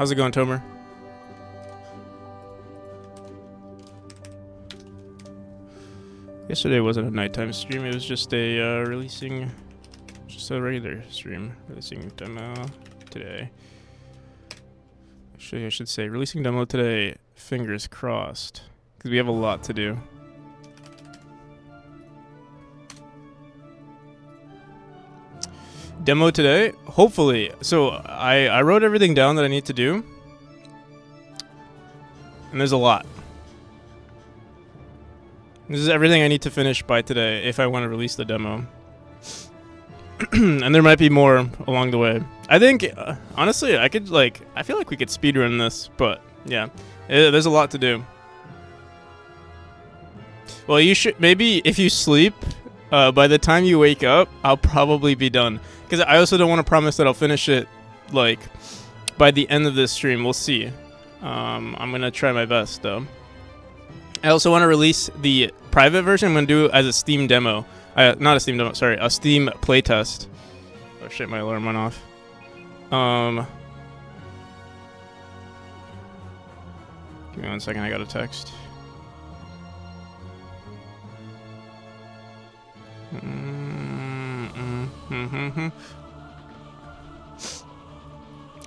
How's it going, Tomer? Yesterday wasn't a nighttime stream. It was just a just a regular stream. Releasing demo today. Actually, I should say releasing demo today. Fingers crossed, because we have a lot to do. Demo today, hopefully. So I wrote everything down that I need to do, and there's a lot. This is everything I need to finish by today if I want to release the demo. And there might be more along the way. I think, honestly, I feel like we could speedrun this, but yeah, there's a lot to do. Well, you should, maybe if you sleep, by the time you wake up, I'll probably be done. Because I also don't want to promise that I'll finish it, like, by the end of this stream. We'll see. I'm going to try my best, though. I also want to release the private version. I'm going to do it as a Steam demo. Not a Steam demo, sorry. A Steam playtest. Oh shit, my alarm went off. Give me 1 second, I got a text.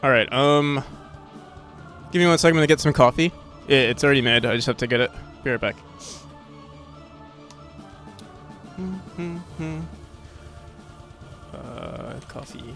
Alright, give me 1 second, I'm gonna get some coffee. It's already made, I just have to get it. Be right back. Coffee.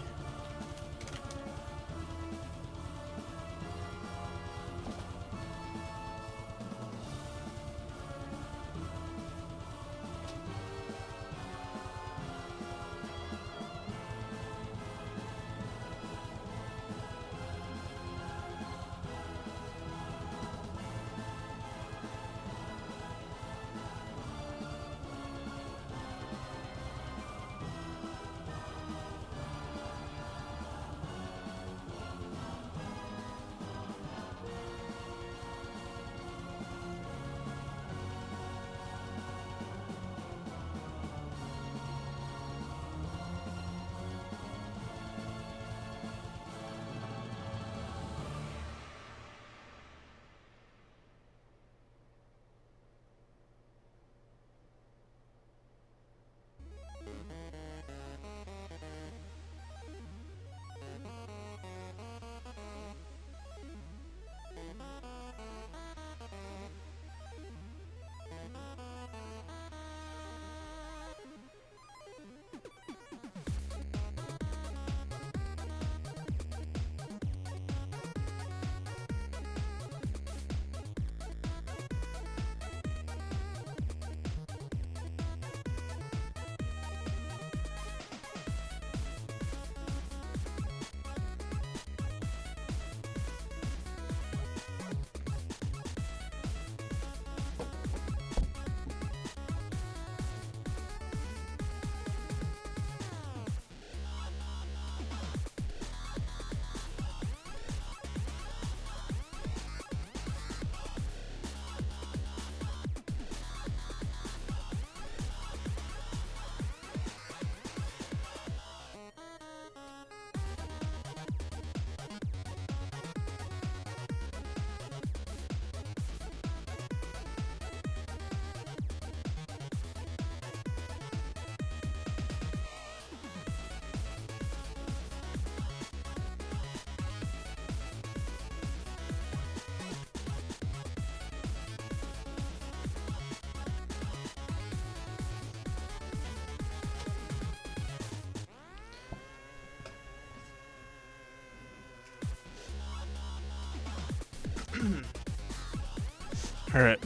Alright.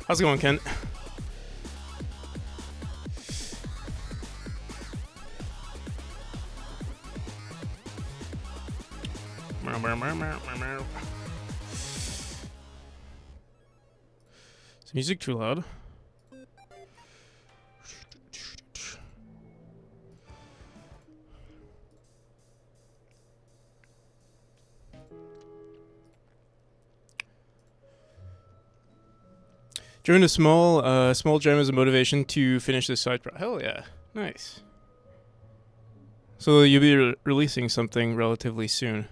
How's it going, Kent? Is the music too loud? Joined a small gem as a motivation to finish this side project. Hell yeah, nice. So you'll be releasing something relatively soon.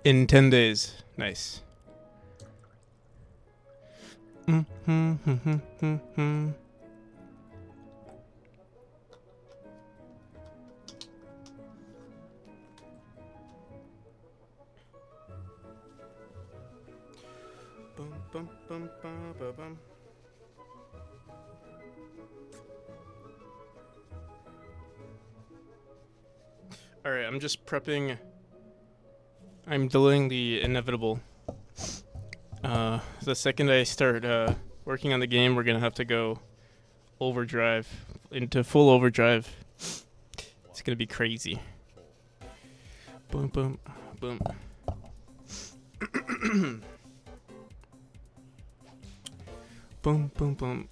In 10 days. Nice. Alright, I'm just prepping. I'm delaying the inevitable. The second I start working on the game, we're gonna have to go overdrive, into full overdrive. It's gonna be crazy. Boom, boom, boom. Boom, boom, boom.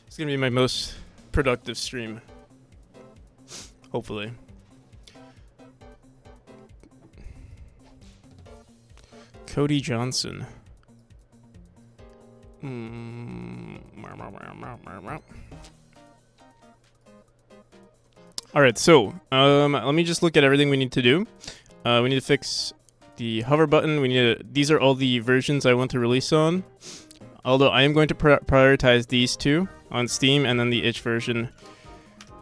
It's gonna be my most productive stream. Hopefully. Cody Johnson. Alright, so let me just look at everything we need to do. We need to fix the hover button. These are all the versions I want to release on. Although I am going to prioritize these two on Steam, and then the itch version.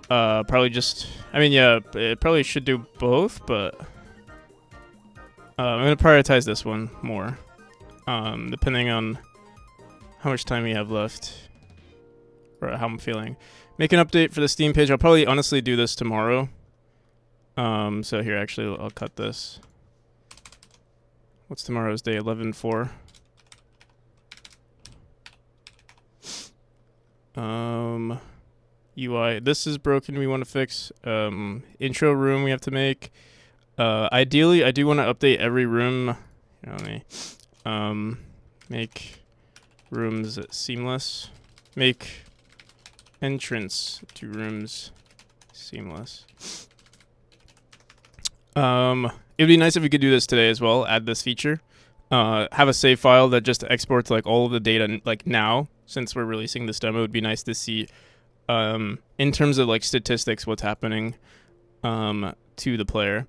Probably just, it probably should do both, but I'm going to prioritize this one more, depending on how much time we have left, or how I'm feeling. Make an update for the Steam page. I'll probably honestly do this tomorrow. So here, actually, I'll cut this. What's tomorrow's day? 11/4. UI. This is broken. We want to fix. Intro room we have to make. Ideally, I do want to update every room. Make rooms seamless. Make entrance to rooms seamless. It'd be nice if we could do this today as well. Add this feature. Have a save file that just exports like all of the data like now. Since we're releasing this demo, it would be nice to see, in terms of like statistics, what's happening, to the player.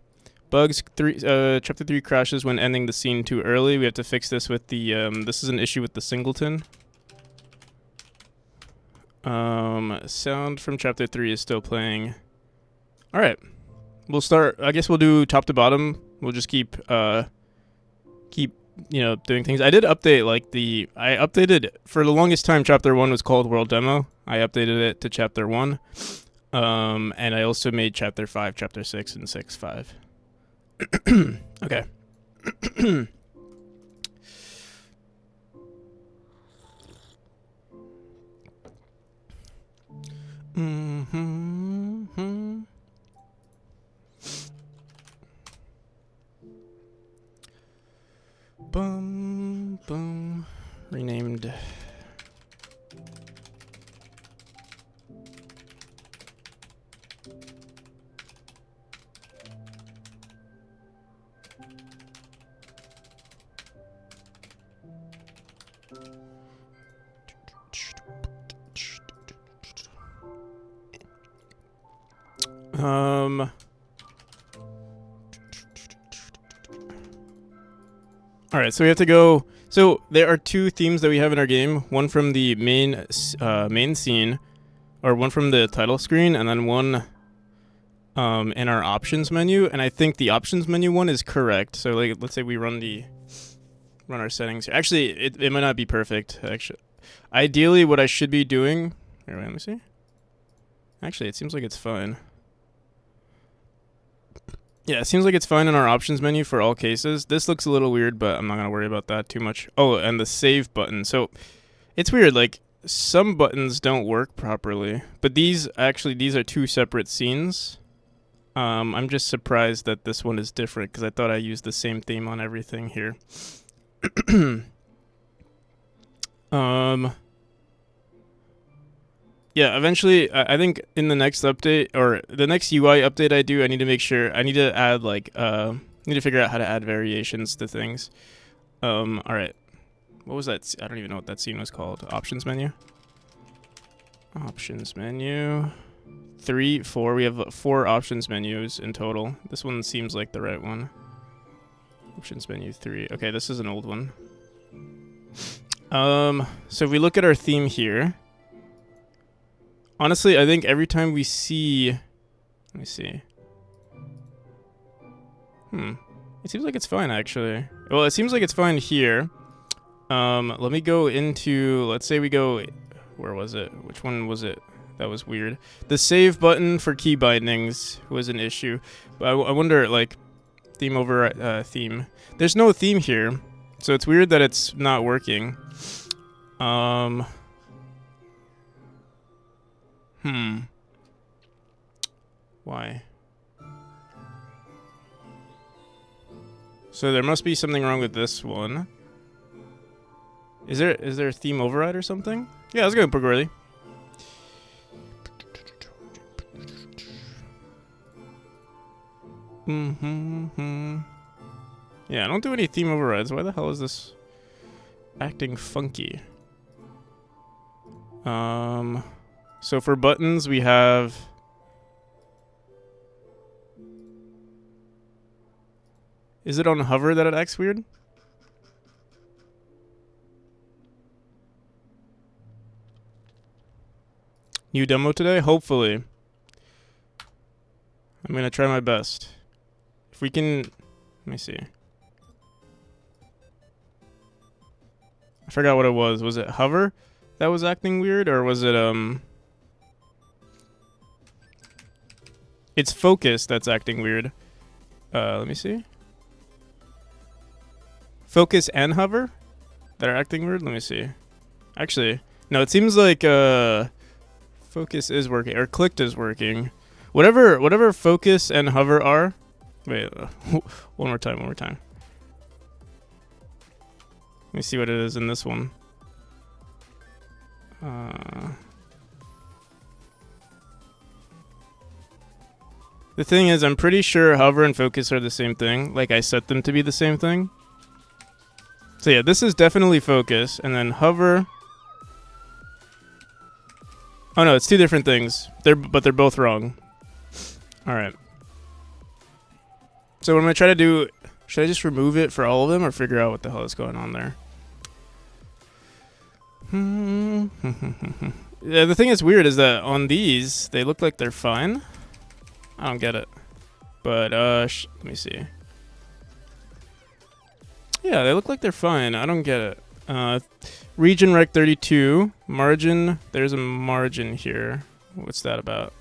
Bugs. Chapter 3 crashes when ending the scene too early. We have to fix this with the. This is an issue with the singleton. Sound from chapter 3 is still playing. All right, we'll start. I guess we'll do top to bottom. We'll just keep doing things. I did update I updated for the longest time. Chapter 1 was called World Demo. I updated it to Chapter 1. And I also made Chapter 5, Chapter 6, and 6, 5. Okay. Boom, boom. Renamed. All right, so we have to go. So there are two themes that we have in our game. One from the main scene, or one from the title screen, and then one in our options menu. And I think the options menu one is correct. So like, let's say we run our settings here. Actually, it might not be perfect. Actually, ideally, what I should be doing. Here, wait, let me see. Actually, it seems like it's fine. Yeah, it seems like it's fine in our options menu for all cases. This looks a little weird, but I'm not going to worry about that too much. Oh, and the save button. So it's weird. Like, some buttons don't work properly. But these are two separate scenes. I'm just surprised that this one is different because I thought I used the same theme on everything here. Yeah, eventually, I think in the next update, or the next UI update I do, I need to make sure, I need to add, need to figure out how to add variations to things. Alright. What was that? I don't even know what that scene was called. Options menu? Options menu. 3, 4. We have 4 options menus in total. This one seems like the right one. Options menu 3. Okay, this is an old one. So if we look at our theme here, honestly, I think every time we see, let me see. It seems like it's fine actually. Well, it seems like it's fine here. Let me go into, let's say we go, where was it? Which one was it? That was weird. The save button for key bindings was an issue. But I wonder, like, theme over theme. There's no theme here, so it's weird that it's not working. Why? So there must be something wrong with this one. Is there a theme override or something? Yeah, let's go Progretti. Yeah, I don't do any theme overrides. Why the hell is this acting funky? So for buttons, we have... Is it on hover that it acts weird? New demo today? Hopefully. I'm gonna try my best. If we can... Let me see. I forgot what it was. Was it hover that was acting weird? Or was it, It's focus that's acting weird. Let me see. Focus and hover that are acting weird? Let me see. Actually, no, it seems like, focus is working. Or clicked is working. Whatever focus and hover are... Wait, one more time. Let me see what it is in this one. The thing is, I'm pretty sure hover and focus are the same thing. Like, I set them to be the same thing. So yeah, this is definitely focus, and then hover... Oh no, it's 2 different things. But they're both wrong. Alright. So what I'm going to try to do... Should I just remove it for all of them, or figure out what the hell is going on there? Yeah, the thing that's weird is that on these, they look like they're fine. I don't get it. But, let me see. Yeah, they look like they're fine. I don't get it. Region rec 32. Margin. There's a margin here. What's that about?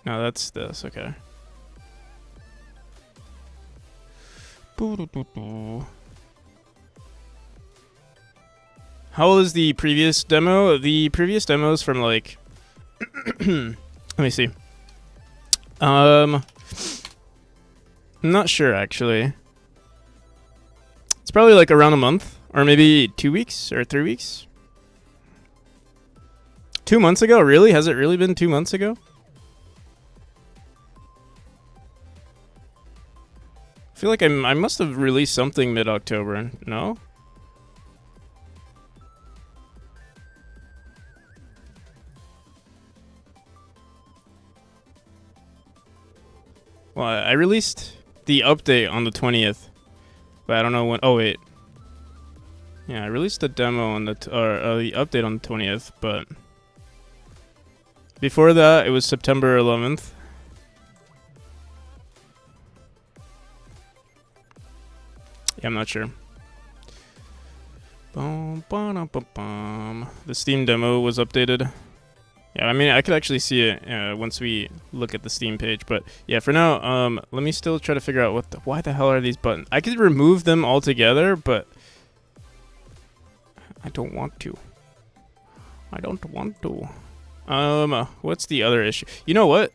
No, that's this. Okay. How old is the previous demo? The previous demo is from like... Let me see. I'm not sure actually. It's probably like around a month, or maybe 2 weeks or 3 weeks. 2 months ago? Really? Has it really been 2 months ago? I feel like I must have released something mid-October. No? Well, I released the update on the 20th, but I don't know when. Oh wait, yeah, I released the demo on the the update on the 20th, but before that it was September 11th. Yeah, I'm not sure. The Steam demo was updated. Yeah, I mean, I could actually see it once we look at the Steam page, but yeah, for now, let me still try to figure out why the hell are these buttons? I could remove them altogether, but I don't want to. What's the other issue? You know what?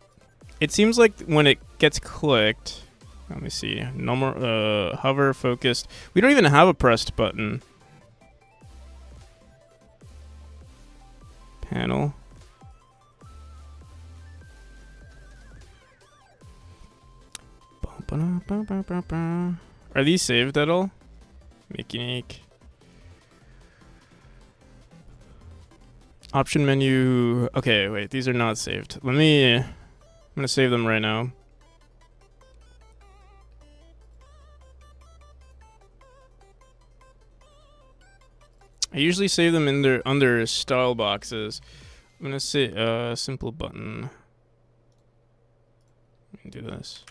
It seems like when it gets clicked, let me see, normal, hover, focused. We don't even have a pressed button. Panel. Are these saved at all? Make unique. Option menu. Okay, wait, these are not saved. I'm gonna save them right now. I usually save them in under style boxes. I'm gonna say simple button. Let me do this.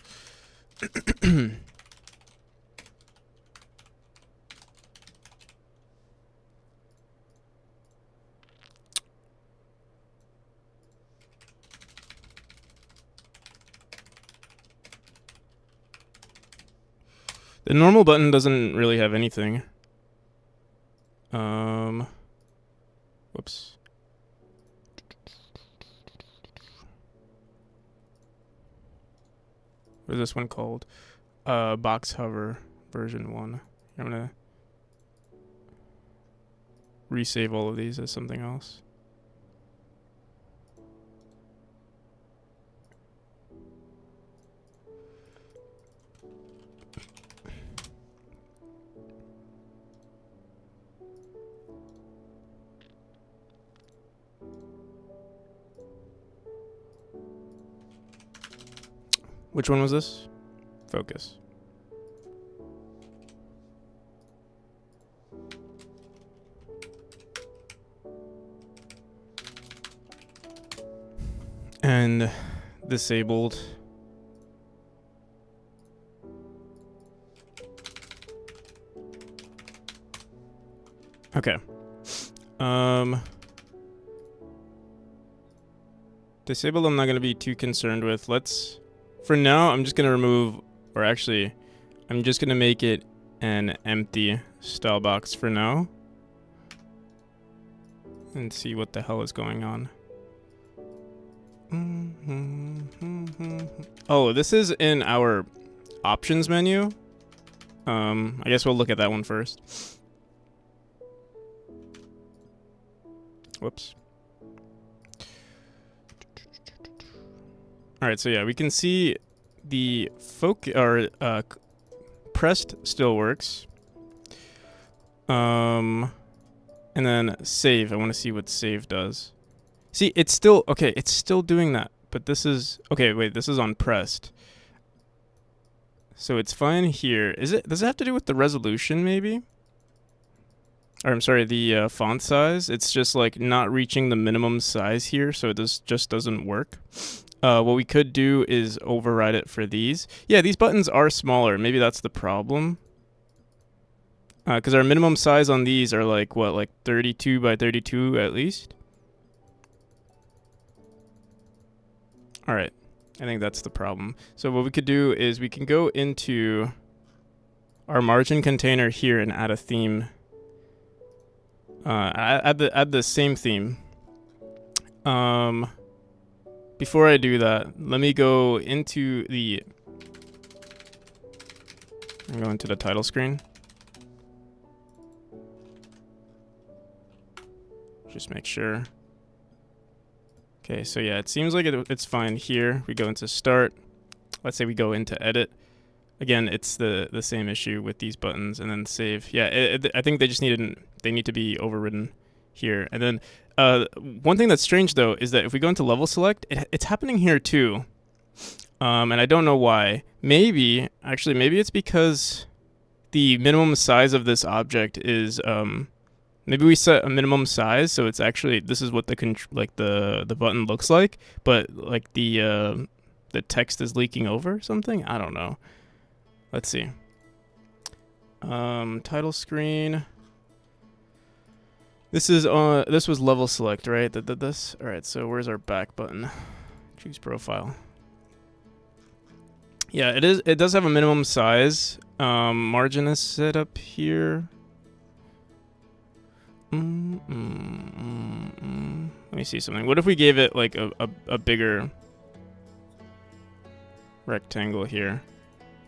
The normal button doesn't really have anything. Whoops. What is this one called? Box hover version 1. I'm gonna resave all of these as something else. Which one was this? Focus. And disabled. Okay. Disabled I'm not going to be too concerned with. For now, I'm just going to remove, or actually, I'm just going to make it an empty style box for now. And see what the hell is going on. Oh, this is in our options menu. I guess we'll look at that one first. Whoops. All right, so yeah, we can see the pressed still works. And then save. I want to see what save does. See, it's still okay. It's still doing that, but this is okay. Wait, this is on pressed, so it's fine here. Does it have to do with the resolution, maybe? Or I'm sorry, the font size. It's just like not reaching the minimum size here, so it just doesn't work. What we could do is override it for these. Yeah, these buttons are smaller. Maybe that's the problem. Because our minimum size on these are like, what, like 32 by 32 at least? All right. I think that's the problem. So what we could do is we can go into our margin container here and add a theme. Add the same theme. Before I do that, let me go into the title screen. Just make sure. Okay, so yeah, it seems like it's fine here. We go into start. Let's say we go into edit. Again, it's the same issue with these buttons, and then save. Yeah, I think they need to be overridden here. And then one thing that's strange though is that if we go into level select, it's happening here too. And I don't know why. Maybe it's because the minimum size of this object is maybe we set a minimum size, so it's actually, this is what the button looks like, but like the text is leaking over something. I don't know. Let's see. Title screen. This was level select, right? This. All right. So where's our back button? Choose profile. Yeah, it is. It does have a minimum size. Margin is set up here. Let me see something. What if we gave it like a bigger rectangle here?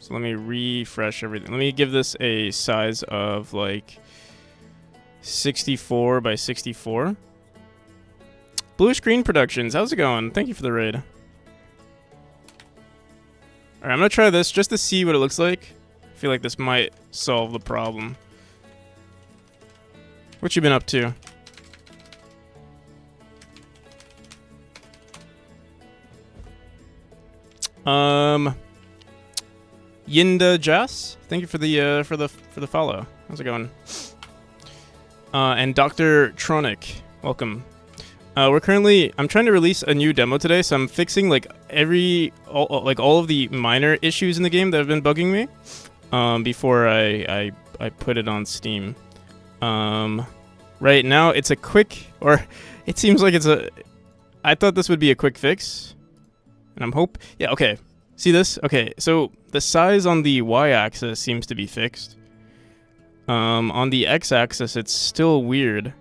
So let me refresh everything. Let me give this a size of like 64 by 64. Blue Screen Productions, how's it going? Thank you for the raid. All right, I'm gonna try this just to see what it looks like. I feel like this might solve the problem. What you been up to? Yinda Jess, thank you for the follow. How's it going? And Dr. Tronic, welcome. I'm trying to release a new demo today, so I'm fixing like all of the minor issues in the game that have been bugging me before I put it on Steam. Right now it's a quick, or it seems like I thought this would be a quick fix, and yeah, okay. See this? Okay, so the size on the y-axis seems to be fixed. On the x-axis, it's still weird.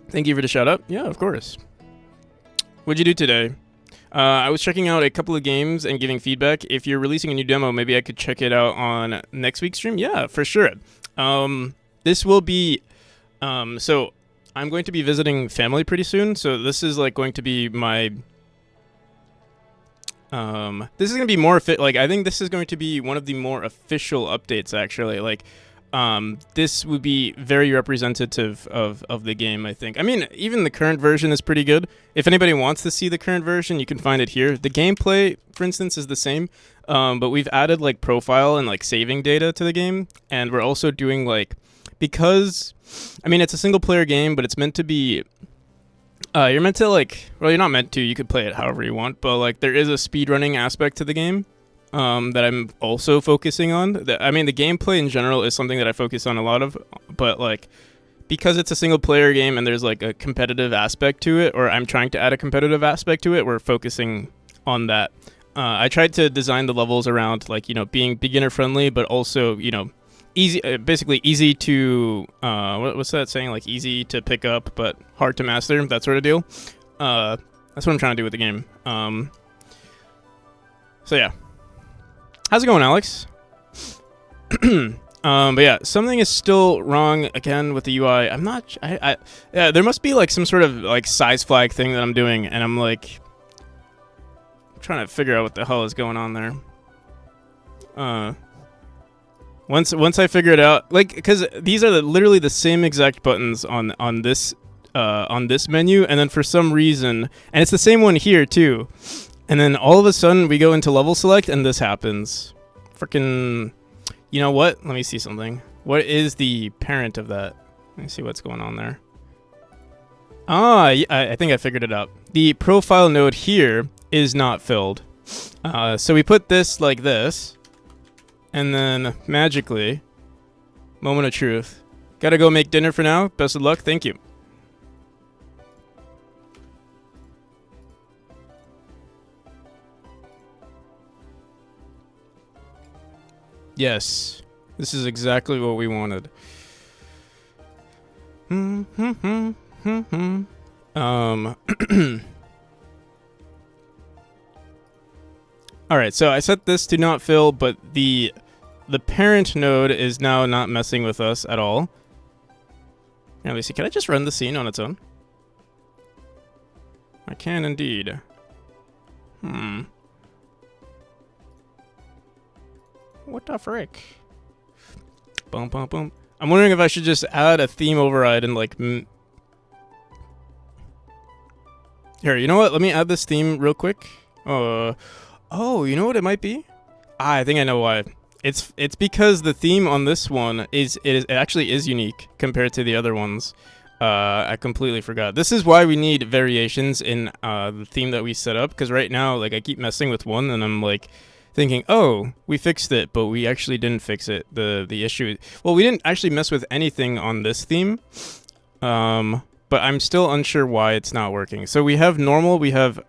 Thank you for the shout out. Yeah, of course. What'd you do today? I was checking out a couple of games and giving feedback. If you're releasing a new demo, maybe I could check it out on next week's stream. Yeah, for sure. This will be, so I'm going to be visiting family pretty soon. So this is like going to be my, this is going to be more like, I think this is going to be one of the more official updates actually. Like, this would be very representative of the game, I think. I mean, even the current version is pretty good. If anybody wants to see the current version, you can find it here. The gameplay, for instance, is the same, but we've added like profile and like saving data to the game, and we're also doing like, because, I mean, it's a single player game, but it's meant to be, you're meant to like, well, you're not meant to, you could play it however you want, but like there is a speedrunning aspect to the game. That I'm also focusing on. I mean, the gameplay in general is something that I focus on a lot of, but like, because it's a single player game and there's like a competitive aspect to it, or I'm trying to add a competitive aspect to it, we're focusing on that. I tried to design the levels around like, you know, being beginner friendly, but also, you know, easy, basically easy to, what's that saying? Like easy to pick up, but hard to master, that sort of deal. That's what I'm trying to do with the game. So yeah. How's it going, Alex? But yeah, something is still wrong again with the UI. I'm not. Yeah, there must be like some sort of like size flag thing that I'm doing, and I'm like trying to figure out what the hell is going on there. Once I figure it out, like, because these are literally the same exact buttons on this menu, and then for some reason, and it's the same one here too. And then all of a sudden we go into level select and this happens. Freaking, you know what? Let me see something. What is the parent of that? Let me see what's going on there. Ah, I think I figured it out. The profile node here is not filled. So we put this like this, and then magically, moment of truth. Gotta go make dinner for now. Best of luck. Thank you. Yes, this is exactly what we wanted. All right, so I set this to not fill, but the parent node is now not messing with us at all. Now, let me see. Can I just run the scene on its own? I can indeed. What the frick? Bum, bum, bum. I'm wondering if I should just add a theme override and like... Here, you know what? Let me add this theme real quick. Oh, you know what it might be? I think I know why. It's because the theme on this one it actually is unique compared to the other ones. I completely forgot. This is why we need variations in the theme that we set up, because right now, like, I keep messing with one and I'm like... thinking, oh, we fixed it, but we actually didn't fix it. The issue, well, we didn't actually mess with anything on this theme, but I'm still unsure why it's not working. So we have normal, we have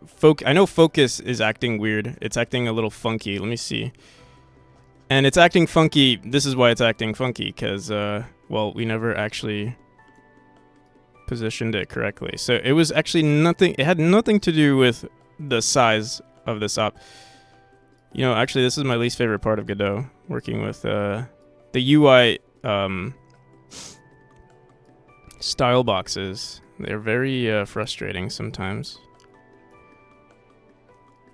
I know focus is acting weird. It's acting a little funky. Let me see. And it's acting funky. This is why it's acting funky, because, well, we never actually positioned it correctly. So it was actually nothing. It had nothing to do with the size of this op. You know, actually, this is my least favorite part of Godot, working with the UI style boxes. They're very frustrating sometimes.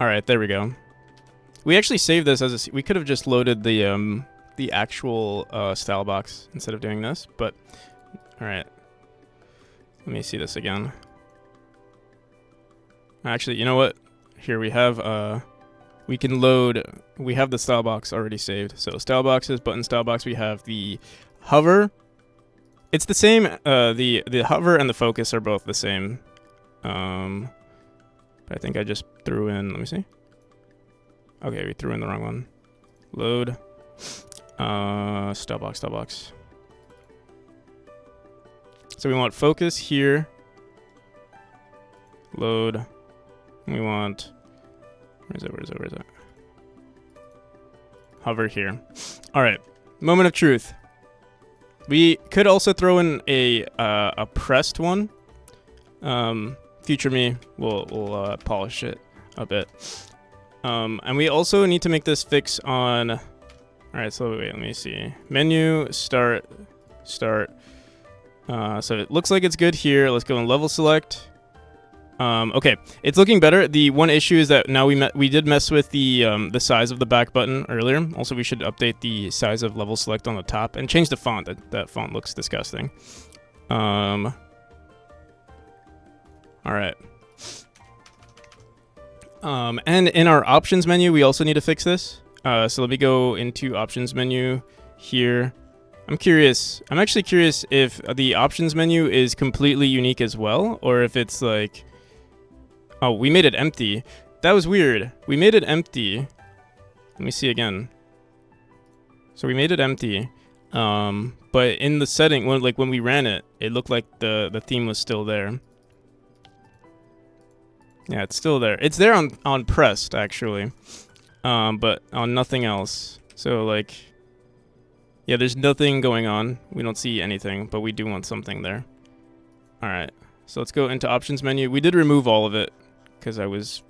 All right, there we go. We actually saved this as we could have just loaded the actual style box instead of doing this, but all right. Let me see this again. Actually, you know what? Here we have we can load. We have the style box already saved. So style boxes, button style box. We have the hover. It's the same. The hover and the focus are both the same. But I think I just threw in. Let me see. Okay, we threw in the wrong one. Load. Style box. Style box. So we want focus here. Load. We want. Where is it? Hover here. All right. Moment of truth. We could also throw in a pressed one. Future me will polish it a bit. And we also need to make this fix on. All right. So wait. Let me see. Menu. Start. So it looks like it's good here. Let's go and level select. Okay, it's looking better. The one issue is that now we did mess with the size of the back button earlier. Also, we should update the size of level select on the top and change the font. That font looks disgusting. All right. And in our options menu, we also need to fix this. So let me go into options menu here. I'm actually curious if the options menu is completely unique as well, or if it's like. Oh, we made it empty. That was weird. We made it empty. Let me see again. So we made it empty. But in the setting, when we ran it, it looked like the theme was still there. Yeah, it's still there. It's there on pressed actually, but on nothing else. So like, yeah, there's nothing going on. We don't see anything, but we do want something there. All right. So let's go into options menu. We did remove all of it because I was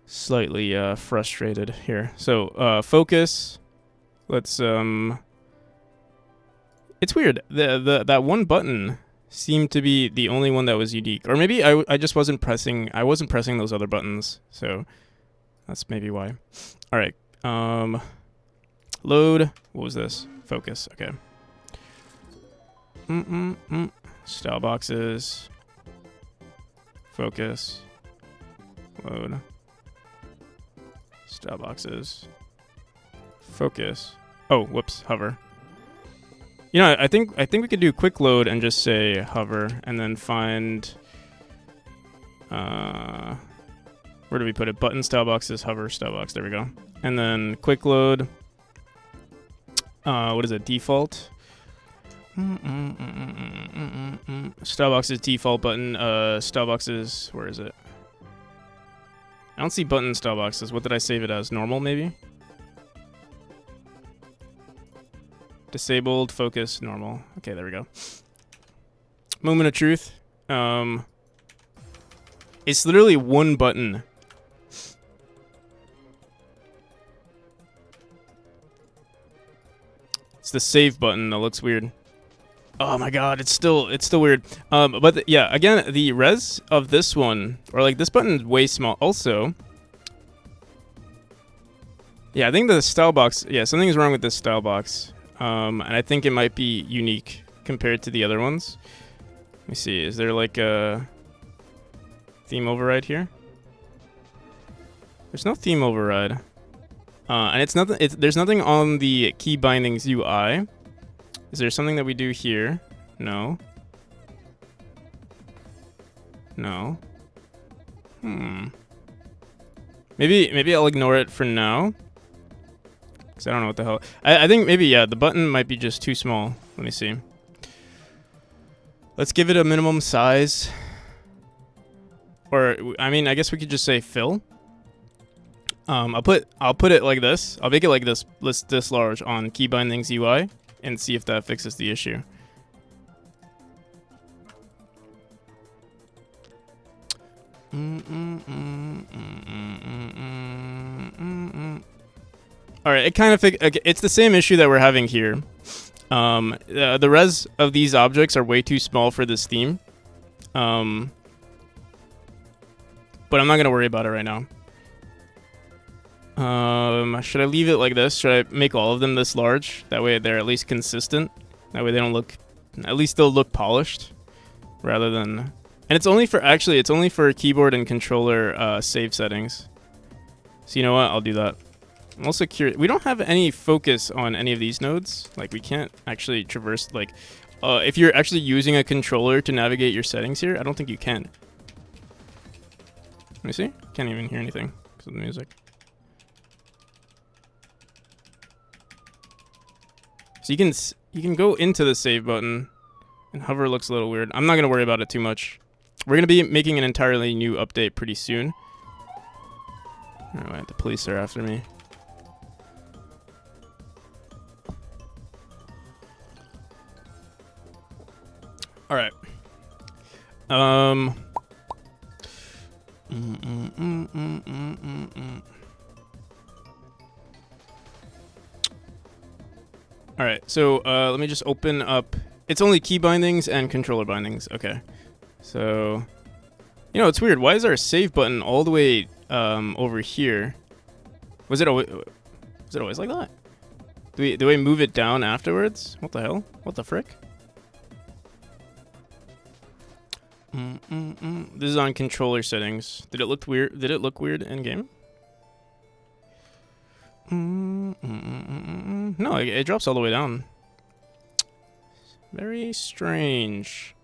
slightly frustrated here. So focus. Let's It's weird. That one button seemed to be the only one that was unique, or maybe I just wasn't pressing. I wasn't pressing those other buttons, so that's maybe why. All right. Load. What was this? Focus. Okay. Style boxes. Focus. Load. Style boxes. Focus. Oh, whoops. Hover. You know, I think we could do quick load and just say hover, and then find. Where do we put it? Button style boxes, hover style box. There we go. And then quick load. What is it? Default. Style boxes default button. Style boxes. Where is it? I don't see button style boxes. What did I save it as? Normal, maybe. Disabled, focus, normal. Okay, there we go. Moment of truth. It's literally one button. It's the save button that looks weird. Oh my god, it's still weird. But yeah, again, the res of this one, or like this button is way small. Also, yeah, I think the style box. Yeah, something's wrong with this style box. And I think it might be unique compared to the other ones. Let me see. Is there like a theme override here? There's no theme override. And it's nothing. There's nothing on the key bindings UI. Is there something that we do here? No. No. Maybe I'll ignore it for now. Because I don't know what the hell. I think maybe, yeah, the button might be just too small. Let me see. Let's give it a minimum size. Or, I mean, I guess we could just say fill. I'll put it like this. I'll make it like this large on key bindings UI and see if that fixes the issue. All right, it kind of it's the same issue that we're having here. The res of these objects are way too small for this theme. But I'm not gonna worry about it right now. Should I leave it like this? Should I make all of them this large? That way they're at least consistent. That way they don't look, at least they'll look polished, rather than And it's only for keyboard and controller save settings. So you know what? I'll do that. I'm also curious. We don't have any focus on any of these nodes. Like we can't actually traverse. Like if you're actually using a controller to navigate your settings here, I don't think you can. Let me see. Can't even hear anything because of the music. So you can go into the save button, and hover looks a little weird. I'm not gonna worry about it too much. We're gonna be making an entirely new update pretty soon. Oh, the police are after me. All right. All right, so let me just open up. It's only key bindings and controller bindings. Okay, so you know it's weird. Why is our save button all the way over here? Was it always like that? Do we move it down afterwards? What the hell? What the frick? This is on controller settings. Did it look weird? Did it look weird in game? No, it drops all the way down. Very strange.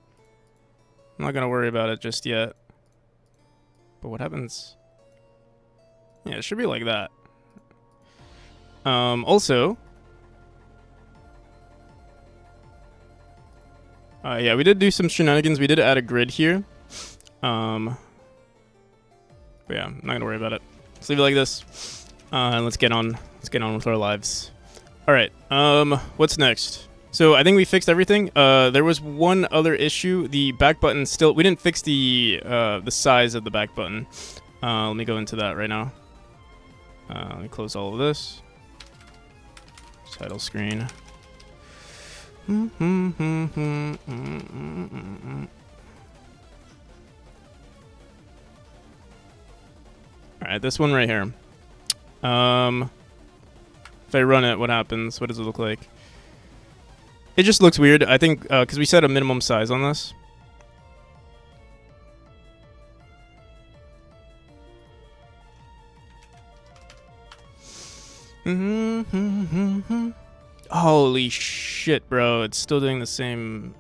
I'm not gonna worry about it just yet. But what happens? Yeah, it should be like that. Also, yeah, we did do some shenanigans. We did add a grid here. But yeah, I'm not gonna worry about it. Let's leave it like this. And let's get on with our lives. All right. What's next? So I think we fixed everything. There was one other issue. The back button still. We didn't fix the size of the back button. Let me go into that right now. Let me close all of this. Title screen. All right, this one right here. If I run it, what happens? What does it look like? It just looks weird. I think because we set a minimum size on this. Holy shit, bro! It's still doing the same.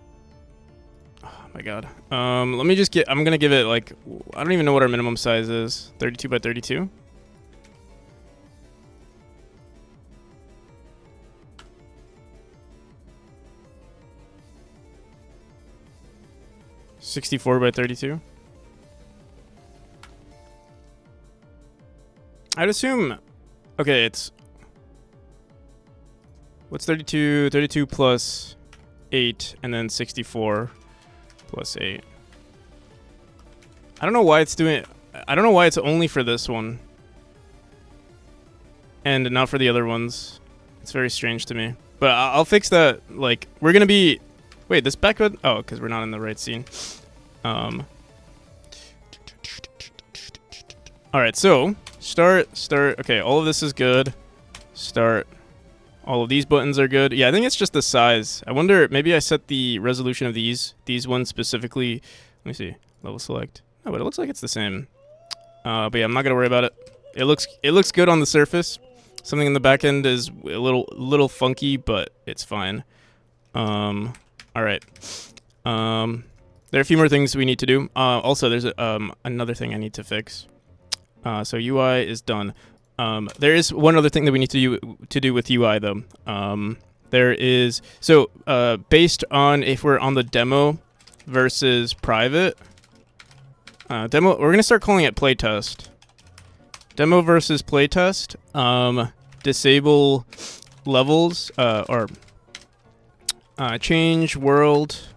Oh my god. Let me just get. I'm gonna give it like. I don't even know what our minimum size is. 32 by 32. $64 by 32. I'd assume. Okay, it's. What's 32? 32 plus 8, and then 64 plus 8. I don't know why it's doing. I don't know why it's only for this one, and not for the other ones. It's very strange to me. But I'll fix that. Like we're gonna be. Wait, this back button. Oh, because we're not in the right scene. All right, so start. Okay, all of this is good. Start. All of these buttons are good. Yeah, I think it's just the size. I wonder, maybe I set the resolution of these ones specifically. Let me see. Level select. Oh, but it looks like it's the same. But yeah, I'm not gonna worry about it. It looks good on the surface. Something in the back end is a little funky, but it's fine. All right. There are a few more things we need to do. Also, there's another thing I need to fix. So UI is done. There is one other thing that we need to do with UI though. There is based on if we're on the demo versus private demo, we're gonna start calling it playtest. Demo versus playtest. Disable levels or change world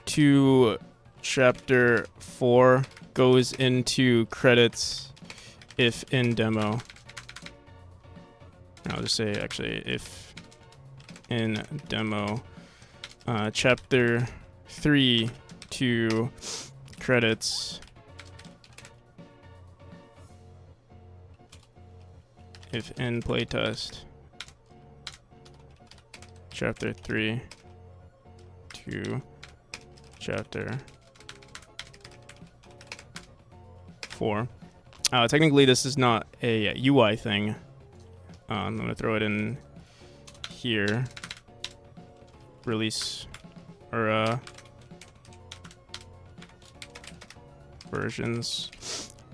to chapter 4 goes into credits if in demo. I'll just say actually if in demo chapter 3 to credits if in playtest chapter 3 to to chapter 4. Technically, this is not a UI thing. I'm gonna throw it in here. Release or versions.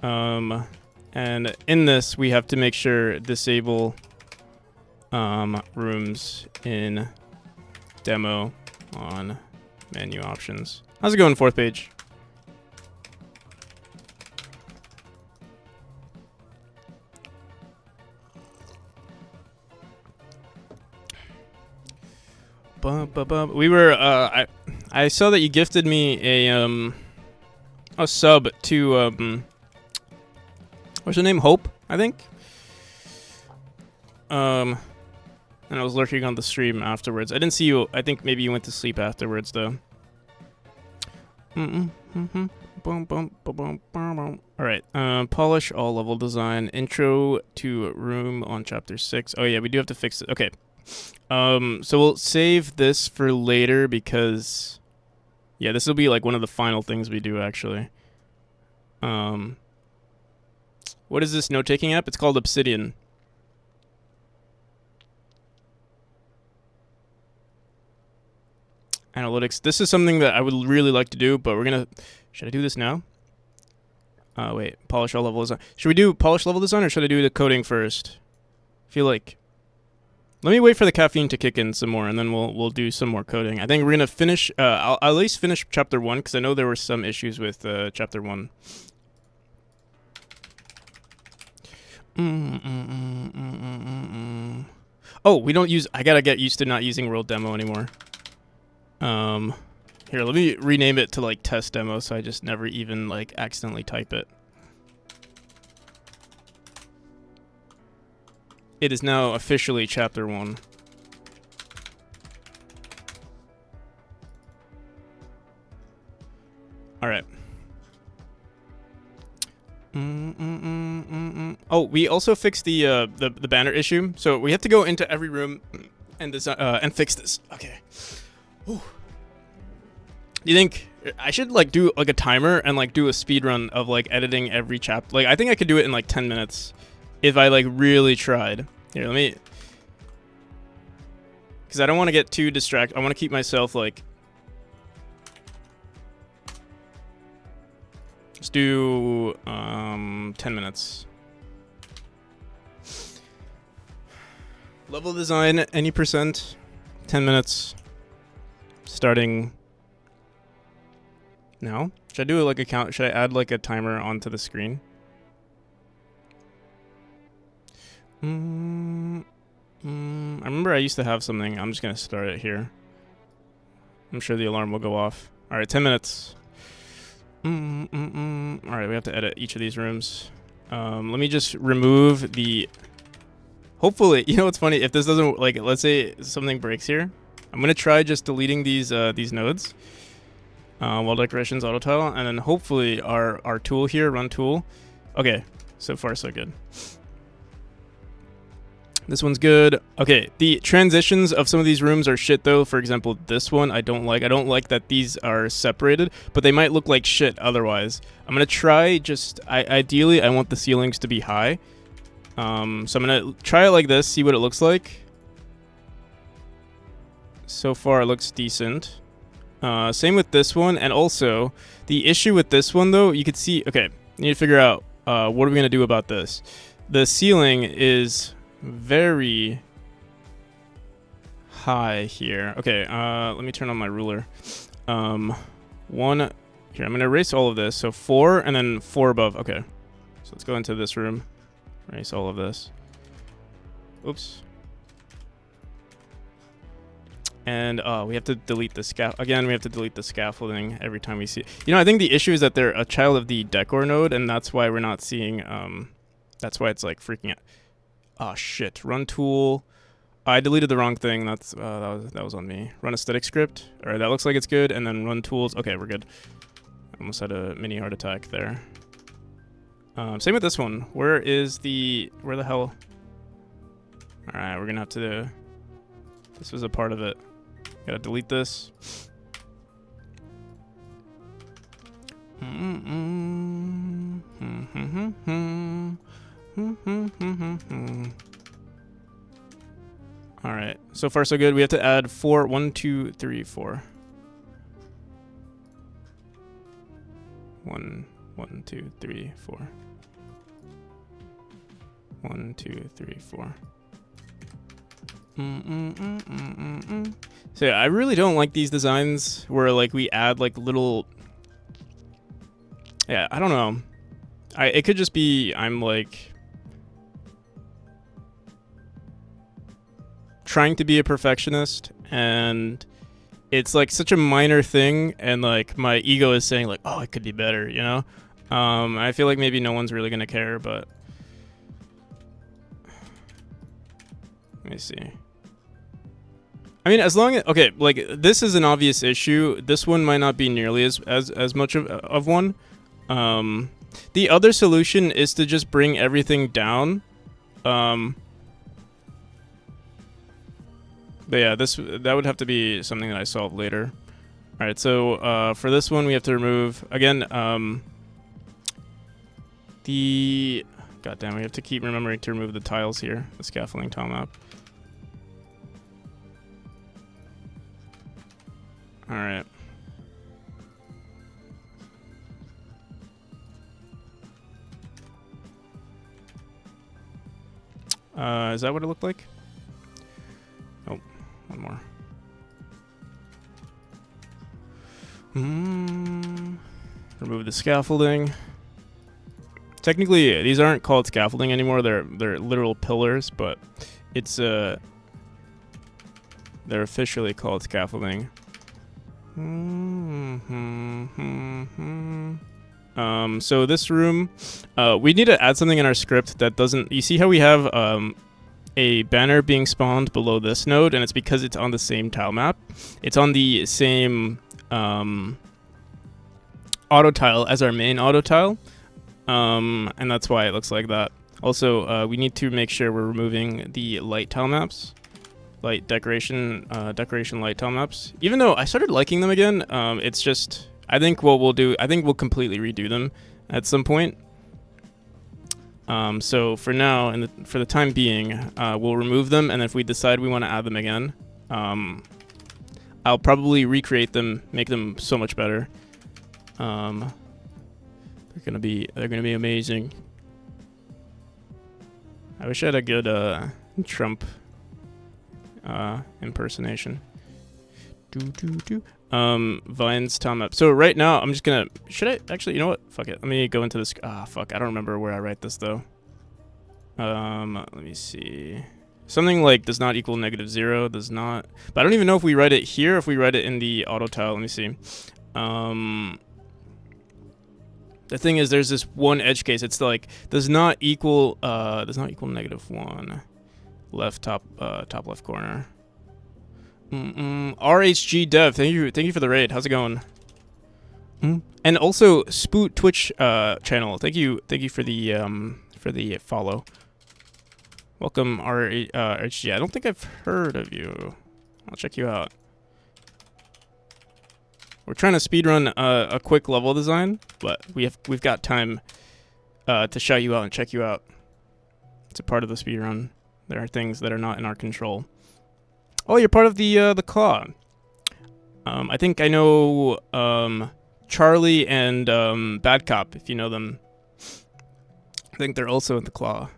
And in this, we have to make sure disable rooms in demo on menu options. How's it going, 4th page? We were I saw that you gifted me a sub to what's her name? Hope, I think. And I was lurking on the stream afterwards. I didn't see you. I think maybe you went to sleep afterwards though. Alright, polish all level design. Intro to room on chapter 6. Oh yeah, we do have to fix it. Okay. So we'll save this for later because yeah, this will be like one of the final things we do actually. What is this note-taking app? It's called Obsidian. Analytics. This is something that I would really like to do, but we're gonna... Should I do this now? Wait. Polish all level design. Should we do polish level design or should I do the coding first? I feel like... Let me wait for the caffeine to kick in some more, and then we'll do some more coding. I think we're gonna finish... I'll at least finish chapter 1, because I know there were some issues with chapter 1. Oh, we don't use... I gotta get used to not using world demo anymore. Here, let me rename it to like test demo so I just never even like accidentally type it. It is now officially chapter 1. All right. Oh, we also fixed the banner issue. So we have to go into every room and fix this. Okay. Whew. Do you think I should like do like a timer and like do a speed run of like editing every chapter? Like I think I could do it in like 10 minutes if I like really tried. Here, let me, because I don't want to get too distracted. I want to keep myself like, let's do 10 minutes. Level design, any percent, 10 minutes, starting now. Should I do like a count? Should I add like a timer onto the screen? I remember I used to have something. I'm just gonna start it here. I'm sure the alarm will go off. All right, 10 minutes. All right, we have to edit each of these rooms. Let me just remove the... Hopefully, you know what's funny? If this doesn't, like, let's say something breaks here. I'm gonna try just deleting these nodes. Wall decorations, auto tile, and then hopefully our tool here, run tool. Okay, so far so good. This one's good. Okay, the transitions of some of these rooms are shit though. For example, this one I don't like. I don't like that these are separated, but they might look like shit otherwise. I'm gonna try just, ideally I want the ceilings to be high. So I'm gonna try it like this, see what it looks like. So far it looks decent. Same with this one, and also the issue with this one though, you could see, okay, you need to figure out what are we gonna do about this. The ceiling is very high here. Okay, let me turn on my ruler. One here, I'm gonna erase all of this. So 4 and then 4 above. Okay, so let's go into this room, erase all of this. Oops. And we have to delete the again, we have to delete the scaffolding every time we see it. You know, I think the issue is that they're a child of the decor node, and that's why we're not seeing that's why it's like freaking out. Oh shit, run tool. I deleted the wrong thing. That's that was on me. Run aesthetic script. All right, that looks like it's good. And then run tools. Okay, we're good. Almost had a mini heart attack there. Same with this one. Where the hell? All right, we're gonna have to. This was a part of it. Gotta delete this. All right, so far so good. We have to add 4. 1, 2, 3, 4. 1, 1, 2, 3, 4. 1, 2, 3, 4. So yeah, I really don't like these designs where like we add like little. Yeah, I don't know. It could just be I'm like trying to be a perfectionist, and it's like such a minor thing, and like my ego is saying like, oh, it could be better, you know. I feel like maybe no one's really gonna care, but let me see. I mean, as long as okay, like this is an obvious issue. This one might not be nearly as much of one. The other solution is to just bring everything down. But yeah, that would have to be something that I solve later. All right, so for this one we have to remove again. Goddamn, we have to keep remembering to remove the tiles here, the scaffolding tile map. All right. Is that what it looked like? Oh, one more. Remove the scaffolding. Technically, these aren't called scaffolding anymore. They're literal pillars, but it's they're officially called scaffolding. So this room, we need to add something in our script that doesn't. You see how we have a banner being spawned below this node, and it's because it's on the same tile map. It's on the same auto tile as our main auto tile, and that's why it looks like that. Also, we need to make sure we're removing the light tile maps. Light decoration light tile maps. Even though I started liking them again, it's just I think what we'll do. I think we'll completely redo them at some point. So for now, and for the time being, we'll remove them, and if we decide we want to add them again, I'll probably recreate them, make them so much better. They're gonna be amazing. I wish I had a good Trump impersonation. Vines tile map. So right now I'm just gonna should I actually, you know what, fuck it, let me go into this. Fuck, I don't remember where I write this though. Let me see. Something like does not equal -0 does not, but I don't even know if we write it here or if we write it in the auto tile. Let me see. The thing is, there's this one edge case. It's like does not equal -1 left top left corner. RHG Dev, thank you for the raid. How's it going? And also Spoot Twitch channel. Thank you for the follow. Welcome RHG. I don't think I've heard of you. I'll check you out. We're trying to speedrun a quick level design, but we've got time to shout you out and check you out. It's a part of the speedrun. There are things that are not in our control. Oh, you're part of the Claw. I think I know Charlie and Bad Cop, if you know them. I think they're also in the Claw.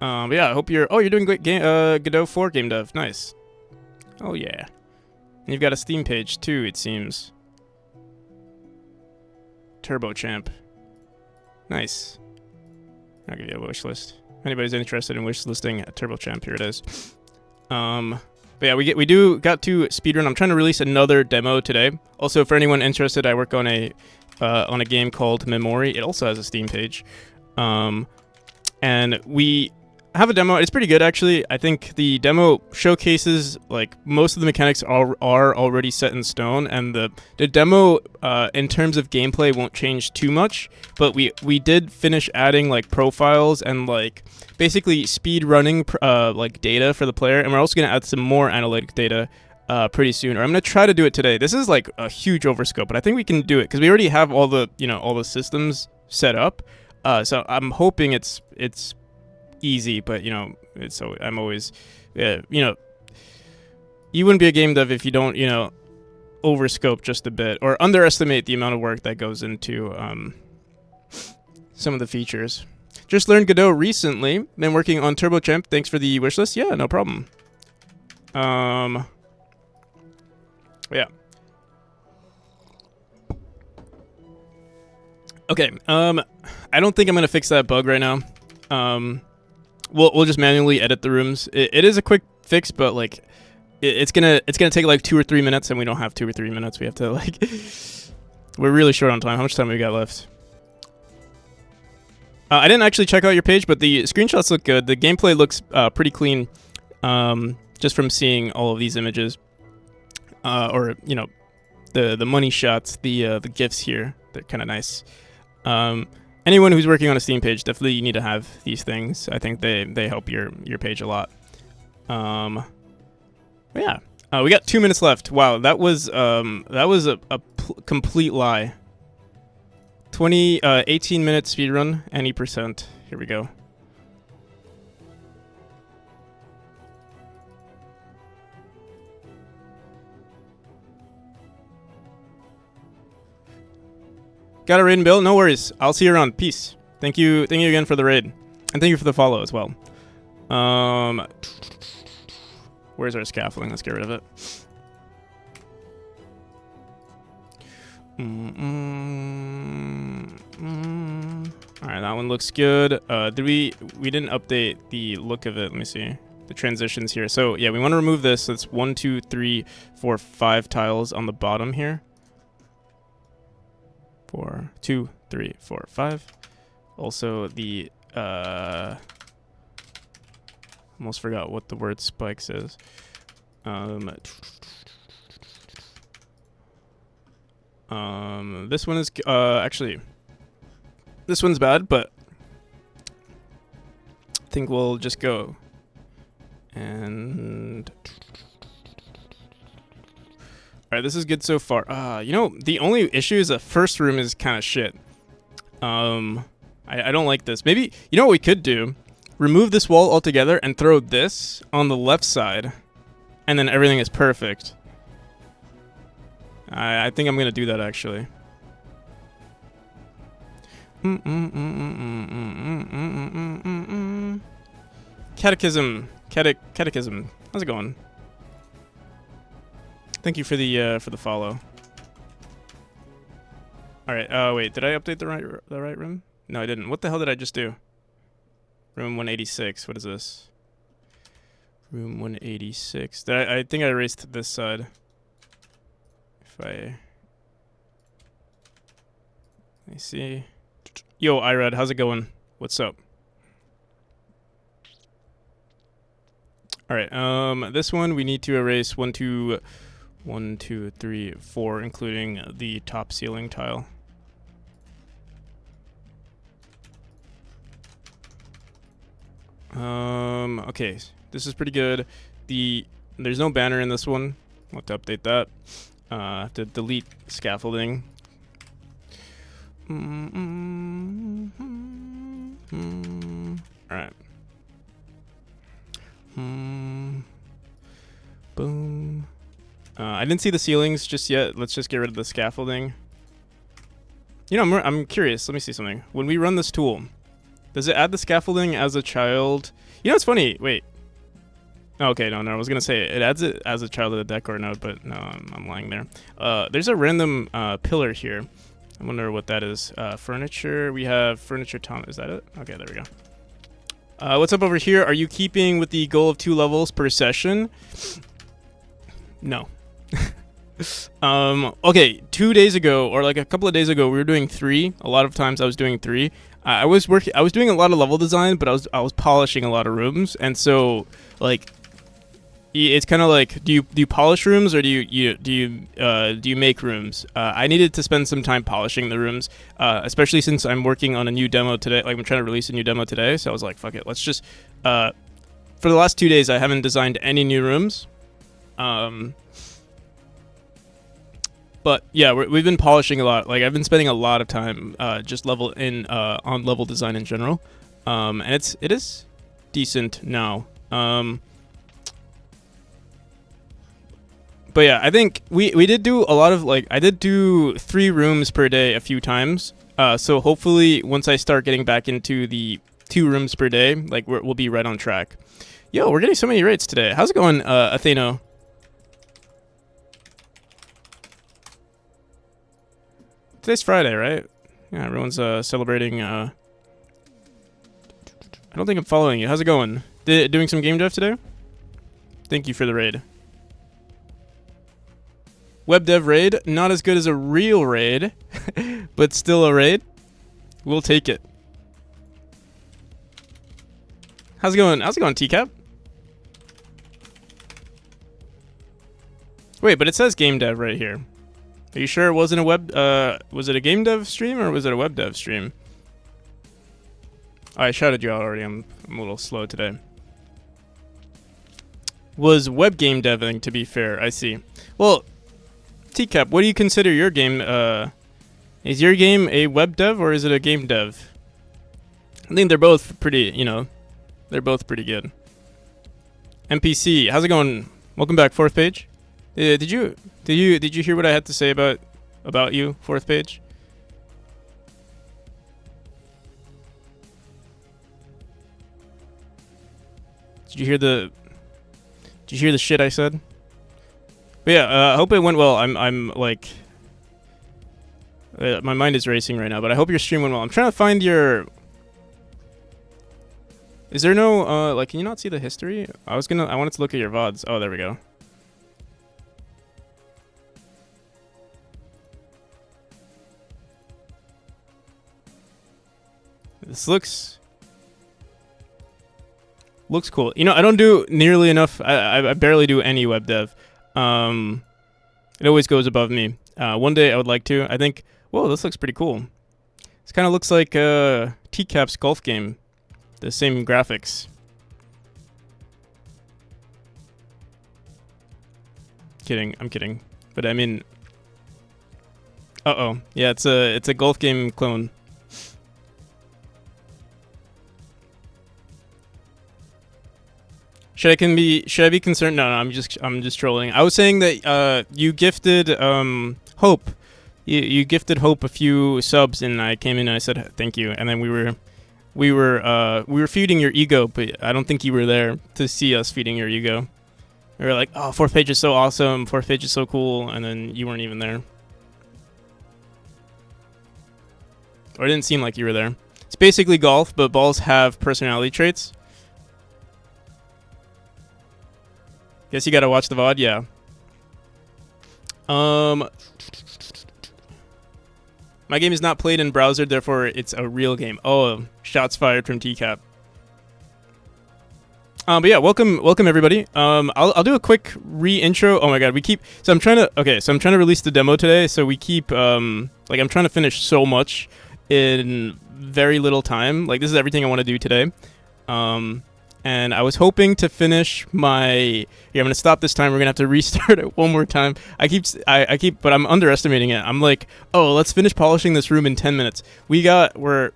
But yeah, I hope you're doing great. Godot 4 game dev, nice. Oh yeah, and you've got a Steam page too, it seems. Turbo Champ, nice. I'll give you a wish list. If anybody's interested in wish listing Turbo Champ, here it is. But yeah, we got to speedrun. I'm trying to release another demo today. Also, for anyone interested, I work on a game called Memory. It also has a Steam page, and we have a demo. It's pretty good, actually. I think the demo showcases like most of the mechanics are already set in stone, and the demo in terms of gameplay won't change too much. But we did finish adding like profiles and like basically speed running like data for the player, and we're also going to add some more analytic data pretty soon, or I'm gonna try to do it today. This is like a huge overscope, but I think we can do it because we already have all the all the systems set up. So I'm hoping it's easy, but it's so I'm always you wouldn't be a game dev if you don't overscope just a bit or underestimate the amount of work that goes into some of the features. Just learned Godot recently. Been working on Turbo Champ. Thanks for the wish list. Yeah, no problem. Yeah. Okay. I don't think I'm gonna fix that bug right now. We'll just manually edit the rooms. It is a quick fix, but like, it's gonna take like 2 or 3 minutes, and we don't have 2 or 3 minutes. We have to like, we're really short on time. How much time we got left? I didn't actually check out your page, but the screenshots look good. The gameplay looks pretty clean, just from seeing all of these images, or the money shots, the GIFs here. They're kind of nice. Anyone who's working on a Steam page, definitely you need to have these things. I think they help your page a lot. Yeah. We got 2 minutes left. Wow, that was a complete lie. 18 minute speedrun, any percent. Here we go. Got a raid and bill? No worries. I'll see you around. Peace. Thank you again for the raid. And thank you for the follow as well. Where's our scaffolding? Let's get rid of it. Alright, that one looks good. We didn't update the look of it. Let me see. The transitions here. So yeah, we want to remove this. So it's 1, 2, 3, 4, 5 tiles on the bottom here. 4, 2, 3, 4, 5. Also the almost forgot what the word spikes is. This one is actually, this one's bad, but I think we'll just go and all right, this is good so far. The only issue is the first room is kind of shit. I don't like this. Maybe, what we could do? Remove this wall altogether and throw this on the left side, and then everything is perfect. I think I'm gonna do that actually. Catechism. Catechism. How's it going? Thank you for the follow. All right. Wait. Did I update the right room? No, I didn't. What the hell did I just do? Room 186. What is this? Room 186. I think I erased this side. Let me see. Yo, Irad, how's it going? What's up? All right. This one we need to erase 1, 2, 3, 4, including the top ceiling tile. Okay, this is pretty good. There's no banner in this one. I'll have to update that. I have to delete scaffolding. All right. Boom. I didn't see the ceilings just yet. Let's just get rid of the scaffolding. I'm curious. Let me see something. When we run this tool, does it add the scaffolding as a child? It's funny. Wait. Okay, no. I was gonna say it adds it as a child of the decor node, but no, I'm lying there. There's a random pillar here. I wonder what that is. Furniture. We have furniture. Tom, is that it? Okay, there we go. What's up over here? Are you keeping with the goal of 2 levels per session? No. Okay, 2 days ago, or like a couple of days ago, we were doing 3. A lot of times I was doing 3. I was doing a lot of level design, but I was polishing a lot of rooms, and so like, it's kind of like, do you polish rooms or do you make rooms? I needed to spend some time polishing the rooms, especially since I'm working on a new demo today. Like, I'm trying to release a new demo today, so I was like, fuck it, let's just. For the last 2 days, I haven't designed any new rooms. But yeah, we've been polishing a lot. Like I've been spending a lot of time just on level design in general, and it is decent now. But yeah, I think we did do a lot of like I did do 3 rooms per day a few times. So hopefully once I start getting back into the 2 rooms per day, like we'll be right on track. Yo, we're getting so many rates today. How's it going, Atheno? Today's Friday, right? Yeah, everyone's celebrating. I don't think I'm following you. How's it going? Doing some game dev today? Thank you for the raid. Web dev raid, not as good as a real raid, but still a raid. We'll take it. How's it going? How's it going, TCAP? Wait, but it says game dev right here. Are you sure it wasn't a web? Was it a game dev stream or was it a web dev stream? I shouted you out already. I'm a little slow today. Was web game deving, to be fair. I see. Well, TCAP, what do you consider your game? Is your game a web dev or is it a game dev? I think they're both pretty, they're both pretty good. NPC, how's it going? Welcome back, 4th page. Did you hear what I had to say about you, 4th page? Did you hear the shit I said? But yeah, I hope it went well. I'm like my mind is racing right now, but I hope your stream went well. I'm trying to find your. Is there no can you not see the history? I wanted to look at your VODs. Oh, there we go. This looks cool. I don't do nearly enough. I barely do any web dev. It always goes above me. One day I would like to. I think, whoa, this looks pretty cool. This kind of looks like TCAP's golf game. The same graphics. Kidding, I'm kidding. But I mean, uh-oh. Yeah, it's a golf game clone. Should I be concerned? No, I'm just trolling. I was saying that you gifted Hope. You gifted Hope a few subs, and I came in and I said thank you. And then we were feeding your ego, but I don't think you were there to see us feeding your ego. We were like, oh, 4th page is so awesome. 4th page is so cool, and then you weren't even there, or it didn't seem like you were there. It's basically golf, but balls have personality traits. Guess you gotta watch the VOD, yeah. My game is not played in browser, therefore it's a real game. Oh, shots fired from TCAP. But yeah, welcome everybody. I'll do a quick re-intro. Oh my god, I'm trying to release the demo today, so we keep I'm trying to finish so much in very little time. Like, this is everything I want to do today. And I was hoping to finish I'm gonna stop this time. We're gonna have to restart it one more time. I keep, but I'm underestimating it. I'm like, oh, let's finish polishing this room in 10 minutes. We're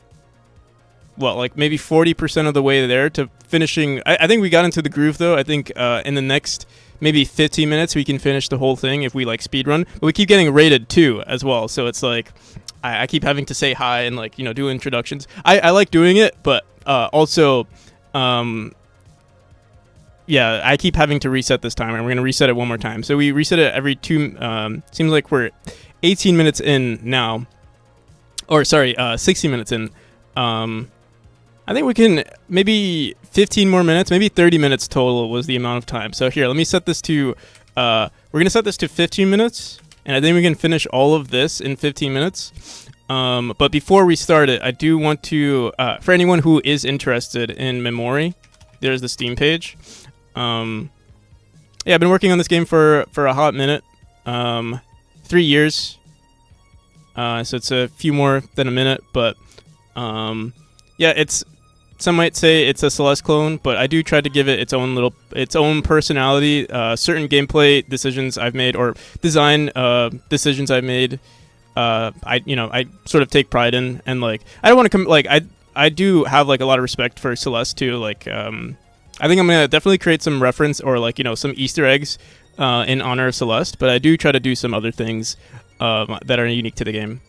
maybe 40% of the way there to finishing. I think we got into the groove though. I think in the next maybe 15 minutes we can finish the whole thing if we like speed run. But we keep getting rated too as well. So it's like I keep having to say hi and do introductions. I like doing it, but also. Yeah, I keep having to reset this timer, and we're going to reset it one more time. So we reset it every 2, seems like we're 18 minutes in now. Or, sorry, 60 minutes in. I think we can, maybe 15 more minutes, maybe 30 minutes total was the amount of time. So here, let me set this to, we're going to set this to 15 minutes, and I think we can finish all of this in 15 minutes. But before we start it, I do want to, for anyone who is interested in Memory, there's the Steam page. Yeah, I've been working on this game for a hot minute, 3 years. So it's a few more than a minute, but yeah, some might say it's a Celeste clone, but I do try to give it its own personality. Certain gameplay decisions I've made, or design decisions I've made, I sort of take pride in, and like I don't want to I do have like a lot of respect for Celeste too. Like I think I'm gonna definitely create some reference or like some Easter eggs in honor of Celeste, but I do try to do some other things that are unique to the game.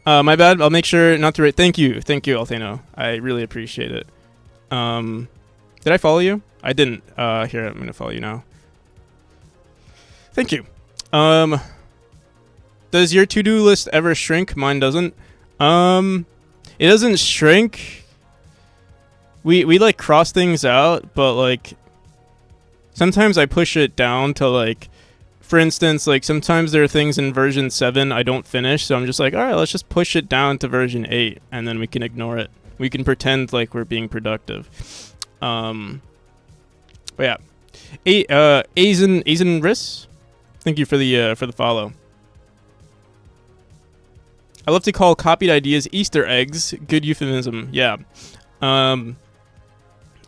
My bad. I'll make sure not to rate. Thank you, Althano. I really appreciate it. Did I follow you? I didn't. Here, I'm gonna follow you now. Thank you. Does your to-do list ever shrink? Mine doesn't. It doesn't shrink. We like cross things out, but like sometimes I push it down to like. For instance, like sometimes there are things in version 7 I don't finish, so I'm just like, all right, let's just push it down to version 8, and then we can ignore it. We can pretend like we're being productive. But yeah, Azen Riss, thank you for the follow. I love to call copied ideas Easter eggs. Good euphemism. Yeah.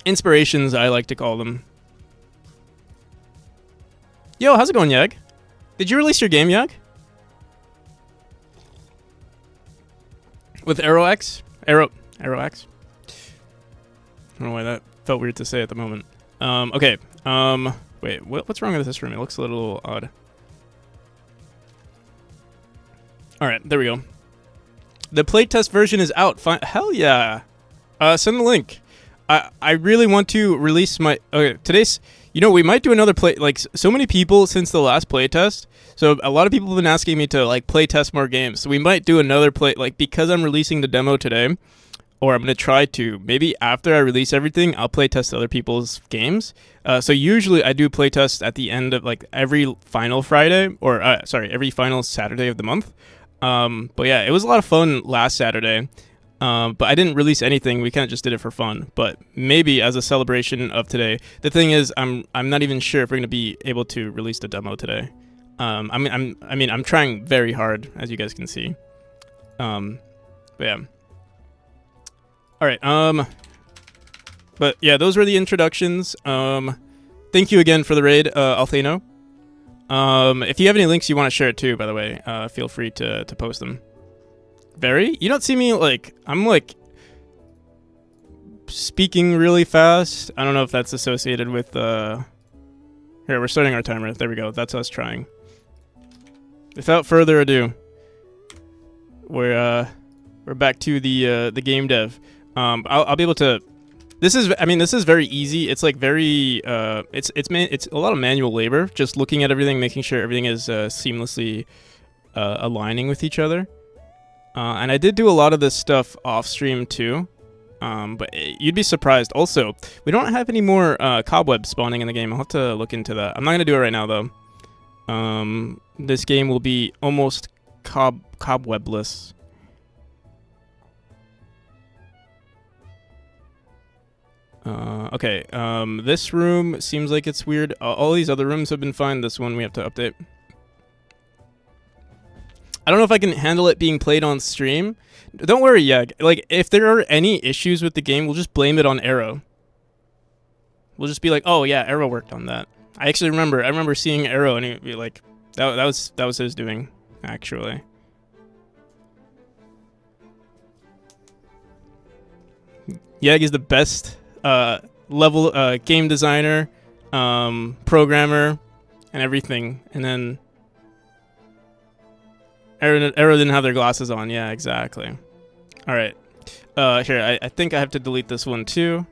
Inspirations, I like to call them. Yo, how's it going, Yag? Did you release your game, Yag? With Arrow X? Arrow X? I don't know why that felt weird to say at the moment. Okay. Wait, what's wrong with this room? It looks a little odd. Alright, there we go. The playtest version is out. Hell yeah. Send the link. I really want to release my... Okay, today's... we might do another play... Like, so many people since the last playtest. So, a lot of people have been asking me to, like, playtest more games. So, we might do another play... Like, because I'm releasing the demo today, or I'm going to try to, maybe after I release everything, I'll playtest other people's games. So, usually I do playtest at the end of, like, every final Friday, or, every final Saturday of the month. But yeah, it was a lot of fun last Saturday. But I didn't release anything. We kind of just did it for fun. But maybe as a celebration of today. The thing is, I'm not even sure if we're gonna be able to release the demo today. I'm trying very hard, as you guys can see. But yeah. All right. But yeah, those were the introductions. Thank you again for the raid, Althano. If you have any links you want to share too, by the way, feel free to post them. Very? You don't see me like, I'm like speaking really fast. I don't know if that's associated with, here, we're starting our timer. There we go. That's us trying. Without further ado, we're back to the game dev. I'll be able to, this is very easy. It's like very, it's a lot of manual labor, just looking at everything, making sure everything is seamlessly aligning with each other. And I did do a lot of this stuff off stream too, but you'd be surprised. Also, we don't have any more cobwebs spawning in the game. I'll have to look into that. I'm not gonna do it right now though. This game will be almost cobwebless. Okay. This room seems like it's weird. All these other rooms have been fine. This one we have to update. I don't know if I can handle it being played on stream. Don't worry, Yag. Like, if there are any issues with the game, we'll just blame it on Arrow. We'll just be like, oh yeah, Arrow worked on that. I actually remember seeing Arrow and he'd be like, that was his doing, actually. Yag is the best level game designer, programmer, and everything. And then Arrow didn't have their glasses on. Yeah, exactly. All right. Here, I think I have to delete this one too.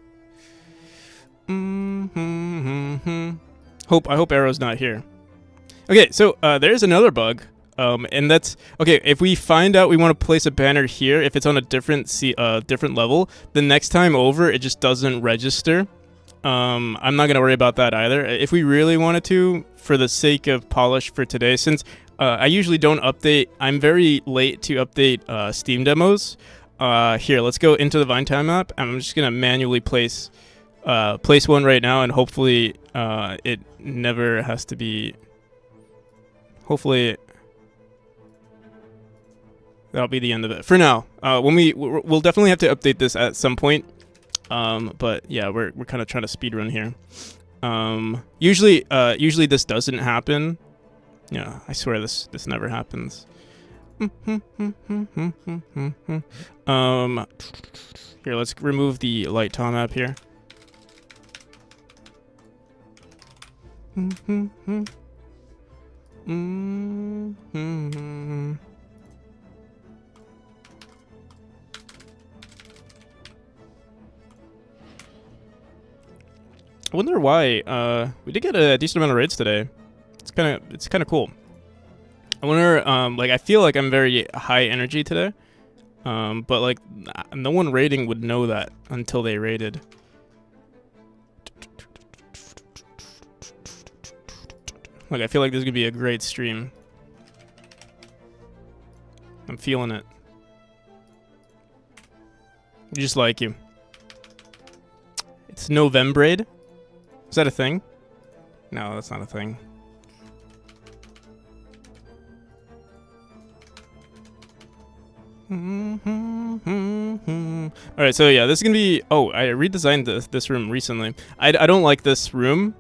I hope Arrow's not here. Okay, so there's another bug. And that's okay. If we find out we want to place a banner here, if it's on a different level, the next time over it just doesn't register. I'm not gonna worry about that either. If we really wanted to, for the sake of polish for today, since I usually don't update, I'm very late to update Steam demos. Here, let's go into the Vine time app. I'm just gonna manually place one right now, and hopefully it never has to be. Hopefully. that'll be the end of it for now. When we'll definitely have to update this at some point. But yeah, we're kind of trying to speed run here. Usually this doesn't happen. Yeah, I swear this never happens. Here, let's remove the light Tom app here. I wonder why. We did get a decent amount of raids today. It's kind of cool. I wonder. Like I feel like I'm very high energy today. But like no one raiding would know that until they raided. Like I feel like this is gonna be a great stream. I'm feeling it. Just like you. It's November. Is that a thing? No, that's not a thing. All right, so yeah, this is gonna be. Oh, I redesigned this room recently. I don't like this room.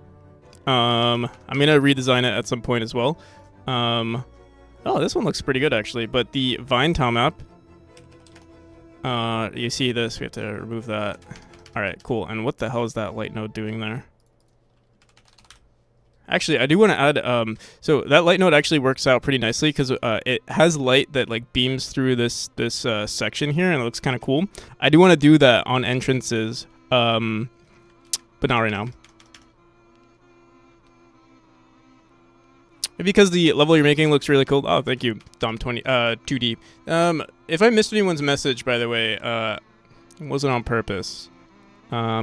I'm gonna redesign it at some point as well. Oh, this one looks pretty good actually. But the Vine Tom app. You see this? We have to remove that. All right, cool. And what the hell is that light node doing there? Actually, I do want to add, so that light node actually works out pretty nicely because it has light that like beams through this section here, and it looks kind of cool. I do want to do that on entrances, but not right now. Maybe because the level you're making looks really cool. Oh, thank you, Dom20, 2D. If I missed anyone's message, by the way, it wasn't on purpose. Hi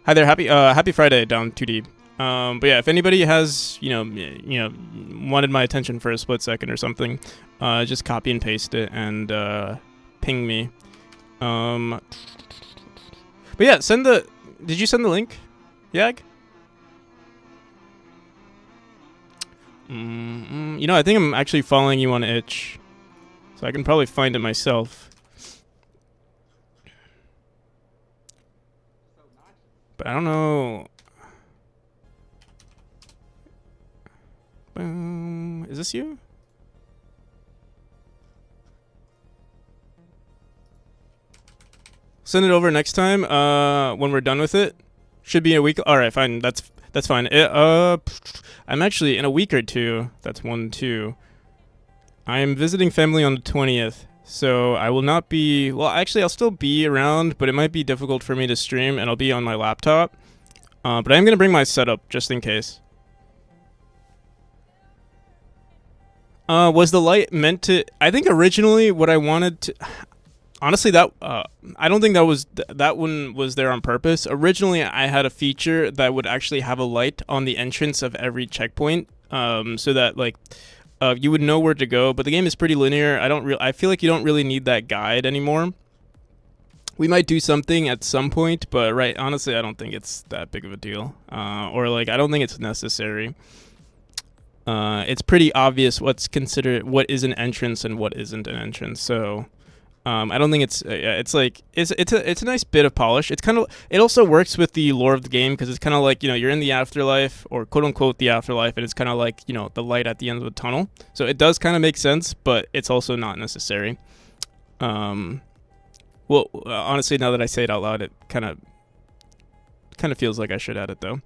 there, happy Friday, Dom2D. But yeah, if anybody has, you know, wanted my attention for a split second or something, just copy and paste it and ping me. But yeah, did you send the link, Yag? You know, I think I'm actually following you on Itch, so I can probably find it myself. But I don't know. Is this you? Send it over next time. When we're done with it, should be a week. All right, fine. That's fine. I'm actually in a week or two. That's 1, 2. I am visiting family on the 20th, so I will not be. Well, actually, I'll still be around, but it might be difficult for me to stream, and I'll be on my laptop. But I'm gonna bring my setup just in case. Was the light meant to? I think originally what I wanted to. Honestly, that I don't think that one was there on purpose. Originally, I had a feature that would actually have a light on the entrance of every checkpoint, so that like you would know where to go. But the game is pretty linear. I feel like you don't really need that guide anymore. We might do something at some point, but honestly, I don't think it's that big of a deal, or like I don't think it's necessary. It's pretty obvious what is an entrance and what isn't an entrance. So I don't think it's a nice bit of polish. It also works with the lore of the game because it's kind of like, you know, you're in the afterlife, or quote unquote the afterlife, and it's kind of like, you know, the light at the end of the tunnel. So it does kind of make sense, but it's also not necessary. Well, honestly, now that I say it out loud, it kind of feels like I should add it though.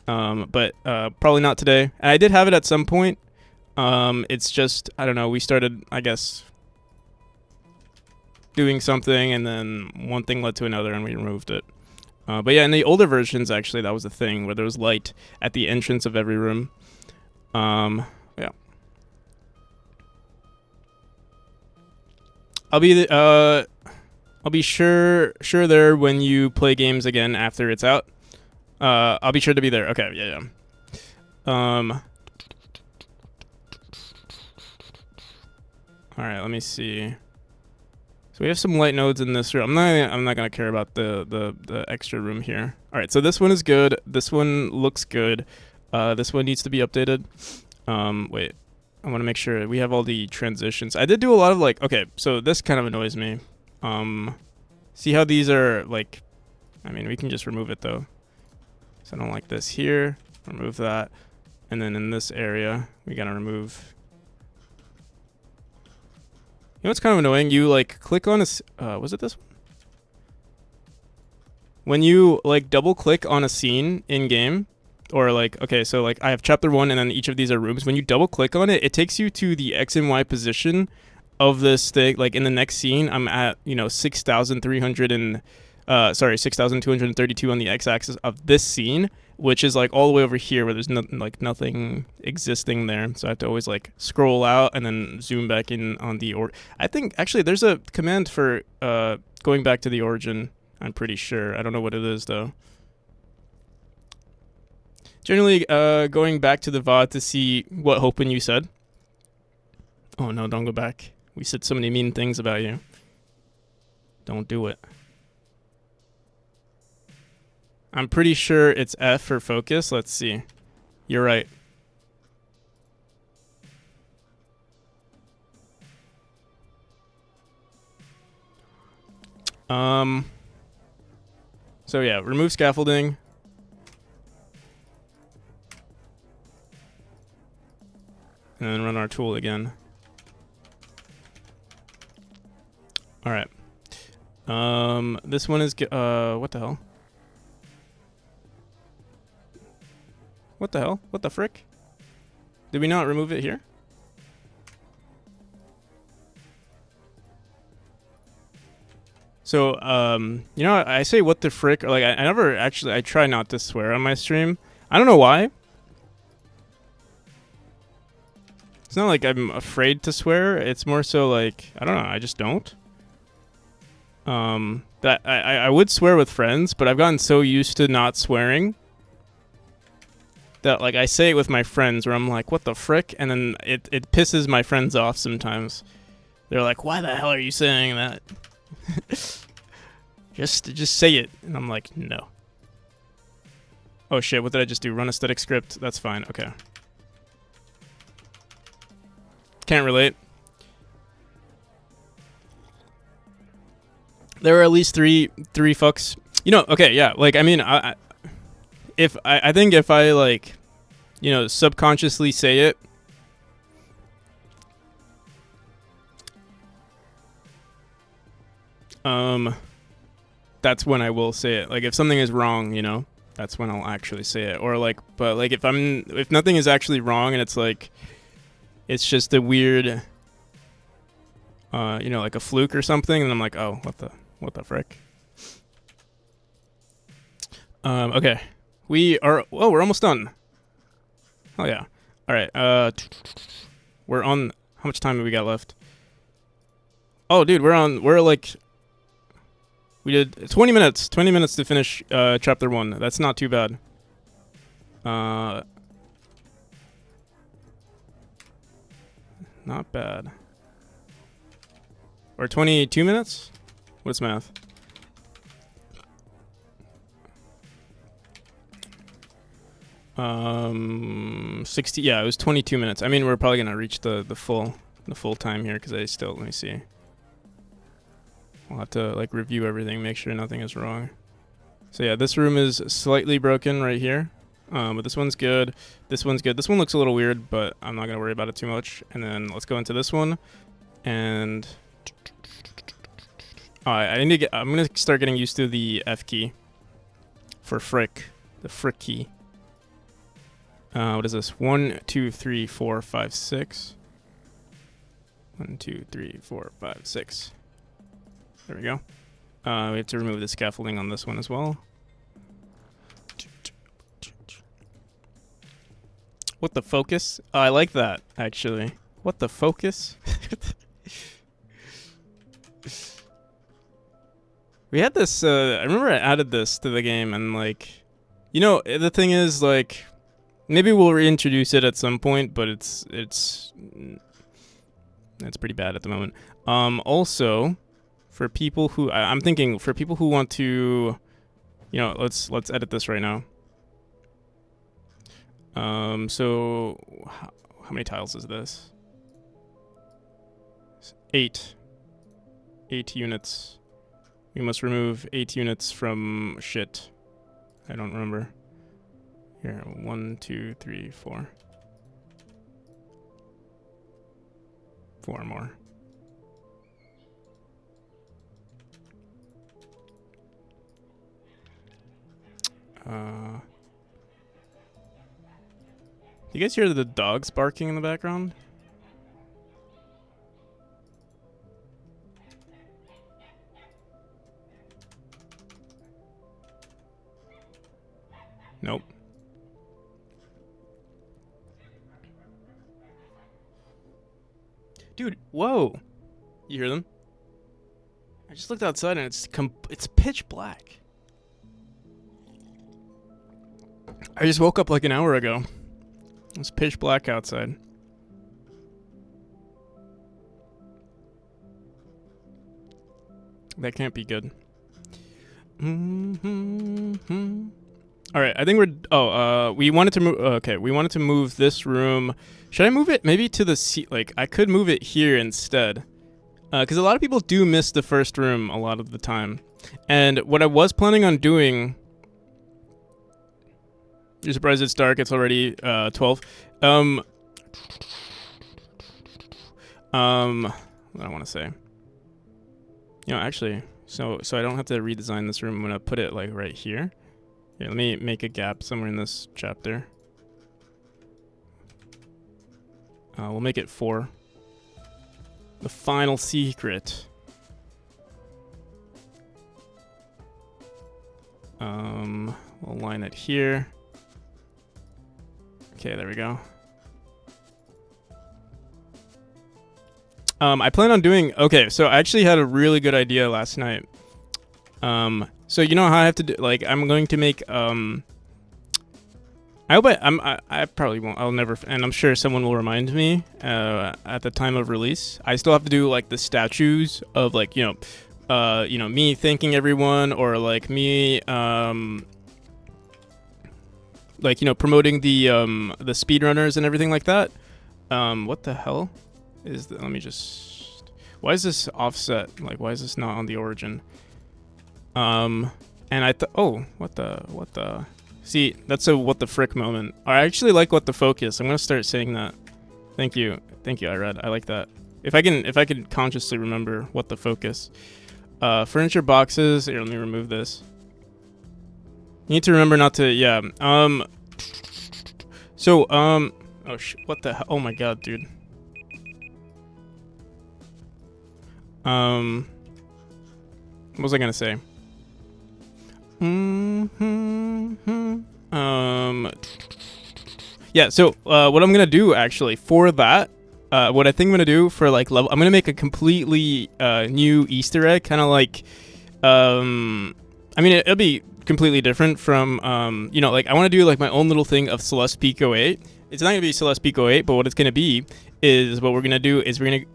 But probably not today. And I did have it at some point. It's just, I don't know, we started, I guess, doing something, and then one thing led to another, and we removed it. But yeah, in the older versions, actually, that was the thing, where there was light at the entrance of every room. Yeah. I'll be sure there when you play games again after it's out. I'll be sure to be there. Okay, yeah. All right, let me see. So we have some light nodes in this room. I'm not gonna care about the extra room here. All right, so this one is good. This one looks good. This one needs to be updated. Wait. I want to make sure we have all the transitions. I did do a lot of like, okay, so this kind of annoys me. See how these are like, I mean, we can just remove it though. So I don't like this here, remove that. And then in this area, we gotta remove. You know what's kind of annoying? You like click on a, was it this one? When you like double click on a scene in game, or like, okay, so like I have chapter 1 and then each of these are rooms. When you double click on it, it takes you to the X and Y position of this thing. Like in the next scene, I'm at, 6,300 and, 6,232 on the X axis of this scene, which is like all the way over here where there's nothing existing there. So I have to always like scroll out and then zoom back in on the, I think actually there's a command for, going back to the origin. I'm pretty sure. I don't know what it is though. Generally, going back to the VOD to see what Hopin you said. Oh no, don't go back. We said so many mean things about you. Don't do it. I'm pretty sure it's F for focus. Let's see. You're right. So yeah, remove scaffolding. And then run our tool again. All right. This one is what the hell? What the hell? What the frick? Did we not remove it here? So, I say what the frick, or like I never actually, I try not to swear on my stream. I don't know why. It's not like I'm afraid to swear. It's more so like, I don't know, I just don't. That I would swear with friends, but I've gotten so used to not swearing that like I say it with my friends where I'm like, what the frick? And then it pisses my friends off sometimes. They're like, why the hell are you saying that? just say it. And I'm like, no. Oh shit, what did I just do? Run a static script. That's fine. Okay. Can't relate. There were at least three fucks. Okay, yeah. Like, I mean, I think if I like, subconsciously say it, that's when I will say it. Like if something is wrong, that's when I'll actually say it. Or like, but like if nothing is actually wrong and it's like, it's just a weird, like a fluke or something, and I'm like, oh, what the frick? Okay. We're almost done. Oh yeah. All right. We're on, how much time have we got left? Oh dude, we did 20 minutes to finish chapter 1. That's not too bad. Not bad. Or 22 minutes? What's math? Um, 60. Yeah, it was 22 minutes. I mean, we're probably gonna reach the full time here because let me see. We'll have to like review everything, make sure nothing is wrong. So yeah, this room is slightly broken right here. But this one's good. This one's good. This one looks a little weird, but I'm not gonna worry about it too much. And then let's go into this one. And I'm gonna start getting used to the F key for frick, the frick key. What is this? 1, 2, 3, 4, 5, 6. 1, 2, 3, 4, 5, 6. There we go. We have to remove the scaffolding on this one as well. What the focus? Oh, I like that, actually. What the focus? We had this, I remember I added this to the game, and like, the thing is, like, maybe we'll reintroduce it at some point, but it's pretty bad at the moment. Also, for people who, I'm thinking, for people who want to, let's edit this right now. So how many tiles is this? 8 units. We must remove 8 units from shit. I don't remember. Here, 1, 2, 3, 4. 4 more. You guys hear the dogs barking in the background? Nope. Dude, whoa. You hear them? I just looked outside and it's pitch black. I just woke up like an hour ago. It's pitch black outside. That can't be good. All right, I think we're. We wanted to move. Okay, we wanted to move this room. Should I move it maybe to the seat? Like, I could move it here instead, because a lot of people do miss the first room a lot of the time. And what I was planning on doing. You're surprised it's dark. It's already 12. What do I want to say? You know, actually, so I don't have to redesign this room. I'm gonna put it like right here. Here, let me make a gap somewhere in this chapter. We'll make it 4. The final secret. We'll line it here. Okay, there we go. I plan on doing... Okay, so I actually had a really good idea last night. So you know how I have to do... Like, I'm going to make... I hope I probably won't. I'll never... And I'm sure someone will remind me at the time of release. I still have to do, like, the statues of, like, you know, me thanking everyone, or, like, me... like, you know, promoting the speedrunners and everything like that. What the hell is that? Let me just... Why is this offset? Like, why is this not on the origin? And I thought... Oh, what the... See, that's a what the frick moment. I actually like what the focus. I'm going to start saying that. Thank you. Thank you, Irad. I like that. If I can consciously remember what the focus. Furniture boxes. Here, let me remove this. You need to remember not to, yeah. So, oh, what the hell? Oh my god, dude. What was I gonna say? Yeah, so, what I'm gonna do, actually, for that, what I think I'm gonna do for, like, level... I'm gonna make a completely, new Easter egg, kind of like, I mean, it'll be completely different from, you know, like, I want to do, like, my own little thing of Celeste Pico 8. It's not going to be Celeste Pico 8, but what it's going to be is what we're going to do is we're going to,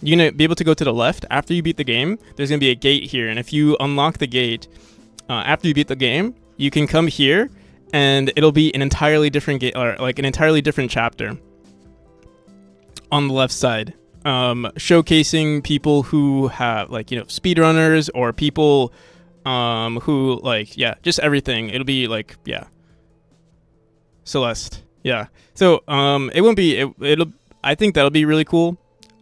you're going to be able to go to the left after you beat the game. There's going to be a gate here, and if you unlock the gate after you beat the game, you can come here, and it'll be an entirely different gate, or, like, an entirely different chapter on the left side, showcasing people who have, like, you know, speedrunners, or people... who, like, yeah, just everything. It'll be like, yeah, Celeste, yeah. So it won't be it'll I think that'll be really cool.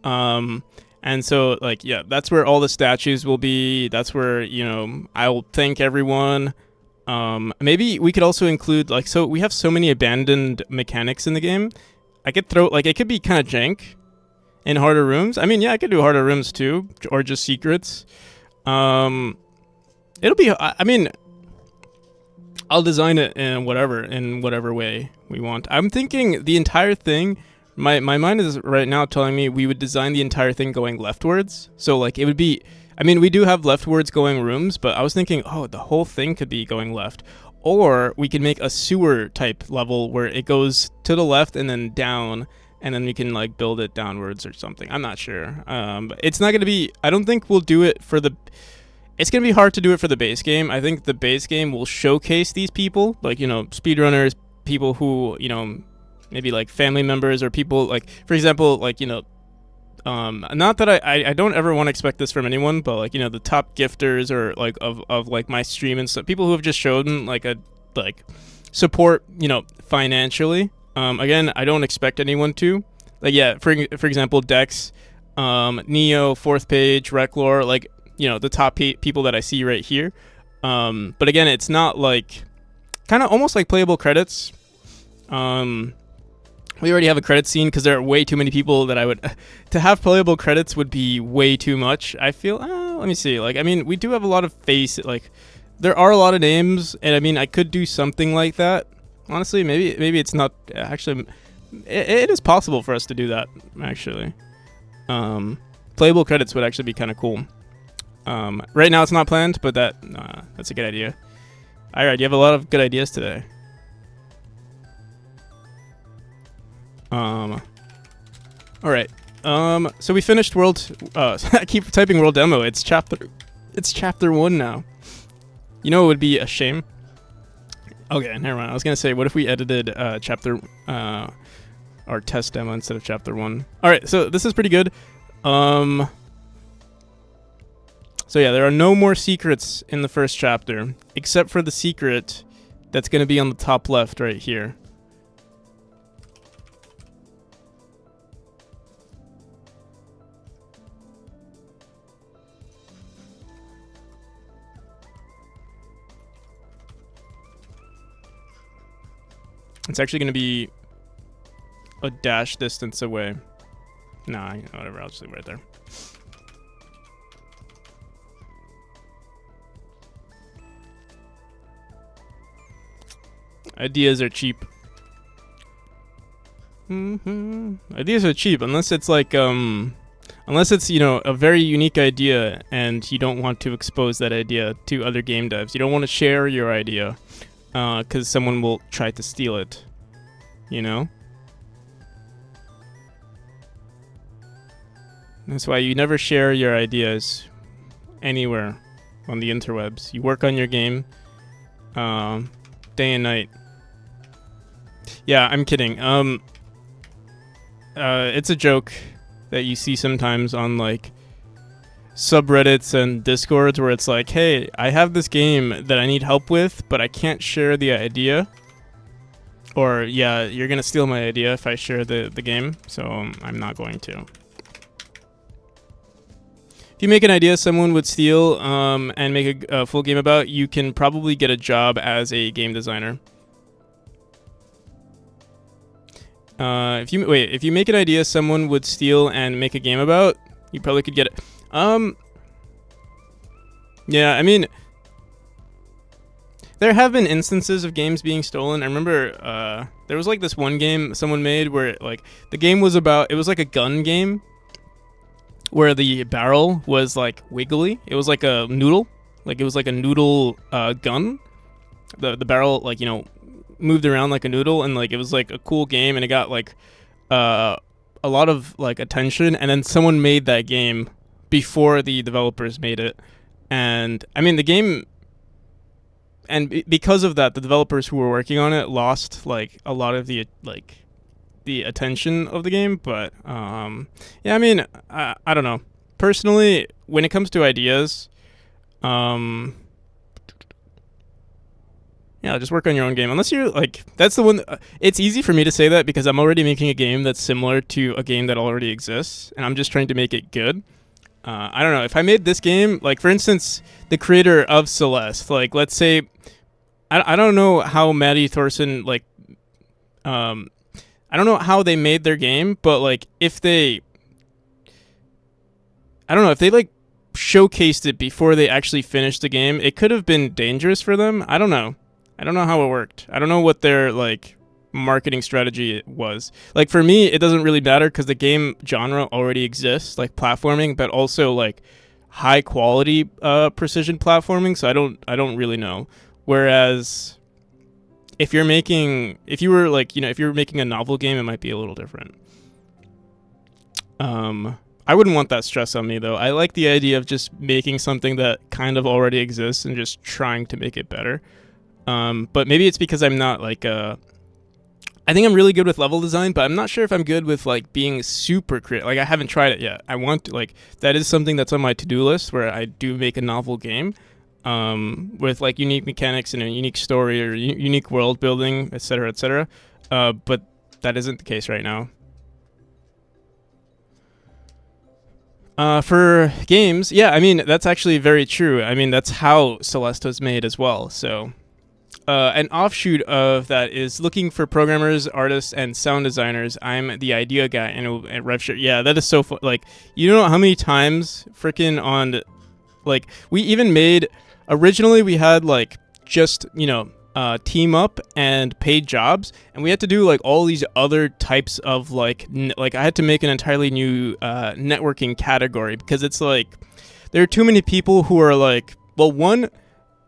And so, like, yeah, that's where all the statues will be. That's where, you know, I'll thank everyone. Maybe we could also include, like, so we have so many abandoned mechanics in the game. I could throw, like, it could be kind of jank in harder rooms. I mean, yeah, I could do harder rooms too, or just secrets. It'll be, I mean, I'll design it in whatever way we want. I'm thinking the entire thing, my mind is right now telling me we would design the entire thing going leftwards. So, like, it would be, I mean, we do have leftwards going rooms, but I was thinking, oh, the whole thing could be going left. Or we can make a sewer type level where it goes to the left and then down, and then we can, like, build it downwards or something. I'm not sure. But it's not going to be, I don't think we'll do it for the... It's going to be hard to do it for the base game. I think the base game will showcase these people, like, you know, speedrunners, people who, you know, maybe, like, family members, or people, like, for example, like, you know, Not that I don't ever want to expect this from anyone, but like, you know, the top gifters or like of like my stream and stuff, people who have just shown like a like support, you know, financially. Again, I don't expect anyone to. Like, yeah, for example, Dex, Neo, Fourth Page, Reclor, like, you know, the top people that I see right here. But again, it's not like kind of almost like playable credits. We already have a credit scene because there are way too many people that I would to have playable credits would be way too much. I feel. Let me see. Like, I mean, we do have a lot of face. Like, there are a lot of names, and I mean, I could do something like that. Honestly, maybe it's not actually. It is possible for us to do that. Actually, playable credits would actually be kind of cool. Right now it's not planned, but that's a good idea. All right, you have a lot of good ideas today. All right. So we finished world. I keep typing world demo. It's chapter 1 now. You know, it would be a shame. Okay, never mind. I was gonna say, what if we edited chapter or test demo instead of chapter 1? All right. So this is pretty good. So yeah, there are no more secrets in the first chapter, except for the secret that's gonna be on the top left right here. It's actually going to be a dash distance away. Nah, whatever. I'll just leave it right there. Ideas are cheap. Ideas are cheap unless it's like unless it's, you know, a very unique idea and you don't want to expose that idea to other game devs. You don't want to share your idea. Because someone will try to steal it, you know? That's why you never share your ideas anywhere on the interwebs. You work on your game day and night. Yeah, I'm kidding. It's a joke that you see sometimes on, like, subreddits and discords where it's like, hey, I have this game that I need help with, but I can't share the idea. Or, yeah, you're gonna steal my idea if I share the game, so I'm not going to. If you make an idea someone would steal and make a full game about, you can probably get a job as a game designer. If you make an idea someone would steal and make a game about, you probably could get it. Yeah, I mean, there have been instances of games being stolen. I remember there was like this one game someone made where like the game was about, it was like a gun game where the barrel was like wiggly. It was like a noodle, like it was like a noodle gun. The barrel, like, you know, moved around like a noodle, and like it was like a cool game, and it got like a lot of like attention, and then someone made that game before the developers made it. And I mean, the game, and because of that, the developers who were working on it lost like a lot of the like the attention of the game. But yeah, I mean, I don't know. Personally, when it comes to ideas, yeah, just work on your own game. Unless you're like, that's the one. It's easy for me to say that because I'm already making a game that's similar to a game that already exists, and I'm just trying to make it good. I don't know. If I made this game, like for instance, the creator of Celeste, like let's say, I don't know how Maddie Thorson, like, I don't know how they made their game, but like if they, I don't know, if they like showcased it before they actually finished the game, it could have been dangerous for them. I don't know how it worked. I don't know what their like marketing strategy was. Like for me, it doesn't really matter because the game genre already exists, like platforming, but also like high quality precision platforming. So I don't really know. Whereas if you were making a novel game, it might be a little different. I wouldn't want that stress on me though. I like the idea of just making something that kind of already exists and just trying to make it better. But maybe it's because I'm not like I think I'm really good with level design, but I'm not sure if I'm good with like being super creative. Like I haven't tried it yet. I want to, like, that is something that's on my to-do list where I do make a novel game with like unique mechanics and a unique story or unique world building, etc., etc. But that isn't the case right now. For games, yeah, I mean that's actually very true. I mean that's how Celeste was made as well. So an offshoot of that is looking for programmers, artists, and sound designers. I'm the idea guy in RevShare. Yeah, that is so fun. Like, you know how many times freaking on, like, we even made, originally we had like just, team up and paid jobs, and we had to do like all these other types of like I had to make an entirely new networking category because it's like there are too many people who are like, well,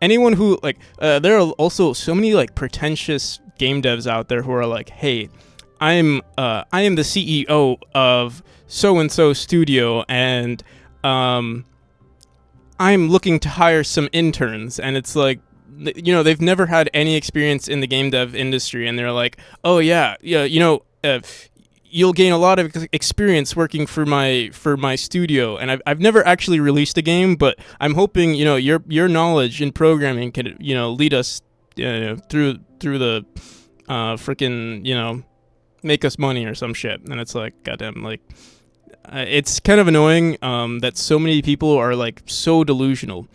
anyone who like there are also so many like pretentious game devs out there who are like, hey, I am the CEO of so and so studio, and I'm looking to hire some interns. And it's like, they've never had any experience in the game dev industry, and they're like, oh yeah, you'll gain a lot of experience working for my studio. And I've never actually released a game, but I'm hoping your knowledge in programming can lead us through the freaking make us money or some shit. And it's like, goddamn, like it's kind of annoying that so many people are like so delusional.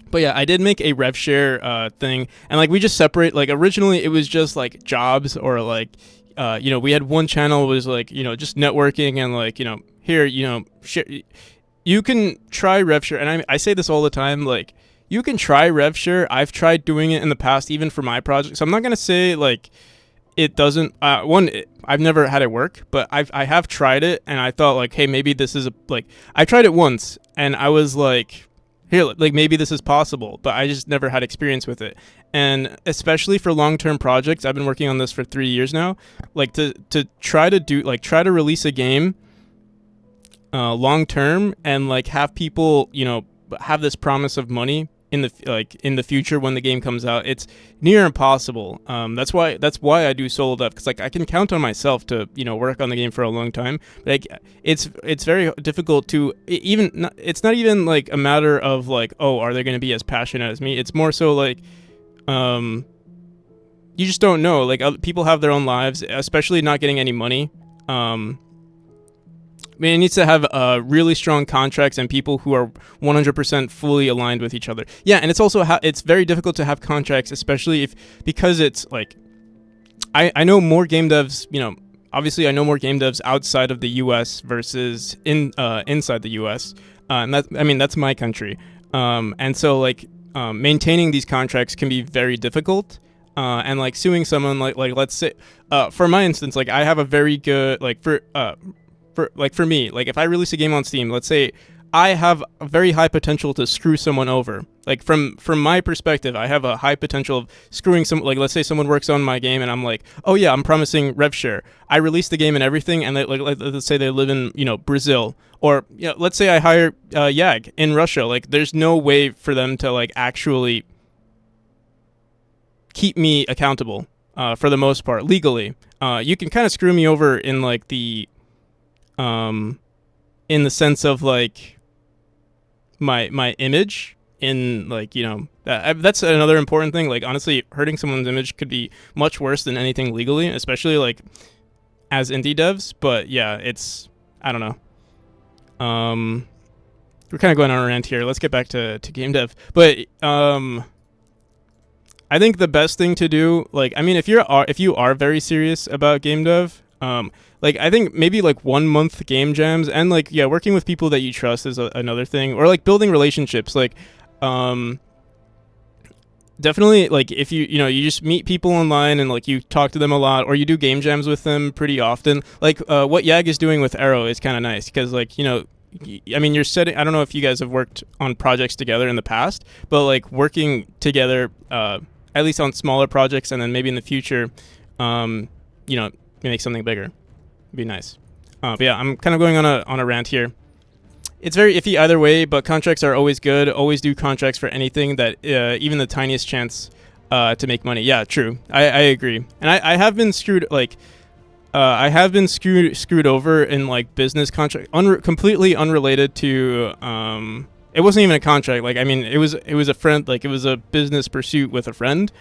But yeah, I did make a RevShare thing, and like we just separate. Like originally, it was just like jobs, or like we had one channel was like just networking, and like here share. You can try RevShare, and I say this all the time. Like you can try RevShare. I've tried doing it in the past, even for my project. So I'm not gonna say like it doesn't. I've never had it work, but I have tried it, and I thought like, hey, maybe this is I tried it once, and I was like, here, like maybe this is possible, but I just never had experience with it. And especially for long-term projects, I've been working on this for 3 years now. Like to try to release a game long-term and like have people, have this promise of money in the future when the game comes out, it's near impossible. That's why I do solo dev, because like I can count on myself to work on the game for a long time. Like it's very difficult to even. It's not even like a matter of like, oh, are they going to be as passionate as me? It's more so like, you just don't know. Like people have their own lives, especially not getting any money. I mean, it needs to have really strong contracts and people who are 100% fully aligned with each other. Yeah, and it's also it's very difficult to have contracts, especially because it's like I know more game devs. Obviously, I know more game devs outside of the U.S. versus inside the U.S. And that's my country. And so like maintaining these contracts can be very difficult. And like suing someone like let's say for my instance, like I have a very good for me, like if I release a game on Steam, let's say I have a very high potential to screw someone over. Like from my perspective, I have a high potential of screwing some. Like let's say someone works on my game, and I'm like, oh yeah, I'm promising RevShare. I release the game and everything, and let's say they live in Brazil, or let's say I hire YAG in Russia. Like there's no way for them to like actually keep me accountable for the most part legally. You can kind of screw me over in like in the sense of like my image in like that's another important thing. Like honestly, hurting someone's image could be much worse than anything legally, especially like as indie devs. But yeah, it's I don't know. We're kind of going on a rant here. Let's get back to game dev. But I think the best thing to do, like I mean, if you are very serious about game dev, like I think maybe like 1 month game jams, and like working with people that you trust is another thing, or like building relationships. Like definitely like if you just meet people online and like you talk to them a lot, or you do game jams with them pretty often. Like what YAG is doing with Arrow is kind of nice, because like I mean you're setting, I don't know if you guys have worked on projects together in the past, but like working together at least on smaller projects, and then maybe in the future make something bigger. It'd be nice. But yeah, I'm kind of going on a rant here. It's very iffy either way, but contracts are always good. Always do contracts for anything that even the tiniest chance to make money. Yeah, true. I agree. And I have been screwed, like, I have been screwed over in like business contract, completely unrelated to. It wasn't even a contract. Like, I mean, it was a friend. Like, it was a business pursuit with a friend.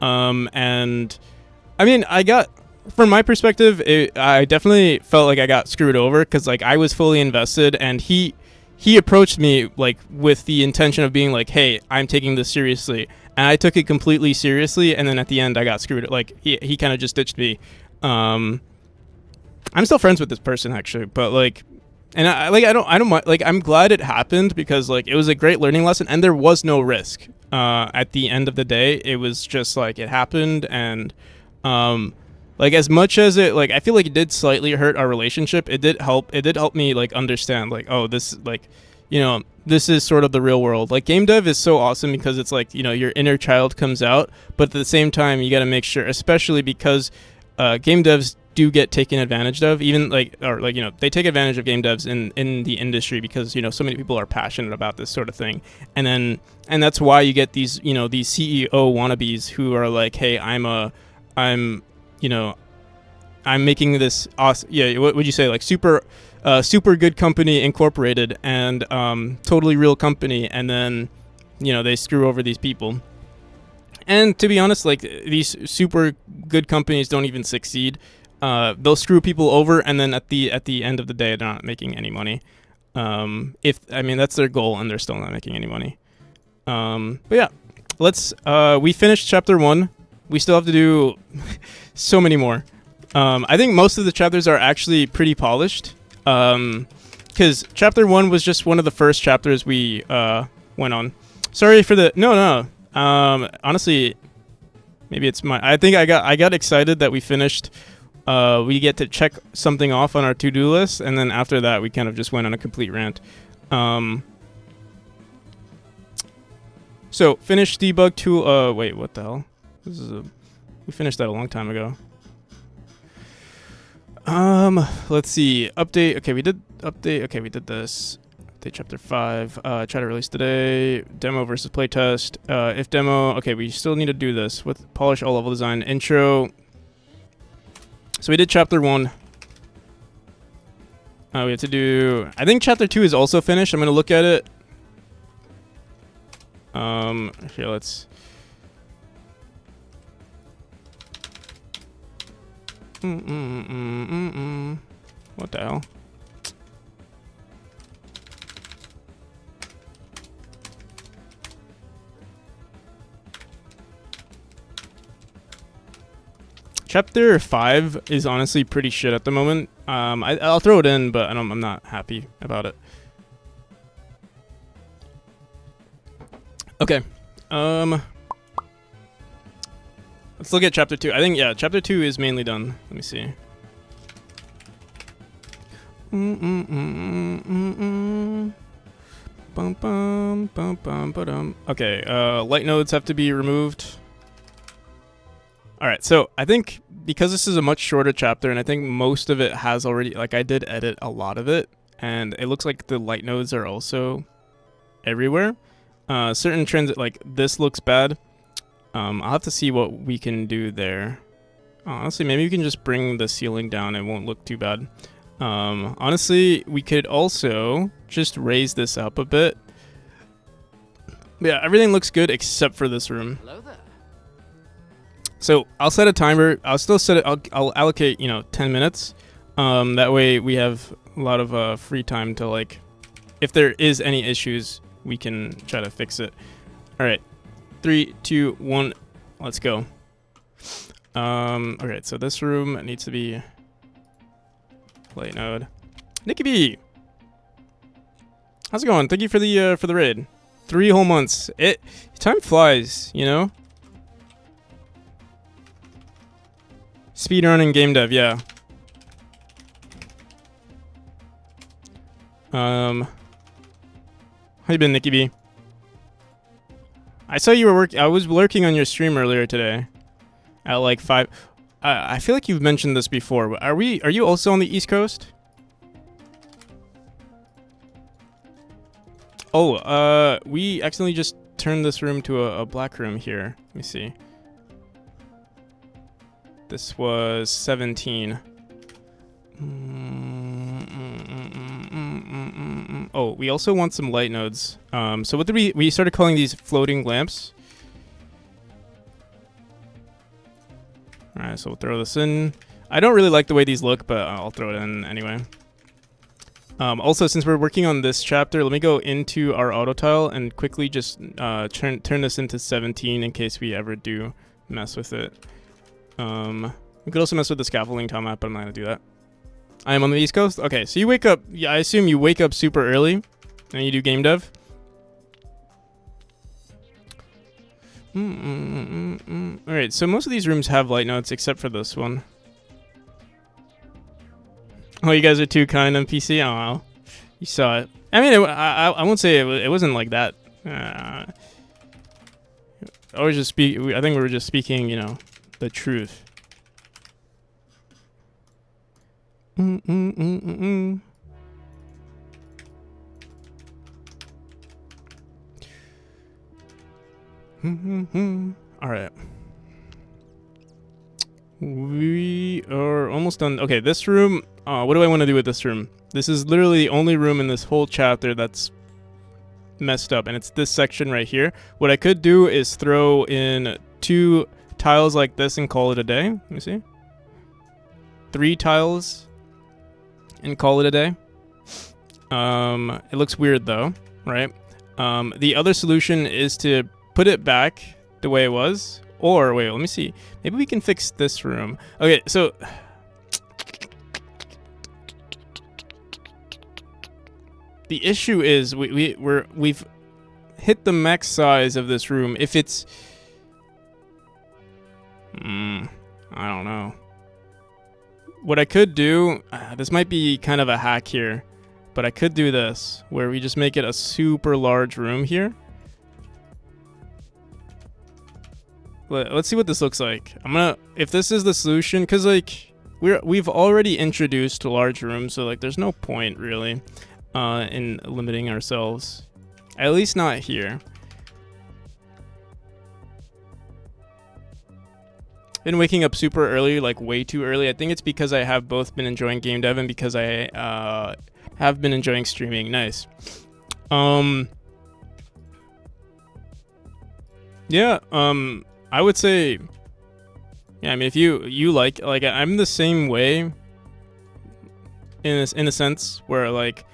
And I mean, from my perspective, I definitely felt like I got screwed over because like I was fully invested, and he approached me like with the intention of being like, hey, I'm taking this seriously, and I took it completely seriously, and then at the end I got screwed. Like he kind of just ditched me. I'm still friends with this person actually, but like, and I don't mind, like, I'm glad it happened because like it was a great learning lesson, and there was no risk. At the end of the day, it was just like it happened, and like as much as it, like, I feel like it did slightly hurt our relationship, it did help me like understand like, oh, this, like, you know, this is sort of the real world. Like, game dev is so awesome because it's like, you know, your inner child comes out, but at the same time you got to make sure, especially because game devs do get taken advantage of, even like, or like, you know, they take advantage of game devs in the industry because, you know, so many people are passionate about this sort of thing, and that's why you get these, you know, these CEO wannabes who are like, hey, you know, I'm making this awesome, yeah, what would you say, like super good company incorporated, and totally real company, and then, you know, they screw over these people. And to be honest, like, these super good companies don't even succeed. They'll screw people over, and then at the end of the day, they're not making any money. If, I mean, that's their goal, and they're still not making any money. But yeah, we finished chapter 1. We still have to do so many more. I think most of the chapters are actually pretty polished. Because chapter 1 was just one of the first chapters we went on. Sorry for the no. Honestly, maybe it's I think I got excited that we finished. We get to check something off on our to-do list, and then after that, we kind of just went on a complete rant. So finish debug tool. Wait, what the hell? We finished that a long time ago. Let's see. Update. Okay, we did update. Okay, we did this. Update chapter 5. Try to release today. Demo versus playtest. If demo. Okay, we still need to do this with polish all level design. Intro. So we did chapter 1. We have to do. I think chapter 2 is also finished. I'm gonna look at it. Here, let's. What the hell? Chapter 5 is honestly pretty shit at the moment. I'll throw it in, but I'm not happy about it. Okay. Let's look at chapter 2. I think, yeah, chapter 2 is mainly done. Let me see. Okay, light nodes have to be removed. Alright, so I think because this is a much shorter chapter, and I think most of it has already, like, I did edit a lot of it, and it looks like the light nodes are also everywhere. Certain trends, like, this looks bad. I'll have to see what we can do there. Honestly, maybe we can just bring the ceiling down. It won't look too bad. Honestly, we could also just raise this up a bit. Yeah, everything looks good except for this room. Hello there. So I'll set a timer. I'll still set it. I'll allocate, 10 minutes. That way we have a lot of free time to, like, if there is any issues, we can try to fix it. All right. 3, 2, 1, let's go. Okay, so this room needs to be light node. Nicky B, how's it going? Thank you for the raid. 3 whole months. Time flies, you know. Speedrunning game dev, yeah. How you been, Nicky B? I saw you were I was lurking on your stream earlier today, at like 5. I feel like you've mentioned this before. But are you also on the East Coast? Oh, we accidentally just turned this room to a black room here. Let me see. This was 17. Oh, we also want some light nodes. So what did we started calling these floating lamps. All right, so we'll throw this in. I don't really like the way these look, but I'll throw it in anyway. Also, since we're working on this chapter, let me go into our auto tile and quickly just turn this into 17 in case we ever do mess with it. We could also mess with the scaffolding tile map, but I'm not gonna do that. I am on the East Coast. Okay, so you wake up. Yeah, I assume you wake up super early, and you do game dev. All right, so most of these rooms have light nodes except for this one. Oh, you guys are too kind on PC. Oh, you saw it. I mean, I won't say it wasn't like that. I was just I think we were just speaking, you know, the truth. All right. We are almost done. Okay, this room. What do I want to do with this room? This is literally the only room in this whole chapter that's messed up, and it's this section right here. What I could do is throw in 2 tiles like this and call it a day. Let me see. 3 tiles and call it a day. It looks weird though, right? The other solution is to put it back the way it was. Or wait, let me see. Maybe we can fix this room. Okay, so the issue is we've hit the max size of this room. If it's I don't know. What I could do, this might be kind of a hack here, but I could do this where we just make it a super large room here. Let's see what this looks like. If this is the solution, because like we've already introduced large rooms, so like there's no point really in limiting ourselves, at least not here. Been waking up super early, like way too early. I think it's because I have both been enjoying game dev and because I have been enjoying streaming. Nice. Yeah. I would say, yeah. I mean, if you like I'm the same way. In a sense where like,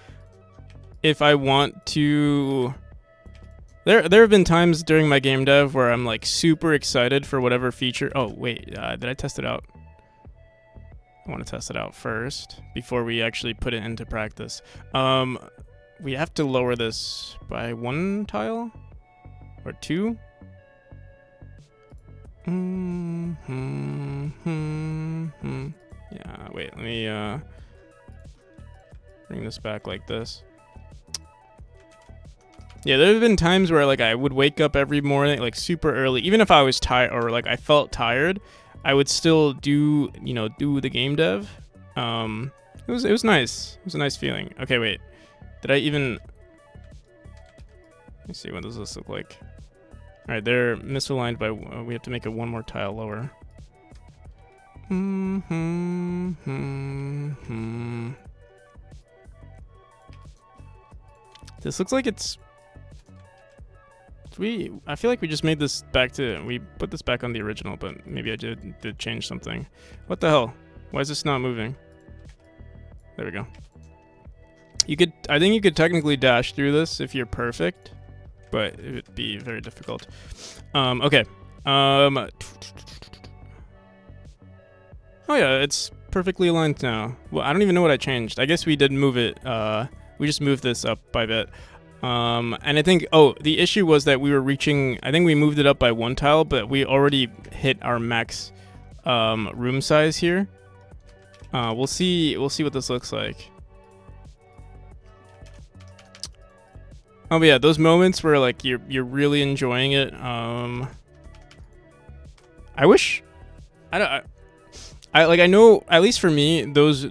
if I want to. There have been times during my game dev where I'm like super excited for whatever feature. Oh wait, did I test it out? I want to test it out first before we actually put it into practice. We have to lower this by 1 tile or 2. Yeah, wait, let me bring this back like this. Yeah, there have been times where like I would wake up every morning like super early, even if I was tired or like I felt tired, I would still do the game dev. It was nice. It was a nice feeling. Okay, wait. Did I even? Let me see. What does this look like? All right, they're misaligned by. We have to make it 1 more tile lower. This looks like it's. I feel like we just made this back to. We put this back on the original, but maybe I did change something. What the hell? Why is this not moving? There we go. I think you could technically dash through this if you're perfect, but it would be very difficult. Okay. Oh yeah, it's perfectly aligned now. Well, I don't even know what I changed. I guess we did move it. We just moved this up by a bit. And I think, the issue was that we were reaching, I think we moved it up by 1 tile, but we already hit our max room size here. We'll see what this looks like. Oh, but yeah, those moments where like you're really enjoying it. I wish, I know, at least for me, those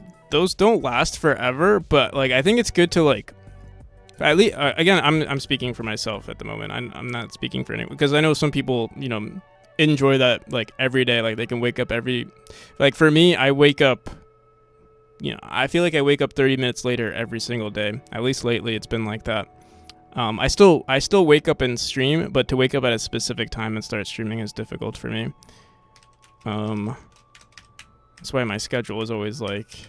don't last forever, but like I think it's good to like. At least, again, I'm speaking for myself at the moment. I'm not speaking for anyone because I know some people, enjoy that like every day. Like they can wake up like for me, I wake up. I feel like I wake up 30 minutes later every single day. At least lately, it's been like that. I still wake up and stream, but to wake up at a specific time and start streaming is difficult for me. That's why my schedule is always like,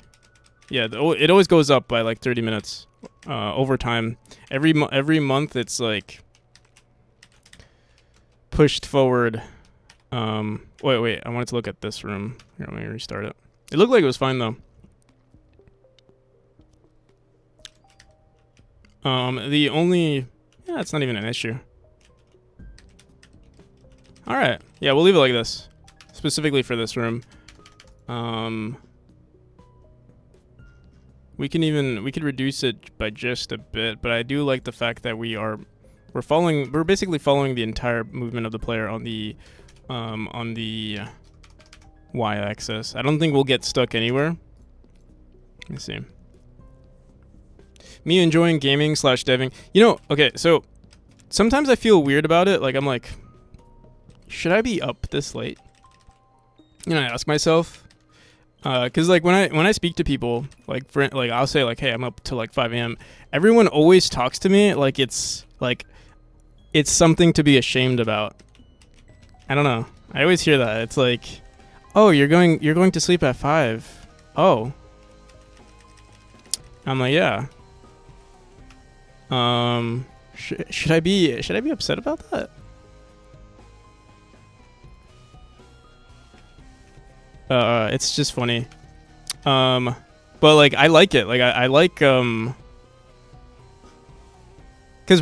it always goes up by like 30 minutes over time. Every month, it's like pushed forward. Wait, I wanted to look at this room. Here, let me restart it. It looked like it was fine though. It's not even an issue. All right. Yeah, we'll leave it like this. Specifically for this room. We could reduce it by just a bit, but I do like the fact that we're basically following the entire movement of the player on the y-axis. I don't think we'll get stuck anywhere. Let me see. Me enjoying gaming / deving. Okay, so sometimes I feel weird about it. Like I'm like, should I be up this late? I ask myself, cause like when I speak to people, like I'll say like, hey, I'm up till like 5 a.m. Everyone always talks to me like it's something to be ashamed about. I don't know. I always hear that. It's like, oh, you're going to sleep at 5. Oh. I'm like, yeah. Should I be upset about that? It's just funny. But like I like it. Like I like cuz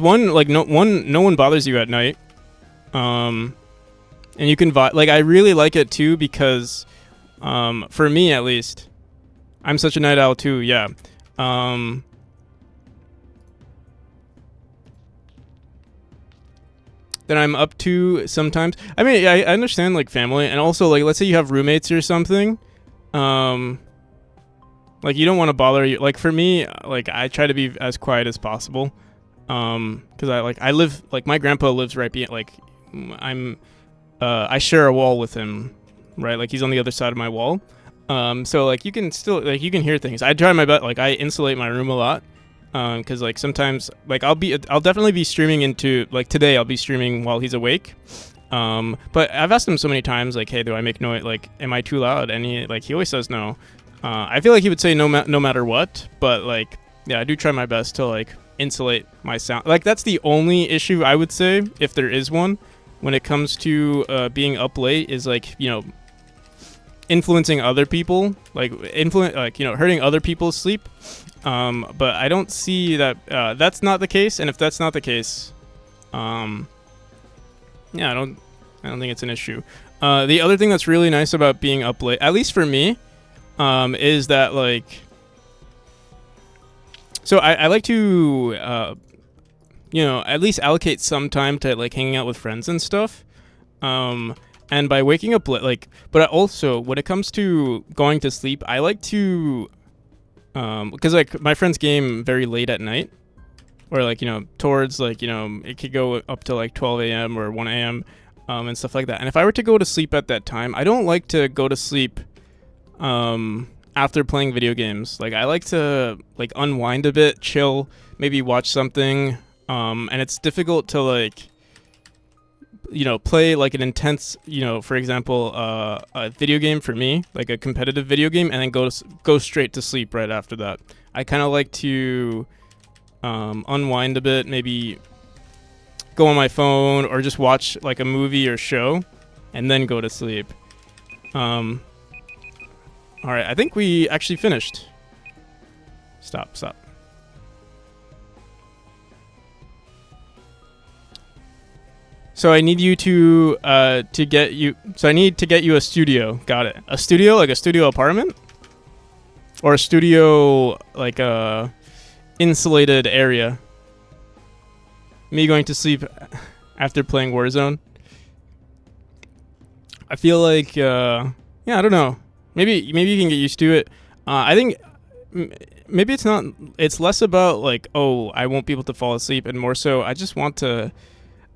no one bothers you at night. And you can like I really like it too because for me at least, I'm such a night owl too. Yeah. That I'm up to sometimes. I mean, I understand like family, and also like let's say you have roommates or something, like you don't want to bother you. Like for me, like I try to be as quiet as possible, because I live like my grandpa lives right behind. Like I share a wall with him, right? Like he's on the other side of my wall, so like you can hear things. I try my best. Like I insulate my room a lot. Because like sometimes like I'll definitely be streaming into like today I'll be streaming while he's awake, but I've asked him so many times like, hey, do I make noise, like am I too loud, and he always says no. I feel like he would say no matter what, but like yeah, I do try my best to like insulate my sound. Like that's the only issue I would say, if there is one, when it comes to being up late, is like influencing other people, like hurting other people's sleep. But I don't see that that's not the case, and if that's not the case, I don't think it's an issue. The other thing that's really nice about being up late, at least for me, is that like, so I like to at least allocate some time to like hanging out with friends and stuff. And by waking up late, like, but also when it comes to going to sleep, I like to. Because like my friends game very late at night, or like towards like it could go up to like 12 a.m. or 1 a.m. And stuff like that. And if I were to go to sleep at that time, I don't like to go to sleep after playing video games. Like I like to like unwind a bit, chill, maybe watch something. And it's difficult to like play like an intense, for example, a video game for me, like a competitive video game, and then go straight to sleep right after that. I kind of like to unwind a bit, maybe go on my phone or just watch like a movie or show, and then go to sleep. All right, I think we actually finished. Stop. So I need you to get you. So I need to get you a studio. Got it. A studio, like a studio apartment, or a studio like a insulated area. Me going to sleep after playing Warzone. I feel like I don't know. Maybe you can get used to it. I think maybe it's not. It's less about like, oh, I won't be able to fall asleep, and more so I just want to.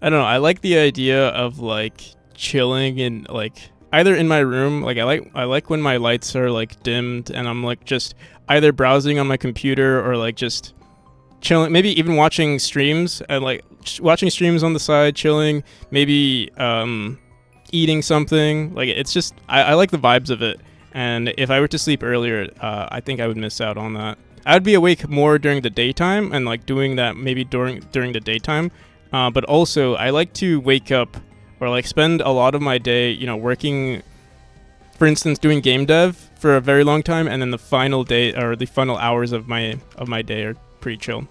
I don't know. I like the idea of like chilling and like either in my room, like I like when my lights are like dimmed and I'm like just either browsing on my computer or like just chilling, maybe even watching streams and like watching streams on the side, chilling, maybe eating something. Like it's just I like the vibes of it. And if I were to sleep earlier, I think I would miss out on that. I would be awake more during the daytime and like doing that maybe during the daytime. But also I like to wake up or like spend a lot of my day, you know, working, for instance, doing game dev for a very long time, and then the final day or the final hours of my day are pretty chill.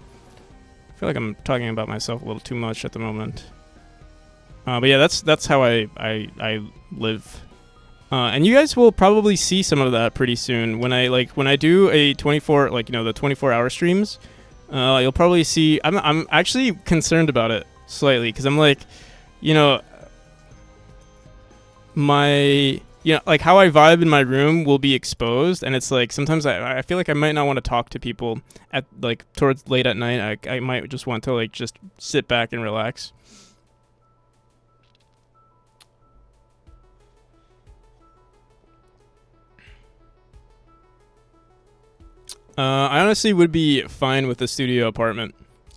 I feel like I'm talking about myself a little too much at the moment. But yeah, that's how I live. And you guys will probably see some of that pretty soon when I do a 24 like, you know, the 24-hour streams. You'll probably see. I'm actually concerned about it slightly because I'm like, you know, like how I vibe in my room will be exposed, and it's like sometimes I feel like I might not want to talk to people at like towards late at night. I might just want to like just sit back and relax. I honestly would be fine with a studio apartment.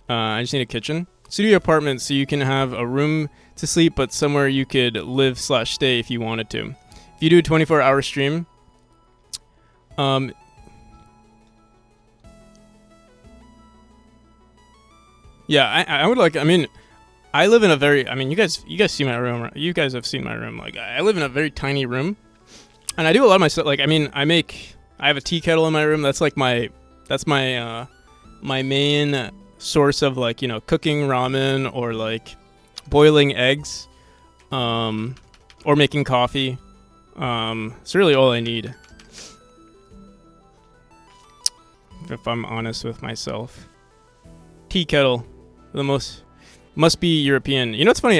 I just need a kitchen. Studio apartment, so you can have a room to sleep, but somewhere you could live/stay if you wanted to. If you do a 24-hour stream, yeah, I would like. I mean, I live in a very. I mean, you guys see my room. Right? You guys have seen my room. Like, I live in a very tiny room, and I do a lot of my stuff. Like, I mean, I have a tea kettle in my room. That's like my main source of like, you know, cooking ramen or like boiling eggs, or making coffee. It's really all I need, if I'm honest with myself. Tea kettle, must be European. You know, it's funny.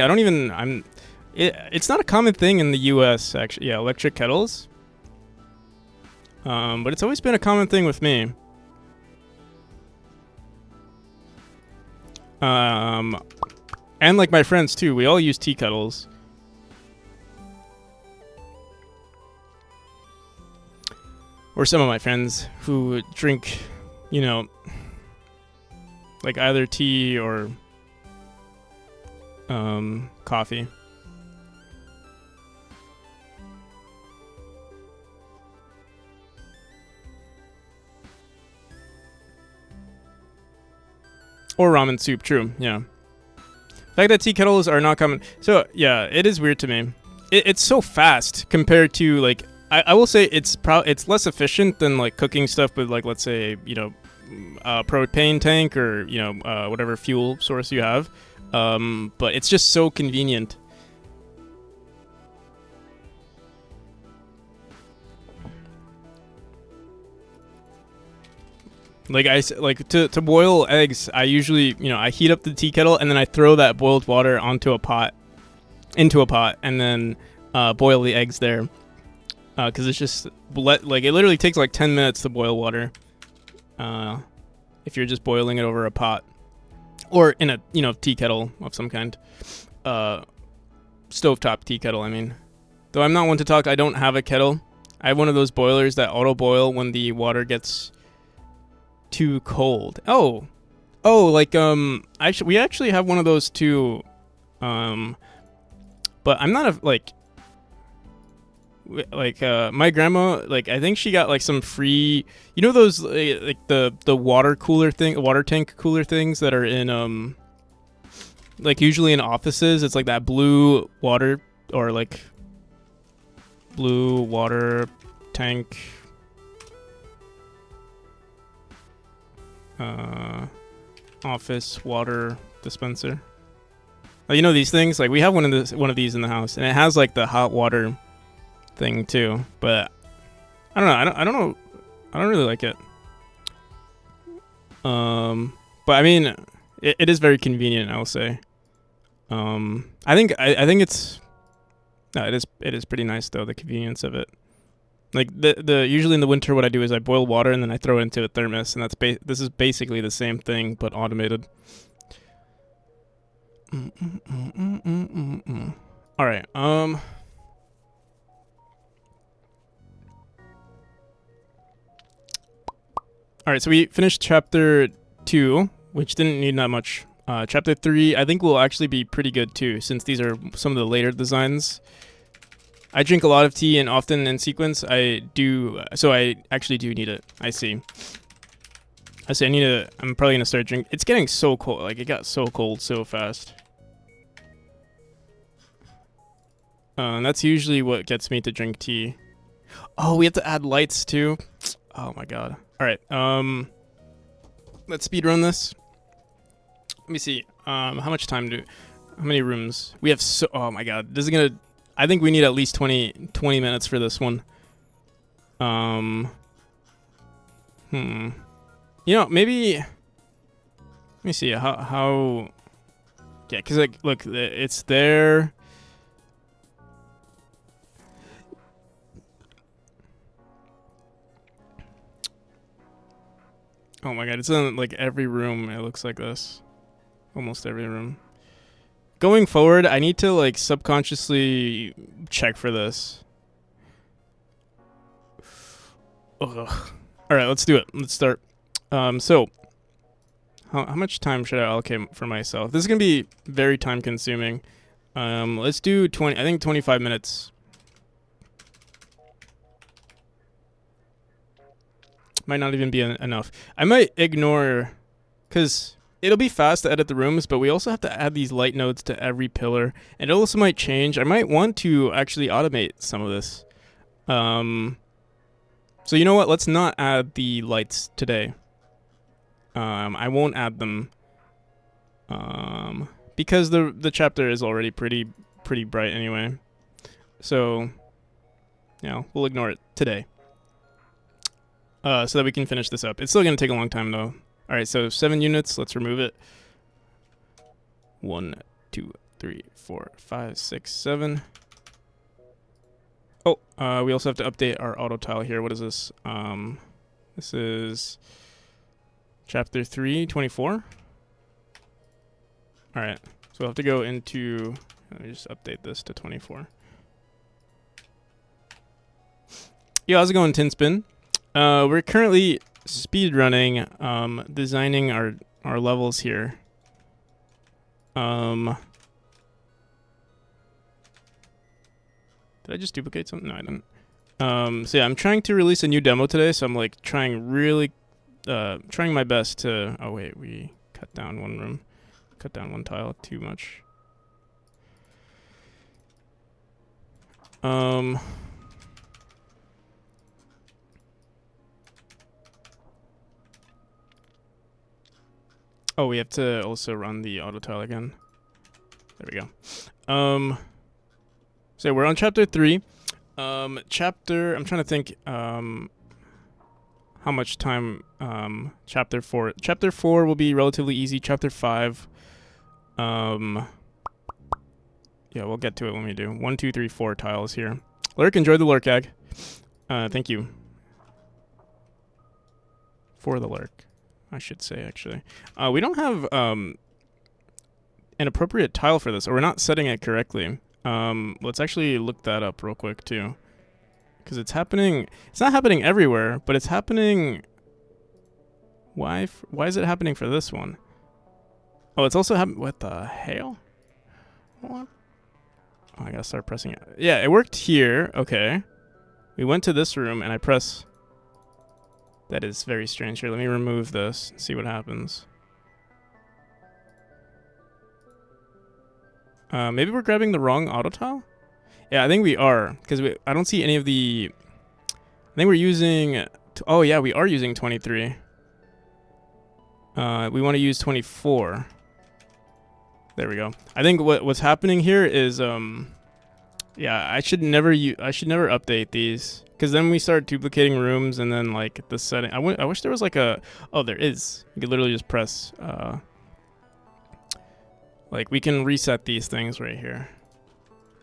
It's not a common thing in the U.S. actually. Yeah, electric kettles. But it's always been a common thing with me. And like my friends too, we all use tea kettles. Or some of my friends who drink, you know, like either tea or coffee. Or ramen soup, true, yeah. The fact that tea kettles are not common. So, yeah, it is weird to me. It's so fast compared to, like, I will say it's less efficient than, like, cooking stuff with, like, let's say, you know, propane tank or, you know, whatever fuel source you have. But it's just so convenient. Like to boil eggs, I usually, you know, I heat up the tea kettle and then I throw that boiled water into a pot, and then boil the eggs there, because it's just like it literally takes like 10 minutes to boil water, if you're just boiling it over a pot or in a, you know, tea kettle of some kind, stovetop tea kettle. I mean, though I'm not one to talk, I don't have a kettle. I have one of those boilers that auto boil when the water gets too cold. Like we actually have one of those too, but I'm not my grandma, like, I think she got like some free, you know, those like the water tank cooler things that are in like usually in offices. It's like that blue water tank office water dispenser. You know these things? Like, we have one of these in the house, and it has like the hot water thing too. But I don't know. I don't know. I don't really like it. But I mean, it is very convenient, I will say. I think it's it is pretty nice though, the convenience of it. Like the usually in the winter, what I do is I boil water and then I throw it into a thermos, and this is basically the same thing but automated. All right. All right, so we finished chapter 2, which didn't need that much. Chapter 3, I think will actually be pretty good too, since these are some of the later designs. I drink a lot of tea and often in sequence. I actually do need it. I see. I'm probably gonna start drinking. It's getting so cold. Like, it got so cold so fast. And that's usually what gets me to drink tea. Oh, we have to add lights too. Oh my god. All right. Let's speedrun this. Let me see. How many rooms? We have oh my god. This is gonna, I think we need at least 20 minutes for this one. You know, maybe, let me see how yeah, cuz like, look, it's there. Oh my god, it's in like every room. It looks like this. Almost every room. Going forward, I need to like subconsciously check for this. Ugh. All right, let's do it. Let's start. So how much time should I allocate for myself? This is gonna be very time consuming. Let's do 20. I think 25 minutes. Might not even be enough. I might ignore, because it'll be fast to edit the rooms, but we also have to add these light nodes to every pillar, and it also might change. I might want to actually automate some of this. So you know what? Let's not add the lights today. I won't add them, because the chapter is already pretty bright anyway. So, yeah, we'll ignore it today. So that we can finish this up. It's still going to take a long time, though. All right, so 7 units. Let's remove it. 1, 2, 3, 4, 5, 6, 7. Oh, we also have to update our auto tile here. What is this? This is chapter 3, 24. All right, so we'll have to go into, let me just update this to 24. Yo, how's it going, Tinspin? We're currently speedrunning, designing our levels here. Did I just duplicate something? No, I didn't. So yeah, I'm trying to release a new demo today, so I'm like trying my best to, oh wait, we cut down one room. Cut down one tile too much. Oh, we have to also run the auto tile again. There we go. So we're on chapter 3. I'm trying to think how much time chapter 4. Chapter 4 will be relatively easy. Chapter 5, yeah, we'll get to it when we do. 1, 2, 3, 4 tiles here. Lurk, enjoy the lurk egg. Thank you for the lurk, I should say, actually. We don't have an appropriate tile for this, or we're not setting it correctly. Let's actually look that up real quick too, because it's happening. It's not happening everywhere, but it's happening. Why is it happening for this one? Oh, it's also happening. What the hell? What? Oh, I gotta start pressing it. Yeah, it worked here. Okay, we went to this room and I press. That is very strange. Here, let me remove this and see what happens. Maybe we're grabbing the wrong auto tile? Yeah, I think we are, because I don't see any of the... I think we're using... Oh, yeah, we are using 23. We want to use 24. There we go. I think what's happening here is... yeah, I should never update these, because then we start duplicating rooms, and then, like, the setting... I wish there was, like, a... Oh, there is. You could literally just press... like, we can reset these things right here.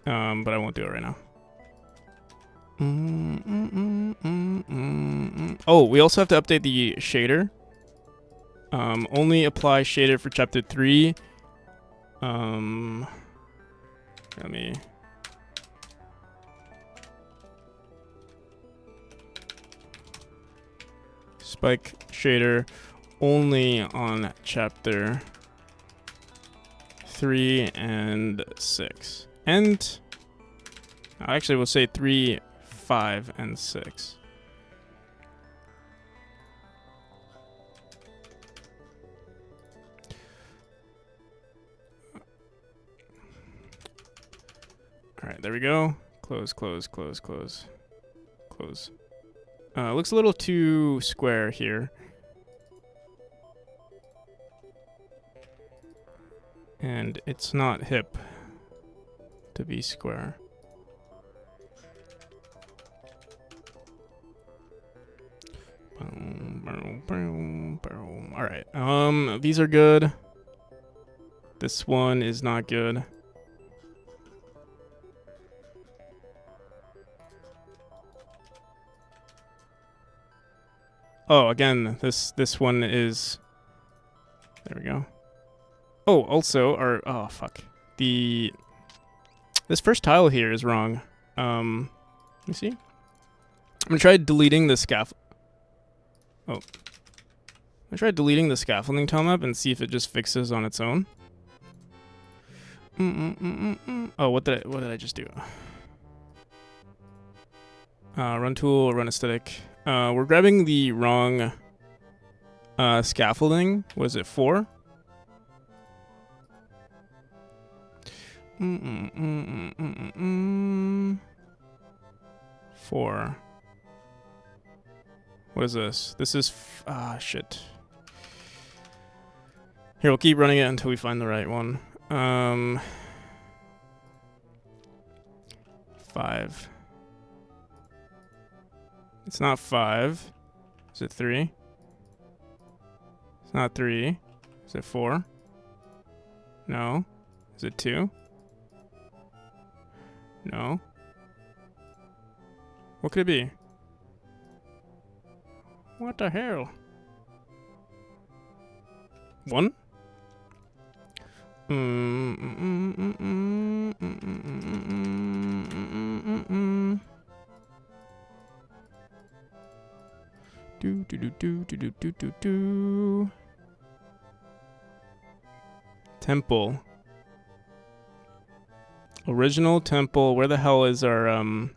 But I won't do it right now. Oh, we also have to update the shader. Only apply shader for chapter 3. Let me Spike shader only on chapter 3 and 6. And actually we'll say 3, 5, and 6. All right, there we go. Close, close, close, close, close. Looks a little too square here. And it's not hip to be square. All right. These are good. This one is not good. Oh, again, this one is. There we go. Oh, also, oh fuck, this first tile here is wrong. Let me see. I'm gonna try deleting the I'm gonna try deleting the scaffolding tile map and see if it just fixes on its own. Oh, what did I just do? Run tool, run aesthetic. We're grabbing the wrong scaffolding. Was it 4? 4. What is this? This is shit. Here, we'll keep running it until we find the right one. 5. It's not 5. Is it 3? It's not 3. Is it 4? No. Is it 2? No. What could it be? What the hell? 1? Temple. Original temple. Where the hell is our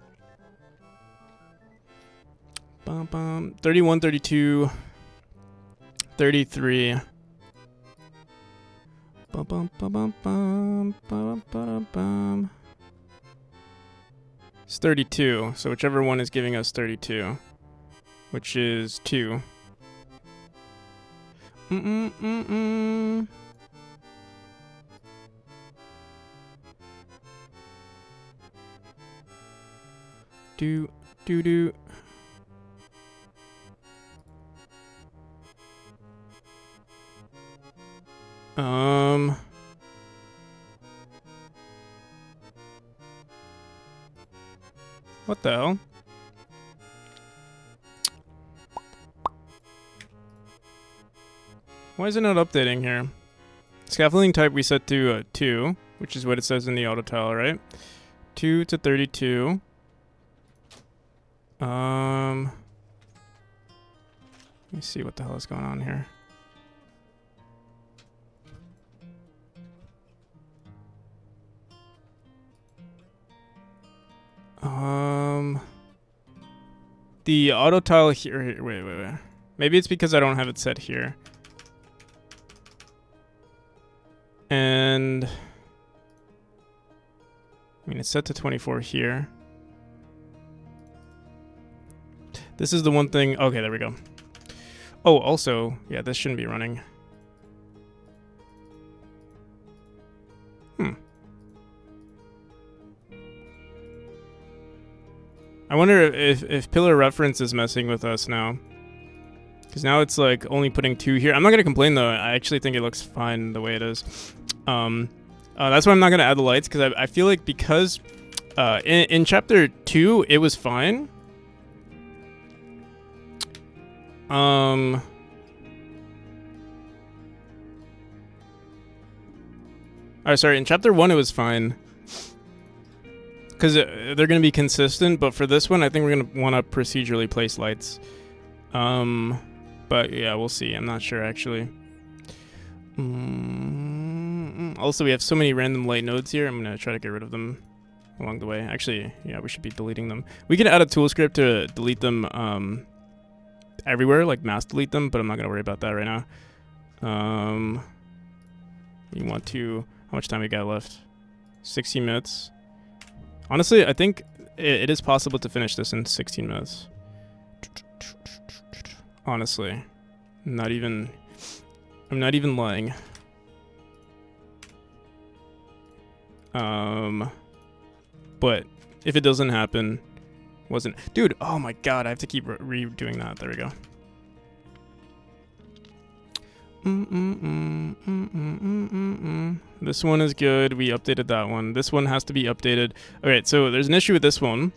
31, 32, 33. It's 32. So whichever one is giving us 32, which is 2. Do. What the hell? Why is it not updating here? Scaffolding type we set to 2, which is what it says in the auto tile, right? 2 to 32. Let me see what the hell is going on here. The auto tile here. Wait. Maybe it's because I don't have it set here. And I mean, it's set to 24 here. This is the one thing. Okay, there we go. Oh, also, yeah, this shouldn't be running. I wonder if pillar reference is messing with us now. Because now it's like only putting 2 here. I'm not going to complain though. I actually think it looks fine the way it is. That's why I'm not going to add the lights. Because I feel like because in chapter 2, it was fine. Oh, sorry. In chapter 1, it was fine. Because they're going to be consistent, but for this one, I think we're going to want to procedurally place lights. But yeah, we'll see. I'm not sure actually. Also, we have so many random light nodes here. I'm gonna try to get rid of them along the way. Actually, yeah, we should be deleting them. We can add a tool script to delete them everywhere, like mass delete them, but I'm not gonna worry about that right now. You want to... How much time we got left? 16 minutes. Honestly, I think it is possible to finish this in 16 minutes. Honestly. I'm not even lying. But if it doesn't happen, dude, oh my god, I have to keep redoing that. There we go. This one is good. We updated that one. This one has to be updated. Alright, so there's an issue with this one.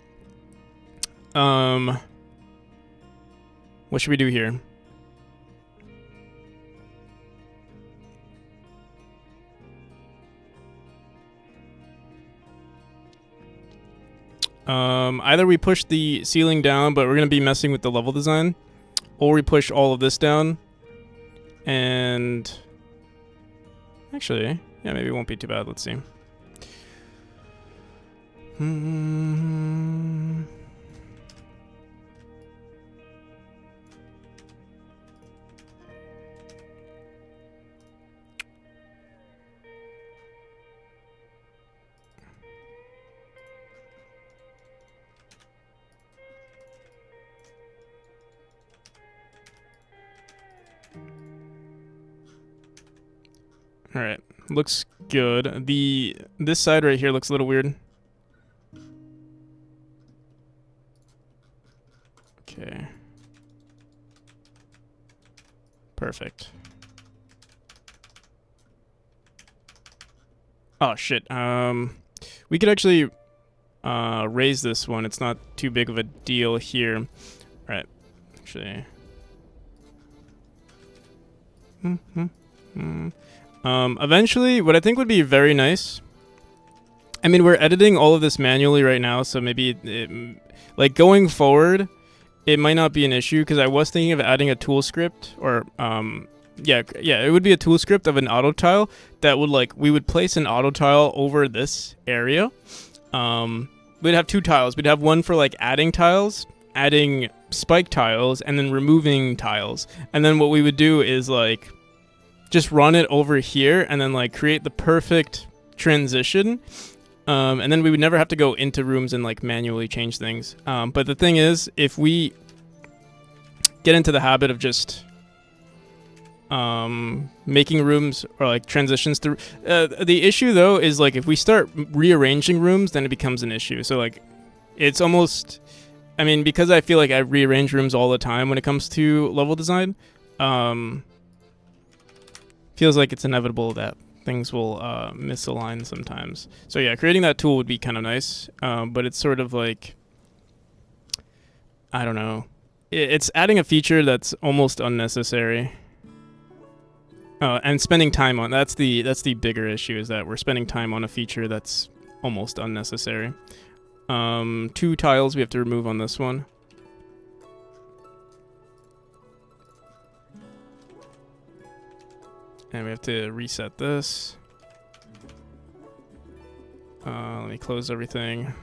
What should we do here? Either we push the ceiling down, but we're going to be messing with the level design, or we push all of this down. And actually, yeah, maybe it won't be too bad. Let's see. All right, looks good. This side right here looks a little weird. Okay. Perfect. Oh shit. We could actually raise this one. It's not too big of a deal here. All right. Actually. Eventually, what I think would be very nice. I mean, we're editing all of this manually right now, so maybe like going forward, it might not be an issue because I was thinking of adding a tool script or yeah, it would be a tool script of an auto tile that would we would place an auto tile over this area. We'd have two tiles. We'd have one for adding tiles, adding spike tiles, and then removing tiles. And then what we would do is just run it over here and then create the perfect transition. And then we would never have to go into rooms and manually change things. But the thing is, if we get into the habit of just making rooms or transitions through, the issue though is if we start rearranging rooms, then it becomes an issue. So it's almost, I mean, because I feel I rearrange rooms all the time when it comes to level design, feels like it's inevitable that things will misalign sometimes. So yeah, creating that tool would be kind of nice, but it's sort of I don't know. It's adding a feature that's almost unnecessary. And spending time on that's the bigger issue, is that we're spending time on a feature that's almost unnecessary. 2 tiles we have to remove on this one. And we have to reset this. Let me close everything.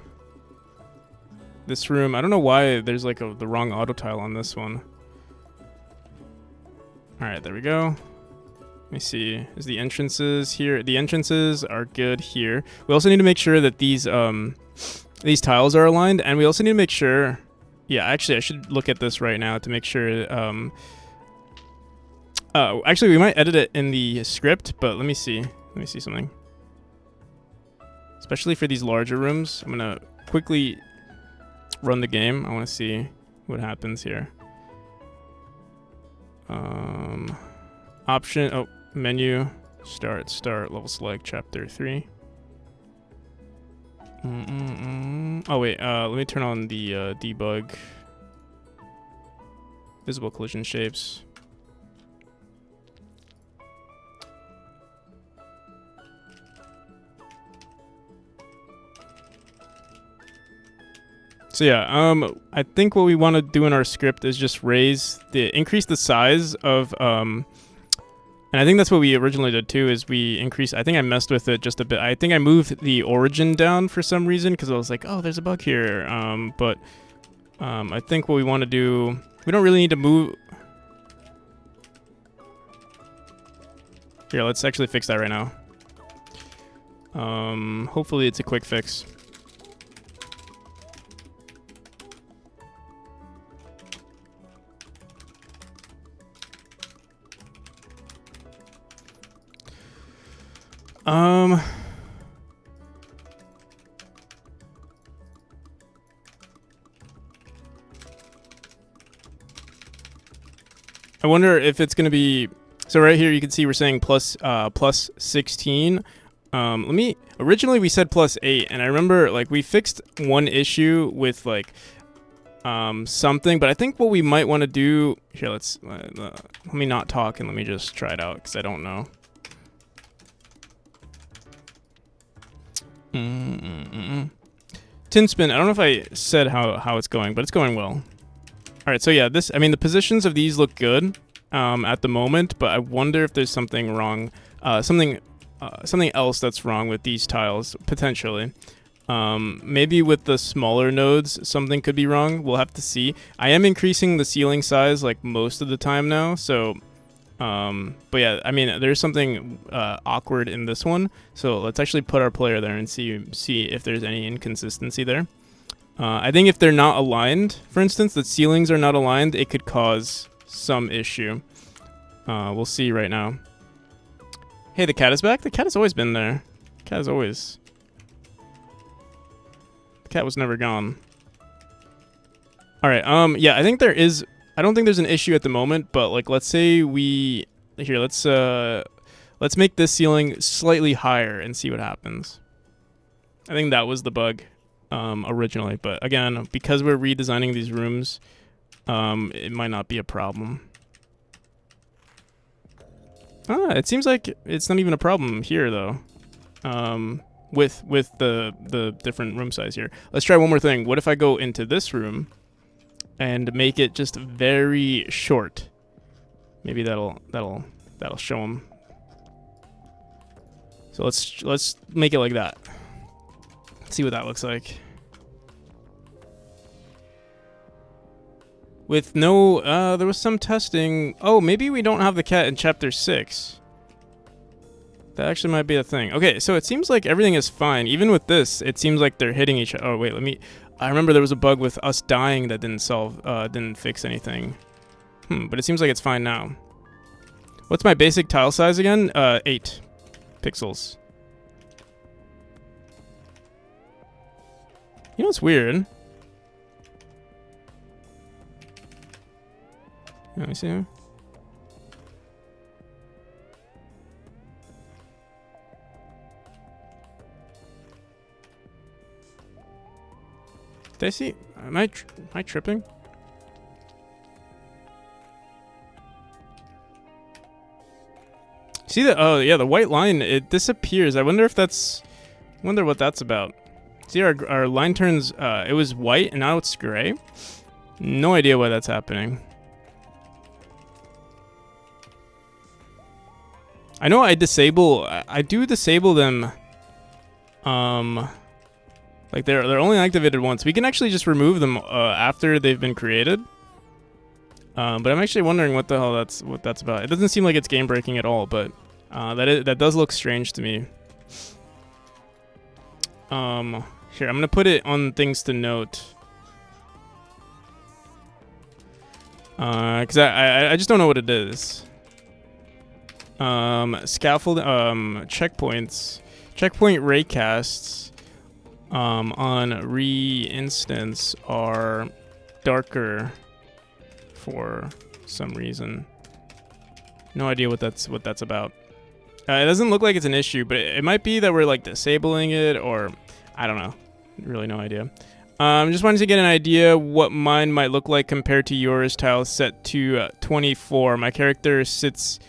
This room, I don't know why there's the wrong auto tile on this one. Alright, there we go. Let me see. Is the entrances here? The entrances are good here. We also need to make sure that these tiles are aligned, and we also need to make sure... Yeah, actually, I should look at this right now to make sure... actually, we might edit it in the script, but let me see. Let me see something. Especially for these larger rooms, I'm gonna quickly run the game. I want to see what happens here. Option. Oh, menu. Start. Level select. Chapter 3. Oh wait. Let me turn on the debug. Visible collision shapes. So yeah, I think what we want to do in our script is just increase the size of and I think that's what we originally did too. Is we increase? I think I messed with it just a bit. I think I moved the origin down for some reason because I was like, oh, there's a bug here. But I think what we want to do, we don't really need to move. Here, let's actually fix that right now. Hopefully it's a quick fix. I wonder if it's going to be, so right here you can see we're saying plus 16. Originally we said plus 8, and I remember like we fixed one issue with like something, but I think what we might want to do here, let me not talk and let me just try it out because I don't know. Tinspin, I don't know if I said how it's going, but it's going well. All right, so yeah, the positions of these look good at the moment, but I wonder if there's something wrong, something else that's wrong with these tiles, potentially. Maybe with the smaller nodes, something could be wrong. We'll have to see. I am increasing the ceiling size like most of the time now, so, but yeah, I mean, there's something awkward in this one, so let's actually put our player there and see if there's any inconsistency there. I think if they're not aligned, for instance, the ceilings are not aligned, it could cause some issue. We'll see right now. Hey, the cat is back? The cat has always been there. The cat is always... The cat was never gone. Alright, yeah, I think there is... I don't think there's an issue at the moment, but, like, let's say we... Here, let's make this ceiling slightly higher and see what happens. I think that was the bug. Originally, but again, because we're redesigning these rooms, it might not be a problem. It seems like it's not even a problem here though. With the different room size here. Let's try one more thing. What if I go into this room and make it just very short? Maybe that'll show them. So let's make it like that. See what that looks like. With no, there was some testing. Oh, maybe we don't have the cat in chapter 6. That actually might be a thing. Okay, so it seems like everything is fine. Even with this, it seems like they're hitting each other. Oh, wait, I remember there was a bug with us dying that didn't fix anything. But it seems like it's fine now. What's my basic tile size again? 8 pixels. You know what's weird? Let me see. Did I see? Am I tripping? See that? Oh yeah, the white line, it disappears. I wonder if that's. Wonder what that's about. See, our line turns. It was white and now it's gray. No idea why that's happening. I know I do disable them. Like they're only activated once. We can actually just remove them after they've been created. But I'm actually wondering what the hell that's about. It doesn't seem like it's game breaking at all, but that does look strange to me. Here, I'm gonna put it on things to note. Cause I just don't know what it is. Scaffold, checkpoints, checkpoint raycasts, on re-instance are darker for some reason. No idea what that's about. It doesn't look like it's an issue, but it might be that we're like disabling it, or I don't know. Really no idea. Just wanted to get an idea what mine might look like compared to yours. Tile set to 24. My character sits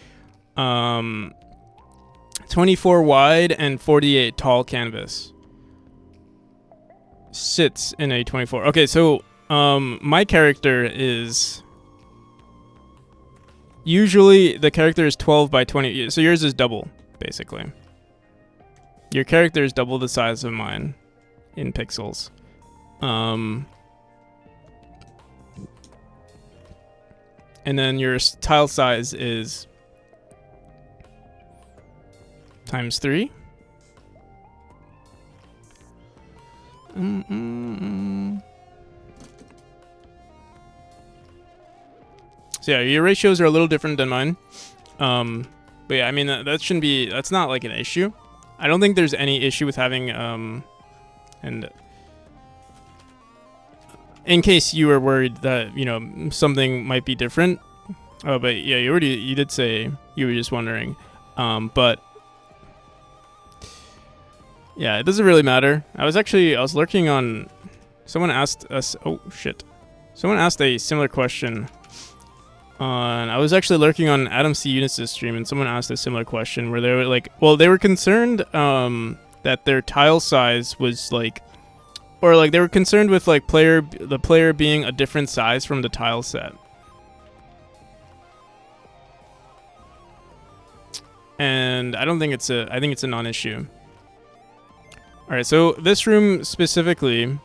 24 wide and 48 tall canvas. sits in a 24. Okay, so my character is usually the character is 12 by 20. So yours is double, basically. Your character is double the size of mine in pixels. And then your tile size is times 3. So yeah, your ratios are a little different than mine. But yeah, I mean that shouldn't be. That's not like an issue. I don't think there's any issue with having and in case you were worried that, you know, something might be different. Oh, but yeah, you did say you were just wondering. But yeah, it doesn't really matter. I was lurking on. Someone asked us. Oh shit! Someone asked a similar question. I was actually lurking on Adam C. Eunice's stream, and someone asked a similar question where they were like, well, they were concerned that their tile size was like, or like they were concerned with like the player being a different size from the tile set. And I think it's a non-issue. All right, so this room specifically,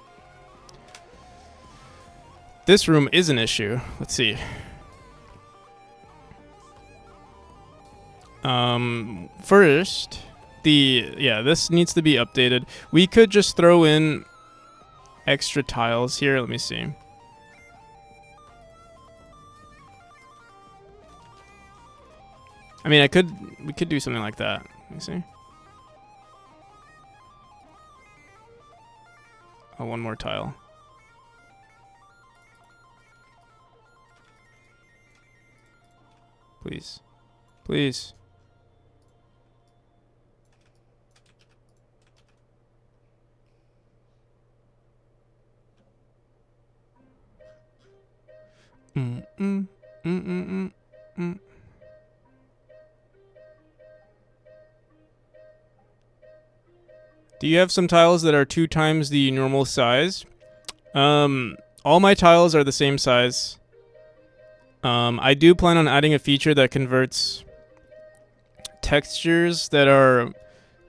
this room is an issue. Let's see. First, this needs to be updated. We could just throw in extra tiles here. Let me see. I mean, we could do something like that. Let me see. Oh, one more tile. Please. Please. Do you have some tiles that are 2 times the normal size? All my tiles are the same size. I do plan on adding a feature that converts textures that are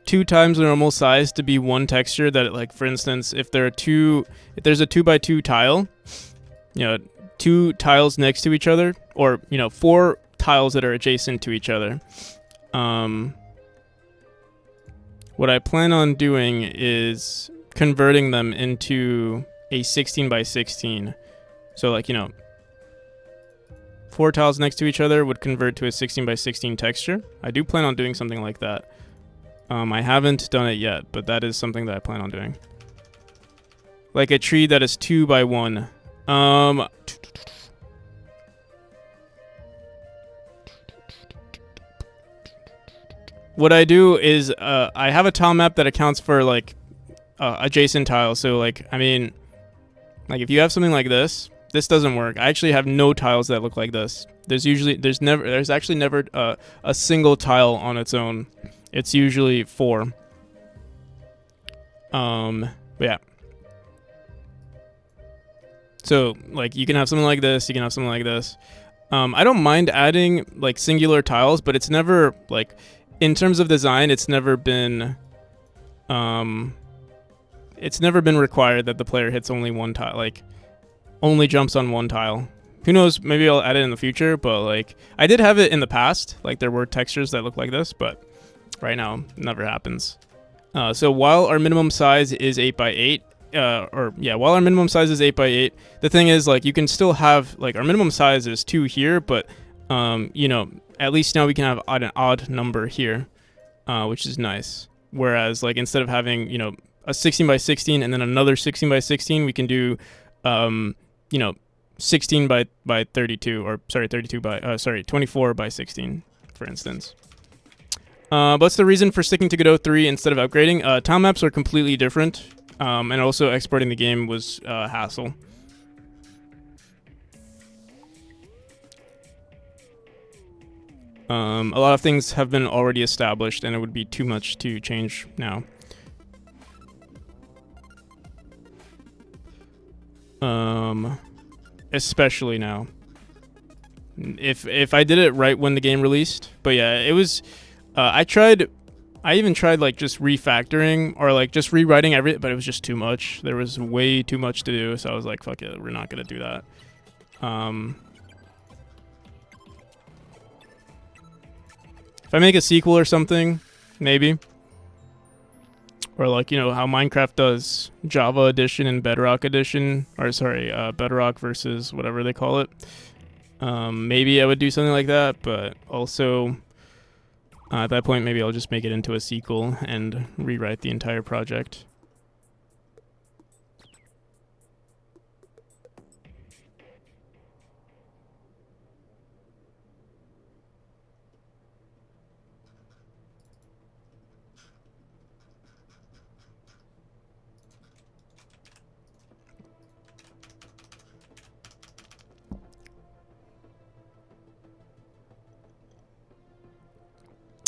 2 times the normal size to be one texture. That, like, for instance, if there's a 2x2 tile, you know, 2 tiles next to each other, or, you know, 4 tiles that are adjacent to each other. What I plan on doing is converting them into a 16 by 16. So, like, you know, 4 tiles next to each other would convert to a 16 by 16 texture. I do plan on doing something like that. I haven't done it yet, but that is something that I plan on doing. Like a tree that is 2 by 1. What I do is I have a tile map that accounts for like adjacent tiles. So, like, I mean, like if you have something like this doesn't work. I actually have no tiles that look like this. There's actually never a single tile on its own. It's usually 4. But yeah. So, like, you can have something like this, you can have something like this. I don't mind adding like singular tiles, but it's never like, in terms of design, it's never been required that the player hits only one tile, like only jumps on one tile. Who knows, maybe I'll add it in the future, but like I did have it in the past, like there were textures that look like this, but right now it never happens. So while our minimum size is 8 by 8, while our minimum size is 8 by 8, the thing is, like, you can still have, like, our minimum size is 2 here, but you know, at least now we can have an odd number here, which is nice. Whereas, like, instead of having, you know, a 16 by 16 and then another 16 by 16, we can do, you know, 16 by 32, or sorry, 24 by 16, for instance. What's the reason for sticking to Godot 3 instead of upgrading? Tile maps are completely different, and also exporting the game was a hassle. A lot of things have been already established, and it would be too much to change now. Especially now. If I did it right when the game released, but yeah, it was. I even tried like just refactoring or like just rewriting everything, but it was just too much. There was way too much to do, so I was like, fuck it, we're not gonna do that. If I make a sequel or something, maybe. Or like, you know, how Minecraft does Java Edition and Bedrock Edition, or sorry, Bedrock versus whatever they call it. Maybe I would do something like that, but also at that point, maybe I'll just make it into a sequel and rewrite the entire project.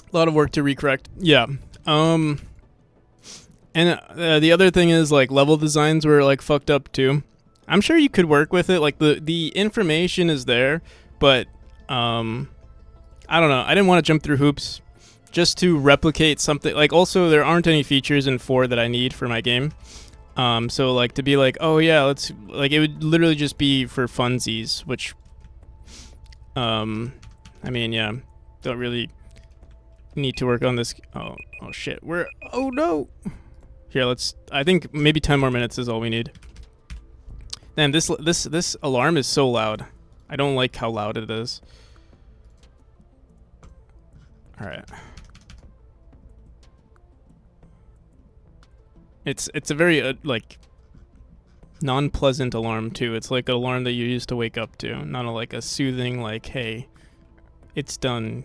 A lot of work to recorrect. Yeah. And the other thing is like level designs were like fucked up too. I'm sure you could work with it. Like the information is there, but I don't know. I didn't want to jump through hoops just to replicate something. Like also there aren't any features in 4 that I need for my game. So like to be like, oh yeah, let's like it would literally just be for funsies, which I mean, yeah, don't really need to work on this. Oh shit. Oh no. Here, I think maybe 10 more minutes is all we need. Man, this alarm is so loud. I don't like how loud it is. All right. It's a very like non-pleasant alarm too. It's like an alarm that you use to wake up to, not like a soothing like, hey, it's done.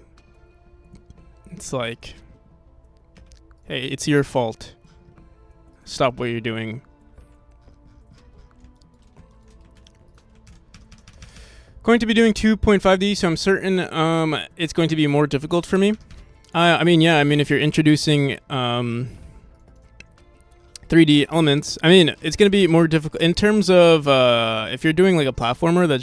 It's like, hey, it's your fault. Stop what you're doing. Going to be doing 2.5D, so I'm certain it's going to be more difficult for me. I mean, if you're introducing 3D elements, I mean, it's going to be more difficult in terms of if you're doing like a platformer that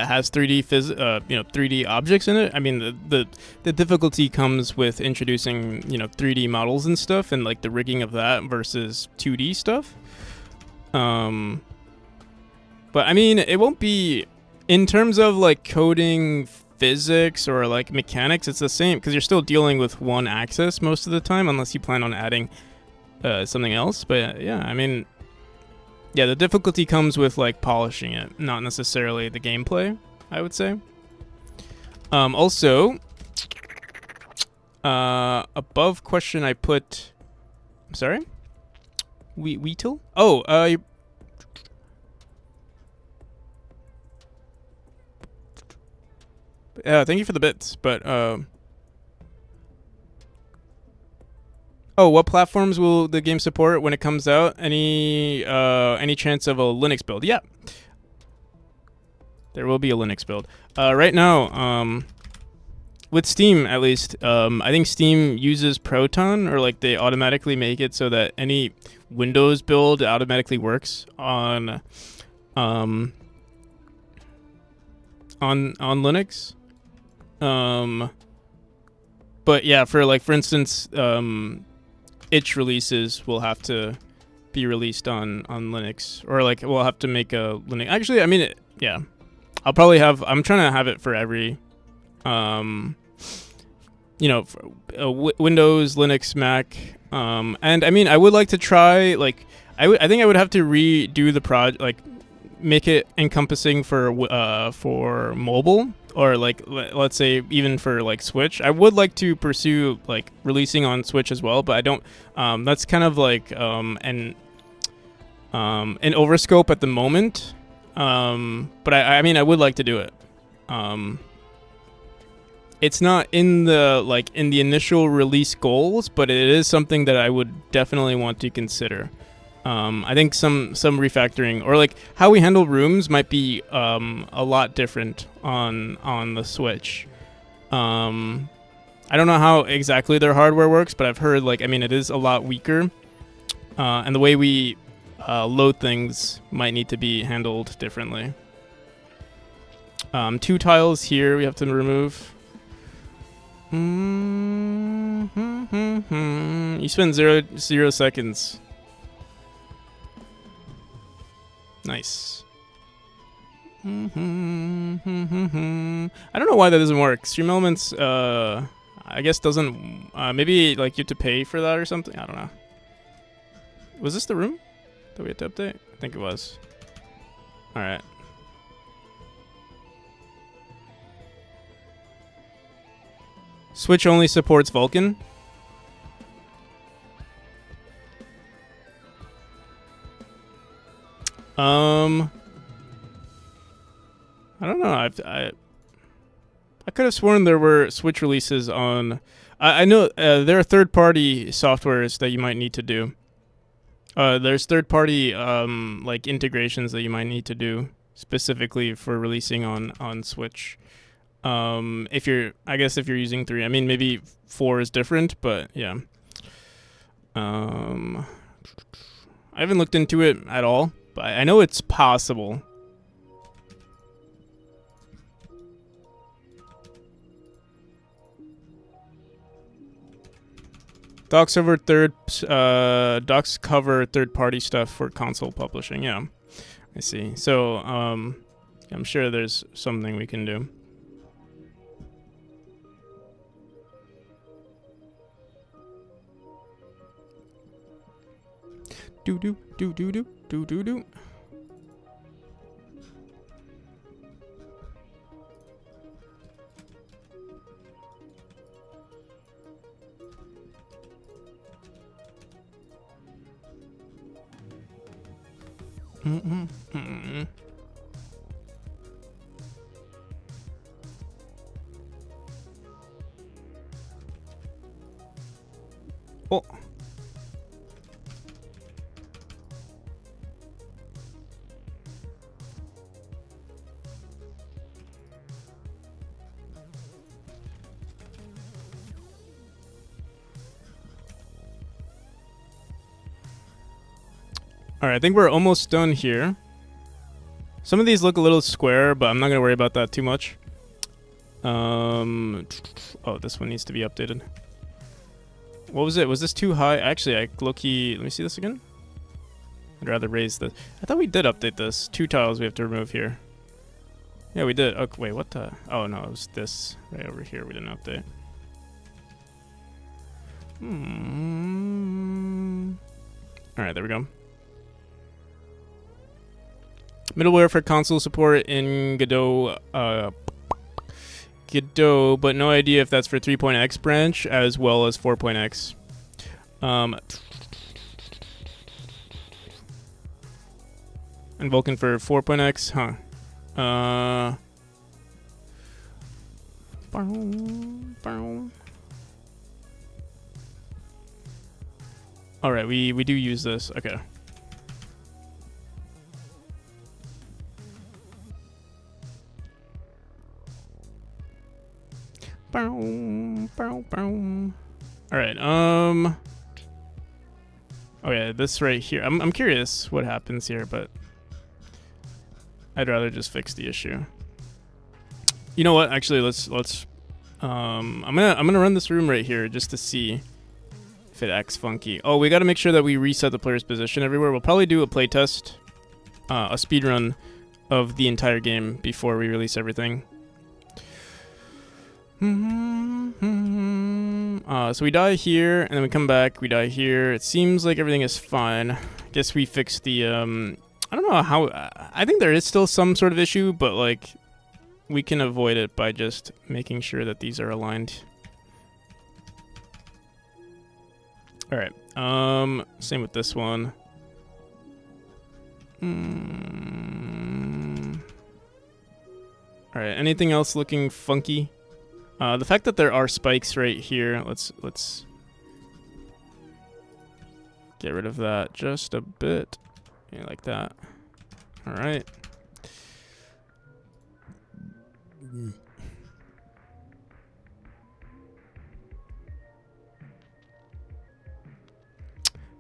has 3D 3D objects in it. I mean, the difficulty comes with introducing 3D models and stuff and like the rigging of that versus 2D stuff. But I mean, it won't be in terms of like coding physics or like mechanics. It's the same because you're still dealing with one axis most of the time, unless you plan on adding something else. But yeah, I mean, yeah, the difficulty comes with like polishing it, not necessarily the gameplay, I would say. Also, above question I put, I'm sorry, Weetle? Oh, thank you for the bits, but oh, what platforms will the game support when it comes out? Any chance of a Linux build? Yeah, there will be a Linux build. Right now, with Steam at least, I think Steam uses Proton, or like they automatically make it so that any Windows build automatically works on Linux. But yeah, for instance, itch releases will have to be released on Linux, or like we'll have to make a Linux. Actually, I mean, yeah, I'll probably have. I'm trying to have it for every, Windows, Linux, Mac, and I mean, I would like to try like I think I would have to redo the project, like make it encompassing for mobile. Or like let's say even for like Switch. I would like to pursue like releasing on Switch as well, but I don't. That's kind of like an overscope at the moment. But I mean I would like to do it. It's not in the initial release goals, but it is something that I would definitely want to consider. I think some refactoring or like how we handle rooms might be a lot different on the Switch. I don't know how exactly their hardware works, but I've heard it is a lot weaker, and the way we load things might need to be handled differently. 2 tiles here we have to remove. You spend 0 seconds. Nice. I don't know why that doesn't work. Stream Elements, I guess doesn't. Maybe like you have to pay for that or something. I don't know. Was this the room that we had to update? I think it was. All right. Switch only supports Vulkan. I don't know. I could have sworn there were Switch releases on. I know there are third-party softwares that you might need to do. There's third-party like integrations that you might need to do specifically for releasing on Switch. If you're using 3, I mean maybe 4 is different, but yeah. I haven't looked into it at all, but I know it's possible. Docs cover third-party stuff for console publishing. Yeah, I see. So I'm sure there's something we can do. Do do do do do do do do. Oh. Alright, I think we're almost done here. Some of these look a little square, but I'm not going to worry about that too much. Oh, this one needs to be updated. What was it? Was this too high? Actually, I low-key... Let me see this again. I'd rather raise this. I thought we did update this. 2 tiles we have to remove here. Yeah, we did. Okay, wait, what the... Oh, no, it was this right over here we didn't update. Alright, there we go. Middleware for console support in Godot, but no idea if that's for 3.x branch as well as 4.x. And Vulkan for 4.x, huh? All right, we do use this. Okay. All right. Oh yeah, this right here. I'm curious what happens here, but I'd rather just fix the issue. You know what? Actually, let's. I'm gonna run this room right here just to see if it acts funky. Oh, we got to make sure that we reset the player's position everywhere. We'll probably do a playtest, a speed run of the entire game before we release everything. So we die here, and then we come back, we die here. It seems like everything is fine. I guess we fixed the, I don't know how, I think there is still some sort of issue, but like, we can avoid it by just making sure that these are aligned. Alright, same with this one. Alright, anything else looking funky? The fact that there are spikes right here, let's get rid of that just a bit. Yeah, like that. All right.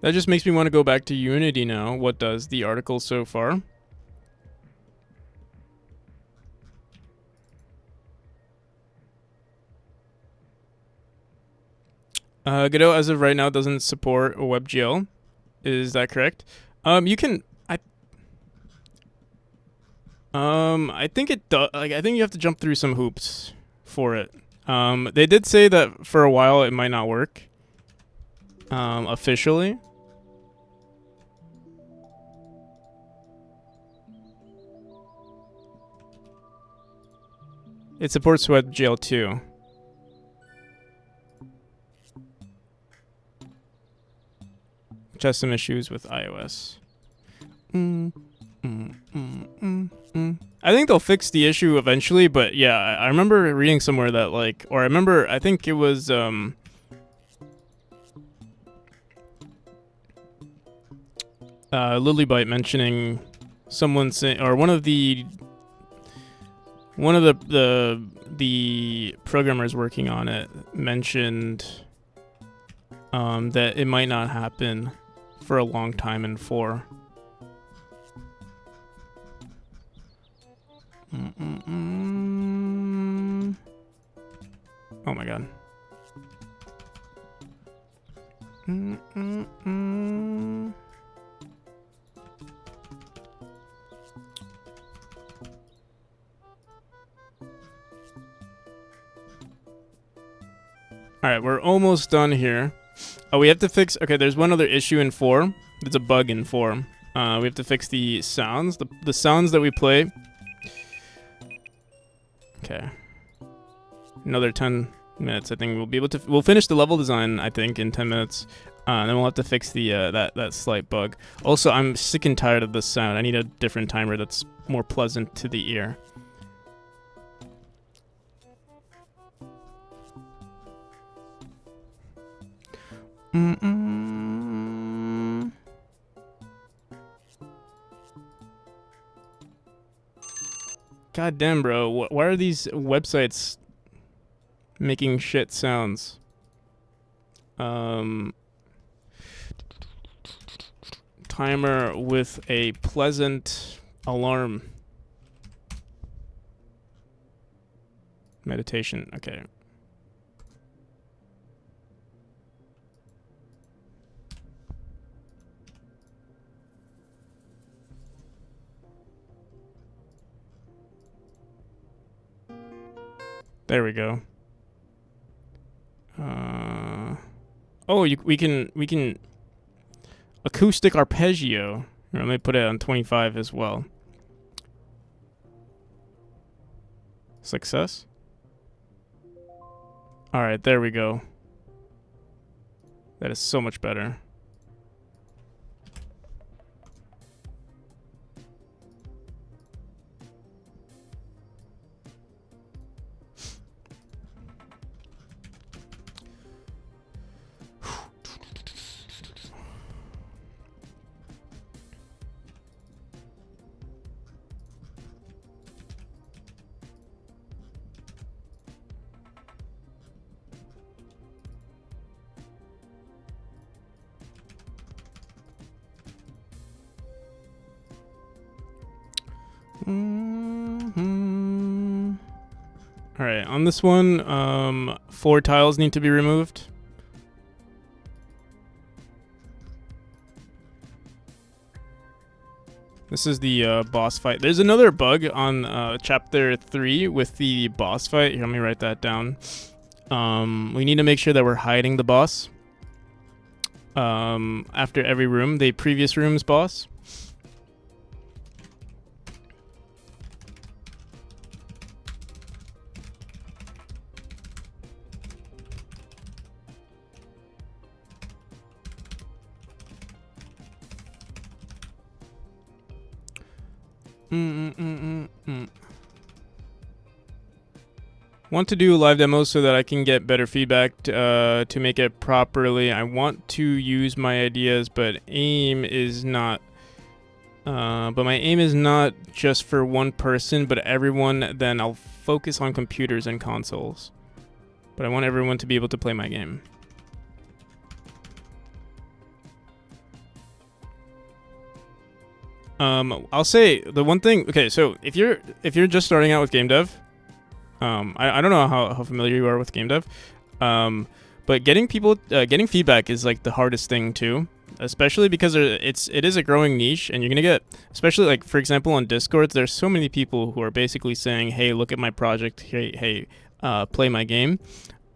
That just makes me want to go back to Unity now. What does the article so far? Godot as of right now doesn't support WebGL. Is that correct? You can. I think it does. Like, I think you have to jump through some hoops for it. They did say that for a while it might not work. Officially. It supports WebGL too. Which has some issues with iOS. I think they'll fix the issue eventually, but yeah, I remember reading somewhere that like, or I think it was Lilybite mentioning someone saying, or one of the programmers working on it mentioned that it might not happen for a long time in 4. Oh my god. Alright, we're almost done here. Oh, we have to fix... Okay, there's one other issue in 4. There's a bug in 4. We have to fix the sounds. The sounds that we play. Okay. Another 10 minutes, I think we'll be able to... We'll finish the level design, I think, in 10 minutes. And then we'll have to fix the that slight bug. Also, I'm sick and tired of this sound. I need a different timer that's more pleasant to the ear. God damn, bro. Why are these websites making shit sounds? Timer with a pleasant alarm. Meditation. Okay. There we go. Oh, we can acoustic arpeggio. Here, let me put it on 25 as well. Success. All right, there we go. That is so much better. Alright, on this one, 4 tiles need to be removed. This is the boss fight. There's another bug on chapter 3 with the boss fight. Here, let me write that down. We need to make sure that we're hiding the boss. After every room, the previous room's boss. Want to do live demos so that I can get better feedback to make it properly. I want to use my ideas, but aim is not. But my aim is not just for one person, but everyone. Then I'll focus on computers and consoles. But I want everyone to be able to play my game. I'll say the one thing. Okay, so if you're just starting out with game dev, I don't know how familiar you are with game dev, but getting feedback is like the hardest thing too, especially because it is a growing niche, and you're gonna get, especially like for example on Discord, there's so many people who are basically saying, hey, look at my project, hey, play my game.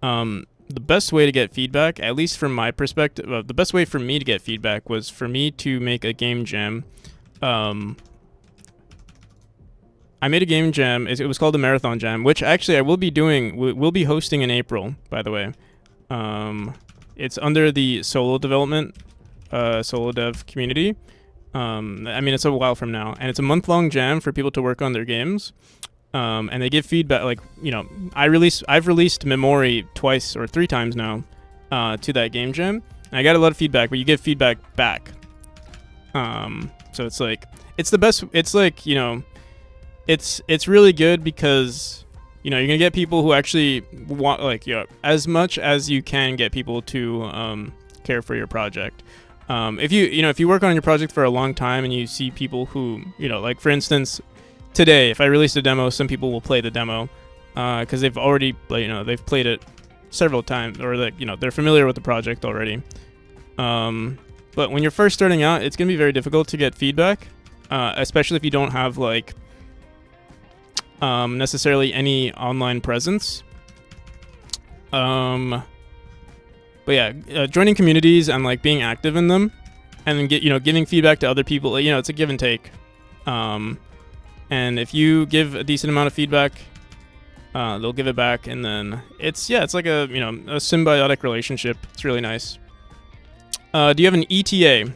The best way to get feedback, at least from my perspective, the best way for me to get feedback was for me to make a game jam. I made a game jam. It was called the Marathon Jam, which actually I will be doing. We'll be hosting in April, by the way. It's under the solo development, solo dev community. I mean, it's a while from now, and it's a month-long jam for people to work on their games. And they give feedback. Like, you know, I've released Memori twice or 3 times now, to that game jam, and I got a lot of feedback. But you get feedback back. So it's like it's the best. It's like, you know, it's really good because, you know, you're gonna get people who actually want, like, you know, as much as you can get people to care for your project. If you work on your project for a long time and you see people who, you know, like for instance, today if I released a demo, some people will play the demo because they've already, you know, they've played it several times, or like, you know, they're familiar with the project already. But when you're first starting out, it's gonna be very difficult to get feedback, especially if you don't have like necessarily any online presence. But yeah, joining communities and like being active in them, and then giving feedback to other people. You know, it's a give and take. And if you give a decent amount of feedback, they'll give it back, and then it's like a symbiotic relationship. It's really nice. Do you have an ETA?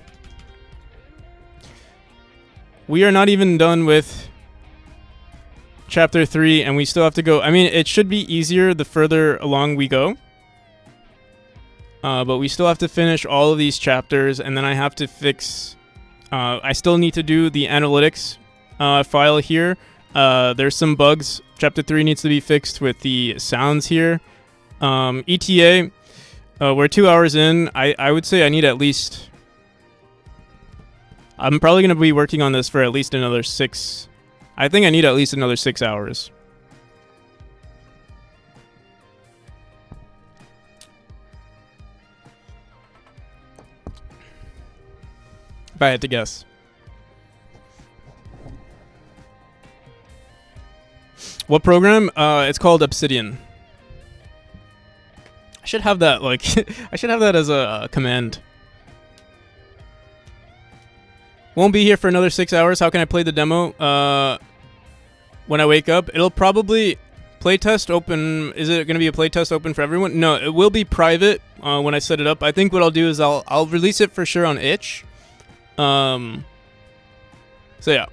We are not even done with chapter 3, and we still have to go. I mean, it should be easier the further along we go. But we still have to finish all of these chapters, and then I have to fix... I still need to do the analytics file here. There's some bugs. Chapter 3 needs to be fixed with the sounds here. ETA... we're 2 hours in. I would say I need at least... I'm probably going to be working on this for at least another 6... I think I need at least another 6 hours. If I had to guess. What program? It's called Obsidian. I should have that, like, I should have that as a command. Won't be here for another 6 hours. How can I play the demo? When I wake up, it'll probably playtest open. Is it going to be a playtest open for everyone? No, it will be private when I set it up. I think what I'll do is I'll release it for sure on itch. So yeah.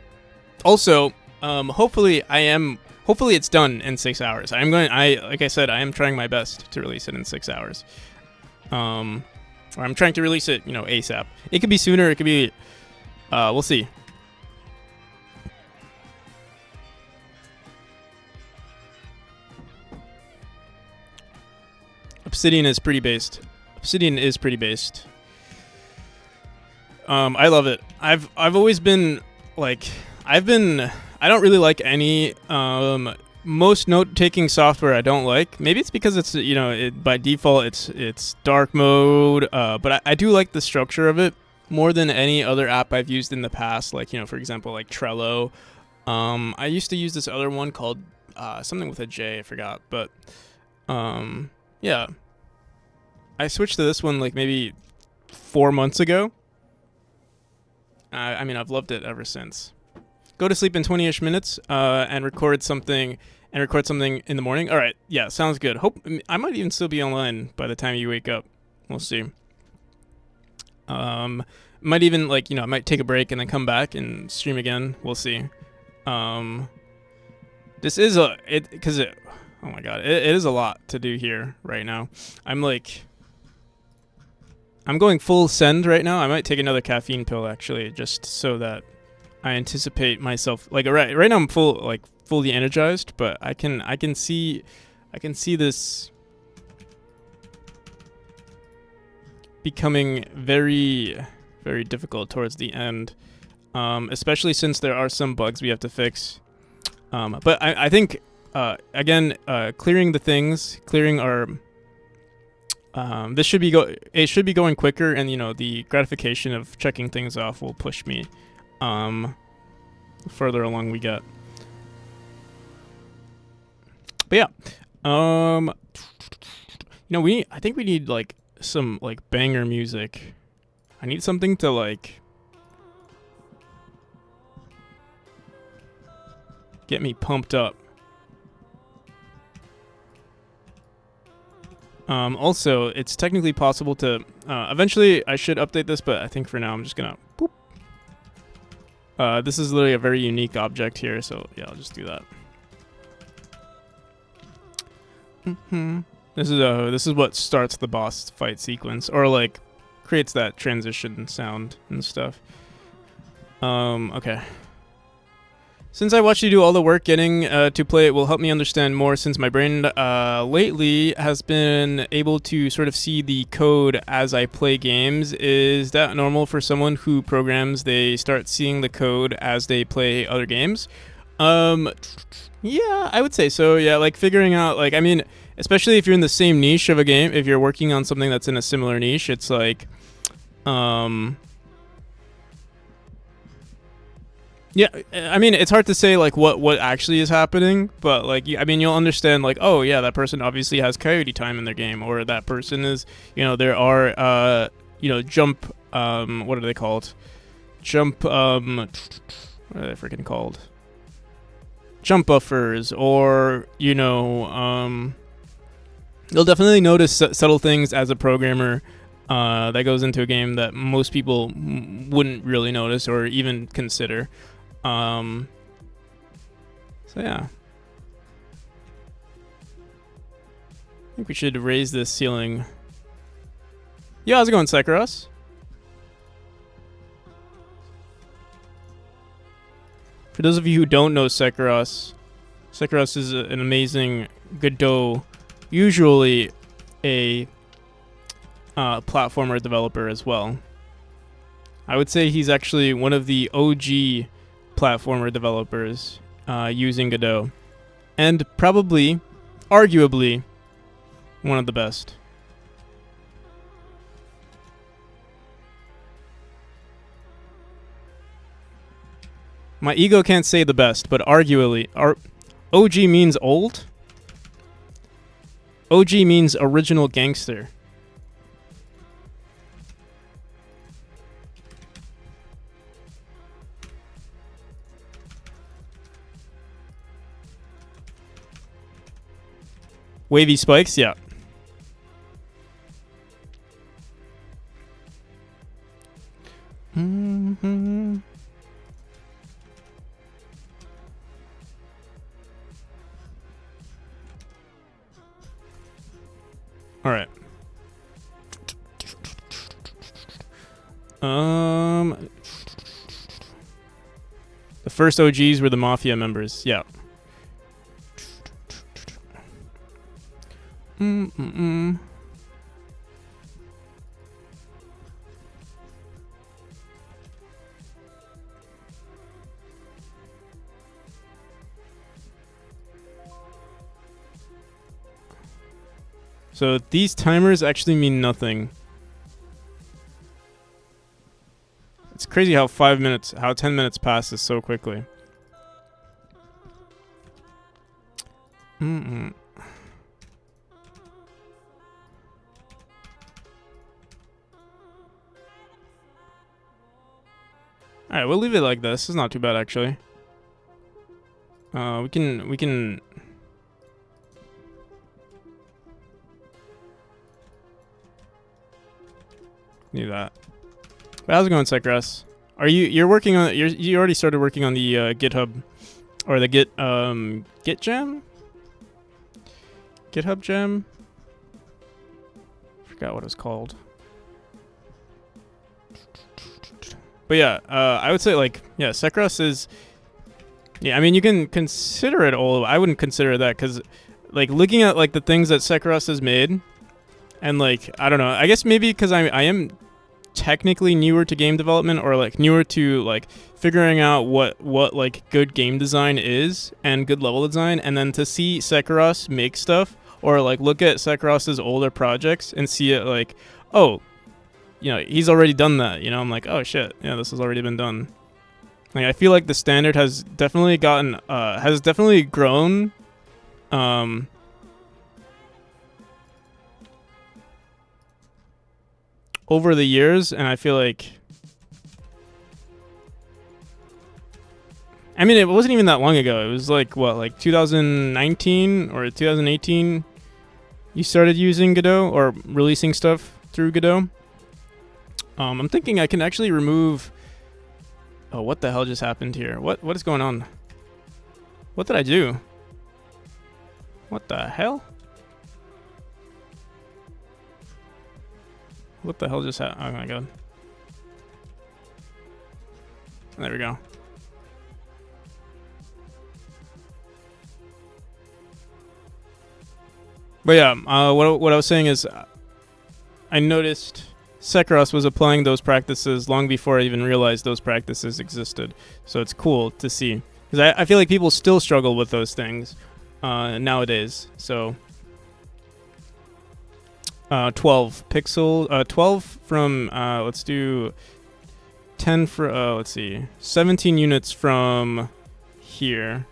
Also, hopefully it's done in 6 hours. Like I said, I am trying my best to release it in 6 hours. Or I'm trying to release it, ASAP. It could be sooner. It could be, we'll see. Obsidian is pretty based. I love it. I've always been like, I don't really like any most note-taking software. I don't like. Maybe it's because it's by default it's dark mode. But I do like the structure of it more than any other app I've used in the past. Like, for example, like Trello. I used to use this other one called something with a J. I forgot. But yeah, I switched to this one like maybe 4 months ago. I mean, I've loved it ever since. Go to sleep in 20-ish minutes and record something in the morning. All right, yeah, sounds good. Hope I might even still be online by the time you wake up. We'll see. Might even I might take a break and then come back and stream again. We'll see. This is oh my god, it is a lot to do here right now. I'm going full send right now. I might take another caffeine pill actually, just so that I anticipate myself. Like right now I'm fully energized, but I can see this becoming very, very difficult towards the end. especially since there are some bugs we have to fix. But I think again, clearing the things, clearing our it should be going quicker, and the gratification of checking things off will push me further along we get. But yeah, I think we need like some like banger music. I need something to like get me pumped up. Also, it's technically possible to eventually I should update this, but I think for now I'm just gonna boop. This is literally a very unique object here, so yeah, I'll just do that. This is what starts the boss fight sequence, or like creates that transition sound and stuff. Okay. Since I watched you do all the work, getting to play it will help me understand more, since my brain lately has been able to sort of see the code as I play games. Is that normal for someone who programs? They start seeing the code as they play other games? Yeah, I would say so. Yeah, like figuring out, like, I mean, especially if you're in the same niche of a game, if you're working on something that's in a similar niche, it's like, yeah, I mean, it's hard to say like what actually is happening, but like, I mean, you'll understand like, oh yeah, that person obviously has coyote time in their game, or that person is, there are, jump, what are they called? Jump, what are they freaking called? Jump buffers, or you'll definitely notice subtle things as a programmer that goes into a game that most people wouldn't really notice or even consider. So yeah, I think we should raise this ceiling. Yeah, how's it going, Sekros? For those of you who don't know Sekros is an amazing Godot, usually a platformer developer as well. I would say he's actually one of the OG platformer developers using Godot, and probably, arguably, one of the best. My ego can't say the best, but arguably, OG means old. OG means original gangster. Wavy spikes, yeah. All right. The first OGs were the Mafia members, yeah. So these timers actually mean nothing. It's crazy how 10 minutes passes so quickly. Alright, we'll leave it like this. It's not too bad, actually. We can do that. But how's it going, Sekros? You're working on you already started working on the GitHub or the Git jam? GitHub jam? Forgot what it was called. But yeah, I would say like, yeah, Sekros is, yeah, I mean, you can consider it all. I wouldn't consider that, because like looking at like the things that Sekros has made, and like, I don't know, I guess maybe because I am technically newer to game development, or like newer to like figuring out what like good game design is and good level design, and then to see Sekhiros make stuff, or like look at Sekhiros's older projects and see it like, oh, you know, he's already done that. You know, I'm like, oh shit, yeah, this has already been done. Like, I feel like the standard has definitely grown. Over the years, and I feel like, I mean, it wasn't even that long ago. It was like, what, like 2019 or 2018 you started using Godot or releasing stuff through Godot. I'm thinking I can actually remove... Oh, what the hell just happened here? What is going on? What did I do? What the hell? What the hell just happened? Oh my god. There we go. But yeah, what I was saying is, I noticed Sekhiros was applying those practices long before I even realized those practices existed. So it's cool to see, because I feel like people still struggle with those things nowadays. So 12 pixel, 12 from let's do 10 for let's see, 17 units from here.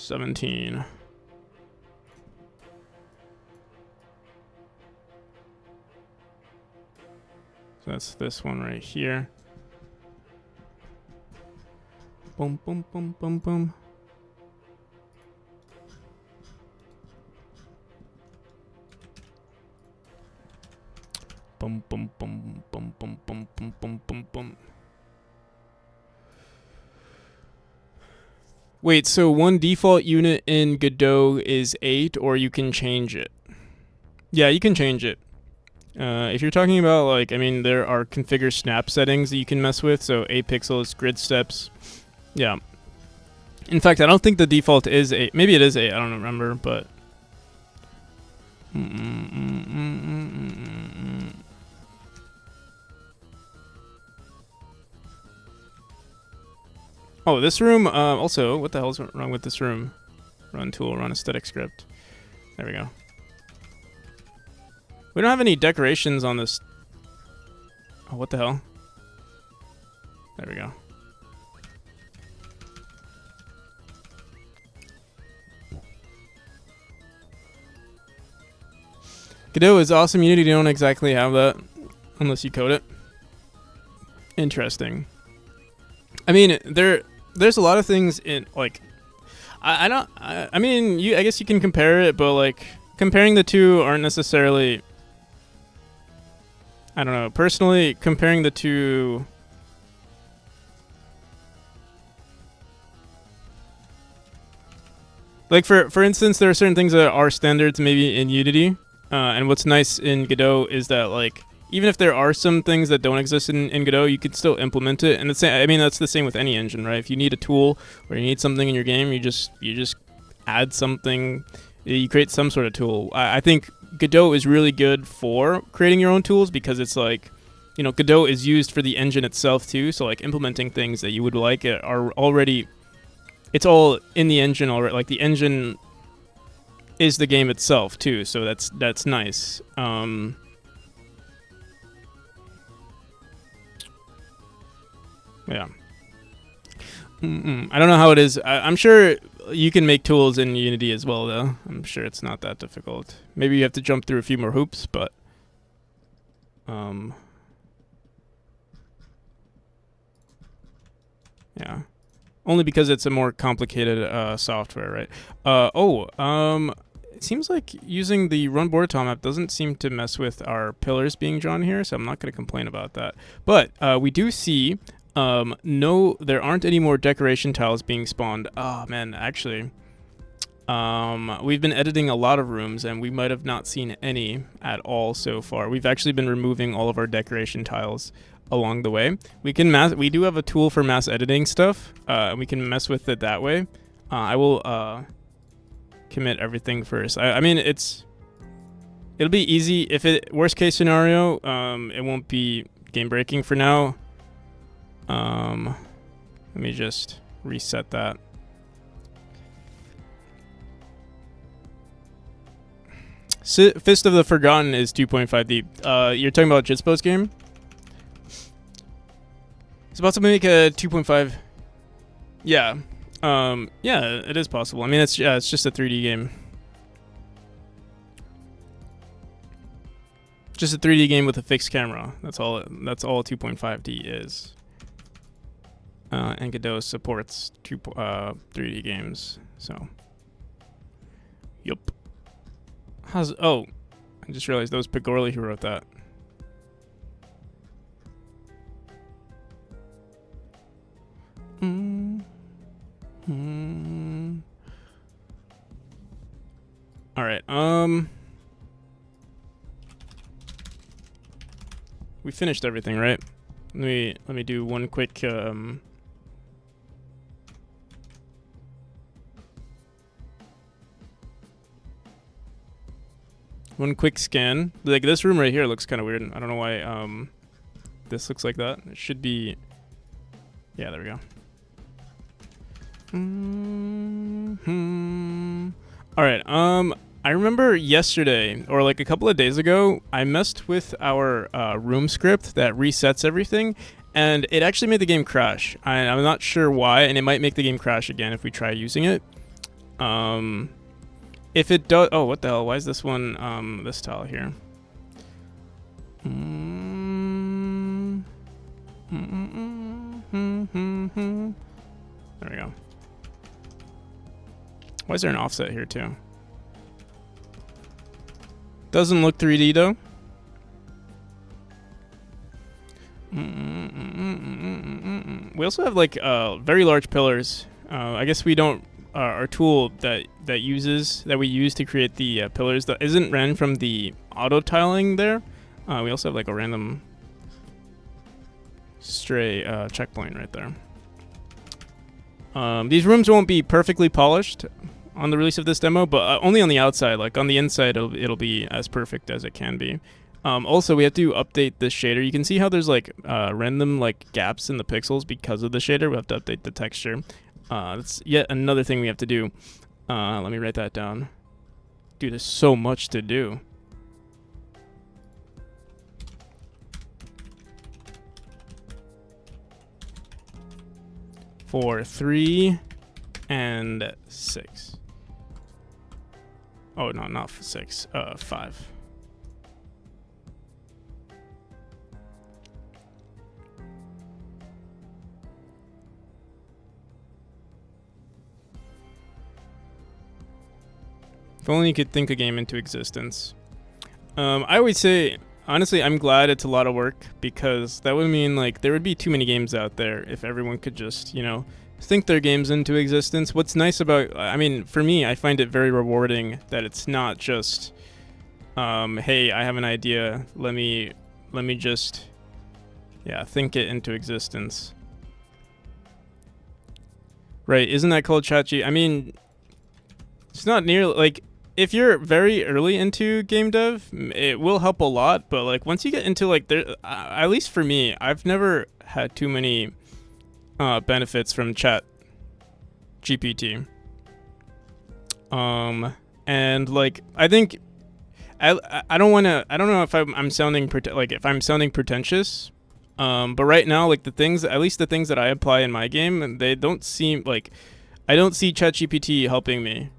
17. So that's this one right here. Boom, boom, boom, boom, boom. Boom, boom, boom, boom, boom, boom, boom, boom, boom, boom. Wait, so one default unit in Godot is 8, or you can change it? Yeah, you can change it. If you're talking about, like, I mean, there are configure snap settings that you can mess with, so 8 pixels, grid steps. Yeah. In fact, I don't think the default is 8. Maybe it is 8, I don't remember, but... Oh, this room, also, what the hell's wrong with this room? Run tool, run aesthetic script. There we go. We don't have any decorations on this. Oh, what the hell? There we go. Godot is awesome. Unity don't exactly have that unless you code it. Interesting. I mean, there's a lot of things in, like, I mean, I guess you can compare it, but like comparing the two aren't necessarily, I don't know, personally comparing the two, like for instance, there are certain things that are standards maybe in Unity, and what's nice in Godot is that, like, even if there are some things that don't exist in Godot, you can still implement it. And it's, I mean, that's the same with any engine, right? If you need a tool or you need something in your game, you just add something, you create some sort of tool. I think Godot is really good for creating your own tools, because it's like, you know, Godot is used for the engine itself too. So like implementing things that you would like are already, it's all in the engine already. Like the engine is the game itself too. So that's nice. Yeah. I don't know how it is. I'm sure you can make tools in Unity as well, though. I'm sure it's not that difficult. Maybe you have to jump through a few more hoops, but... yeah. Only because it's a more complicated software, right? It seems like using the run border tile map doesn't seem to mess with our pillars being drawn here, so I'm not going to complain about that. But we do see... no, there aren't any more decoration tiles being spawned. Oh man, actually, we've been editing a lot of rooms and we might have not seen any at all so far. We've actually been removing all of our decoration tiles. along the way. We do have a tool for mass editing stuff, and we can mess with it that way. I will commit everything first. I mean, it'll be easy. If it worst case scenario, it won't be game breaking for now. Let me just reset that. Fist of the Forgotten is 2.5D. You're talking about Jitspo's game? It's about to make a 2.5. Yeah. Yeah, it is possible. I mean, it's just a 3D game. Just a 3D game with a fixed camera. That's all 2.5D is. And Godot supports 3D games. So, yup. Oh, I just realized that was Pigorli who wrote that. All right. We finished everything, right? Let me do one quick one quick scan. Like this room right here looks kind of weird. I don't know why this looks like that. It should be. Yeah, there we go. All right. I remember yesterday or like a couple of days ago, I messed with our room script that resets everything, and it actually made the game crash. I'm not sure why, and it might make the game crash again if we try using it. If it does, oh, what the hell? Why is this one this tile here? There we go. Why is there an offset here too? Doesn't look 3D though. We also have like very large pillars. I guess we don't. Our tool that we use to create the pillars that isn't ran from the auto tiling there. We also have like a random stray checkpoint right there. These rooms won't be perfectly polished on the release of this demo, but only on the outside. Like on the inside, it'll be as perfect as it can be. Also, we have to update the shader. You can see how there's like random like gaps in the pixels because of the shader. We have to update the texture. That's yet another thing we have to do. Let me write that down. Dude, there's so much to do. For 3 and 6. Oh, no, not 6. 5. If only you could think a game into existence. I always say, honestly, I'm glad it's a lot of work, because that would mean like there would be too many games out there if everyone could just, you know, think their games into existence. What's nice about, I mean, for me, I find it very rewarding that it's not just, hey, I have an idea, let me just, yeah, think it into existence. Right? Isn't that called ChatG? I mean, it's not nearly like. If you're very early into game dev, it will help a lot. But like once you get into like there, at least for me, I've never had too many benefits from Chat GPT. And like I think I don't want to. I don't know if I'm sounding if I'm sounding pretentious. But right now, like at least the things that I apply in my game, they don't seem like I don't see ChatGPT helping me.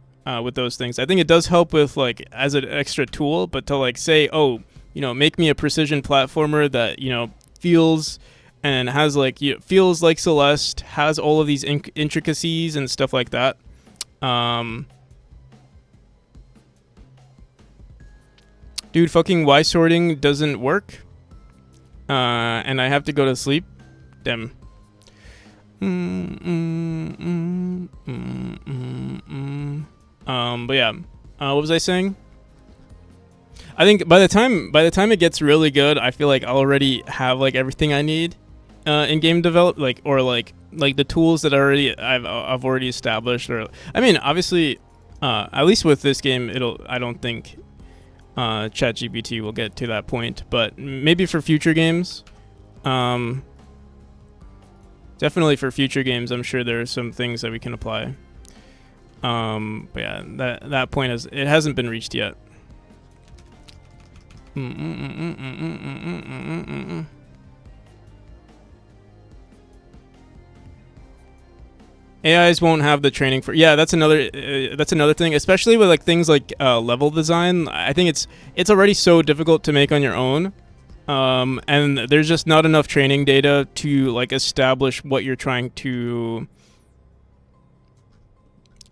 With those things. I think it does help with like as an extra tool, but to like say, oh, you know, make me a precision platformer that, you know, feels and has like, feels like Celeste, has all of these intricacies and stuff like that. Dude, fucking Y sorting doesn't work. And I have to go to sleep. Damn. But yeah, what was I saying? I think by the time it gets really good, I feel like I'll already have like everything I need in game develop, like or like the tools that I've already established. Or I mean, obviously, at least with this game, I don't think ChatGPT will get to that point, but maybe for future games, definitely for future games, I'm sure there are some things that we can apply. But yeah, that point hasn't been reached yet. AIs won't have the training for. Yeah, that's another thing, especially with like things like level design. I think it's already so difficult to make on your own, and there's just not enough training data to like establish what you're trying to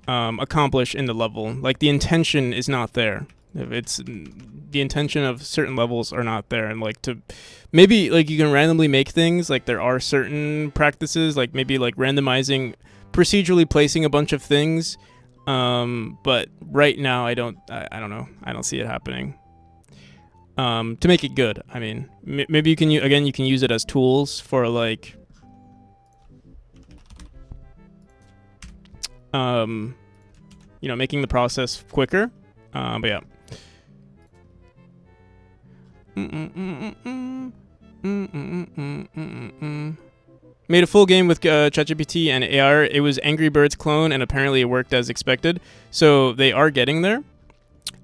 accomplish in the level. Like the intention is not there. If it's the intention of certain levels are not there, and like to maybe like you can randomly make things. Like there are certain practices, like maybe like randomizing, procedurally placing a bunch of things. But right now I don't know. I don't see it happening. To make it good, I mean, maybe you can you can use it as tools for like making the process quicker. But yeah. Made a full game with ChatGPT and AR. It was Angry Birds clone, and apparently it worked as expected. So they are getting there.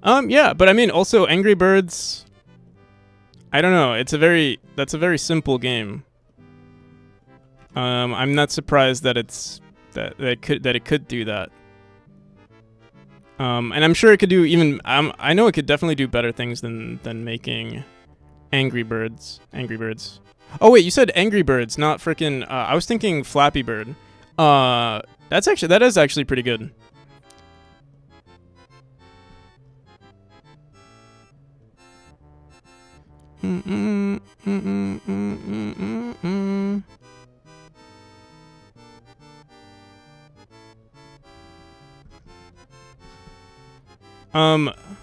Yeah, but I mean, also Angry Birds. I don't know. That's a very simple game. I'm not surprised that it could do that. And I'm sure it could do even. I know it could definitely do better things than making Angry Birds. Oh wait, you said Angry Birds, not freaking. I was thinking Flappy Bird. That is actually pretty good.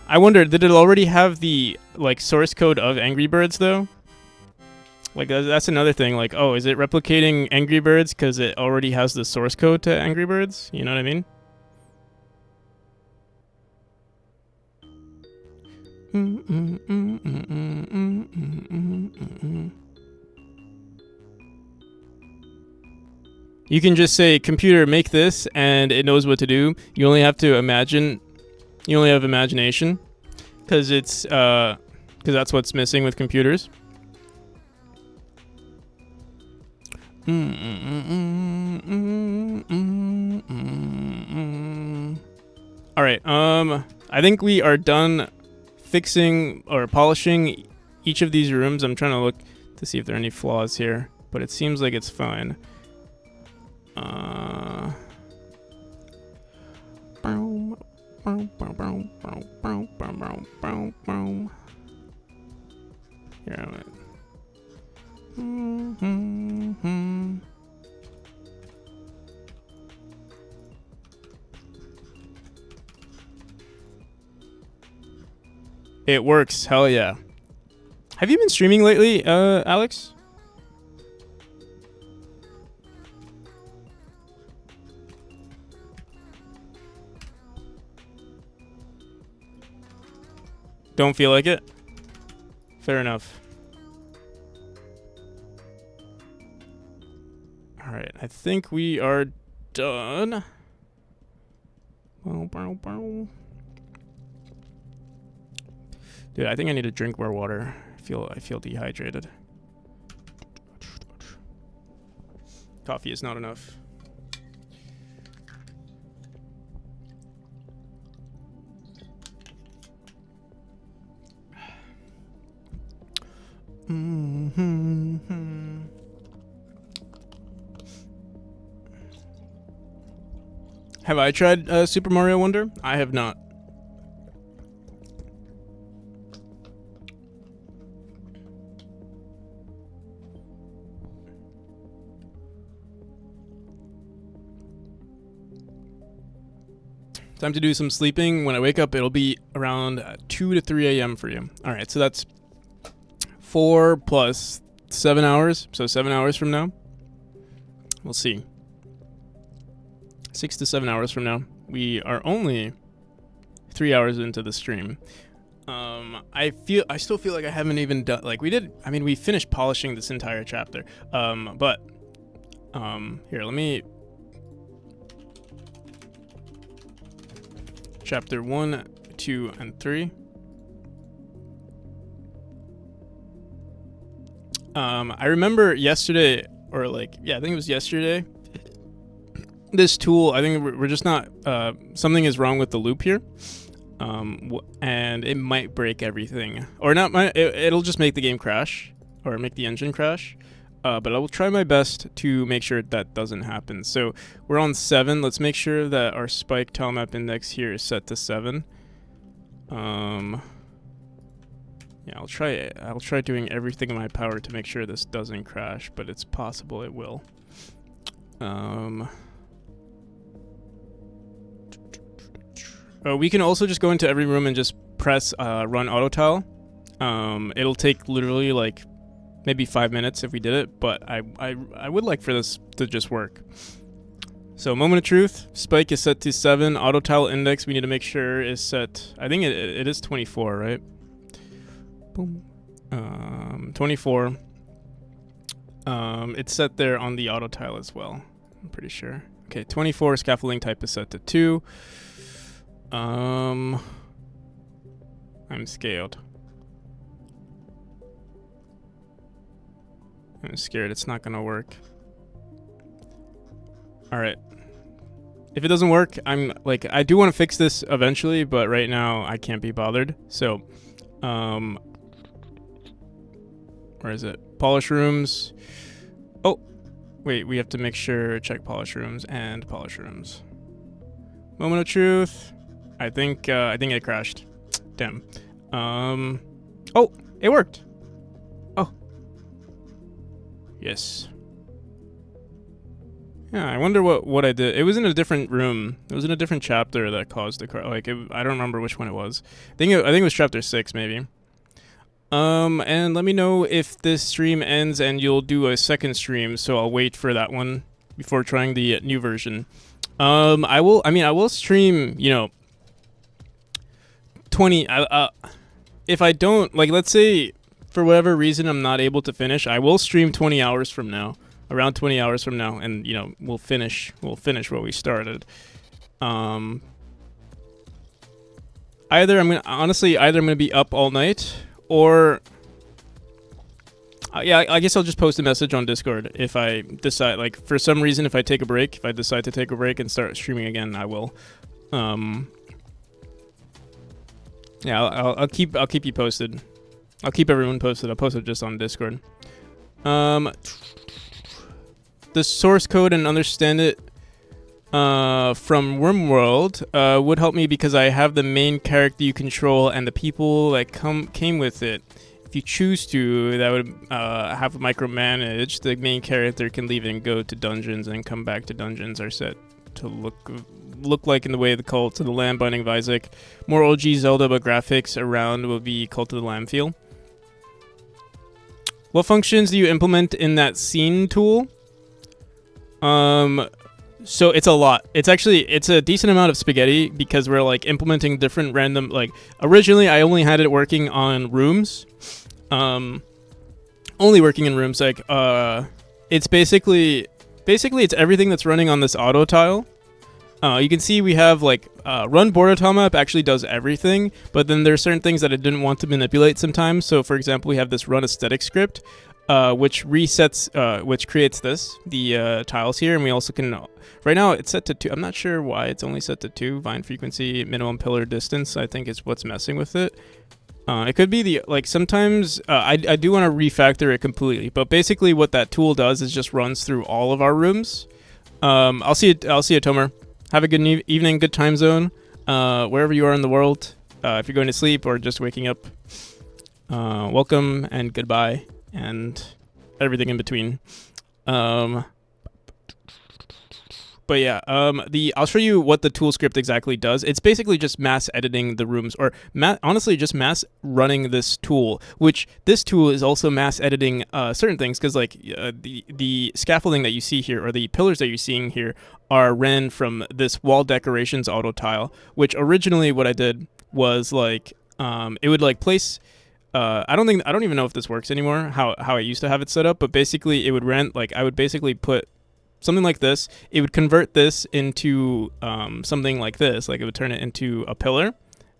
I wonder, did it already have the like source code of Angry Birds though? Like that's another thing. Like, oh, is it replicating Angry Birds because it already has the source code to Angry Birds? You know what I mean? You can just say, "Computer, make this," and it knows what to do. You only have to imagine. You only have imagination, because that's what's missing with computers. All right. I think we are done fixing or polishing each of these rooms. I'm trying to look to see if there are any flaws here, but it seems like it's fine. Here, it works. Hell yeah. Have you been streaming lately, Alex? Don't feel like it? Fair enough. Alright, I think we are done. Dude, I think I need to drink more water. I feel dehydrated. Coffee is not enough. Have I tried Super Mario Wonder? I have not. Time to do some sleeping. When I wake up, it'll be around 2 to 3 a.m. for you. All right, so that's 4 plus 7 hours. So 7 hours from now. We'll see. 6 to 7 hours from now. We are only 3 hours into the stream. I still feel like I haven't even done, like we finished polishing this entire chapter. But here, let me, chapter 1, 2, and 3. I remember yesterday, or like, yeah, I think it was yesterday, this tool, I think we're just not, something is wrong with the loop here. And it might break everything, or not. It'll just make the game crash, or make the engine crash. But I will try my best to make sure that doesn't happen. So we're on 7. Let's make sure that our spike tilemap index here is set to 7. Yeah, I'll try doing everything in my power to make sure this doesn't crash, but it's possible it will. We can also just go into every room and just press run auto tile. It'll take literally like maybe 5 minutes if we did it, but I would like for this to just work. So moment of truth, spike is set to 7. Auto tile index we need to make sure is set. I think it is 24, right? Boom. 24. It's set there on the auto tile as well. I'm pretty sure. Okay, 24. Scaffolding type is set to 2. I'm scared. I'm scared it's not gonna work. Alright. If it doesn't work, I'm like, I do want to fix this eventually, but right now I can't be bothered. So, where is it? Polish rooms. Oh, wait, we have to make sure, check polish rooms and polish rooms. Moment of truth. I think it crashed. Damn. Oh, it worked. Oh. Yes. Yeah, I wonder what I did. It was in a different room. It was in a different chapter that caused the crash. Like, I don't remember which one it was. I think it was chapter 6 maybe. And let me know if this stream ends and you'll do a second stream, so I'll wait for that one before trying the new version. I will stream, 20, if I don't, like, let's say for whatever reason I'm not able to finish, I will stream 20 hours from now, around 20 hours from now, and we'll finish what we started. Either I'm gonna be up all night, or yeah, I guess I'll just post a message on Discord if I decide, like, for some reason, if I take a break, if I decide to take a break and start streaming again, I will. Yeah, I'll keep you posted. I'll keep everyone posted. I'll post it just on Discord. The source code and understand it from RimWorld would help me because I have the main character you control and the people that came with it. If you choose to, that would have micromanage. The main character can leave and go to dungeons and come back to dungeons are set to look like in the way of the Cult of the Lamb Binding of Isaac. More OG Zelda, but graphics around will be Cult of the Lamb feel. What functions do you implement in that scene tool? So it's a lot. It's a decent amount of spaghetti because we're like implementing different random, like, originally I only had it working on rooms. Only working in rooms, like, it's basically it's everything that's running on this auto tile. You can see we have like run border tilemap actually does everything, but then there are certain things that I didn't want to manipulate sometimes. So for example, we have this run aesthetic script, which resets, which creates the tiles here, and we also can. Right now it's set to 2. I'm not sure why it's only set to 2. Vine frequency, minimum pillar distance, I think is what's messing with it. It could be sometimes I do want to refactor it completely, but basically what that tool does is just runs through all of our rooms. I'll see you, Tomer. Have a good evening, good time zone, wherever you are in the world. If you're going to sleep or just waking up, welcome and goodbye and everything in between. But yeah, I'll show you what the tool script exactly does. It's basically just mass editing the rooms, or honestly just mass running this tool. Which this tool is also mass editing certain things, because like the scaffolding that you see here, or the pillars that you're seeing here, are ran from this wall decorations auto tile. Which originally what I did was like it would like place. I don't even know if this works anymore. How I used to have it set up, but basically it would rent like I would basically put something like this. It would convert this into something like this. Like it would turn it into a pillar.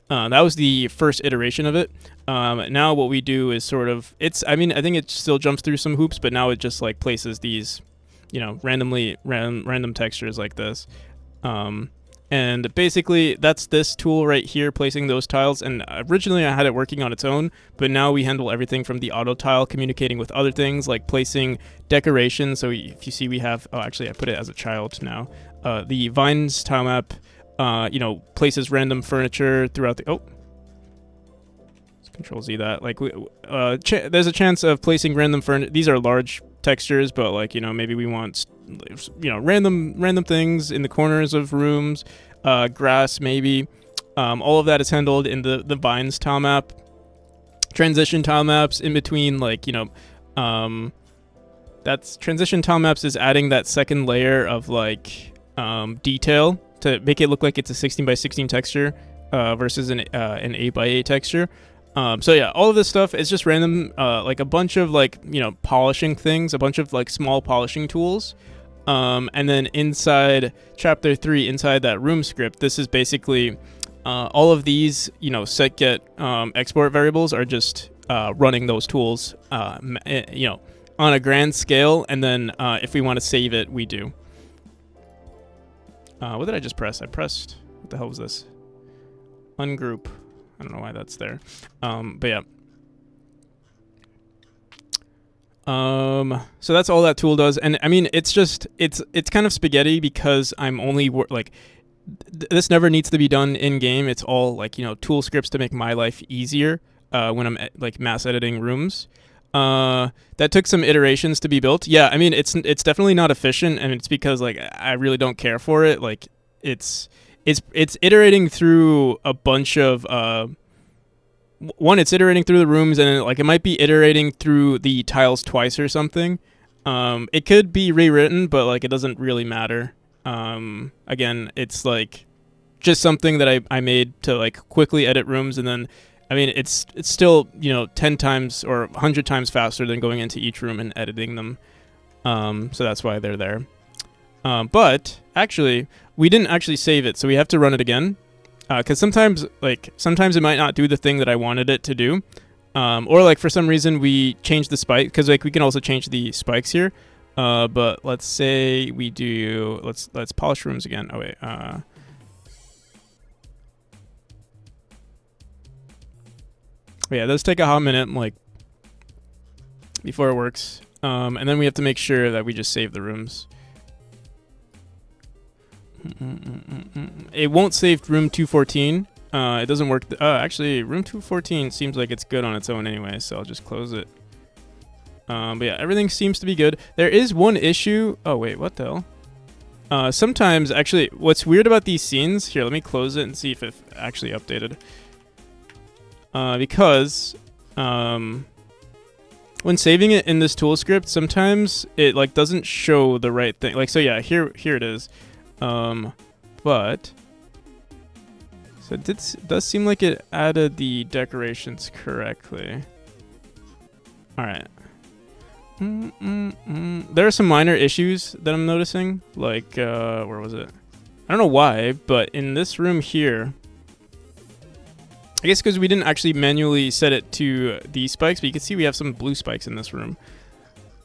That was the first iteration of it. Now what we do is sort of I think it still jumps through some hoops, but now it just like places these, random textures like this. And basically, that's this tool right here, placing those tiles. And originally, I had it working on its own, but now we handle everything from the auto tile, communicating with other things, like placing decorations. So if you see, we have... Oh, actually, I put it as a child now. The vines tile map, places random furniture throughout the... Oh. Let's Control Z that. Like, there's a chance of placing random furniture. These are large textures, but like, maybe we want... random things in the corners of rooms, grass maybe. All of that is handled in the vines tile map. Transition tile maps in between, like, that's transition tile maps is adding that second layer of like detail to make it look like it's a 16 by 16 texture versus an 8 by 8 texture. So yeah, all of this stuff is just random, like a bunch of like, polishing things, a bunch of like small polishing tools. And then inside chapter 3, inside that room script, this is basically all of these, set get export variables are just running those tools, on a grand scale. And then if we want to save it, we do. What did I just press? I pressed, what the hell was this? Ungroup. I don't know why that's there. But yeah. So that's all that tool does. And I mean, it's kind of spaghetti because I'm only this never needs to be done in game. It's all like, tool scripts to make my life easier, when I'm like mass editing rooms. That took some iterations to be built. Yeah. I mean, it's definitely not efficient, and it's because like, I really don't care for it. Like it's iterating through a bunch of, it's iterating through the rooms, and like it might be iterating through the tiles twice or something. It could be rewritten, but like it doesn't really matter. Again, it's like just something that I made to like quickly edit rooms, and then I mean it's still 10 times or 100 times faster than going into each room and editing them. So that's why they're there. But actually, we didn't actually save it, so we have to run it again. Because sometimes it might not do the thing that I wanted it to do, or like for some reason we change the spike, because like we can also change the spikes here. But let's say we do let's polish rooms again. Oh wait, yeah, those take a hot minute, like before it works. And then we have to make sure that we just save the rooms. It won't save room 214. It doesn't work. Actually, room 214 seems like it's good on its own anyway, so I'll just close it. But yeah, everything seems to be good. There is one issue. Oh wait, what the hell? Sometimes, actually, what's weird about these scenes... Here, let me close it and see if it actually updated. Because when saving it in this tool script, sometimes it like doesn't show the right thing. Like, so yeah, here it is. But so it does seem like it added the decorations correctly. All right. There are some minor issues that I'm noticing. Like, where was it? I don't know why, but in this room here, I guess because we didn't actually manually set it to these spikes, but you can see we have some blue spikes in this room.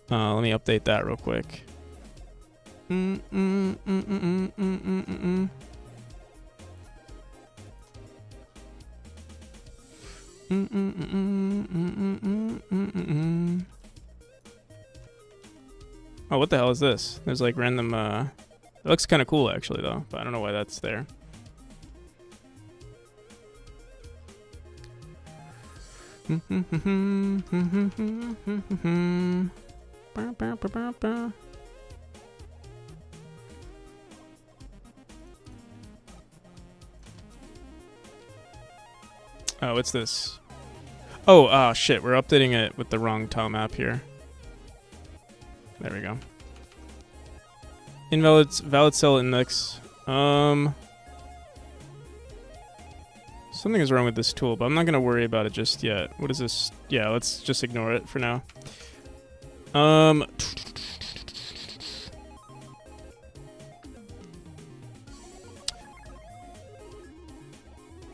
Let me update that real quick. Oh, what the hell is this? There's like random, it looks kind of cool actually though, but I don't know why that's there. Oh, what's this? Oh, shit. We're updating it with the wrong tile map here. There we go. Valid cell index. Something is wrong with this tool, but I'm not going to worry about it just yet. What is this? Yeah, let's just ignore it for now.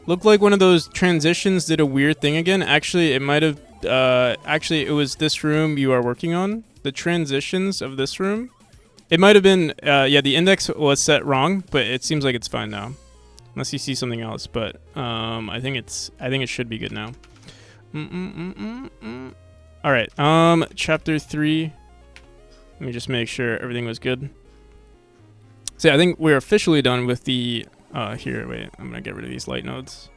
Looked like one of those transitions did a weird thing again. Actually, it might have... actually, it was this room you are working on. The transitions of this room. It might have been... yeah, the index was set wrong, but it seems like it's fine now. Unless you see something else, but I think it should be good now. All right, chapter 3. Let me just make sure everything was good. So yeah, I think we're officially done with the here. Wait, I'm gonna get rid of these light nodes.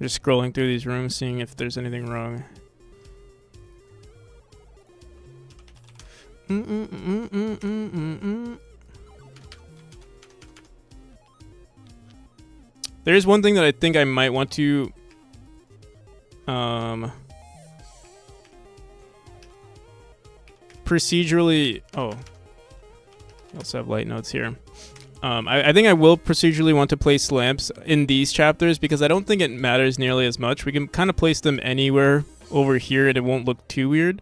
Just scrolling through these rooms, seeing if there's anything wrong. There is one thing that I think I might want to procedurally... Oh. I also have light nodes here. I think I will procedurally want to place lamps in these chapters because I don't think it matters nearly as much. We can kind of place them anywhere over here and it won't look too weird.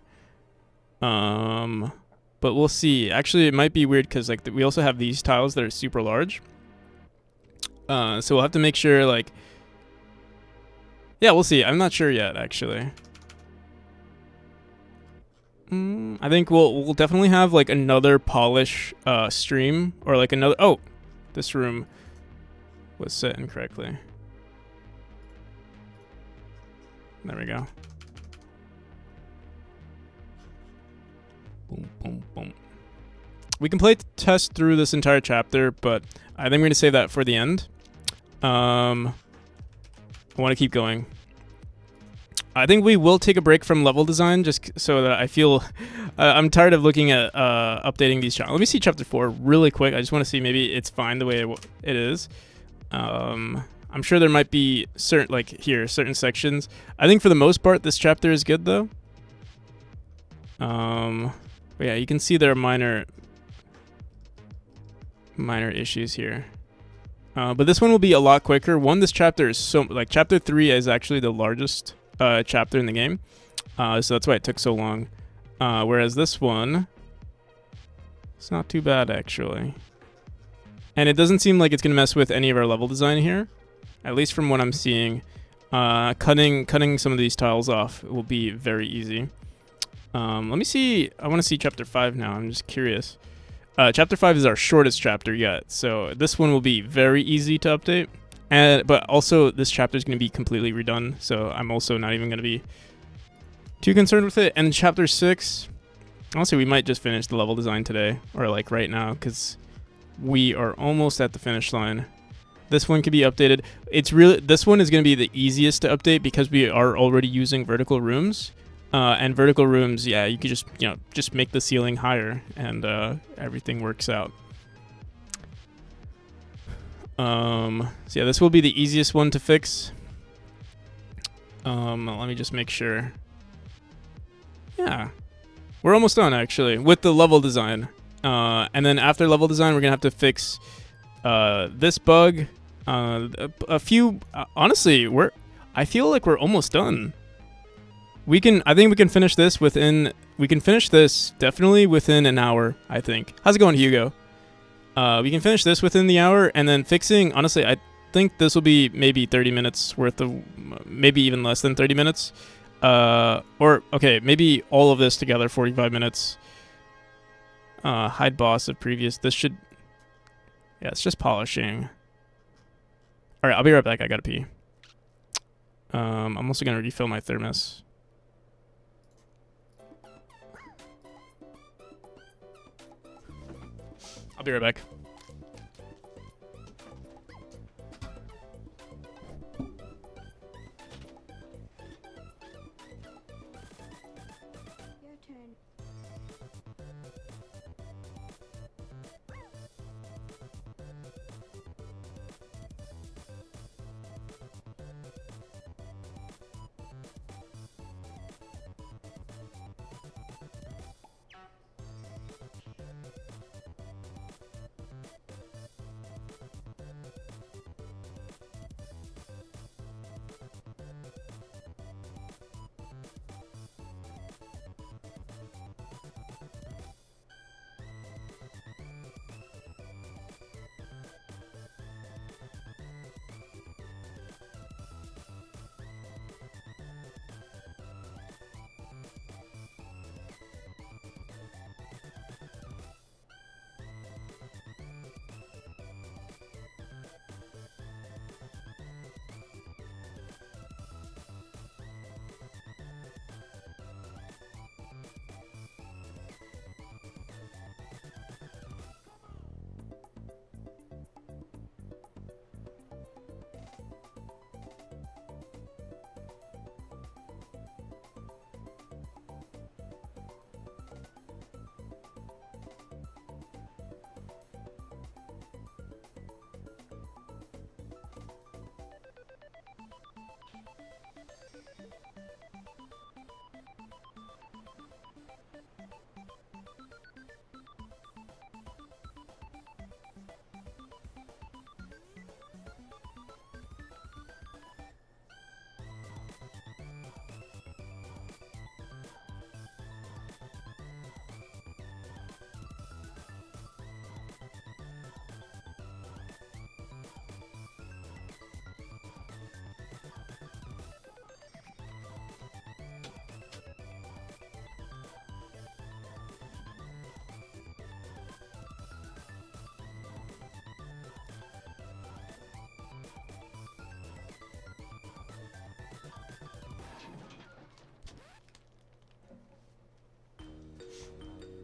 But we'll see. Actually, it might be weird because like we also have these tiles that are super large. So we'll have to make sure like... Yeah, we'll see. I'm not sure yet, actually. I think we'll definitely have like another polish stream or like another... Oh, this room was set incorrectly. There we go. Boom, boom, boom. We can play test through this entire chapter, but I think we're gonna save that for the end. I want to keep going. I think we will take a break from level design just so that I feel... I'm tired of looking at updating these chapters. Let me see chapter 4 really quick. I just want to see maybe it's fine the way it is. I'm sure there might be certain sections. I think for the most part this chapter is good though. But yeah, you can see there are minor issues here. But this one will be a lot quicker. This chapter is so... Like, chapter 3 is actually the largest chapter in the game. So that's why it took so long. Whereas this one... It's not too bad, actually. And it doesn't seem like it's going to mess with any of our level design here. At least from what I'm seeing. Cutting some of these tiles off will be very easy. Let me see... I want to see chapter 5 now. I'm just curious. Chapter 5 is our shortest chapter yet, so this one will be very easy to update. But also, this chapter is going to be completely redone, so I'm also not even going to be too concerned with it. And chapter 6, honestly, we might just finish the level design today, or like right now, because we are almost at the finish line. This one can be updated. This one is going to be the easiest to update because we are already using vertical rooms. And vertical rooms, yeah, you could just make the ceiling higher and everything works out. So yeah, this will be the easiest one to fix. Let me just make sure. Yeah, we're almost done actually with the level design. And then after level design, we're gonna have to fix this bug. A few. Honestly, I feel like we're almost done. I think we can finish this within... We can finish this definitely within an hour, I think. How's it going, Hugo? We can finish this within the hour, and then fixing... Honestly, I think this will be maybe 30 minutes worth of... Maybe even less than 30 minutes. Okay, maybe all of this together, 45 minutes. Hide boss of previous... This should... Yeah, it's just polishing. Alright, I'll be right back. I gotta pee. I'm also gonna refill my thermos. I'll be right back. Your turn.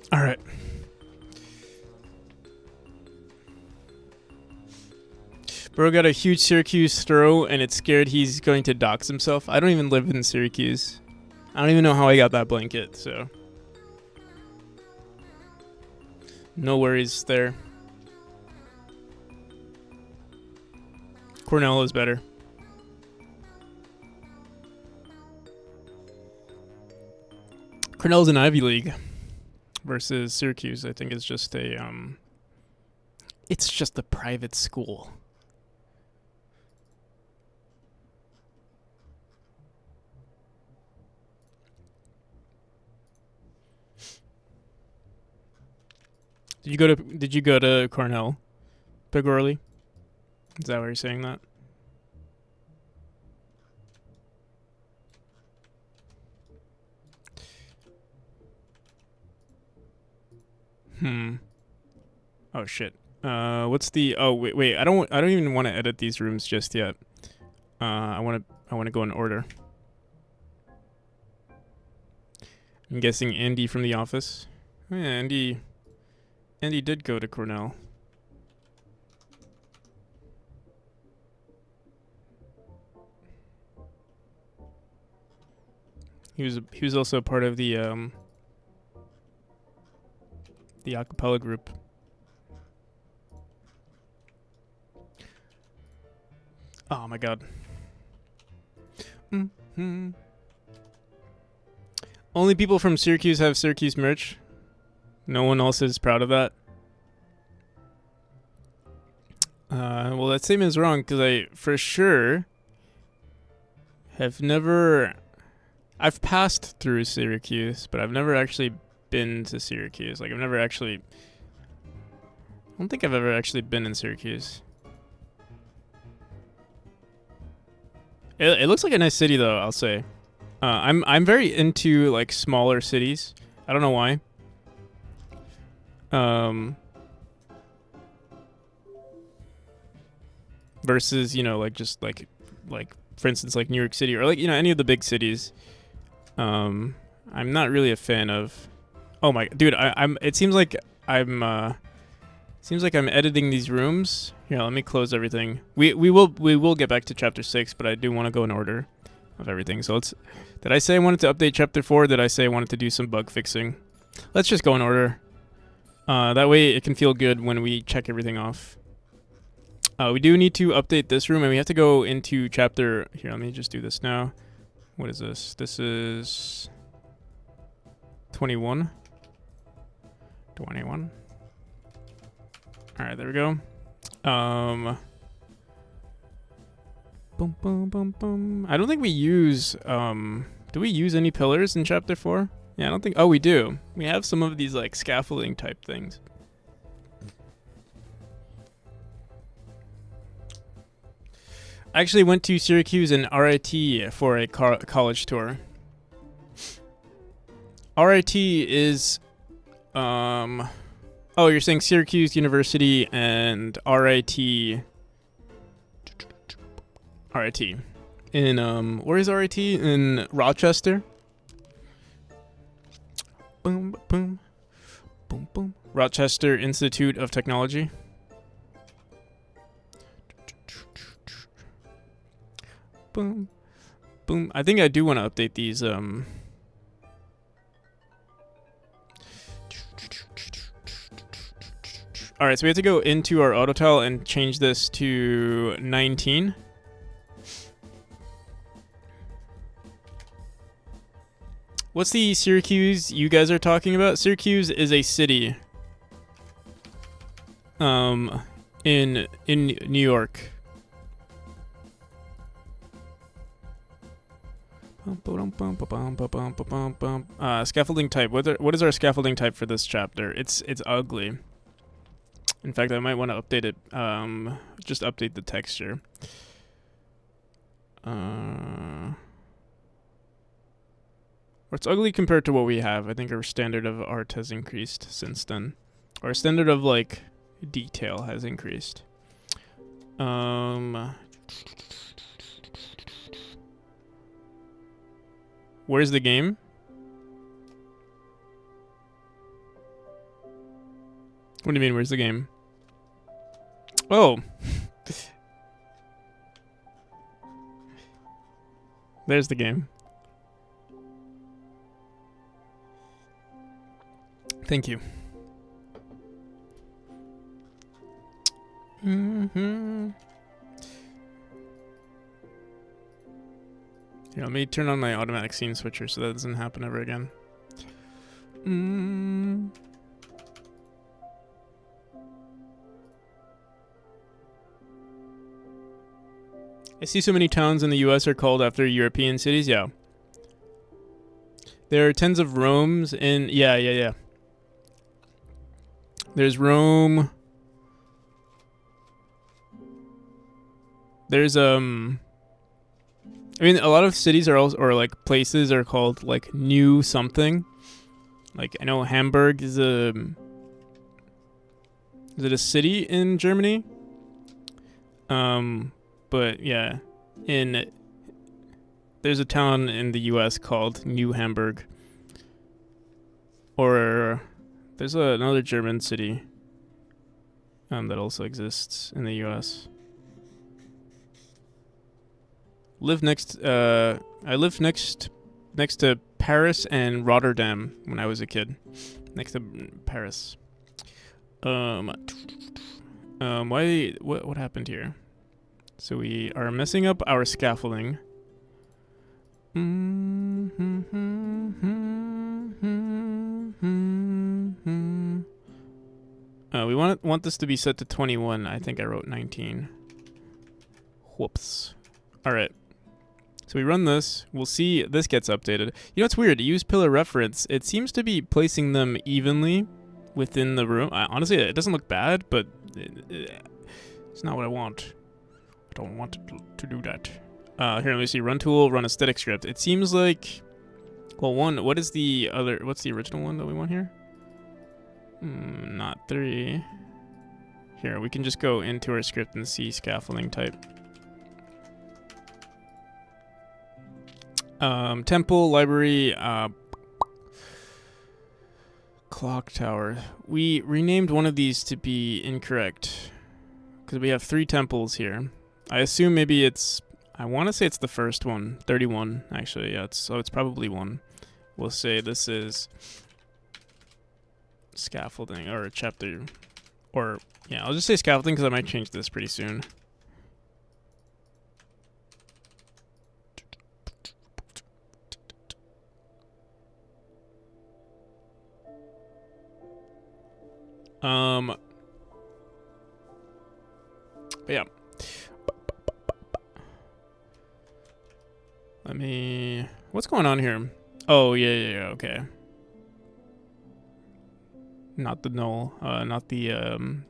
All right. Bro got a huge Syracuse throw, and it's scared he's going to dox himself. I don't even live in Syracuse. I don't even know how I got that blanket, so. No worries there. Cornell is better. Cornell's an Ivy League versus Syracuse. I think is just a it's just a private school. Did you go to Cornell, Big Orly? Is that why you're saying that? Oh shit. What's the? Oh wait. I don't even want to edit these rooms just yet. I want to go in order. I'm guessing Andy from The Office. Oh, yeah, Andy did go to Cornell. He was also part of the acapella group. Oh my god. Only people from Syracuse have Syracuse merch. No one else is proud of that. Well, that statement is wrong because I, for sure, have never. I've passed through Syracuse, but I've never actually been to Syracuse. Like, I don't think I've ever actually been in Syracuse. It looks like a nice city, though, I'll say. I'm very into, like, smaller cities. I don't know why. Versus, like, just, like, for instance, like, New York City or, like, any of the big cities. I'm not really a fan of... Oh, my... Dude, it seems like I'm Seems like I'm editing these rooms. Here, let me close everything. We will get back to chapter 6, but I do want to go in order of everything. So let's. Did I say I wanted to update chapter 4? Did I say I wanted to do some bug fixing? Let's just go in order. That way it can feel good when we check everything off. We do need to update this room, and we have to go into chapter. Here, let me just do this now. What is this? This is 21. 21. All right, there we go. Boom, boom, boom, boom. I don't think we use. Do we use any pillars in chapter 4? Yeah, I don't think. Oh, we do. We have some of these like scaffolding type things. I actually went to Syracuse and RIT for a college tour. RIT is, oh, you're saying Syracuse University and RIT. RIT. In, where is RIT? In Rochester? Boom, boom. Boom, boom. Rochester Institute of Technology. Boom. Boom. I think I do want to update these, Alright, so we have to go into our auto tile and change this to 19. What's the Syracuse you guys are talking about? Syracuse is a city. In New York. Scaffolding type. What is our scaffolding type for this chapter? It's ugly. In fact, I might want to update it. Just update the texture. Or it's ugly compared to what we have. I think our standard of art has increased since then. Our standard of like detail has increased. Where's the game? What do you mean, where's the game? Oh. There's the game. Thank you. Here, let me turn on my automatic scene switcher so that doesn't happen ever again. I see so many towns in the US are called after European cities. Yeah. There are tens of Romes in... Yeah. There's Rome. There's, I mean, a lot of cities are also... Or, like, places are called, like, New something. Like, I know Hamburg is a... Is it a city in Germany? But yeah, there's a town in the U.S. called New Hamburg, or there's another German city that also exists in the U.S. I lived next to Paris and Rotterdam when I was a kid, next to Paris. What happened here? So we are messing up our scaffolding. We want this to be set to 21. I think I wrote 19. Whoops. All right. So we run this. We'll see this gets updated. You know, it's weird. To use pillar reference, it seems to be placing them evenly within the room. Honestly, it doesn't look bad, but it's not what I want. Don't want to do that. Here, let me see. Run tool, run aesthetic script. It seems like, well, what's the original one that we want here? Not 3. Here, we can just go into our script and see scaffolding type. Temple, library, clock tower. We renamed one of these to be incorrect because we have 3 temples here. I assume maybe it's, I want to say it's the first one, 31 actually. Yeah, so it's probably 1. We'll say this is scaffolding or chapter, or yeah, I'll just say scaffolding because I might change this pretty soon. But yeah. Let me, what's going on here? Oh, yeah, okay. Not the null, not the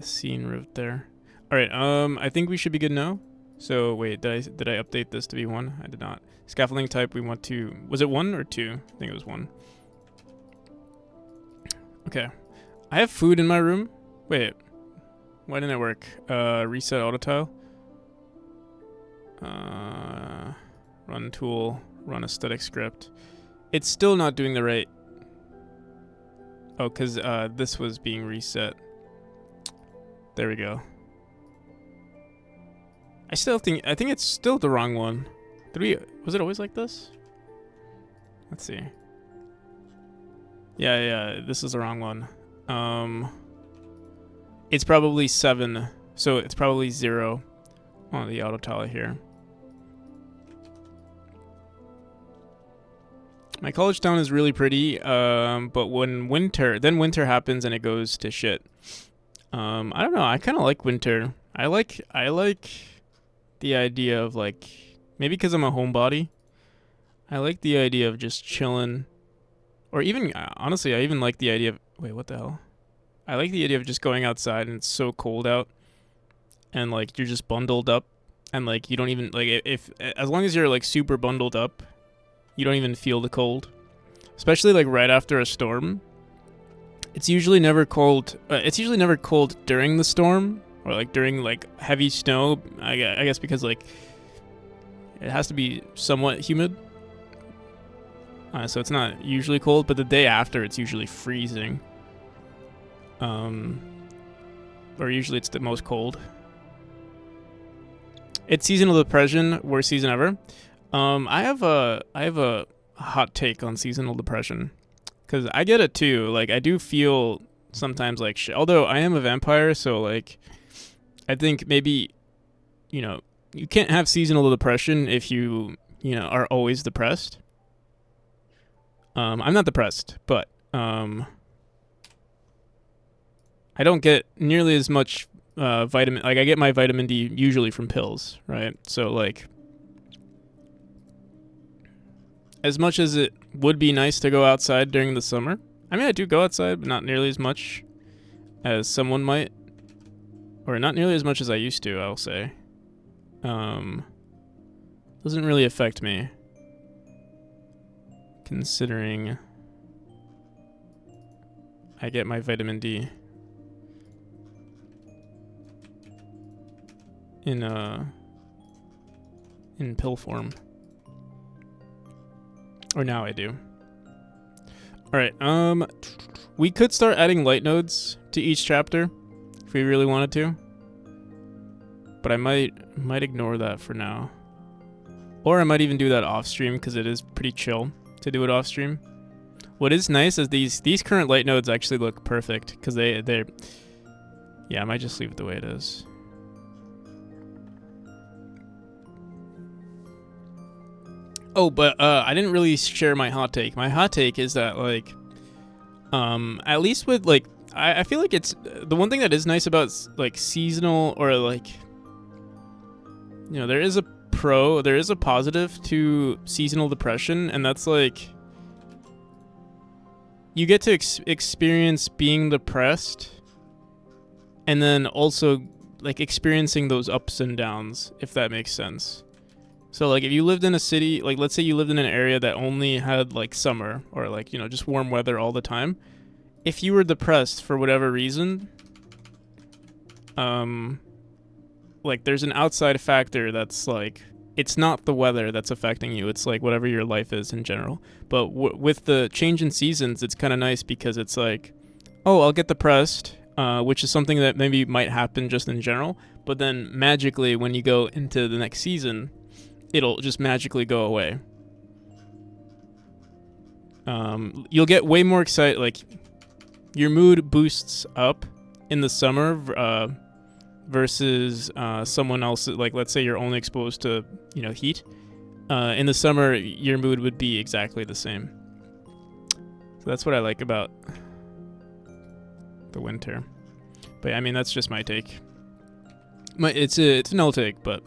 scene root there. All right, I think we should be good now. So wait, did I update this to be 1? I did not. Scaffolding type, we want to, was it 1 or 2? I think it was 1. Okay. I have food in my room. Wait, why didn't it work? Reset auto tile. Run tool, run aesthetic script. It's still not doing the right. Oh, because this was being reset. There we go. I think it's still the wrong one. Was it always like this? Let's see. Yeah, this is the wrong one. It's probably 7, so it's probably 0 on the auto tile here. My college town is really pretty, but when winter happens and it goes to shit. I don't know. I kind of like winter. I like the idea of like, maybe because I'm a homebody, I like the idea of just chilling, or even honestly, I even like the idea of, wait, what the hell? I like the idea of just going outside and it's so cold out, and like you're just bundled up, and like you don't even like if as long as you're like super bundled up, you don't even feel the cold, especially like right after a storm. It's usually never cold. It's usually never cold during the storm or like during like heavy snow. I guess because like it has to be somewhat humid, so it's not usually cold. But the day after, it's usually freezing. Or usually it's the most cold. It's seasonal depression, worst season ever. I have a hot take on seasonal depression, because I get it too. Like I do feel sometimes like shit. Although I am a vampire, so like I think maybe, you know, you can't have seasonal depression if you are always depressed. I'm not depressed, but I don't get nearly as much vitamin. Like I get my vitamin D usually from pills, right? So like, as much as it would be nice to go outside during the summer, I mean I do go outside, but not nearly as much as someone might, or not nearly as much as I used to, I'll say. Doesn't really affect me, considering I get my vitamin D in pill form. Or now I do. Alright, we could start adding light nodes to each chapter if we really wanted to. But I might ignore that for now. Or I might even do that off stream because it is pretty chill to do it off stream. What is nice is these current light nodes actually look perfect because they're yeah, I might just leave it the way it is. Oh, but I didn't really share my hot take. My hot take is that like at least with like I feel like it's the one thing that is nice about like seasonal, or like, you know, there is a positive to seasonal depression, and that's like you get to experience being depressed, and then also like experiencing those ups and downs, if that makes sense. So like if you lived in a city, like let's say you lived in an area that only had like summer or like, you know, just warm weather all the time, if you were depressed for whatever reason, like there's an outside factor that's like it's not the weather that's affecting you. It's like whatever your life is in general. But with the change in seasons, it's kind of nice because it's like, oh, I'll get depressed, which is something that maybe might happen just in general. But then magically, when you go into the next season, it'll just magically go away. You'll get way more excited. Like, your mood boosts up in the summer versus someone else. Like, let's say you're only exposed to, heat. In the summer, your mood would be exactly the same. So that's what I like about the winter. But I mean, that's just my take. It's an old take, but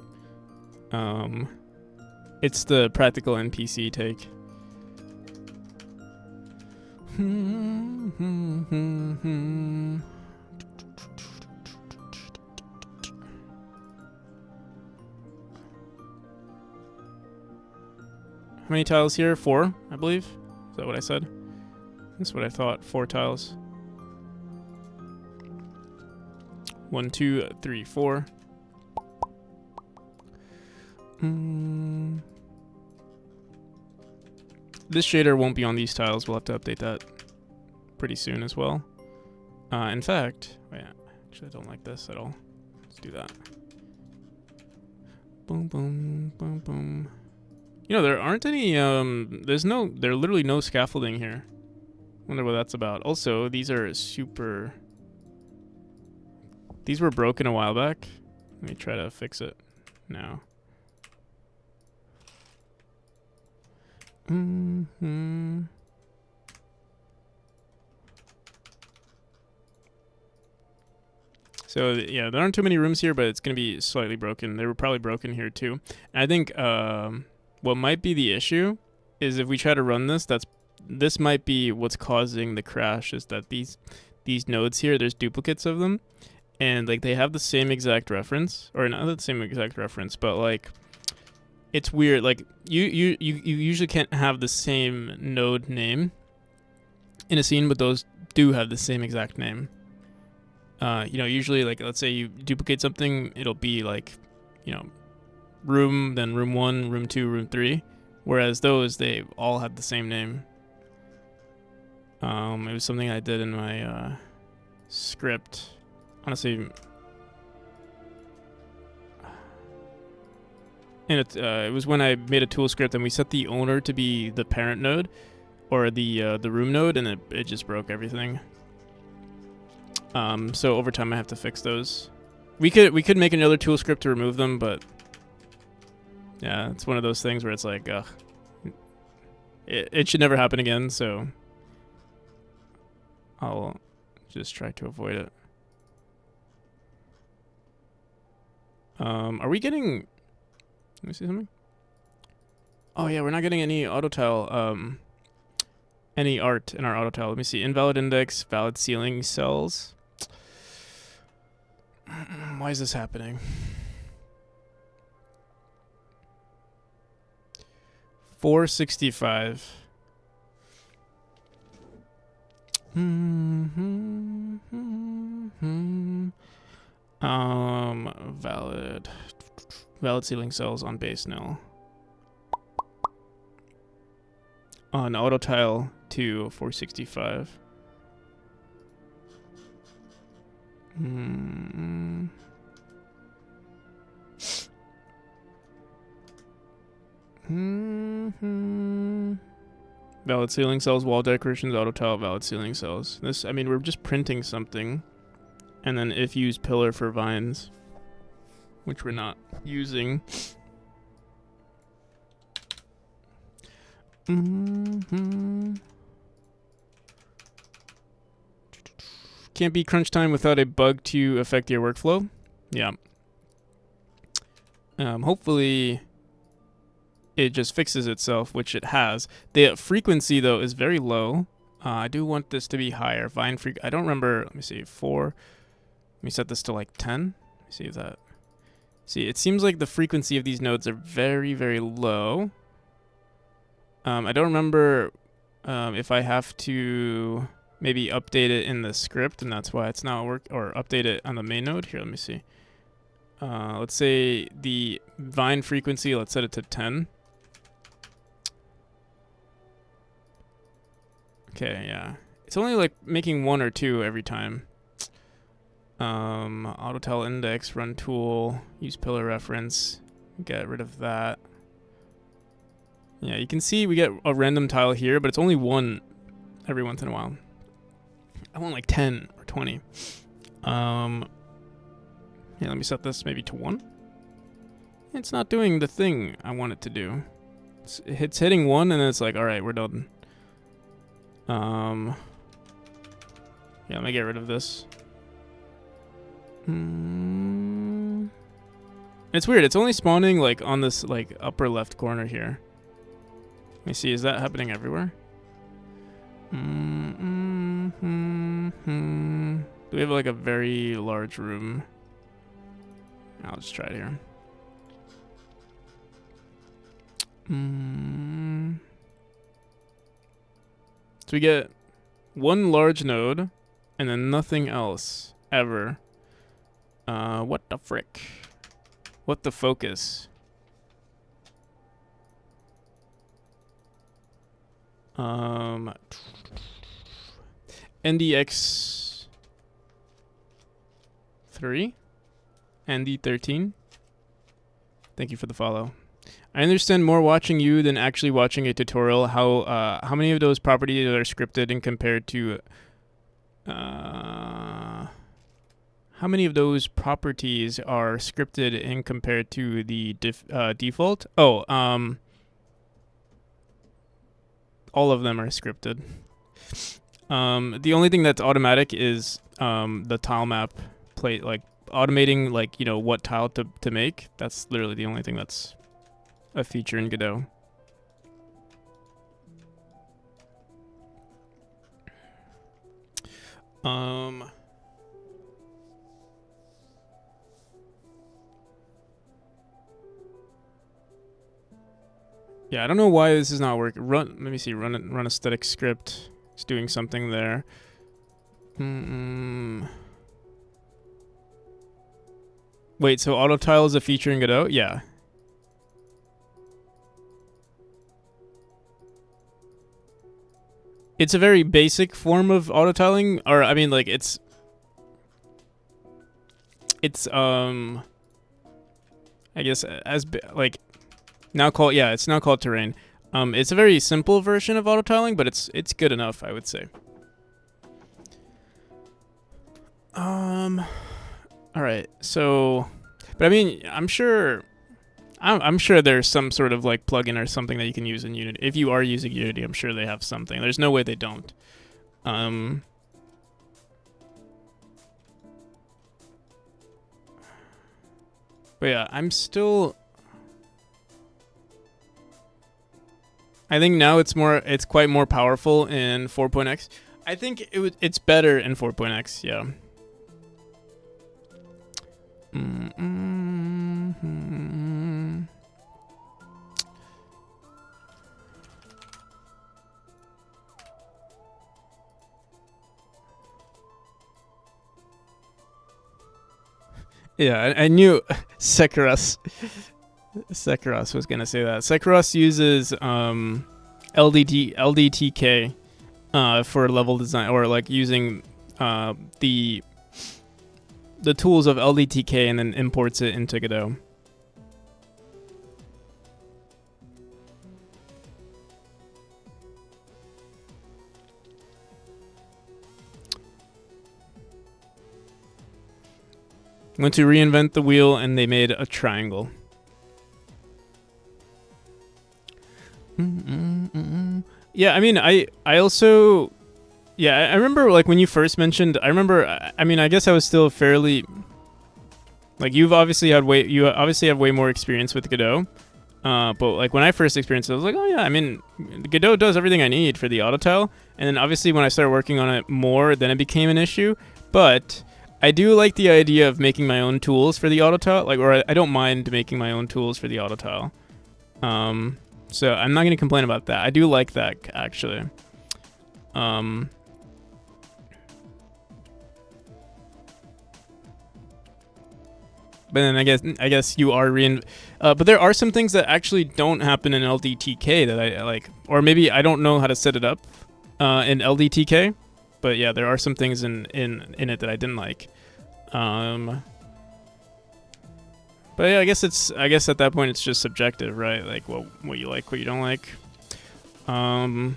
it's the practical NPC take. How many tiles here? 4, I believe. Is that what I said? That's what I thought. 4 tiles. 1, 2, 3, 4. This shader won't be on these tiles. We'll have to update that pretty soon as well. In fact, actually I don't like this at all. Let's do that. Boom, boom, boom, boom. There aren't any, there literally no scaffolding here. Wonder what that's about. Also, these are these were broken a while back. Let me try to fix it now. So yeah, there aren't too many rooms here, but it's gonna be slightly broken. They were probably broken here too. And I think what might be the issue is if we try to run this might be what's causing the crash, is that these nodes here, there's duplicates of them, and like they have the same exact reference, or not the same exact reference, but like it's weird. Like you usually can't have the same node name in a scene, but those do have the same exact name. Usually, like, let's say you duplicate something, it'll be like, room, then room 1, room 2, room 3. Whereas those, they all had the same name. It was something I did in my script. Honestly, and it was when I made a tool script and we set the owner to be the parent node, or the room node, and it just broke everything. So over time I have to fix those. We could make another tool script to remove them, but yeah, it's one of those things where it's like, it should never happen again, so I'll just try to avoid it. Are we getting... Let me see something. Oh yeah, we're not getting any auto tile, any art in our auto tile. Let me see. Invalid index, valid ceiling cells. Why is this happening? $465. Valid ceiling cells on base nil. On auto tile to 465. Valid ceiling cells, wall decorations, auto tile, valid ceiling cells. This, I mean, we're just printing something, and then if use pillar for vines, which we're not using. Can't be crunch time without a bug to affect your workflow. Yeah. Hopefully it just fixes itself, which it has. The frequency though is very low. I do want this to be higher. Vine I don't remember. Let me see. 4. Let me set this to like 10. Let me see if that. See, it seems like the frequency of these nodes are very, very low. I don't remember if I have to maybe update it in the script, and that's why it's not or update it on the main node. Here, let me see. Let's say the vine frequency, let's set it to 10. Okay, yeah. It's only like making 1 or 2 every time. Auto tile index, run tool, use pillar reference, get rid of that. Yeah, you can see we get a random tile here, but it's only 1 every once in a while. I want like 10 or 20. Yeah, let me set this maybe to 1. It's not doing the thing I want it to do. It's hitting 1 and then it's like, all right, we're done. Yeah, let me get rid of this. It's weird. It's only spawning like on this like upper left corner here. Let me see. Is that happening everywhere? Do we have like a very large room? I'll just try it here. So we get 1 large node and then nothing else ever. What the frick? What the focus? NDX 3? ND13? Thank you for the follow. I understand more watching you than actually watching a tutorial. How many of those properties are scripted and compared to how many of those properties are scripted and compared to the default? Oh, all of them are scripted. The only thing that's automatic is the tile map plate, like automating, like, you know, what tile to make. That's literally the only thing that's a feature in Godot. Yeah, I don't know why this is not working. Let me see. Run a static script. It's doing something there. Wait, so auto tile is a feature in Godot? Yeah. It's a very basic form of auto tiling, or I mean, like it's I guess as like now called, yeah, it's now called terrain. It's a very simple version of auto tiling, but it's good enough, I would say. All right, so, but I mean, I'm sure there's some sort of like plugin or something that you can use in Unity. If you are using Unity, I'm sure they have something. There's no way they don't. But yeah, I think now it's quite more powerful in 4.x. I think it's better in 4.x, yeah. Yeah, I knew Sekuras was gonna say that. Sekuras uses LDTK for level design, or like using the tools of LDTK and then imports it into Godot. Went to reinvent the wheel and they made a triangle. Yeah, I mean, I also, yeah, I remember like when you first mentioned, I mean, I guess I was still fairly, like you obviously have way more experience with Godot. But like when I first experienced it, I was like, oh yeah, I mean, Godot does everything I need for the auto tile. And then obviously when I started working on it more, then it became an issue. But I do like the idea of making my own tools for the auto tile, like, or I don't mind making my own tools for the auto tile. So I'm not going to complain about that. I do like that, actually. But then I guess you are But there are some things that actually don't happen in LDTK that I like, or maybe I don't know how to set it up in LDTK. But yeah, there are some things in it that I didn't like. But yeah, I guess at that point it's just subjective, right? Like what you like, what you don't like. But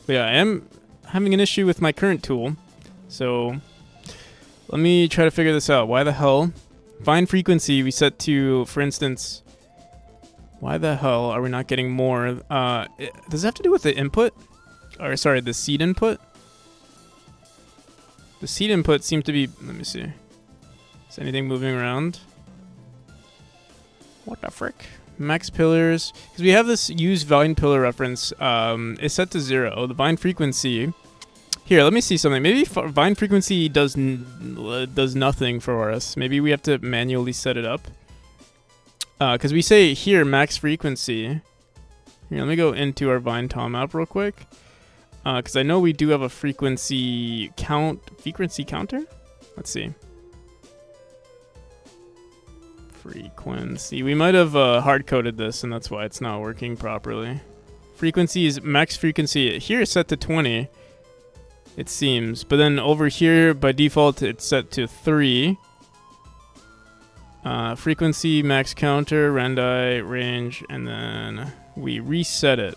yeah, I am having an issue with my current tool, so let me try to figure this out. Why the hell? Fine frequency we set to, for instance. Why the hell are we not getting more? Does it have to do with the input? Or sorry, the seed input? The seed input seems to be. Let me see. Is anything moving around? What the frick? Max pillars. Because we have this use vine pillar reference. Is set to 0. The vine frequency. Here, let me see something. Maybe vine frequency does nothing for us. Maybe we have to manually set it up. Because we say here max frequency. Here, let me go into our vine tom app real quick. Because I know we do have a frequency counter. Let's see. Frequency. We might have hard-coded this, and that's why it's not working properly. Frequency is max frequency. Here it's set to 20, it seems. But then over here, by default, it's set to 3. Frequency, max counter, randi, range, and then we reset it.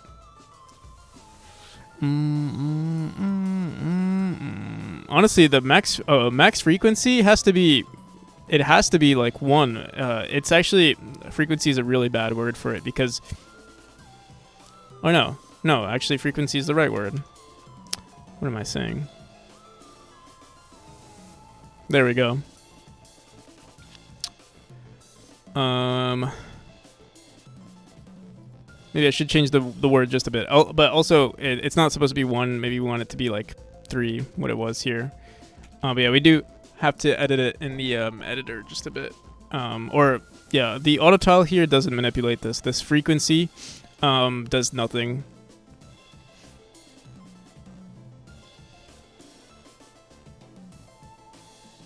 Honestly, the max frequency has to be. It has to be like 1. It's actually, frequency is a really bad word for it because. Oh no, actually frequency is the right word. What am I saying? There we go. Maybe I should change the word just a bit. Oh, but also it's not supposed to be 1. Maybe we want it to be like 3, what it was here. But yeah, we do have to edit it in the editor just a bit. Or yeah, the auto tile here doesn't manipulate this. This frequency does nothing.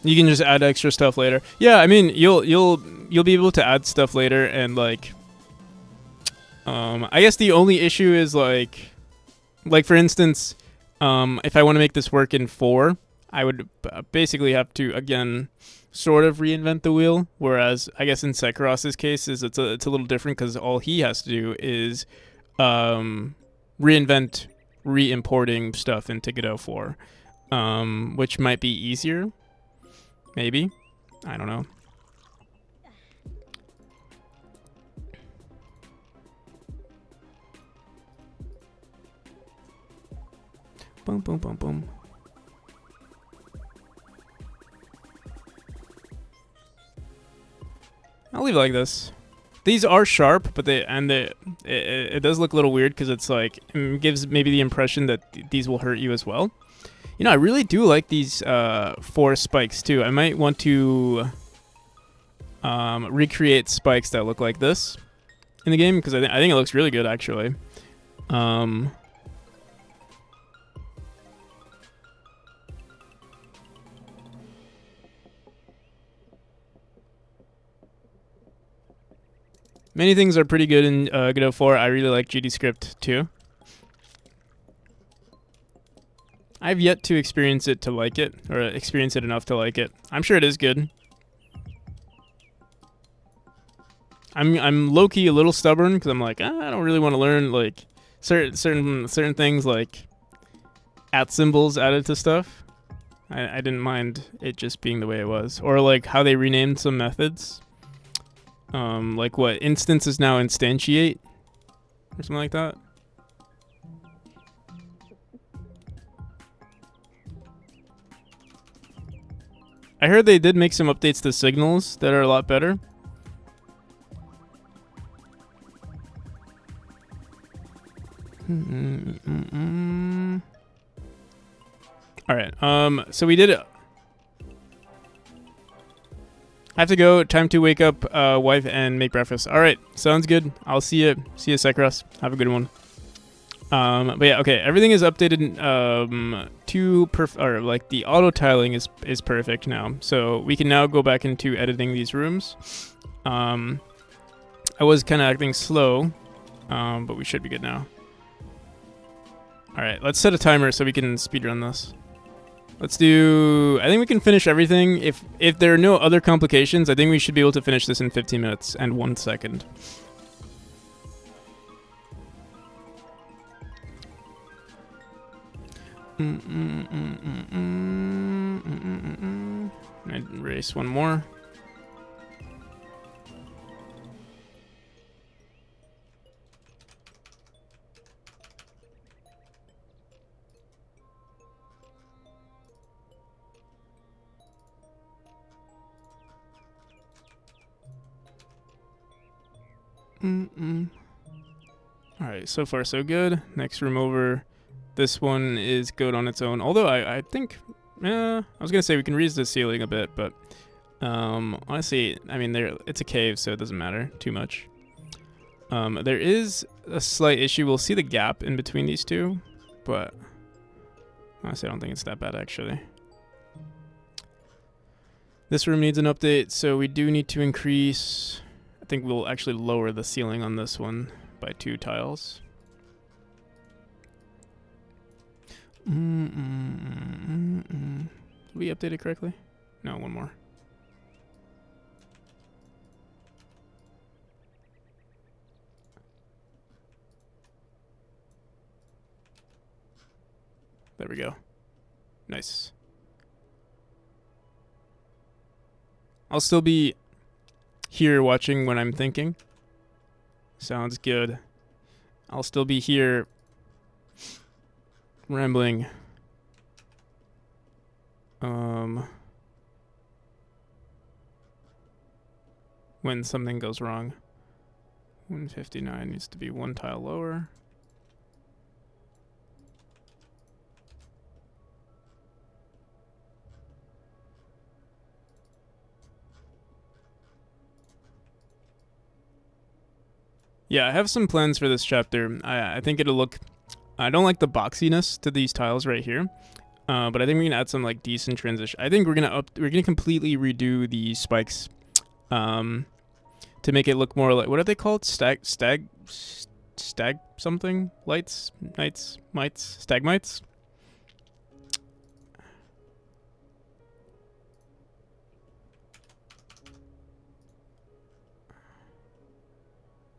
You can just add extra stuff later. Yeah, I mean you'll be able to add stuff later, and like I guess the only issue is like for instance, if I want to make this work in 4, I would basically have to again sort of reinvent the wheel. Whereas I guess in Sekaros's case it's a little different because all he has to do is reinvent re-importing stuff into Godot 4, which might be easier. Maybe. I don't know. Boom, boom, boom, boom. I'll leave it like this. These are sharp, but it does look a little weird because it's like it gives maybe the impression that these will hurt you as well. You know, I really do like these 4 spikes too. I might want to recreate spikes that look like this in the game because I think it looks really good actually. Many things are pretty good in Godot 4. I really like GDScript too. I've yet to experience it to like it, or experience it enough to like it. I'm sure it is good. I'm low-key a little stubborn because I'm like, I don't really want to learn like certain things like @ symbols added to stuff. I didn't mind it just being the way it was, or like how they renamed some methods. Like what instance is now instantiate or something like that. I heard they did make some updates to signals that are a lot better. All right. So we did it. I have to go. Time to wake up wife and make breakfast. All right. Sounds good. I'll see you. See you, Sekaros. Have a good one. But yeah, okay. Everything is updated or like the auto tiling is perfect now. So we can now go back into editing these rooms. I was kind of acting slow, but we should be good now. All right, let's set a timer so we can speedrun this. Let's do... I think we can finish everything. If there are no other complications, I think we should be able to finish this in 15 minutes and 1 second. I'd erase one more. Alright, so far so good. Next room over. This one is good on its own. Although I think... I was going to say we can raise the ceiling a bit, but... honestly, I mean, it's a cave, so it doesn't matter too much. There is a slight issue. We'll see the gap in between these two, but... honestly, I don't think it's that bad, actually. This room needs an update, so we do need to increase... I think we'll actually lower the ceiling on this one by 2 tiles. Did we update it correctly? No, one more. There we go. Nice. I'll still be here watching when I'm thinking. Sounds good. I'll still be here rambling. When something goes wrong. 159 needs to be 1 tile lower. Yeah, I have some plans for this chapter. I think it'll look... I don't like the boxiness to these tiles right here, but I think we can add some like decent transition. I think we're gonna completely redo the spikes, to make it look more like, what are they called? Stag something? Lights? Knights? Mites? Stagmites?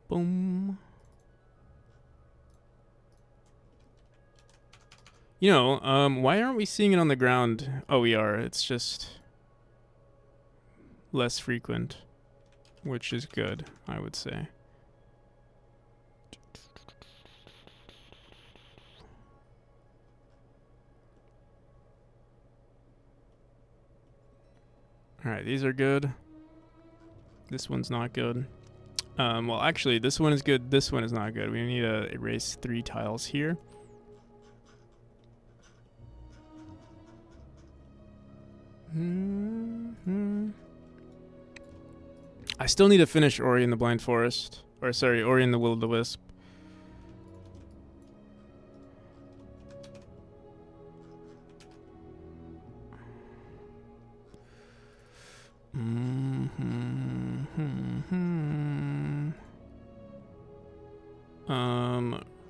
Boom. You know, why aren't we seeing it on the ground? Oh, we are. It's just less frequent, which is good, I would say. All right, these are good. This one's not good. Well, actually, this one is good. This one is not good. We need to erase 3 tiles here. I still need to finish Ori and the Blind Forest. Or, sorry, Ori and the Will of the Wisp.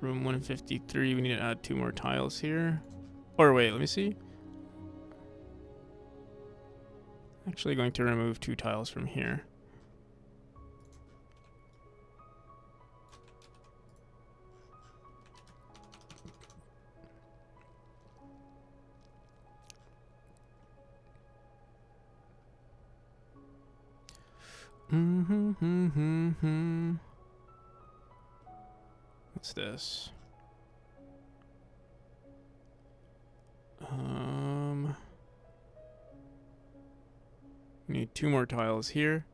Room 153, we need to add 2 more tiles here. Or wait, let me see. Actually going to remove 2 tiles from here. What's this? We need 2 more tiles here.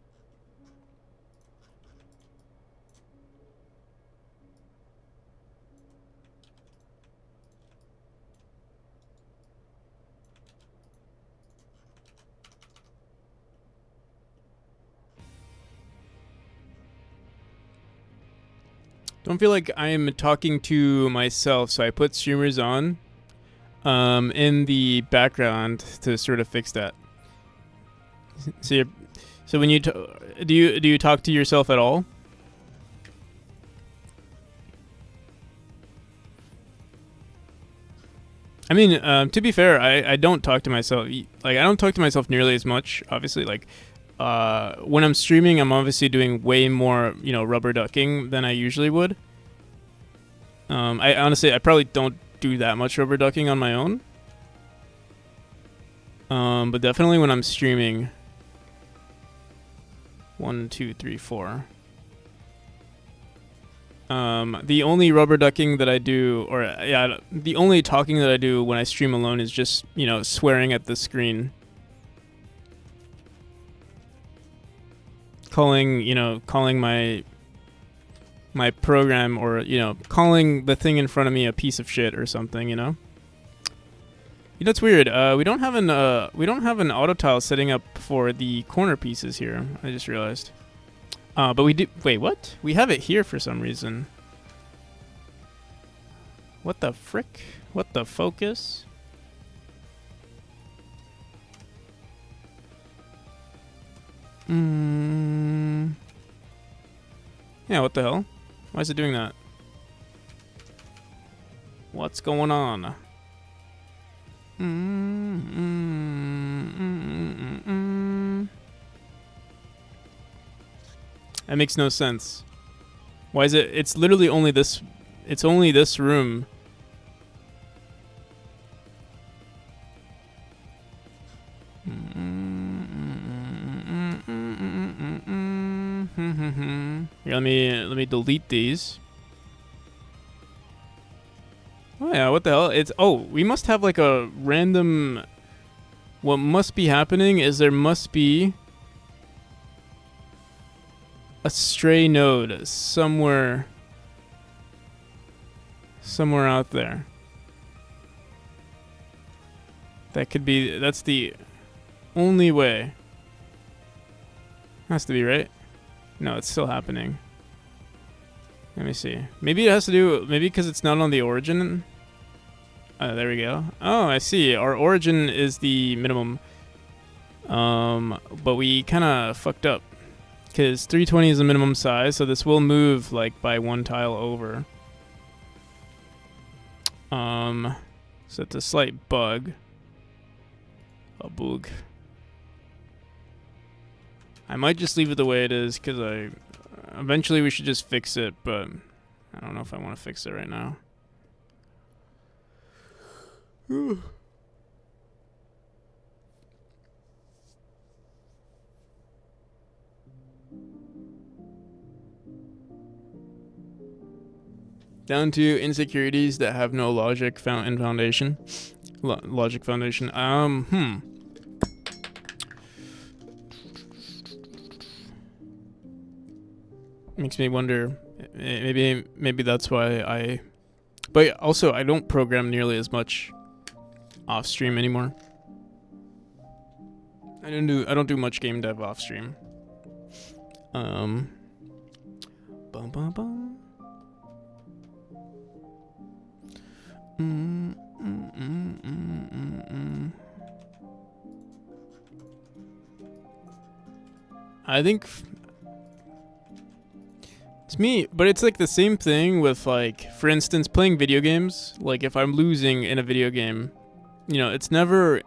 Don't feel like I am talking to myself, so I put streamers on in the background to sort of fix that. So when you do you talk to yourself at all? I mean, to be fair, I don't talk to myself. Like, I don't talk to myself nearly as much. Obviously, like, when I'm streaming, I'm obviously doing way more, rubber ducking than I usually would. I honestly, I probably don't do that much rubber ducking on my own. But definitely when I'm streaming. 1, 2, 3, 4. The only rubber ducking that I do, the only talking that I do when I stream alone is just, swearing at the screen. Calling my program, or, calling the thing in front of me a piece of shit or something, It's weird. We don't have an auto tile setting up for the corner pieces here. I just realized. But we do. Wait, what? We have it here for some reason. What the frick? What the focus? Yeah, what the hell? Why is it doing that? What's going on? That makes no sense. Why is it? It's literally only this. It's only this room. Here, let me delete these. Oh yeah, what the hell? We must have like a random. What must be happening is there must be a stray node somewhere out there. That's the only way. Has to be, right? No, it's still happening. Let me see. Maybe it has to do, because it's not on the origin. There we go. Oh, I see. Our origin is the minimum. But we kind of fucked up. Because 320 is the minimum size, so this will move like by one tile over. So it's a slight bug. A bug. I might just leave it the way it is, because eventually we should just fix it, but I don't know if I want to fix it right now. Down to insecurities that have no logic foundation. Logic foundation. Makes me wonder. Maybe that's why But also, I don't program nearly as much off stream anymore. I don't do much game dev off stream. Bum bum bum. I think it's me, but it's like the same thing with, like, for instance, playing video games. Like, if I'm losing in a video game, it's never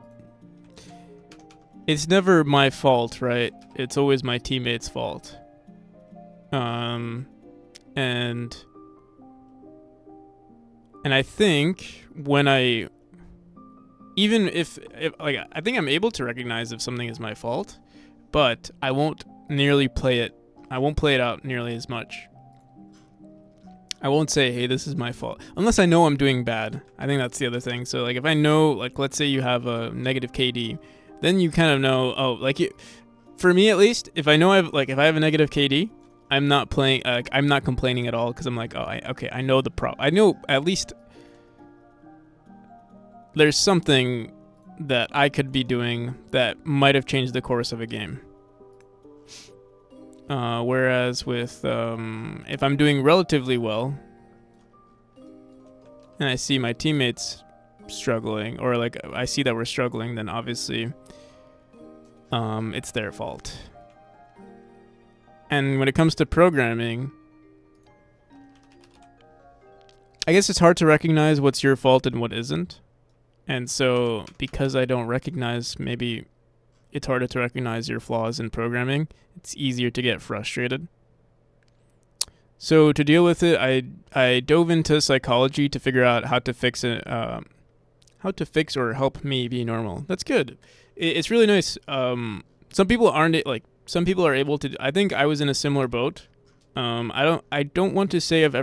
my fault, right? It's always my teammates' fault. And I think when even if like, I think I'm able to recognize if something is my fault, but I won't play it out nearly as much. I won't say, hey, this is my fault, unless I know I'm doing bad. I think that's the other thing. So, like, if I know, like, let's say you have a negative KD, then you kind of know, oh, like, for me at least, if I know if I have a negative KD, I'm not playing, I'm not complaining at all, because I'm like, oh, I know the problem. I know at least there's something that I could be doing that might have changed the course of a game. Whereas with, if I'm doing relatively well, and I see my teammates struggling, or like I see that we're struggling, then obviously, it's their fault. And when it comes to programming, I guess it's hard to recognize what's your fault and what isn't. And so because I don't recognize, maybe it's harder to recognize your flaws in programming, it's easier to get frustrated. So to deal with it, I dove into psychology to figure out how to fix it, how to fix or help me be normal. That's good. It's really nice. Some people aren't like, some people are able to. I think I was in a similar boat. I don't want to say I've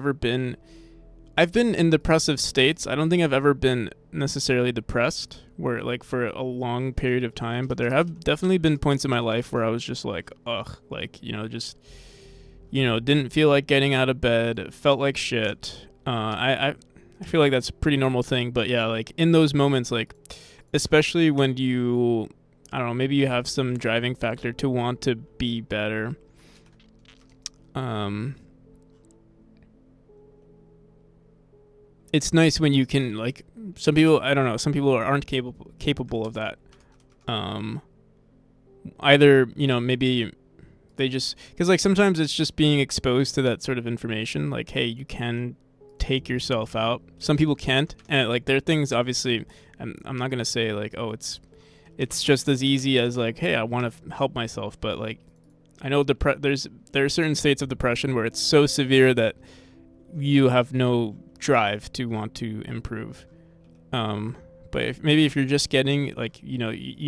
been in depressive states. I don't think I've ever been necessarily depressed, where like for a long period of time. But there have definitely been points in my life where I was just like, ugh, like just didn't feel like getting out of bed, felt like shit. I feel like that's a pretty normal thing. But yeah, like in those moments, like especially when I don't know, maybe you have some driving factor to want to be better. It's nice when you can, like, some people, I don't know, some people aren't capable of that. Either, maybe they just, because like sometimes it's just being exposed to that sort of information, like, hey, you can take yourself out. Some people can't, and like there are things, obviously, I'm not gonna say like, oh, it's just as easy as like, hey, I want to help myself, but like I know there are certain states of depression where it's so severe that you have no drive to want to improve. But if you're just getting like, you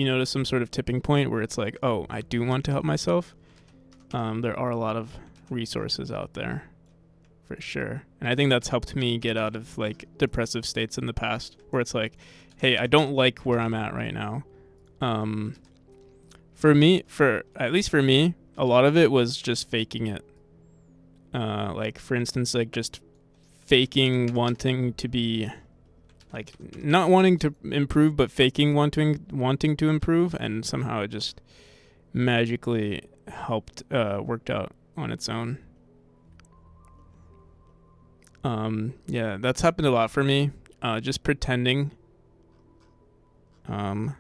notice some sort of tipping point where it's like, oh, I do want to help myself. There are a lot of resources out there for sure. And I think that's helped me get out of like depressive states in the past where it's like, hey, I don't like where I'm at right now. At least for me, a lot of it was just faking it. Like for instance, like just faking wanting to be, like not wanting to improve, but faking wanting to improve, and somehow it just magically worked out on its own. Yeah, that's happened a lot for me. Just pretending. I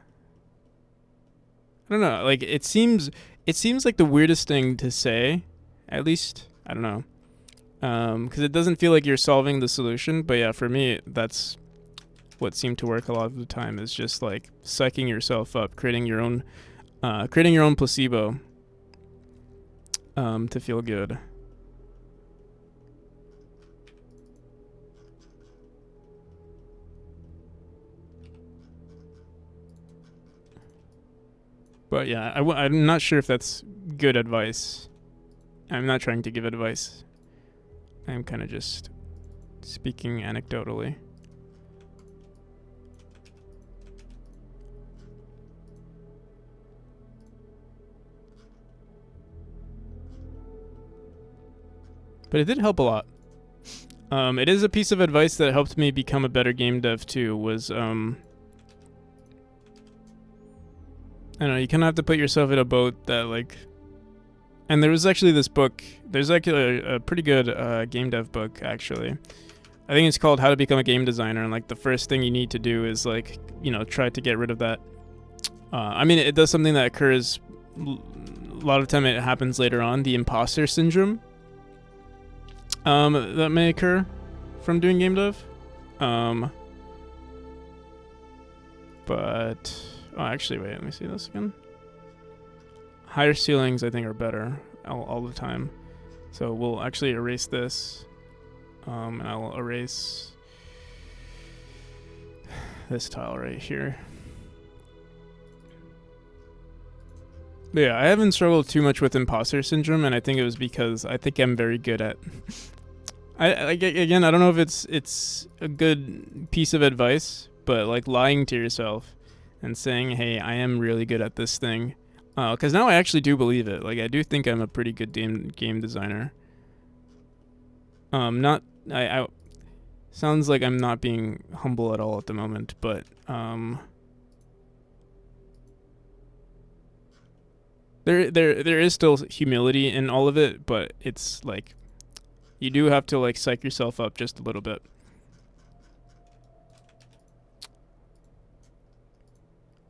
don't know. Like it seems like the weirdest thing to say. At least I don't know. Because it doesn't feel like you're solving the solution. But yeah, for me, that's what seemed to work a lot of the time. Is just like psyching yourself up, creating your own placebo. To feel good. But yeah, I'm not sure if that's good advice. I'm not trying to give advice. I'm kind of just speaking anecdotally. But it did help a lot. It is a piece of advice that helped me become a better game dev too, was I don't know, you kind of have to put yourself in a boat that like, and there was actually this book, there's actually a pretty good game dev book actually. I think it's called How to Become a Game Designer, and like the first thing you need to do is like, try to get rid of that. I mean, it does something that occurs, a lot of time it happens later on, the imposter syndrome. That may occur from doing game dev. But actually, wait, let me see this again. Higher ceilings, I think, are better all the time. So we'll actually erase this. And I will erase this tile right here. But yeah, I haven't struggled too much with imposter syndrome, and I think it was because I think I'm very good at. Again, I don't know if it's a good piece of advice, but like lying to yourself and saying, "Hey, I am really good at this thing," because now I actually do believe it. Like I do think I'm a pretty good game designer. Not I sounds like I'm not being humble at all at the moment, but there is still humility in all of it, but it's like you do have to like psych yourself up just a little bit.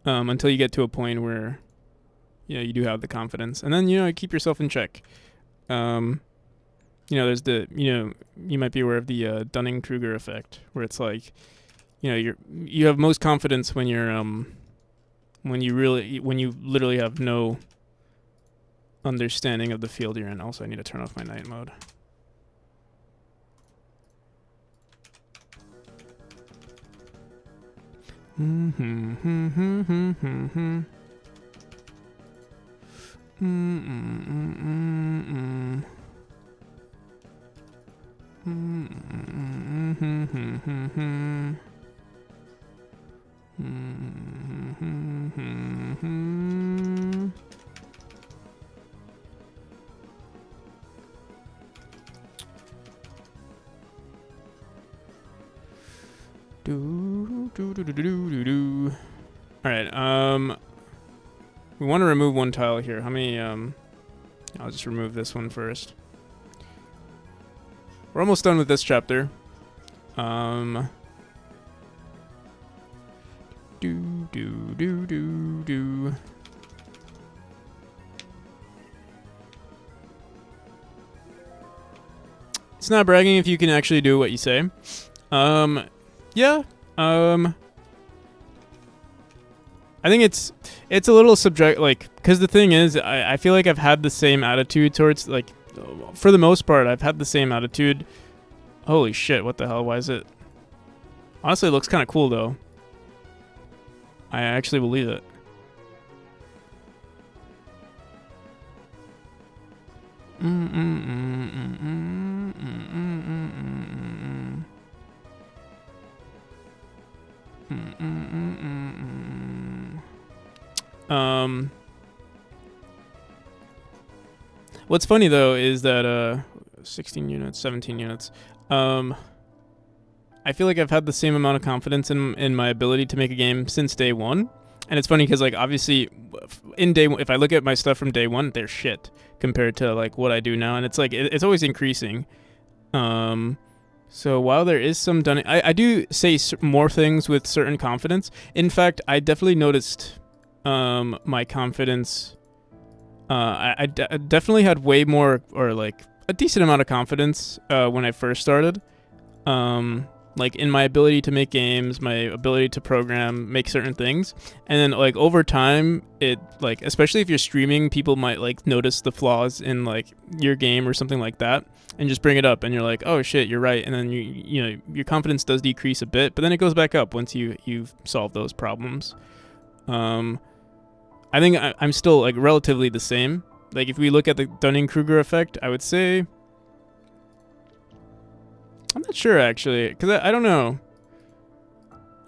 Until you get to a point where you do have the confidence, and then keep yourself in check. There's the you might be aware of the Dunning-Kruger effect, where it's like you have most confidence when you're when you literally have no understanding of the field you're in. Also, I need to turn off my night mode. Alright, we want to remove one tile here. How many, I'll just remove this one first. We're almost done with this chapter. It's not bragging if you can actually do what you say. Yeah. I think it's a little because the thing is, I feel like I've had the same attitude towards, like, for the most part, I've had the same attitude. Holy shit, what the hell, why is it? Honestly, it looks kind of cool, though. I actually believe it. What's funny though is that 16 units, 17 units. I feel like I've had the same amount of confidence in my ability to make a game since day one. And it's funny because, like, obviously in day one, if I look at my stuff from day one, they're shit compared to like what I do now, and it's like it's always increasing. So while there is some done, I do say more things with certain confidence. In fact, I definitely noticed my confidence. I definitely had way more, or like a decent amount of confidence when I first started. Like in my ability to make games, my ability to program, make certain things. And then like over time, it like, especially if you're streaming, people might like notice the flaws in like your game or something like that and just bring it up, and you're like, oh shit, you're right. And then you know, your confidence does decrease a bit, but then it goes back up once you've solved those problems. I think I'm still like relatively the same. Like if we look at the Dunning-Kruger effect, I would say, I'm not sure actually, because I don't know.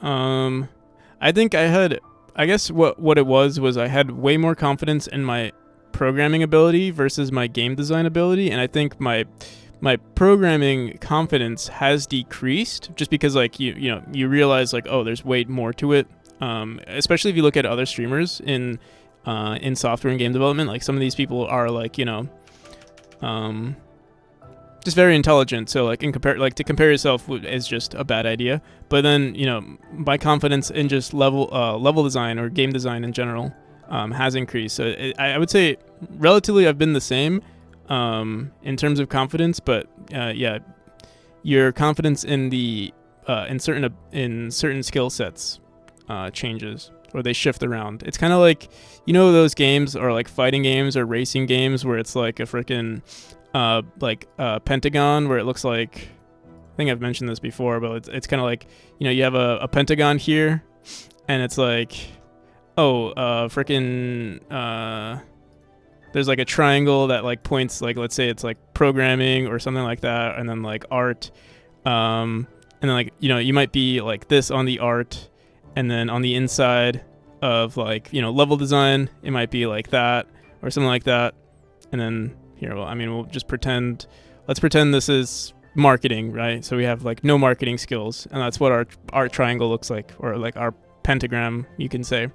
I think I guess what it was I had way more confidence in my programming ability versus my game design ability, and I think my programming confidence has decreased just because like you realize like, oh, there's way more to it. Especially if you look at other streamers in software and game development, like some of these people are like, just very intelligent. So like to compare yourself is just a bad idea. But then my confidence in just level design or game design in general has increased. So I would say relatively I've been the same in terms of confidence, but yeah, your confidence in the in certain skill sets changes, or they shift around. It's kind of like, those games or like fighting games or racing games where it's like a freaking pentagon, where it looks like, I think I've mentioned this before, but it's kind of like, you have a pentagon here, and it's like, there's like a triangle that like points, like, let's say it's like programming or something like that, and then like art, and then like, you might be like this on the art, and then on the inside of like, level design, it might be like that or something like that. And then here, we'll just let's pretend this is marketing, right? So we have like no marketing skills, and that's what our triangle looks like, or like our pentagram, you can say.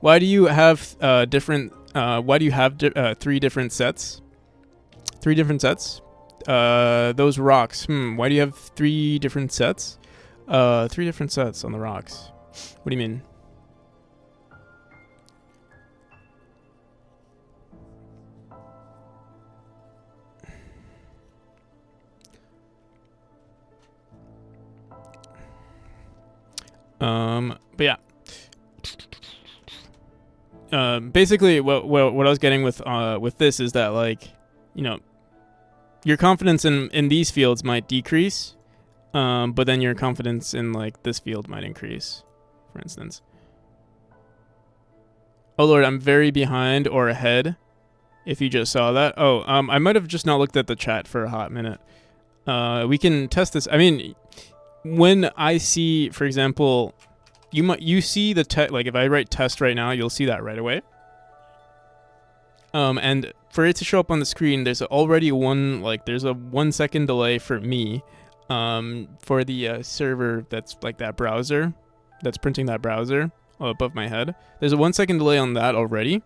Why do you have three different sets? Three different sets? Those rocks. Why do you have three different sets? Three different sets on the rocks. What do you mean? But yeah. Basically, what I was getting with this is that, like, you know, your confidence in these fields might decrease, but then your confidence in like this field might increase, for instance. Oh Lord, I'm very behind or ahead. If you just saw that. Oh, I might have just not looked at the chat for a hot minute. We can test this. I mean, when I see, for example, you see the like if I write test right now, you'll see that right away. And for it to show up on the screen, there's already there's a 1 second delay for me, for the server that's like that browser, that's printing that browser above my head. There's a 1 second delay on that already.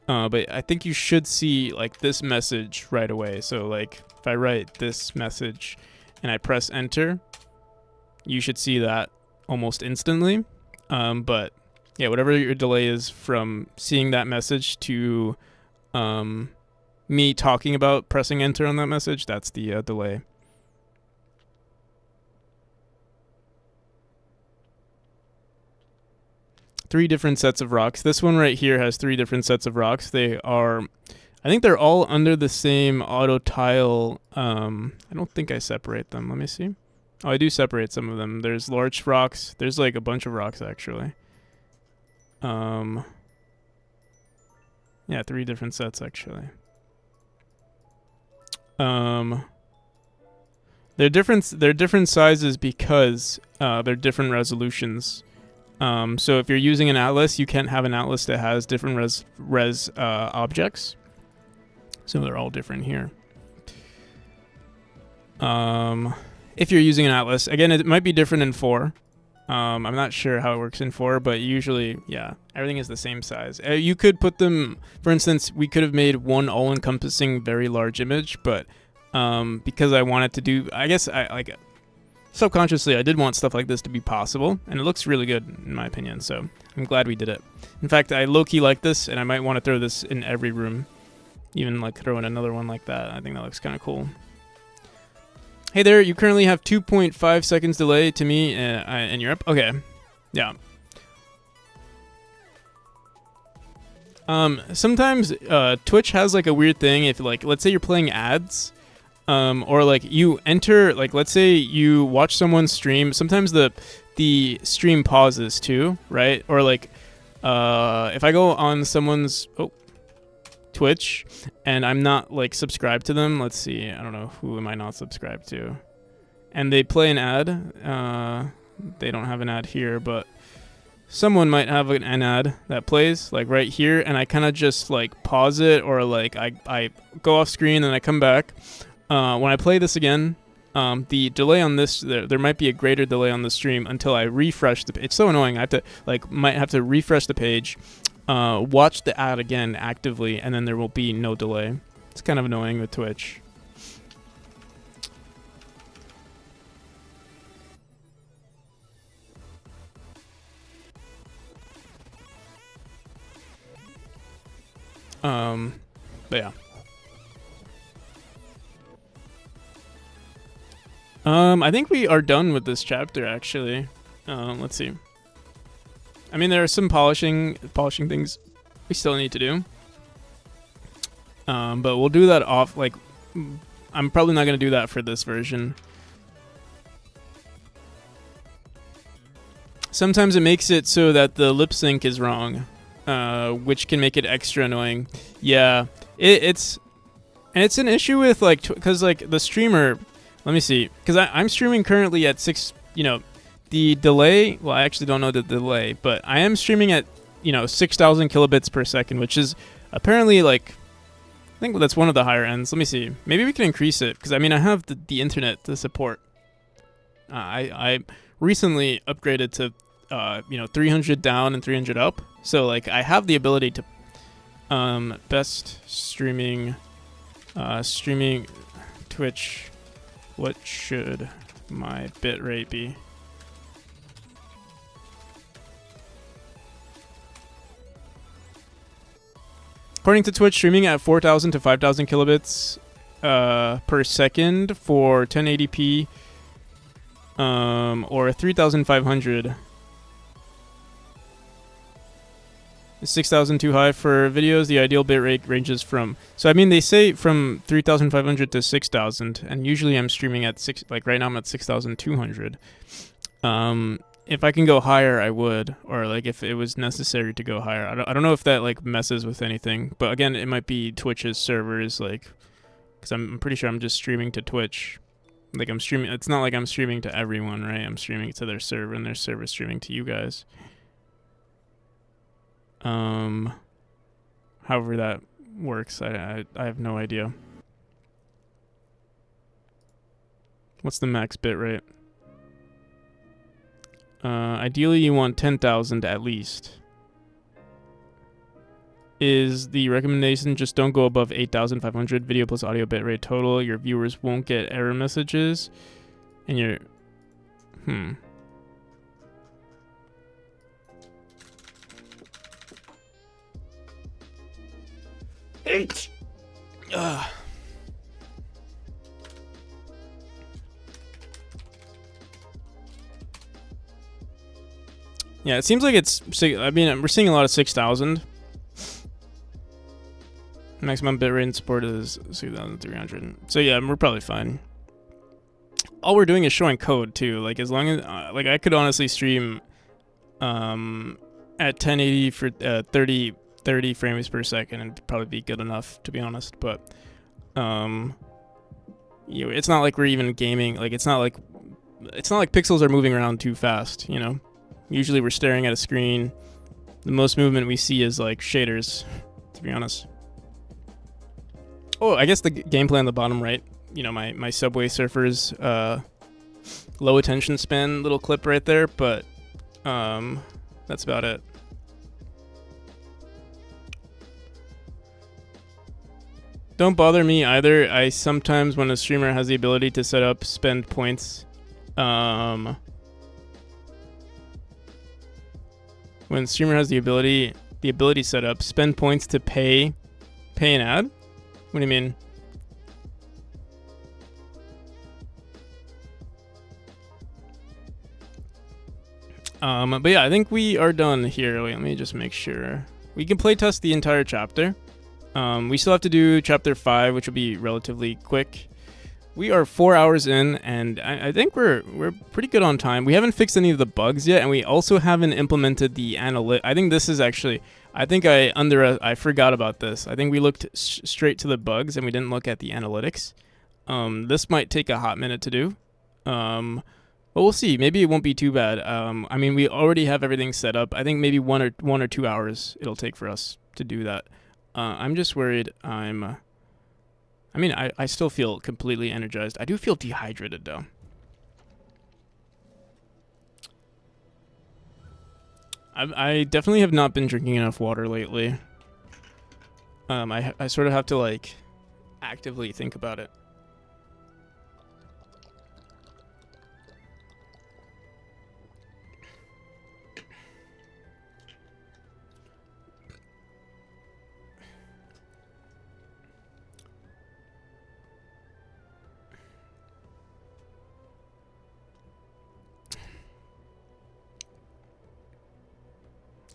But I think you should see like this message right away. So like if I write this message and I press enter, you should see that almost instantly. But yeah, whatever your delay is from seeing that message to me talking about pressing enter on that message, that's the delay. Three different sets of rocks. This one right here has 3 different sets of rocks. They are, I think they're all under the same auto tile. I don't think I separate them. Let me see. Oh, I do separate some of them. There's large rocks. There's like a bunch of rocks actually. Yeah, 3 different sets actually. They're different sizes because they're different resolutions. So if you're using an atlas, you can't have an atlas that has different res objects. So they're all different here. If you're using an atlas, again, it might be different in 4. I'm not sure how it works in 4, but usually, yeah, everything is the same size. You could put them, for instance, we could have made one all-encompassing very large image, but because I wanted to do, I guess subconsciously, I did want stuff like this to be possible, and it looks really good in my opinion, so I'm glad we did it. In fact, I low-key like this, and I might want to throw this in every room, even like throw in another one like that. I think that looks kind of cool. Hey there, you currently have 2.5 seconds delay to me in Europe. Okay, yeah. Sometimes Twitch has like a weird thing. If like, let's say you're playing ads, or like you enter, like let's say you watch someone's stream. Sometimes the stream pauses too, right? Or like if I go on someone's Twitch and I'm not like subscribed to them, let's see, I don't know, who am I not subscribed to, and they play an ad, they don't have an ad here, but someone might have an ad that plays like right here, and I kind of just like pause it, or like I go off screen and I come back. When I play this again, the delay on this, there might be a greater delay on the stream until I refresh the page. It's so annoying. I have to might have to refresh the page, watch the ad again actively, and then there will be no delay. It's kind of annoying with Twitch. But yeah. I think we are done with this chapter actually. Let's see. I mean, there are some polishing things we still need to do. But we'll do that off, like, I'm probably not going to do that for this version. Sometimes it makes it so that the lip sync is wrong, which can make it extra annoying. Yeah, it's an issue with, like, because, like, the streamer, let me see, because I'm streaming currently at 6, the delay, well, I actually don't know the delay, but I am streaming at, 6,000 kilobits per second, which is apparently, like, I think that's one of the higher ends. Let me see. Maybe we can increase it, because, I mean, I have the internet to support. I recently upgraded to, 300 down and 300 up, so, like, I have the ability to, best streaming Twitch, what should my bitrate be? According to Twitch, streaming at 4,000 to 5,000 kilobits per second for 1080p, or 3,500 Is 6,000 too high for videos? The ideal bitrate ranges from, so I mean they say from 3,500 to 6,000, and usually I'm streaming at like right now I'm at 6,200. If I can go higher, I would, or like if it was necessary to go higher. I don't know if that like messes with anything, but again, it might be Twitch's servers, like, because I'm pretty sure I'm just streaming to Twitch. Like I'm streaming, it's not like I'm streaming to everyone, right? I'm streaming to their server, and their server streaming to you guys. However that works, I have no idea. What's the max bit rate? Ideally you want 10,000 at least. Is the recommendation just don't go above 8,500 video plus audio bitrate total? Your viewers won't get error messages, and your 8. Yeah, it seems like it's. I mean, we're seeing a lot of 6,000. Maximum bitrate and support is 6,300. So yeah, we're probably fine. All we're doing is showing code too. Like as long as like I could honestly stream at 1080 for 30 frames per second and probably be good enough, to be honest. But you know, it's not like we're even gaming. Like it's not like pixels are moving around too fast, you know. Usually we're staring at a screen. The most movement we see is like shaders, to be honest. Oh, I guess the gameplay on the bottom right, you know, my Subway Surfers low attention span little clip right there, but that's about it. Don't bother me either. I sometimes, when a streamer has the ability to set up spend points, when a streamer has the ability set up spend points to pay an ad. What do you mean? But yeah, I think we are done here. Wait, let me just make sure. We can playtest the entire chapter. We still have to do chapter 5, which will be relatively quick. We are 4 hours in, and I think we're pretty good on time. We haven't fixed any of the bugs yet, and we also haven't implemented the analytics. I think this is actually, I forgot about this. I think we looked straight to the bugs, and we didn't look at the analytics. This might take a hot minute to do. But we'll see. Maybe it won't be too bad. I mean, we already have everything set up. I think maybe one or 2 hours it'll take for us to do that. I'm just worried. I still feel completely energized. I do feel dehydrated though. I definitely have not been drinking enough water lately. I sort of have to like actively think about it.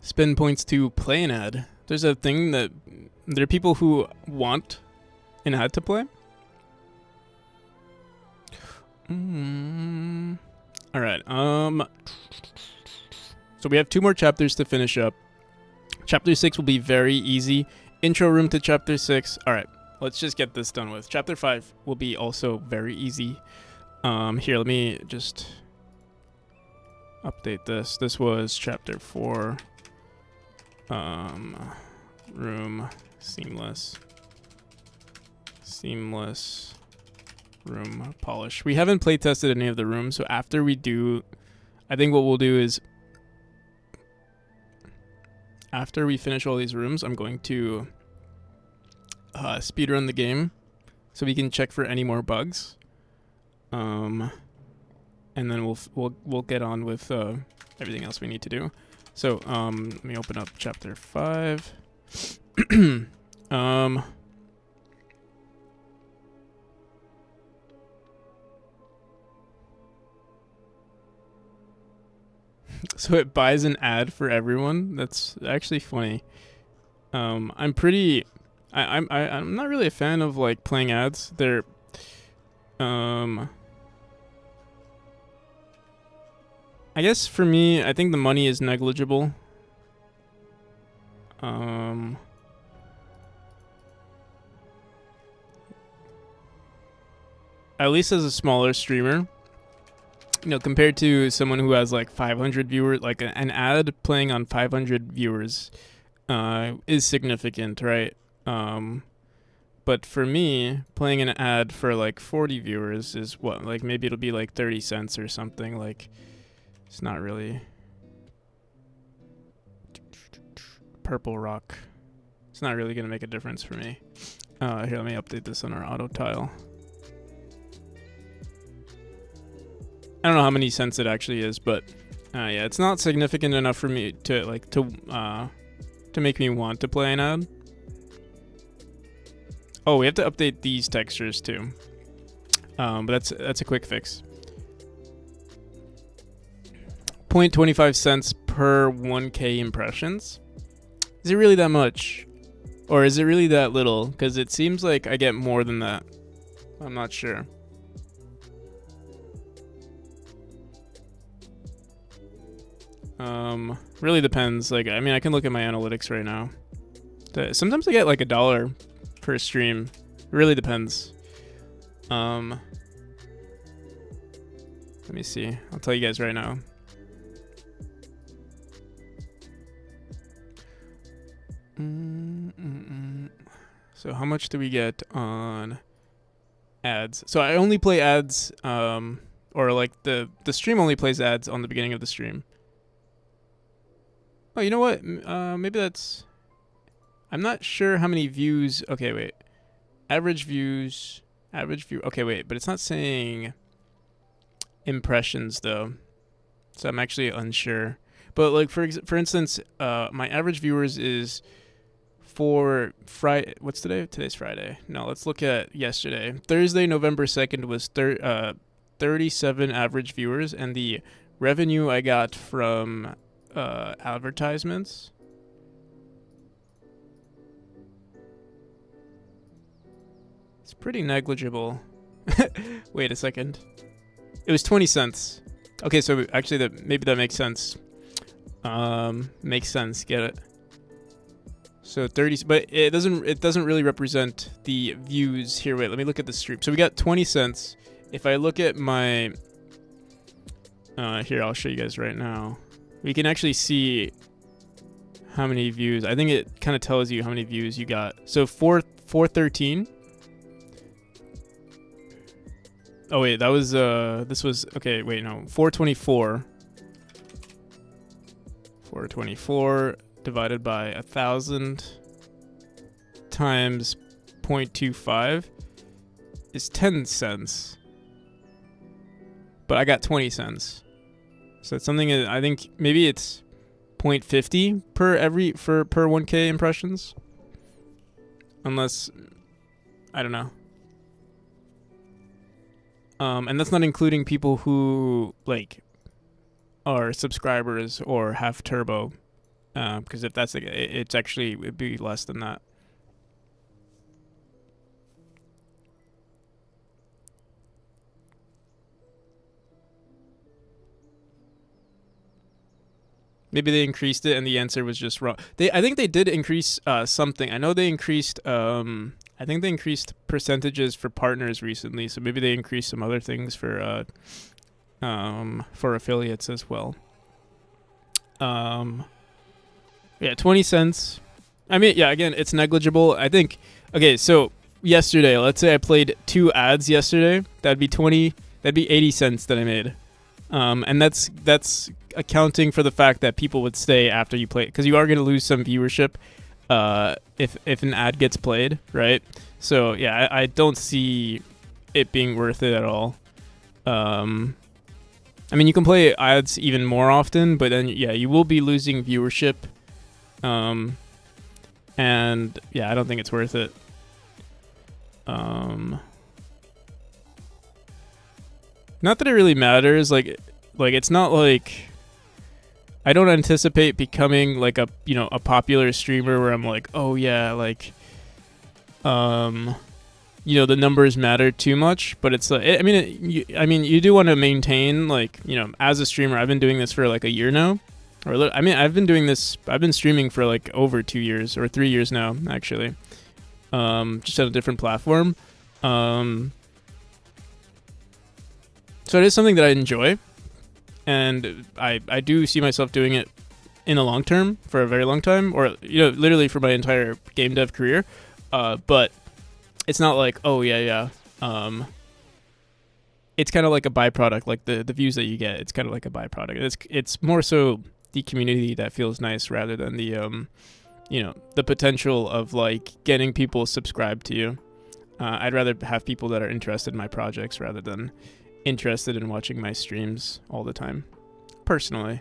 Spend points to play an ad. There's a thing that there are people who want an ad to play. All right. So we have 2 more chapters to finish up. Chapter 6 will be very easy. Intro room to chapter 6. All right. Let's just get this done with. Chapter 5 will be also very easy. Here, let me just update this. This was chapter 4. Room seamless room polish. We haven't play tested any of the rooms, so after we do, I think what we'll do is after we finish all these rooms, I'm going to speedrun the game so we can check for any more bugs. And then we'll get on with everything else we need to do. So, let me open up chapter 5. So it buys an ad for everyone. That's actually funny. I'm pretty. I'm not really a fan of like playing ads. They're I guess for me, I think the money is negligible. At least as a smaller streamer, compared to someone who has like 500 viewers, like an ad playing on 500 viewers, is significant, right? But for me, playing an ad for like 40 viewers is what, like maybe it'll be like 30 cents or something. Like, it's not really. Purple rock. It's not really gonna make a difference for me. Here, let me update this on our auto tile. I don't know how many cents it actually is, but yeah, it's not significant enough for me to make me want to play an ad. Oh, we have to update these textures too. But that's a quick fix. 0.25 cents per 1K impressions. Is it really that much? Or is it really that little? Because it seems like I get more than that. I'm not sure. Really depends. Like, I mean, I can look at my analytics right now. Sometimes I get like $1 per stream. It really depends. Let me see. I'll tell you guys right now. So how much do we get on ads? So I only play ads, or like the stream only plays ads on the beginning of the stream. Oh, you know what? Maybe that's. I'm not sure how many views. Okay, wait. Average views. Average view. Okay, wait. But it's not saying impressions though, so I'm actually unsure. But like for instance, my average viewers is for Friday. What's today? Today's Friday. No, let's look at yesterday. Thursday, November 2nd was 37 average viewers, and the revenue I got from advertisements. It's pretty negligible. Wait a second. It was 20 cents. Okay, so actually maybe that makes sense. Makes sense. Get it? So 30, but it doesn't really represent the views here. Wait, let me look at the stream. So we got 20 cents. If I look at my here, I'll show you guys right now. We can actually see how many views. I think it kind of tells you how many views you got. So 413. Oh wait, that was this was okay, wait, no. 424. 424 divided by 1,000 times 0.25 is 10 cents. But I got 20 cents. So it's something that I think maybe it's 0.50 per 1K impressions. Unless, I don't know. And that's not including people who like are subscribers or have turbo. Because if that's it's actually it'd be less than that. Maybe they increased it and the answer was just wrong. I think they did increase something. I know they increased I think they increased percentages for partners recently, so maybe they increased some other things for affiliates as well. Yeah, 20 cents. I mean, yeah, again, it's negligible. I think okay, so yesterday, let's say I played 2 ads yesterday, that'd be 80 cents that I made. And that's accounting for the fact that people would stay after you play, because you are going to lose some viewership if an ad gets played, right? So yeah, I don't see it being worth it at all. I mean, you can play ads even more often, but then yeah, you will be losing viewership. And yeah, I don't think it's worth it. Not that it really matters. Like it's not like I don't anticipate becoming like a a popular streamer where I'm like, oh yeah, like the numbers matter too much. But it's I mean you do want to maintain, like, as a streamer. I've been doing this for like a year now, or I mean I've been streaming for like over 2 years or 3 years now actually, just on a different platform. So it is something that I enjoy, and I do see myself doing it in the long term, for a very long time, or literally for my entire game dev career. But it's not like, oh yeah. It's kind of like a byproduct, like the views that you get. It's kind of like a byproduct. It's more so the community that feels nice rather than the the potential of like getting people subscribed to you. I'd rather have people that are interested in my projects rather than interested in watching my streams all the time, personally.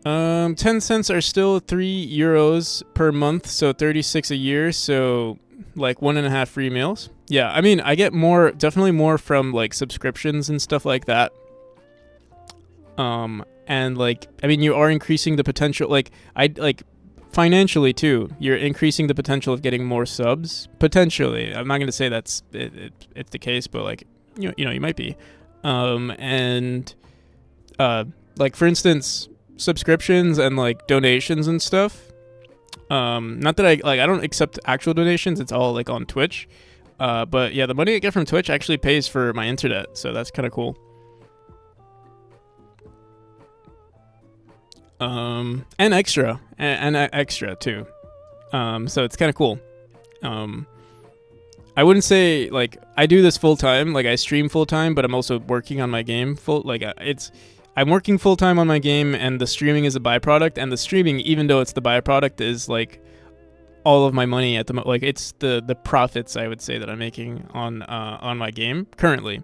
10 cents are still €3 per month, so 36 a year, so like 1.5 free meals. Yeah, I mean, I get definitely more from like subscriptions and stuff like that. And like, I mean, you are increasing the potential, like, financially too, you're increasing the potential of getting more subs, potentially. I'm not going to say it's the case, but like, you might be. And like, for instance, subscriptions and like donations and stuff. Not that I don't accept actual donations. It's all like on Twitch. But yeah, the money I get from Twitch actually pays for my internet, so that's kind of cool. And extra too. So it's kind of cool. I wouldn't say like I do this full time, like I stream full time, but I'm also working on my game I'm working full time on my game, and the streaming is a byproduct. And the streaming, even though it's the byproduct, is like all of my money at the like it's the profits, I would say, that I'm making on my game currently.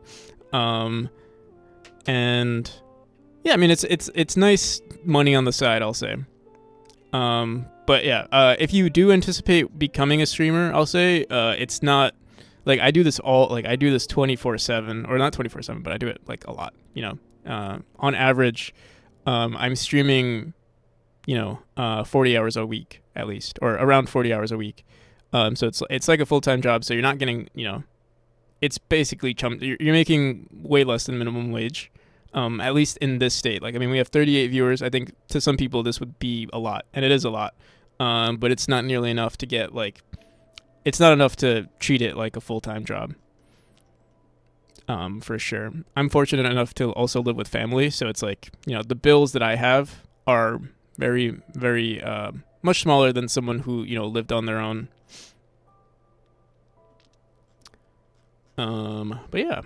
And yeah, I mean it's nice money on the side, I'll say. But yeah, if you do anticipate becoming a streamer, I'll say it's not like I do this 24/7, or not 24/7, but I do it like a lot. On average, I'm streaming 40 hours a week at least, or around 40 hours a week. So it's like a full-time job. So you're not getting it's basically you're making way less than minimum wage. At least in this state. Like, I mean, we have 38 viewers. I think to some people this would be a lot, and it is a lot. But it's not nearly enough to get it's not enough to treat it like a full-time job. For sure. I'm fortunate enough to also live with family, so it's like, the bills that I have are very, very much smaller than someone who, lived on their own. But yeah.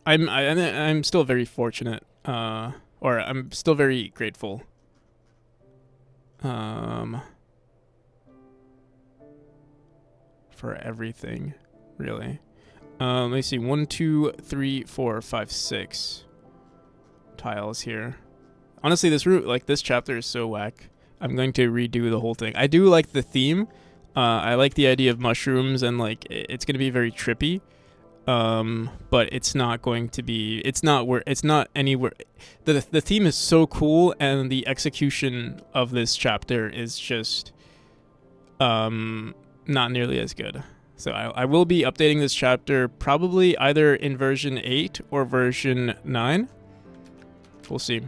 I'm still very fortunate, or I'm still very grateful. For everything, really. Let me see. 1, 2, 3, 4, 5, 6 tiles here. Honestly, this chapter is so whack. I'm going to redo the whole thing. I do like the theme. I like the idea of mushrooms, and like it's going to be very trippy. But it's not going to be. It's not anywhere. The theme is so cool, and the execution of this chapter is just not nearly as good. So I will be updating this chapter probably either in version 8 or version 9. We'll see.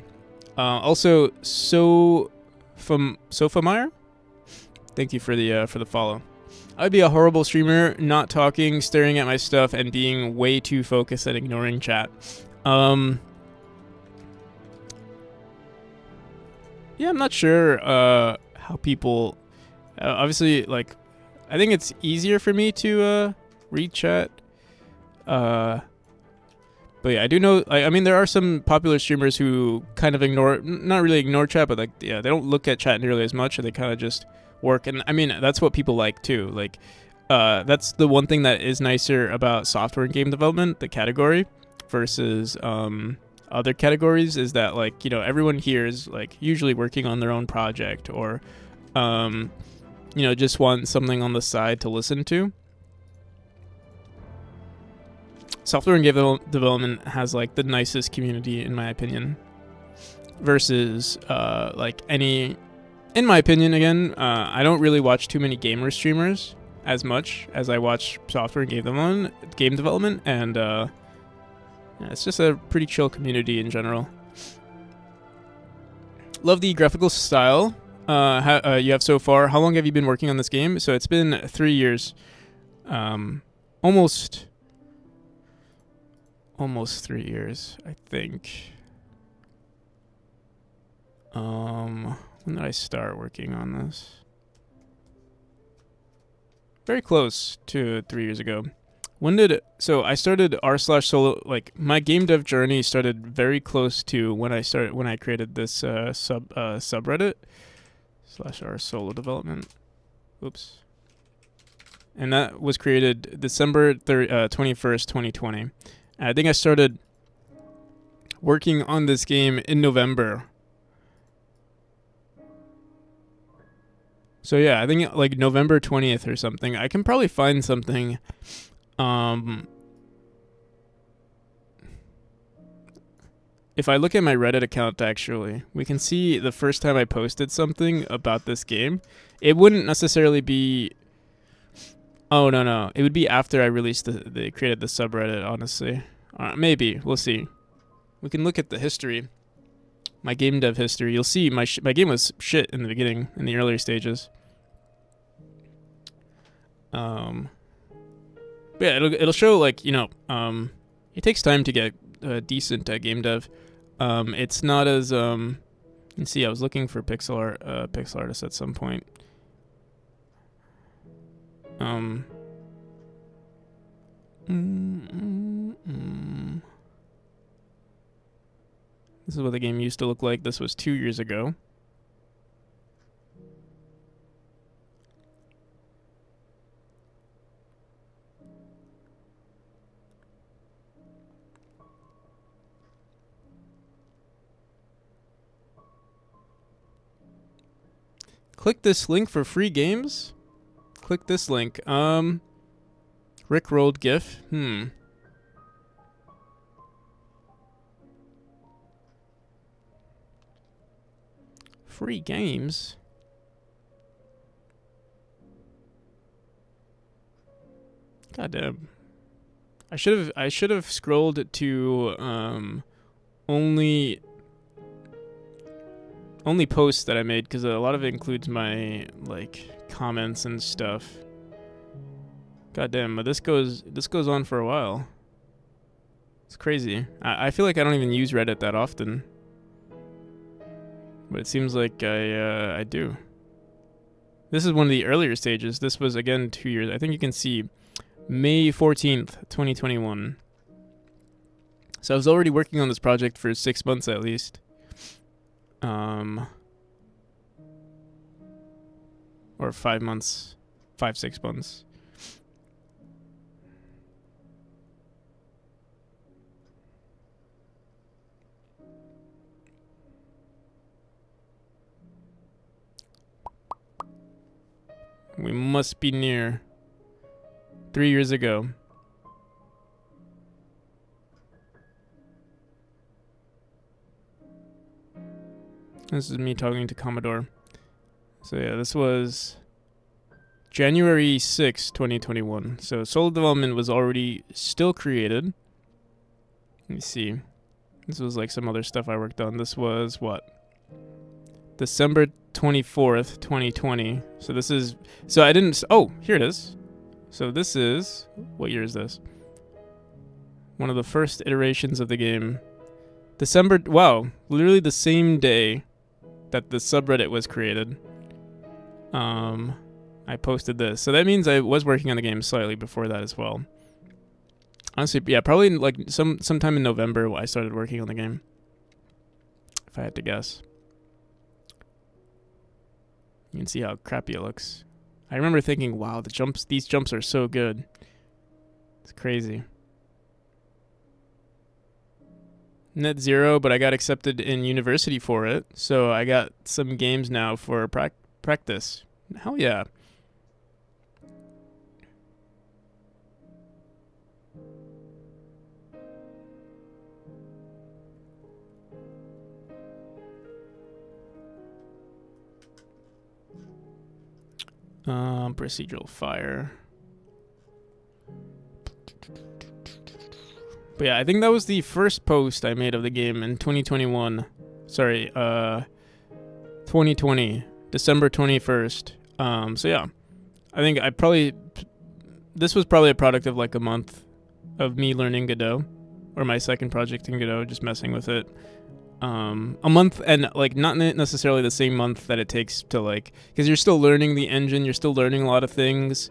Also, Sofamire, thank you for the follow. I'd be a horrible streamer, not talking, staring at my stuff, and being way too focused and ignoring chat. Yeah, I'm not sure how people. Obviously, like, I think it's easier for me to read chat. But yeah, I do know. I mean, there are some popular streamers who kind of not really ignore chat, but like, yeah, they don't look at chat nearly as much, and they kind of just work. And I mean, that's what people like too. Like, that's the one thing that is nicer about software and game development, the category, versus other categories, is that, like, everyone here is like usually working on their own project, or just want something on the side to listen to. software and game development has like the nicest community in my opinion, versus like any. In my opinion, again, I don't really watch too many gamer streamers as much as I watch software and game development, and yeah, it's just a pretty chill community in general. Love the graphical style you have so far. How long have you been working on this game? So it's been 3 years, almost 3 years, I think. When did I start working on this? Very close to 3 years ago. So I started r/solo, like my game dev journey started very close to when I created this subreddit /r solo development. Oops. And that was created December 21st, 2020. I think I started working on this game in November. So yeah, I think like November 20th or something. I can probably find something. If I look at my Reddit account, actually, we can see the first time I posted something about this game. It wouldn't necessarily be. Oh no, it would be after I released created the subreddit. Honestly, maybe we'll see. We can look at the history. My game dev history. You'll see my game was shit in the beginning, in the earlier stages. Yeah, it'll show like, you know, it takes time to get decent at game dev. It's not as you can see I was looking for pixel artists at some point. This is what the game used to look like. This was 2 years ago. Click this link for free games. Click this link. Rickrolled GIF. Free games. God damn. I should have scrolled to only posts that I made, because a lot of it includes my like comments and stuff. God damn, but this goes on for a while. It's crazy. I feel like I don't even use Reddit that often, but it seems like I do. This is one of the earlier stages. This was again 2 years. I think you can see May 14th, 2021. So I was already working on this project for 6 months at least. Or 5 months, 6 months. We must be near 3 years ago. This is me talking to Commodore. So yeah, this was January 6th, 2021. So solo development was already still created. Let me see. This was like some other stuff I worked on. This was what? December 24th, 2020. So this is, so I didn't, oh, here it is. So this is, what year is this? One of the first iterations of the game. December, wow, literally the same day that the subreddit was created. I posted this. So that means I was working on the game slightly before that as well. Honestly, yeah, probably like sometime in November I started working on the game, if I had to guess. You can see how crappy it looks. I remember thinking, wow, these jumps are so good. It's crazy. Net zero, but I got accepted in university for it, so I got some games now for practice. Hell yeah. Procedural fire. But yeah, I think that was the first post I made of the game in 2021. Sorry, 2020, December 21st. So yeah, I think this was probably a product of like a month of me learning Godot, or my second project in Godot, just messing with it. A month, and like not necessarily the same month that it takes to like, because you're still learning the engine, you're still learning a lot of things,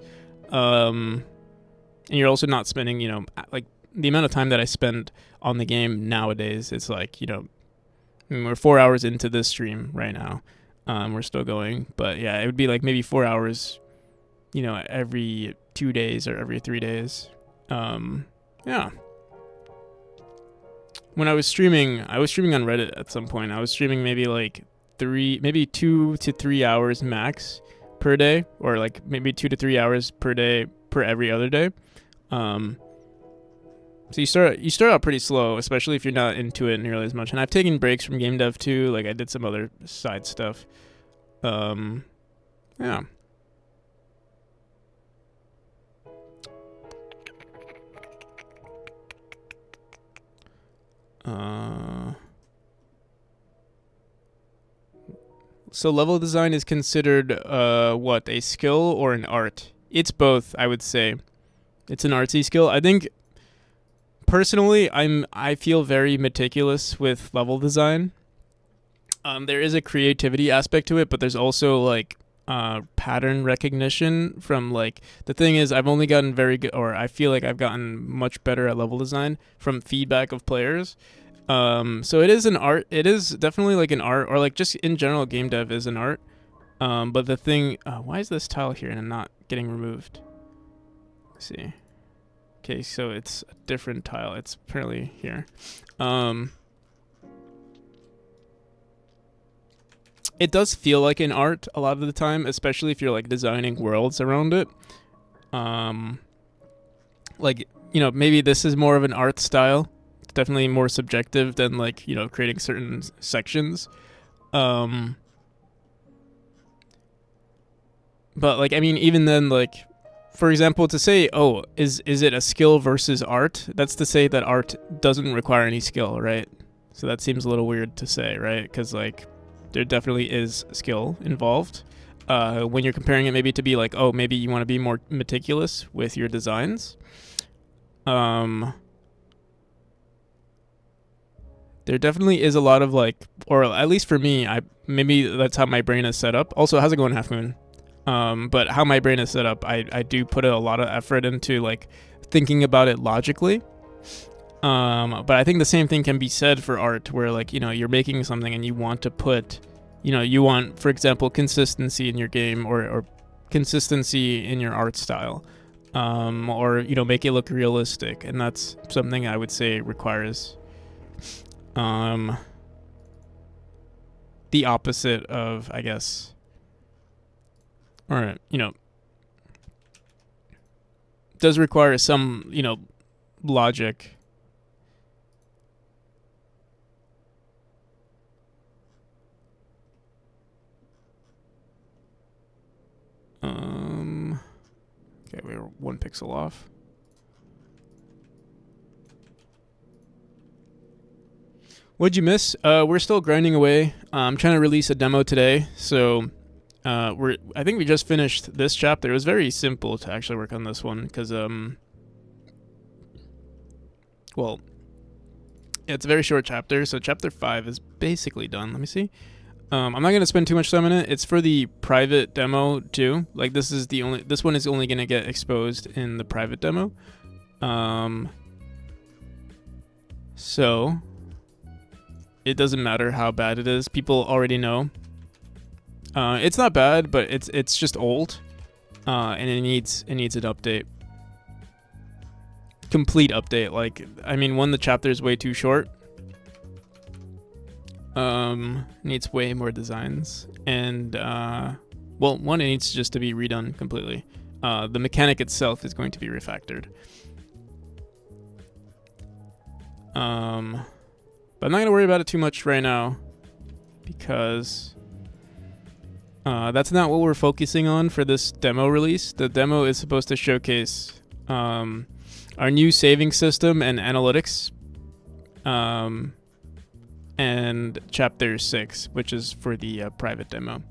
and you're also not spending, like the amount of time that I spend on the game nowadays. It's like, we're 4 hours into this stream right now. We're still going, but yeah, it would be like maybe 4 hours, every 2 days or every 3 days. Yeah. When I was streaming on Reddit at some point. I was streaming maybe like 2 to 3 hours max per day, or like maybe 2 to 3 hours per day per every other day. So you start out pretty slow, especially if you're not into it nearly as much. And I've taken breaks from game dev too. Like I did some other side stuff. Yeah. So level design is considered what, a skill or an art? It's both, I would say. It's an artsy skill. I think personally, I feel very meticulous with level design. There is a creativity aspect to it, but there's also like pattern recognition from like, the thing is, I've only gotten very good, or I feel like I've gotten much better at level design from feedback of players. So it is an art. It is definitely like an art, or like just in general, game dev is an art. But the thing, why is this tile here and not getting removed? Let's see. Okay, so it's a different tile. It's apparently here. It does feel like an art a lot of the time, especially if you're like designing worlds around it. Like, maybe this is more of an art style. It's definitely more subjective than like, creating certain sections. But like, I mean, even then, like, for example, to say, oh, is it a skill versus art? That's to say that art doesn't require any skill, right? So that seems a little weird to say, right? Because like, there definitely is skill involved. When you're comparing it maybe to be like, oh, maybe you want to be more meticulous with your designs. There definitely is a lot of like, or at least for me, maybe that's how my brain is set up. Also, how's it going, Half Moon? But how my brain is set up, I do put a lot of effort into like thinking about it logically. But I think the same thing can be said for art, where like, you're making something and you want to put, you want, for example, consistency in your game, or consistency in your art style, or, make it look realistic. And that's something I would say requires, the opposite of, I guess, or, does require some, logic. Okay, we're 1 pixel off. What'd you miss? We're still grinding away. I'm trying to release a demo today, so I think we just finished this chapter. It was very simple to actually work on this one, because well, it's a very short chapter, so chapter 5 is basically done. Let me see. I'm not going to spend too much time on it. It's for the private demo too. Like, this one is only going to get exposed in the private demo. So it doesn't matter how bad it is. People already know. It's not bad, but it's just old. And it needs an update. Complete update. Like, I mean, one, the chapter is way too short. Needs way more designs, and well, one, it needs just to be redone completely. The mechanic itself is going to be refactored. But I'm not gonna worry about it too much right now, because That's not what we're focusing on for this demo release. The demo is supposed to showcase our new saving system and analytics, and chapter 6, which is for the private demo.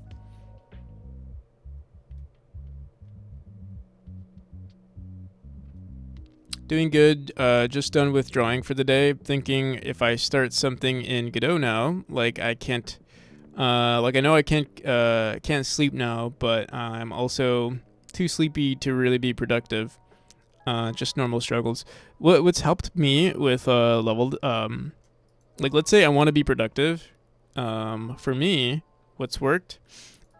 Doing good. Just done with drawing for the day. Thinking if I start something in Godot now, like I can't, like I know I can't sleep now, but I'm also too sleepy to really be productive. Just normal struggles. What's helped me with leveled, like let's say I want to be productive. For me, what's worked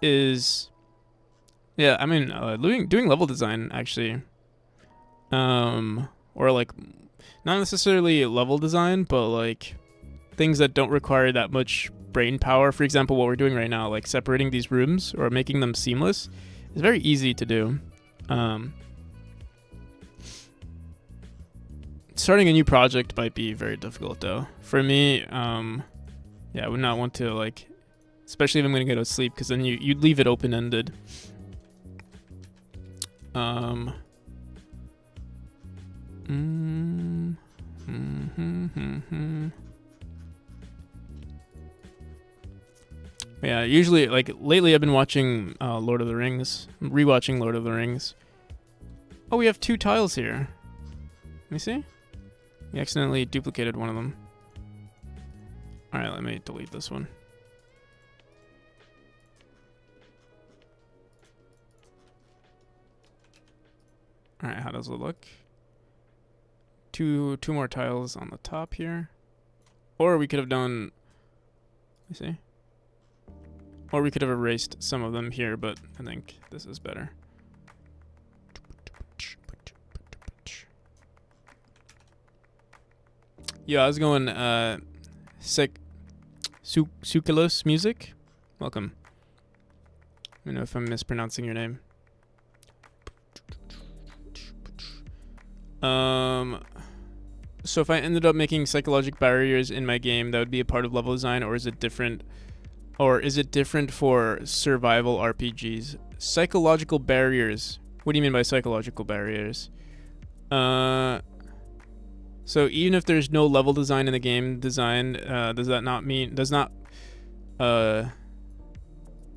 is, yeah, I mean, doing level design actually. Or like not necessarily level design, but like things that don't require that much brain power. For example, what we're doing right now, like separating these rooms or making them seamless, is very easy to do. Starting a new project might be very difficult though. For me, yeah, I would not want to, like, especially if I'm gonna go to sleep, because then you'd leave it open-ended. Yeah, usually, like, lately I've been watching Lord of the Rings. I'm rewatching Lord of the Rings. Oh, we have 2 tiles here. Let me see. We accidentally duplicated one of them. Alright, let me delete this one. Alright, how does it look? Two more tiles on the top here. Or we could have done... Let me see. Or we could have erased some of them here, but I think this is better. Yeah, I was going, Sukalos Music. Welcome. I don't know if I'm mispronouncing your name. So if I ended up making psychological barriers in my game, that would be a part of level design, or is it different? Or is it different for survival RPGs? Psychological barriers. What do you mean by psychological barriers? So even if there's no level design in the game design, does not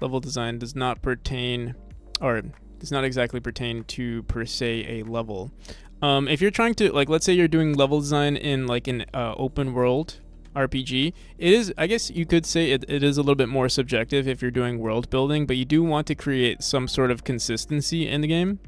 level design does not pertain, or does not exactly pertain to per se a level. If you're trying to, like, let's say you're doing level design in like an open world RPG, it is, I guess you could say it is a little bit more subjective if you're doing world building, but you do want to create some sort of consistency in the game.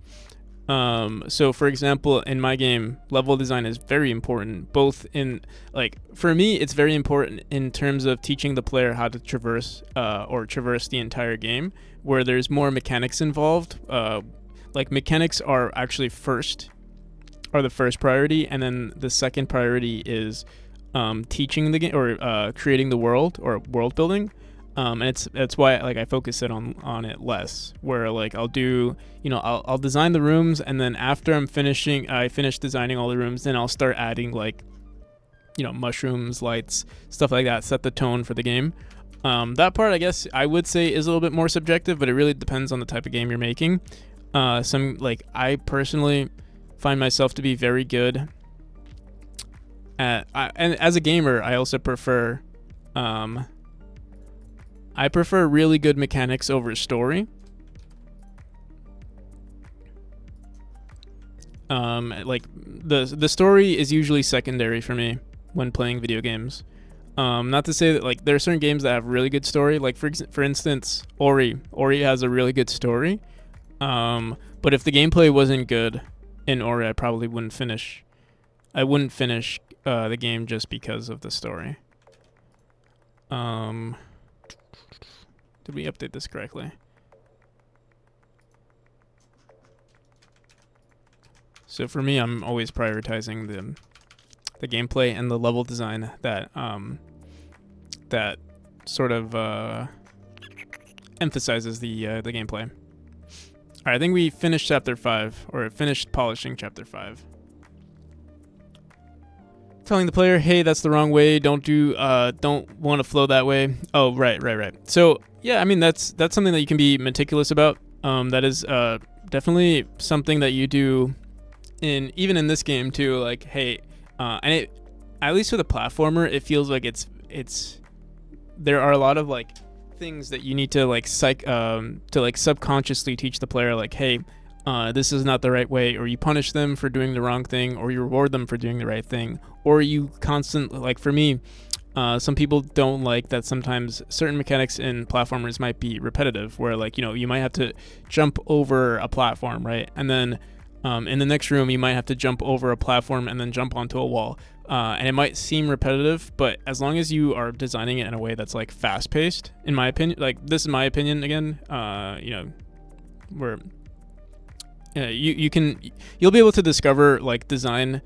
So for example, in my game, level design is very important, both in, like, for me, it's very important in terms of teaching the player how to traverse the entire game, where there's more mechanics involved. Like, mechanics are actually the first priority, and then the second priority is teaching the game, or creating the world, or world building. And it's why, like, I focus it on it less, where, like, I'll do, I'll design the rooms, and then after I finish designing all the rooms, then I'll start adding, like, mushrooms, lights, stuff like that, set the tone for the game. That part, I guess I would say, is a little bit more subjective, but it really depends on the type of game you're making. I personally find myself to be very good at, and as a gamer, I also prefer really good mechanics over story. Like, the story is usually secondary for me when playing video games. Not to say that, like, there are certain games that have really good story, like for instance, Ori has a really good story. But if the gameplay wasn't good in Ori, I probably wouldn't finish. I wouldn't finish the game just because of the story. Did we update this correctly? So for me, I'm always prioritizing the gameplay and the level design that sort of emphasizes the gameplay. Alright, I think we finished chapter 5, or finished polishing chapter 5. telling the player, hey, that's the wrong way. Don't want to flow that way. Oh, right. So yeah, I mean that's something that you can be meticulous about. That is definitely something that you do even in this game too. Like, hey, and it, at least with a platformer, it feels like it's there are a lot of like things that you need to like subconsciously teach the player, like, hey, this is not the right way, or you punish them for doing the wrong thing, or you reward them for doing the right thing, or you constantly, like for me, some people don't like that sometimes certain mechanics in platformers might be repetitive, where like, you might have to jump over a platform, right? And then in the next room, you might have to jump over a platform and then jump onto a wall. And it might seem repetitive, but as long as you are designing it in a way that's like fast paced, in my opinion, like this is my opinion again, where you'll be able to discover like design,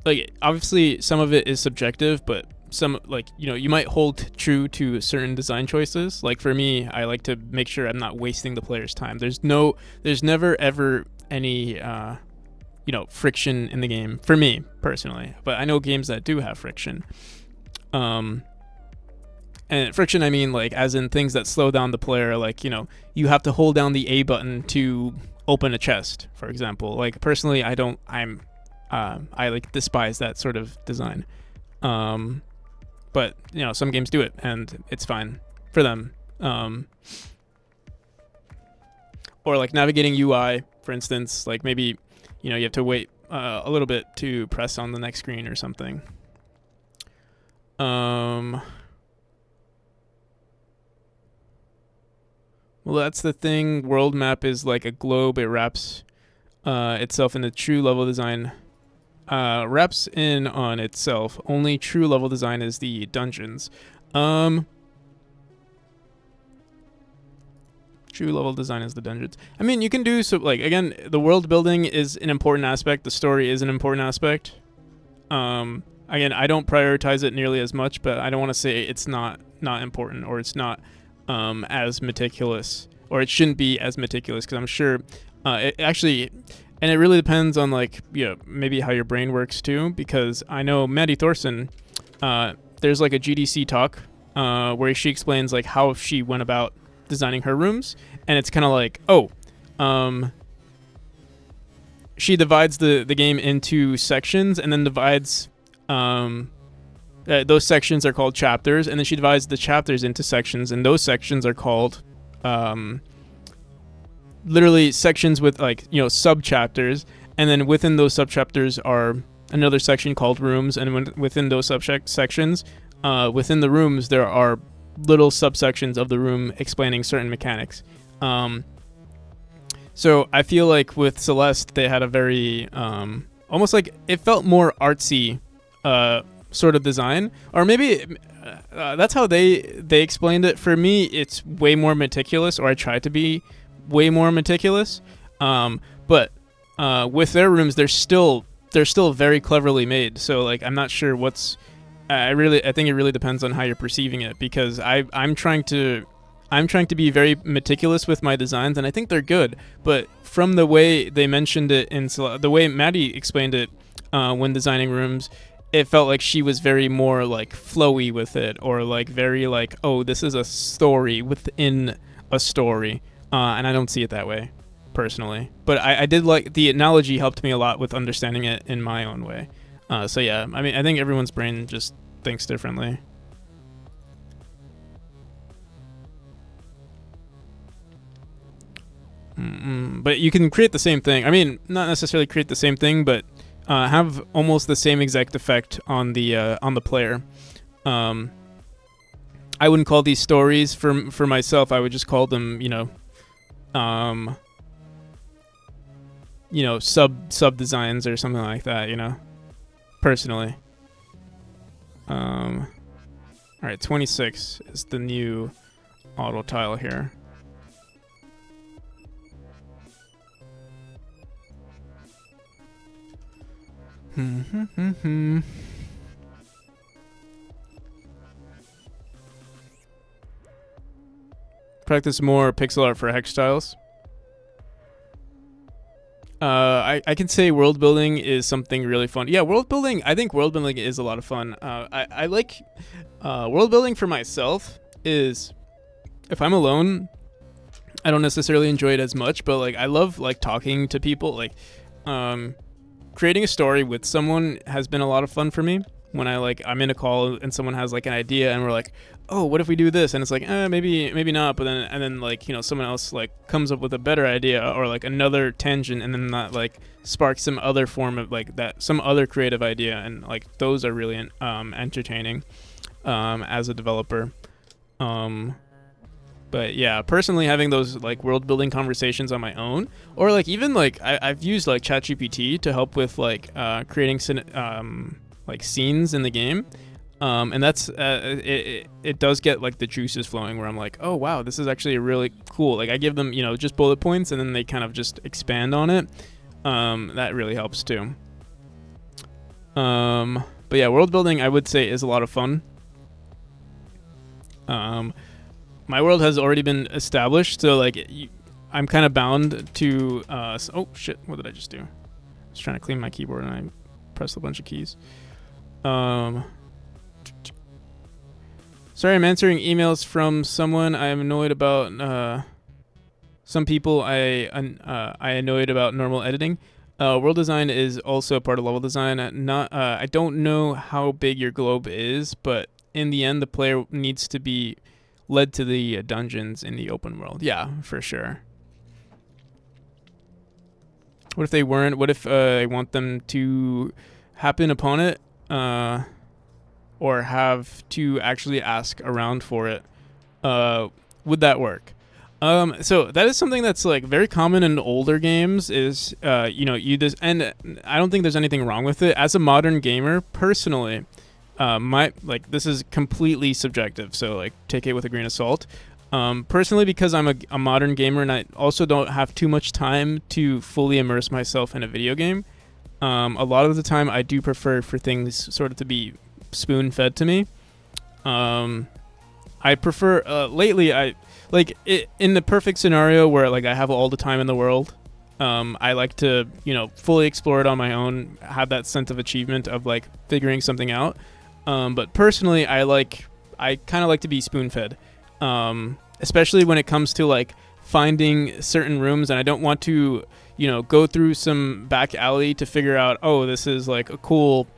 like obviously some of it is subjective, but some, like, you might hold true to certain design choices. Like for me, I like to make sure I'm not wasting the player's time. There's never ever any friction in the game for me personally, but I know games that do have friction. And friction, I mean like as in things that slow down the player, like you have to hold down the A button to open a chest, for example. Like personally, I like despise that sort of design. But some games do it and it's fine for them. Or like navigating UI, for instance, like maybe you have to wait a little bit to press on the next screen or something. Well, that's the thing. World map is like a globe. It wraps itself in the true level design. Wraps in on itself. Only true level design is the dungeons. True level design is the dungeons. I mean, you can do so. Like again, the world building is an important aspect. The story is an important aspect. Again, I don't prioritize it nearly as much, but I don't want to say it's not important, or it's not as meticulous, or it shouldn't be as meticulous, because I'm sure it actually, and it really depends on like maybe how your brain works too. Because I know Maddie Thorson, there's like a GDC talk where she explains like how she went about designing her rooms, and it's kind of like, she divides the game into sections, and then divides those sections are called chapters, and then she divides the chapters into sections, and those sections are called literally sections with like sub chapters, and then within those sub chapters are another section called rooms, and within those sections within the rooms there are little subsections of the room explaining certain mechanics. So I feel like with Celeste they had a very almost like it felt more artsy sort of design, or maybe that's how they explained it. For me, it's way more meticulous, or I try to be way more meticulous. But with their rooms, they're still very cleverly made. So like I'm not sure what's I think it really depends on how you're perceiving it, because I'm trying to be very meticulous with my designs, and I think they're good. But from the way they mentioned it the way Maddie explained it when designing rooms, it felt like she was very more like flowy with it, or like very like, oh, this is a story within a story, and I don't see it that way personally. But I did like the analogy, helped me a lot with understanding it in my own way. So yeah, I mean, I think everyone's brain just thinks differently. But you can create the same thing. I mean, not necessarily create the same thing, but have almost the same exact effect on the player. I wouldn't call these stories for myself. I would just call them, sub designs or something like that. Personally. All right, 26 is the new auto tile here. Practice more pixel art for hex tiles. I can say world building is something really fun. Yeah, world building. I think world building is a lot of fun. I like world building for myself. Is if I'm alone, I don't necessarily enjoy it as much. But like, I love like talking to people. Like, creating a story with someone has been a lot of fun for me. When I'm in a call and someone has like an idea and we're like, oh, what if we do this? And it's like, maybe not. But then like, someone else like comes up with a better idea or like another tangent, and then that like sparks some other form of like that, some other creative idea. And like, those are really entertaining as a developer. But yeah, personally having those like world building conversations on my own, or like even like I've used like ChatGPT to help with like creating like scenes in the game. And that's it does get like the juices flowing where I'm like, oh wow, this is actually really cool. Like I give them just bullet points and then they kind of just expand on it. That really helps too. But yeah, world building I would say is a lot of fun. My world has already been established, so like I'm kind of bound to oh shit, what did I just do? I was trying to clean my keyboard and I pressed a bunch of keys. Sorry, I'm answering emails from someone I am annoyed about. Some people I annoyed about normal editing. World design is also a part of level design. I don't know how big your globe is, but in the end, the player needs to be led to the dungeons in the open world. Yeah, for sure. What if they weren't? What if I want them to happen upon it? Or have to actually ask around for it, would that work? So that is something that's like very common in older games is, you just, and I don't think there's anything wrong with it. As a modern gamer, personally, this is completely subjective, so like take it with a grain of salt. Personally, because I'm a modern gamer and I also don't have too much time to fully immerse myself in a video game, a lot of the time I do prefer for things sort of to be spoon-fed to me. I prefer lately I like it, in the perfect scenario where like I have all the time in the world, I like to fully explore it on my own, have that sense of achievement of like figuring something out. But personally I kind of like to be spoon-fed, especially when it comes to like finding certain rooms, and I don't want to go through some back alley to figure out, oh, this is like a cool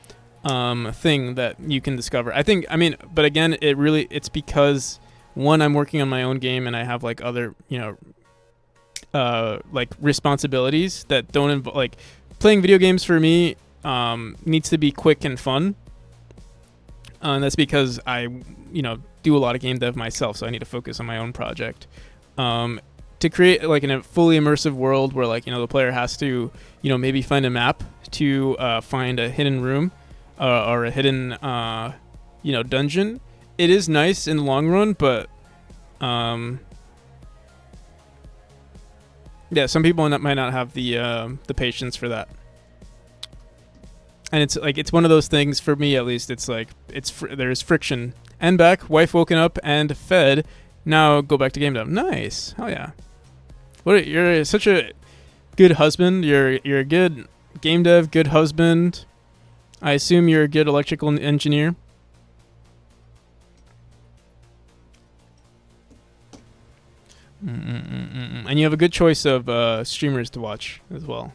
thing that you can discover. But again, it's because one, I'm working on my own game and I have like other like responsibilities that don't involve, like playing video games for me needs to be quick and fun, and that's because I do a lot of game dev myself, so I need to focus on my own project. To create like in a fully immersive world where like the player has to maybe find a map to find a hidden room or a hidden dungeon, it is nice in the long run, but yeah, some people might not have the patience for that. And it's one of those things, for me at least, it's like there's friction. And back, wife woken up and fed. Now go back to game dev. Nice. Hell yeah. You're such a good husband. You're a good game dev, good husband. I assume you're a good electrical engineer. And you have a good choice of streamers to watch as well.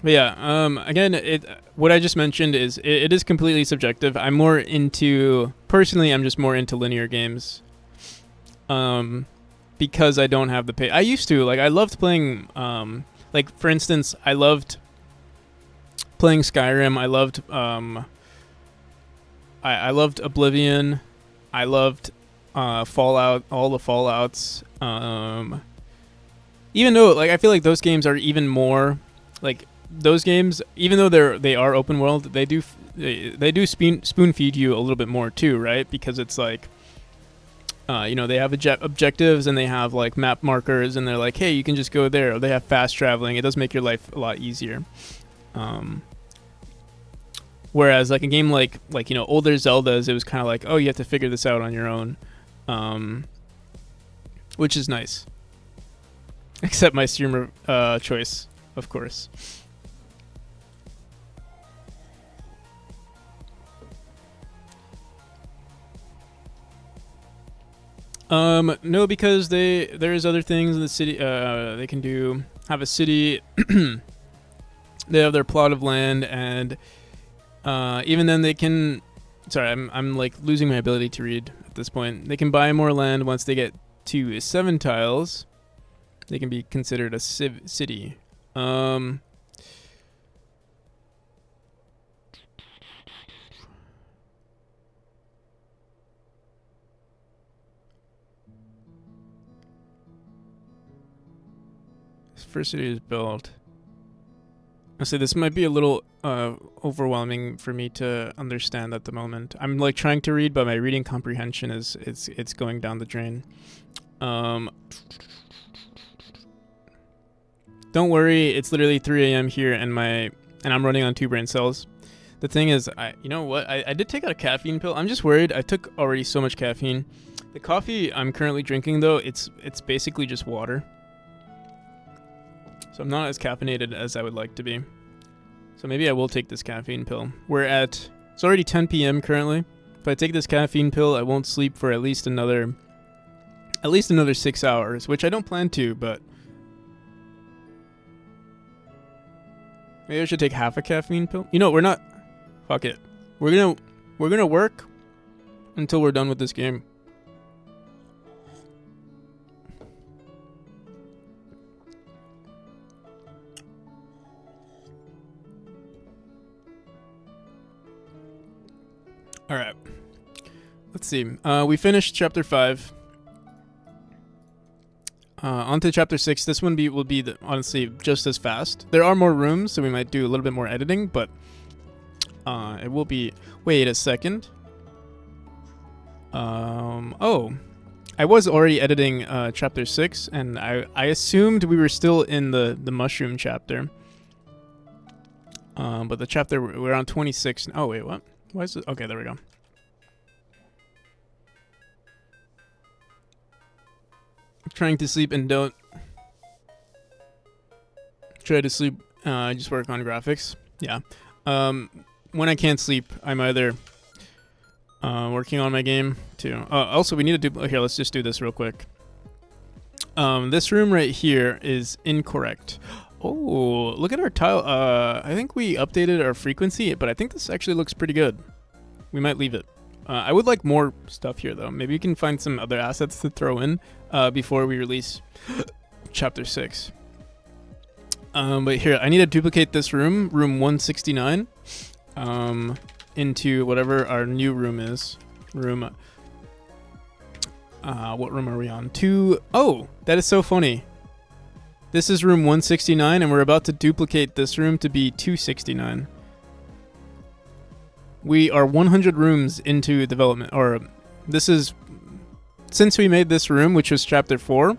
But yeah, again, what I just mentioned is it is completely subjective. I'm just more into linear games. Because I don't have the I used to, like, I loved playing, like, for instance, I loved playing Skyrim. I loved, I loved Oblivion. I loved Fallout, all the Fallouts. Even though, like, I feel like those games are even more, like, those games, even though they are open world, they do spoon feed you a little bit more too, right? Because it's like, You know, they have objectives and they have like map markers, and they're like, hey, you can just go there. Or they have fast traveling. It does make your life a lot easier. Whereas like a game like you know, older Zeldas, it was kind of like, oh, you have to figure this out on your own, which is nice. Except my streamer choice, of course. No, because there's other things in the city. They can have a city. They have their plot of land, and even then they can. Sorry, I'm like losing my ability to read at this point. They can buy more land once they get to 7 tiles. They can be considered a city. First city is built. I say this might be a little overwhelming for me to understand at the moment. I'm like trying to read, but my reading comprehension is it's going down the drain. Don't worry, it's literally 3 a.m. here, and I'm running on 2 brain cells. The thing is, you know what? I did take out a caffeine pill. I'm just worried. I took already so much caffeine. The coffee I'm currently drinking though, it's basically just water. So I'm not as caffeinated as I would like to be. So maybe I will take this caffeine pill. It's already 10 p.m. currently. If I take this caffeine pill, I won't sleep for at least another 6 hours, which I don't plan to, but maybe I should take half a caffeine pill. You know, we're not. Fuck it. We're gonna work until we're done with this game. All right. Let's see. We finished chapter 5. On to chapter 6. This one will be honestly just as fast. There are more rooms, so we might do a little bit more editing, but it will be. Wait a second. Oh, I was already editing chapter 6, and I assumed we were still in the mushroom chapter. But the chapter we're on 26. Oh wait, what? Why is it? Okay, there we go. I'm trying to sleep and don't try to sleep. Just work on graphics. Yeah. When I can't sleep, I'm either working on my game too. Also, we need to do. Here, let's just do this real quick. This room right here is incorrect. Oh, look at our tile. I think we updated our frequency, but I think this actually looks pretty good. We might leave it. I would like more stuff here, though. Maybe we can find some other assets to throw in before we release chapter 6. But here, I need to duplicate this room 169, into whatever our new room is. What room are we on? 2. Oh, that is so funny. This is room 169, and we're about to duplicate this room to be 269. We are 100 rooms into development, or this is, since we made this room, which was chapter 4,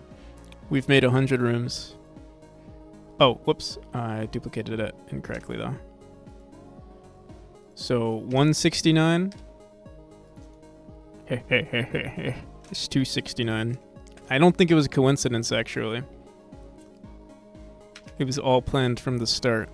we've made 100 rooms. Oh, whoops, I duplicated it incorrectly though. So 169. It's 269. I don't think it was a coincidence, actually. It was all planned from the start.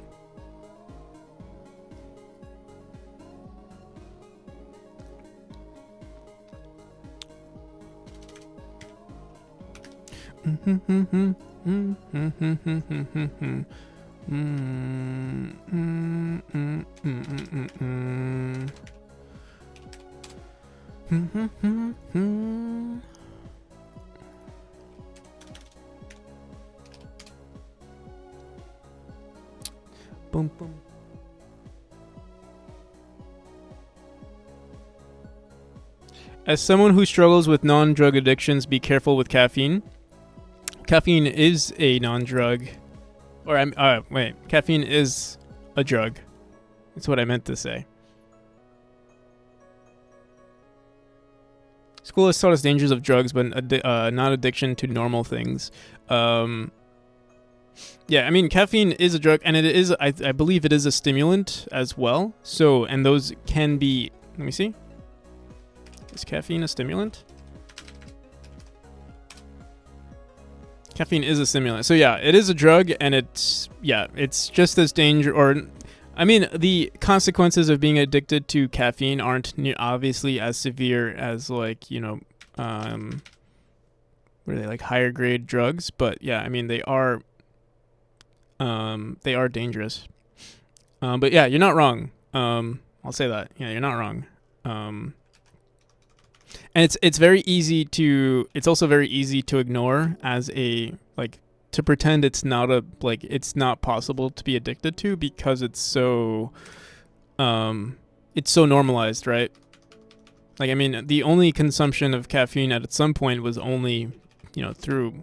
Boom, boom. As someone who struggles with non-drug addictions, be careful with caffeine. Caffeine is a non-drug. Or caffeine is a drug. That's what I meant to say. School has taught us dangers of drugs, but not addiction to normal things. Yeah, I mean, caffeine is a drug, and it is, I believe it is a stimulant as well. So, and those can be, let me see. Is caffeine a stimulant? Caffeine is a stimulant. So yeah, it is a drug, and it's just as dangerous, or I mean, the consequences of being addicted to caffeine aren't obviously as severe as, like, you know, what are they, like higher grade drugs? But yeah, I mean, they are dangerous. But yeah, you're not wrong. I'll say that. Yeah, you're not wrong. And it's very easy to, it's also very easy to ignore as a, like, to pretend it's not a, like, it's not possible to be addicted to, because it's so normalized, right? Like, I mean, the only consumption of caffeine at some point was only, you know, through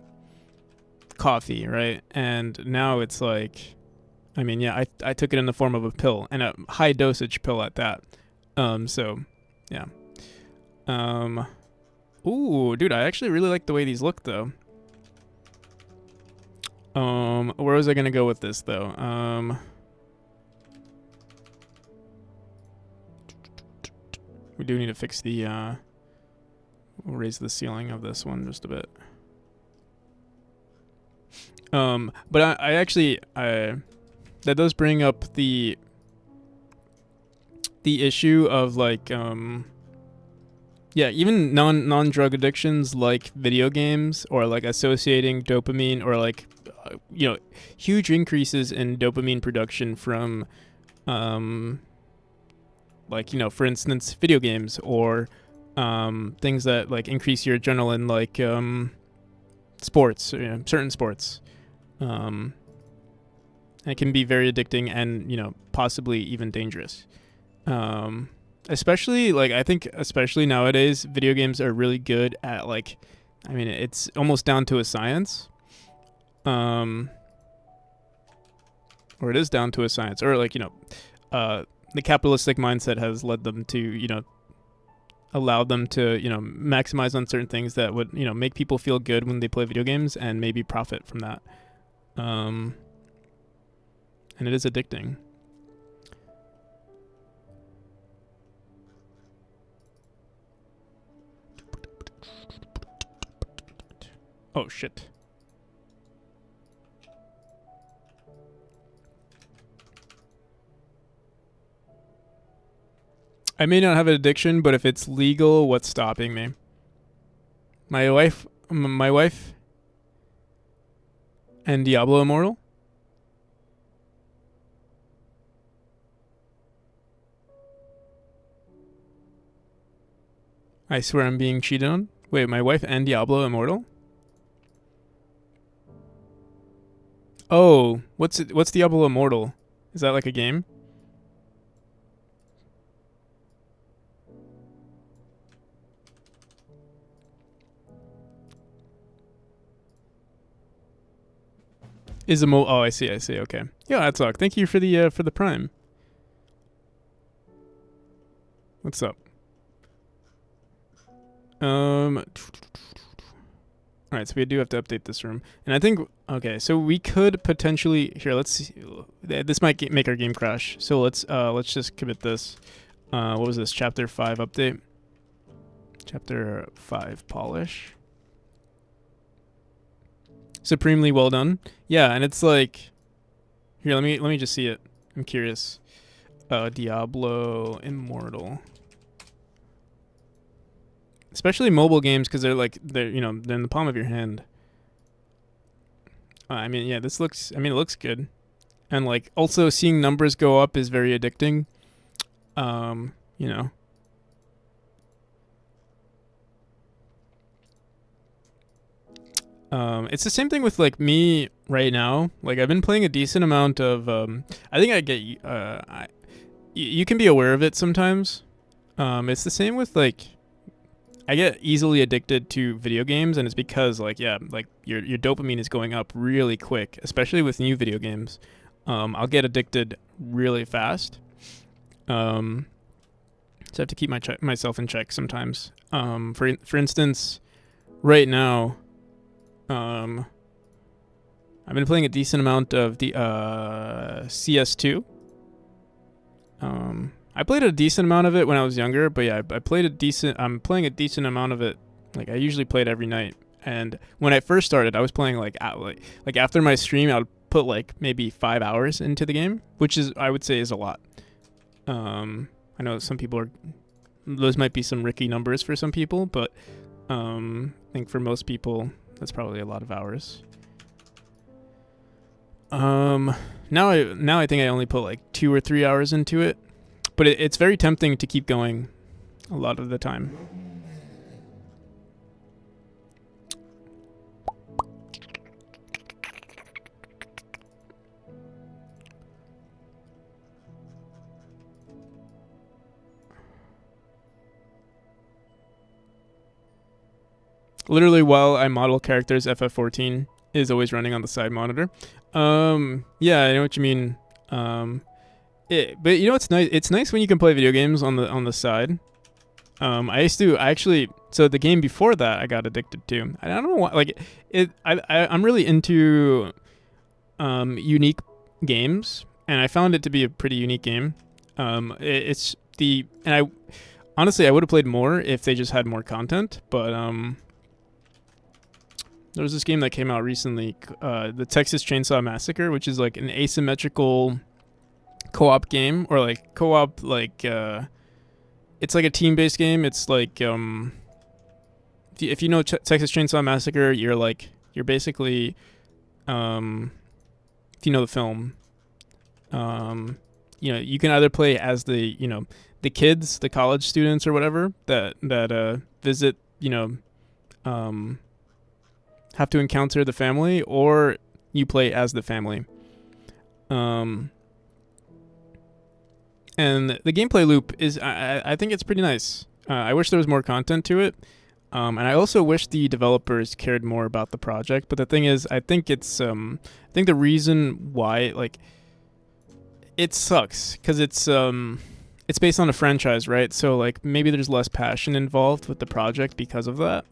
coffee, right? And now it's like, I mean, yeah, I took it in the form of a pill, and a high dosage pill at that. So yeah. Ooh, dude, I actually really like the way these look, though. Where was I gonna go with this, though? We do need to fix the, we'll raise the ceiling of this one just a bit. But I actually, that does bring up the issue of, like, yeah, even non-drug addictions like video games, or like associating dopamine, or like, you know, huge increases in dopamine production from, like, you know, for instance, video games, or things that, like, increase your adrenaline, like sports, you know, certain sports. It can be very addicting, and, you know, possibly even dangerous. Especially, like, I think especially nowadays, video games are really good at, like, I mean, it's almost down to a science. Or it is down to a science, or, like, you know, the capitalistic mindset has led them to, you know, allow them to, you know, maximize on certain things that would, you know, make people feel good when they play video games, and maybe profit from that. And it is addicting. Oh, shit. I may not have an addiction, but if it's legal, what's stopping me? My wife and Diablo Immortal? I swear I'm being cheated on. Wait, my wife and Diablo Immortal? Oh, what's Diablo Immortal? Is that like a game? Oh, I see. Okay. Yeah, that's all. Thank you for the Prime. What's up? All right, so we do have to update this room, and I think, okay, so we could potentially, here, let's see, this might make our game crash. So let's just commit this. What was this? Chapter 5 update. Chapter 5 polish. Supremely well done. Yeah, and it's like, here, let me just see it. I'm curious. Diablo Immortal. Especially mobile games, because they're you know, they're in the palm of your hand. I mean, yeah, this looks, I mean, it looks good. And, like, also seeing numbers go up is very addicting. You know. It's the same thing with, like, me right now. Like, I've been playing a decent amount of, I think I get, you can be aware of it sometimes. It's the same with, like, I get easily addicted to video games, and it's because, like, yeah, like, your dopamine is going up really quick, especially with new video games. I'll get addicted really fast. So I have to keep myself in check sometimes. For instance, right now, I've been playing a decent amount of the CS2. I played a decent amount of it when I was younger, but yeah, I played a decent. I'm playing a decent amount of it. Like I usually play it every night. And when I first started, I was playing like after my stream, I would put like maybe 5 hours into the game, which is I would say is a lot. I know some people are. Those might be some Ricky numbers for some people, but I think for most people, that's probably a lot of hours. Now I think I only put like 2 or 3 hours into it, but it's very tempting to keep going a lot of the time. Literally, while I model characters, FF14 is always running on the side monitor. Yeah, I know what you mean. But you know what's nice? It's nice when you can play video games on the side. So the game before that I got addicted to. I don't know why. Like it, I'm really into unique games, and I found it to be a pretty unique game. Honestly I would have played more if they just had more content, but there was this game that came out recently, the Texas Chainsaw Massacre, which is like an asymmetrical co-op game, or like co-op, like it's like a team-based game. It's like if you know Texas Chainsaw Massacre, you're basically if you know the film, you can either play as the kids, the college students or whatever that visit, have to encounter the family, or you play as the family. And the gameplay loop is, I think it's pretty nice. I wish there was more content to it. And I also wish the developers cared more about the project. But the thing is, I think the reason why, like, it sucks because it's based on a franchise, right? So like maybe there's less passion involved with the project because of that.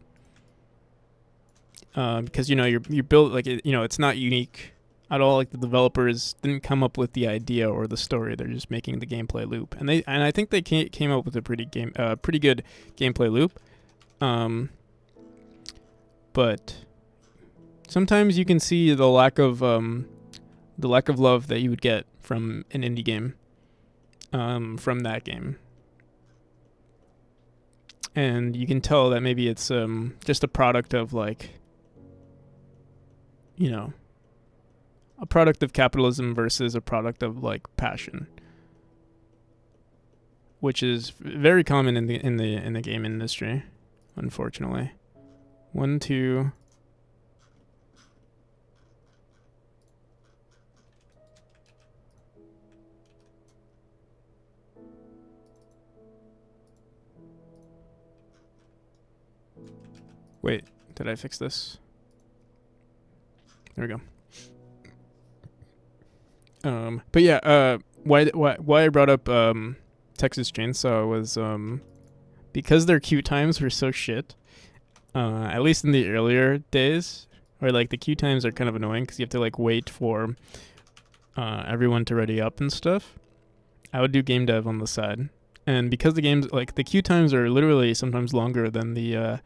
Because you're built like it's not unique at all. Like the developers didn't come up with the idea or the story; they're just making the gameplay loop, and I think they came up with a pretty good gameplay loop. But sometimes you can see the lack of love that you would get from an indie game, from that game, and you can tell that maybe it's just a product of like. A product of capitalism versus a product of like passion, which is very common in the game industry, unfortunately. 1, 2. Wait, did I fix this? There we go. But yeah, why I brought up Texas Chainsaw was because their queue times were so shit. At least in the earlier days, where like the queue times are kind of annoying because you have to like wait for everyone to ready up and stuff. I would do game dev on the side, and because the games like the queue times are literally sometimes longer than the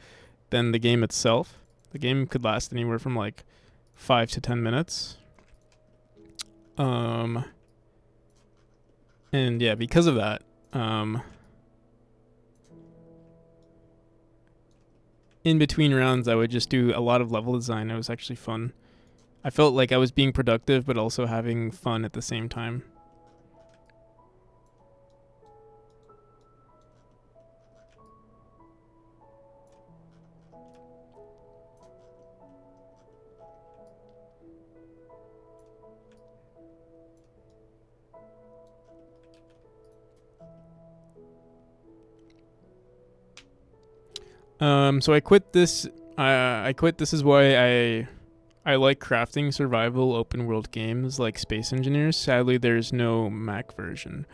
game itself. The game could last anywhere from like 5 to 10 minutes. And yeah, because of that, in between rounds, I would just do a lot of level design. It was actually fun. I felt like I was being productive, but also having fun at the same time. So I quit this. I quit. This is why I like crafting survival open world games like Space Engineers. Sadly, there's no Mac version.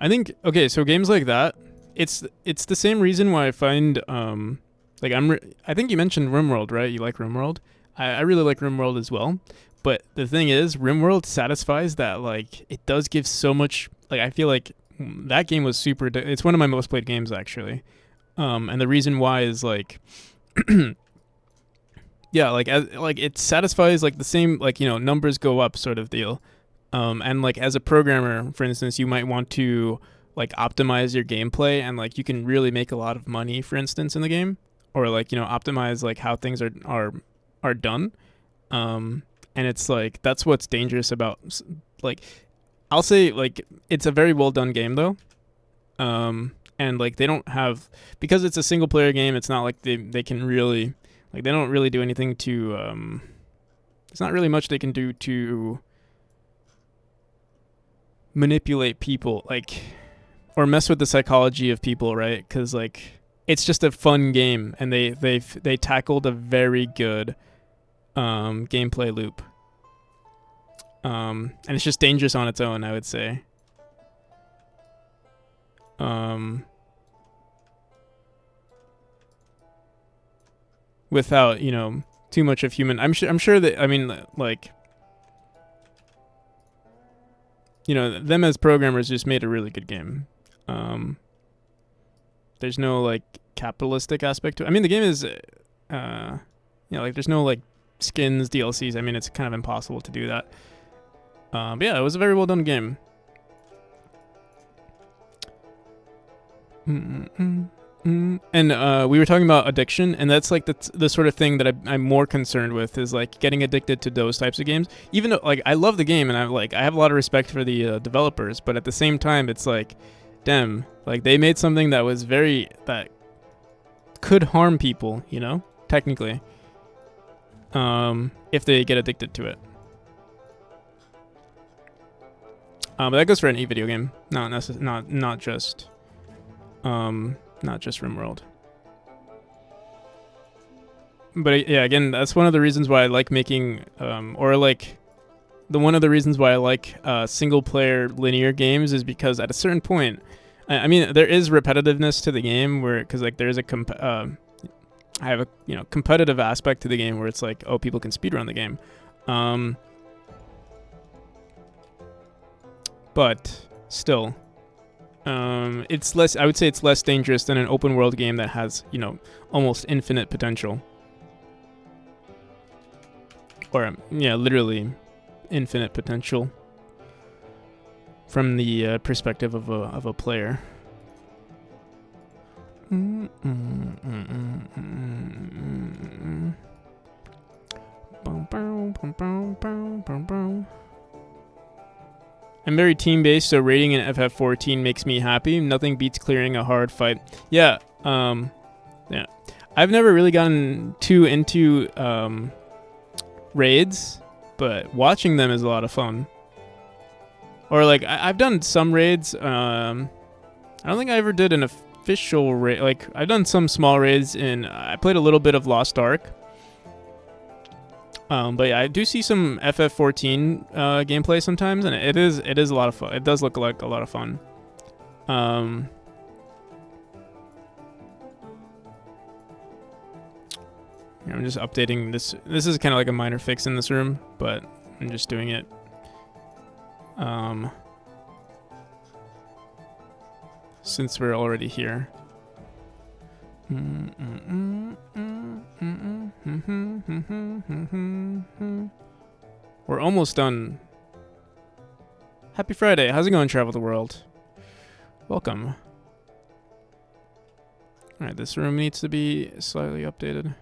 I think okay, so games like that, it's the same reason why I find like I think you mentioned RimWorld, right? You like RimWorld? I really like RimWorld as well. But the thing is, RimWorld satisfies that like it does give so much. Like I feel like that game was super. It's one of my most played games actually. And the reason why is like, yeah, like it satisfies like the same like numbers go up sort of deal. And like as a programmer, for instance, you might want to like optimize your gameplay and like you can really make a lot of money, for instance, in the game, or like optimize like how things are done. And it's like that's what's dangerous about like I'll say like it's a very well done game though. And like they don't have because it's a single player game. It's not like they can really like they don't really do anything to. There's not really much they can do to manipulate people like or mess with the psychology of people, right? Because like it's just a fun game, and they tackled a very good gameplay loop. And it's just dangerous on its own, I would say. Without too much of human. I'm sure that I mean like them as programmers just made a really good game. There's no like capitalistic aspect to it. I mean the game is like there's no like skins, DLCs. I mean it's kind of impossible to do that. But yeah, it was a very well done game. And we were talking about addiction, and that's like the sort of thing that I'm more concerned with is like getting addicted to those types of games. Even though like I love the game and I have a lot of respect for the developers, but at the same time it's like, damn, like they made something that was that could harm people, technically, if they get addicted to it. But that goes for any video game, not just RimWorld. But yeah, again, that's one of the reasons why I like making, one of the reasons why I like single player linear games is because at a certain point, I mean, there is repetitiveness to the game because like there's I have a competitive aspect to the game where it's like, oh, people can speedrun the game. But still, it's less. I would say it's less dangerous than an open world game that has almost infinite potential, or literally infinite potential from the perspective of a player. I'm very team-based, so raiding an FF14 makes me happy. Nothing beats clearing a hard fight. Yeah, yeah. I've never really gotten too into raids, but watching them is a lot of fun. Or like, I've done some raids. I don't think I ever did an official raid. Like, I've done some small raids, and I played a little bit of Lost Ark. But yeah, I do see some FF14 gameplay sometimes, and it is a lot of fun. It does look like a lot of fun. I'm just updating this. This is kind of like a minor fix in this room, but I'm just doing it. Since we're already here. We're almost done. Happy Friday. How's it going, Travel the World? Welcome. Alright, this room needs to be slightly updated.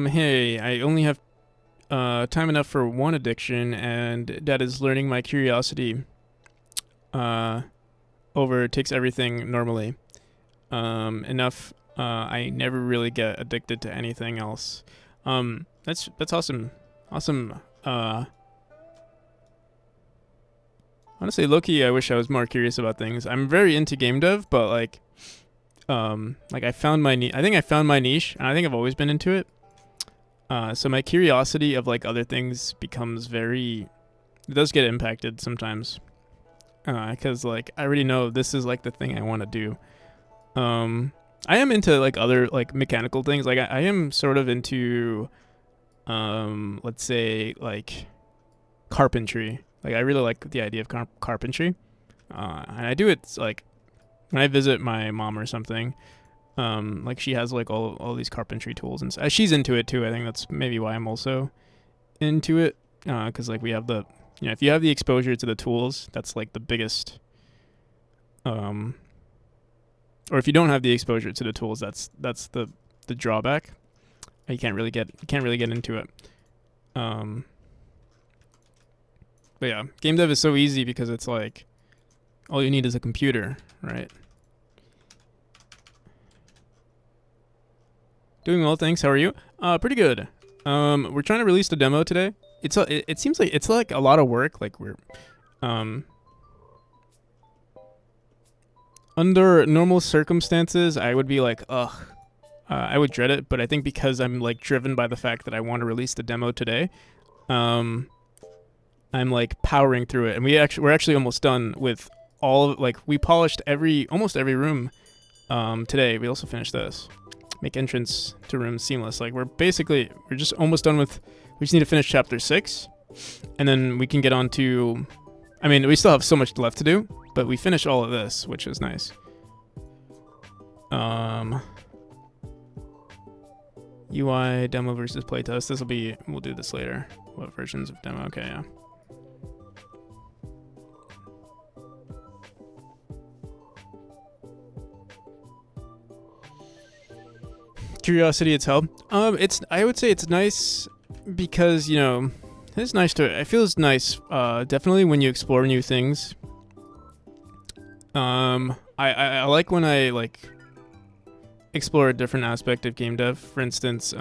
Hey, I only have time enough for one addiction, and that is learning my curiosity overtakes everything normally. Enough. I never really get addicted to anything else. That's awesome. Awesome. Honestly, low-key, I wish I was more curious about things. I'm very into game dev, but like, Like I found my I think I found my niche, and I think I've always been into it. So my curiosity of like other things becomes very, it does get impacted sometimes, because like I already know this is like the thing I want to do. I am into like other like mechanical things. Like I am sort of into, let's say like carpentry. Like I really like the idea of carpentry, and I do it like when I visit my mom or something. Like she has like all these carpentry tools, and she's into it too. I think that's maybe why I'm also into it, because like we have the, you know, if you have the exposure to the tools, that's like the biggest, or if you don't have the exposure to the tools, that's the drawback. You can't really get into it. But yeah, game dev is so easy because it's like all you need is a computer, right? Doing well, thanks. How are you? Pretty good. We're trying to release the demo today. It seems like it's like a lot of work. Like we're, under normal circumstances, I would be like, ugh, I would dread it. But I think because I'm like driven by the fact that I want to release the demo today, I'm like powering through it. And we're actually almost done with all, like we polished almost every room today. We also finished this. Make entrance to rooms seamless. Like we're just almost done with, we just need to finish chapter 6, and then we can get on to, I mean, we still have so much left to do, but we finished all of this, which is nice. UI demo versus playtest. We'll do this later. What versions of demo? Okay, yeah. Curiosity, it's hell. I would say it's nice because, you know, it's nice to, it feels nice, definitely when you explore new things. I like when I like explore a different aspect of game dev. For instance,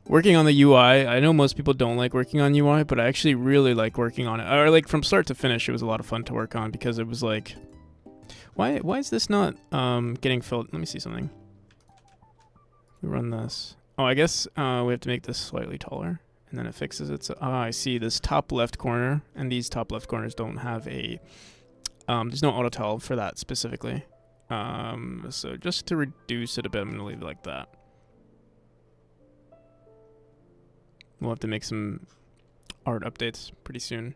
working on the UI. I know most people don't like working on UI, but I actually really like working on it. Or like from start to finish, it was a lot of fun to work on because it was like, why is this not getting filled? Let me see something. We run this. Oh, I guess we have to make this slightly taller, and then it fixes it. So, I see this top left corner, and these top left corners don't have a, there's no auto tile for that specifically. So just to reduce it a bit, I'm gonna leave it like that. We'll have to make some art updates pretty soon.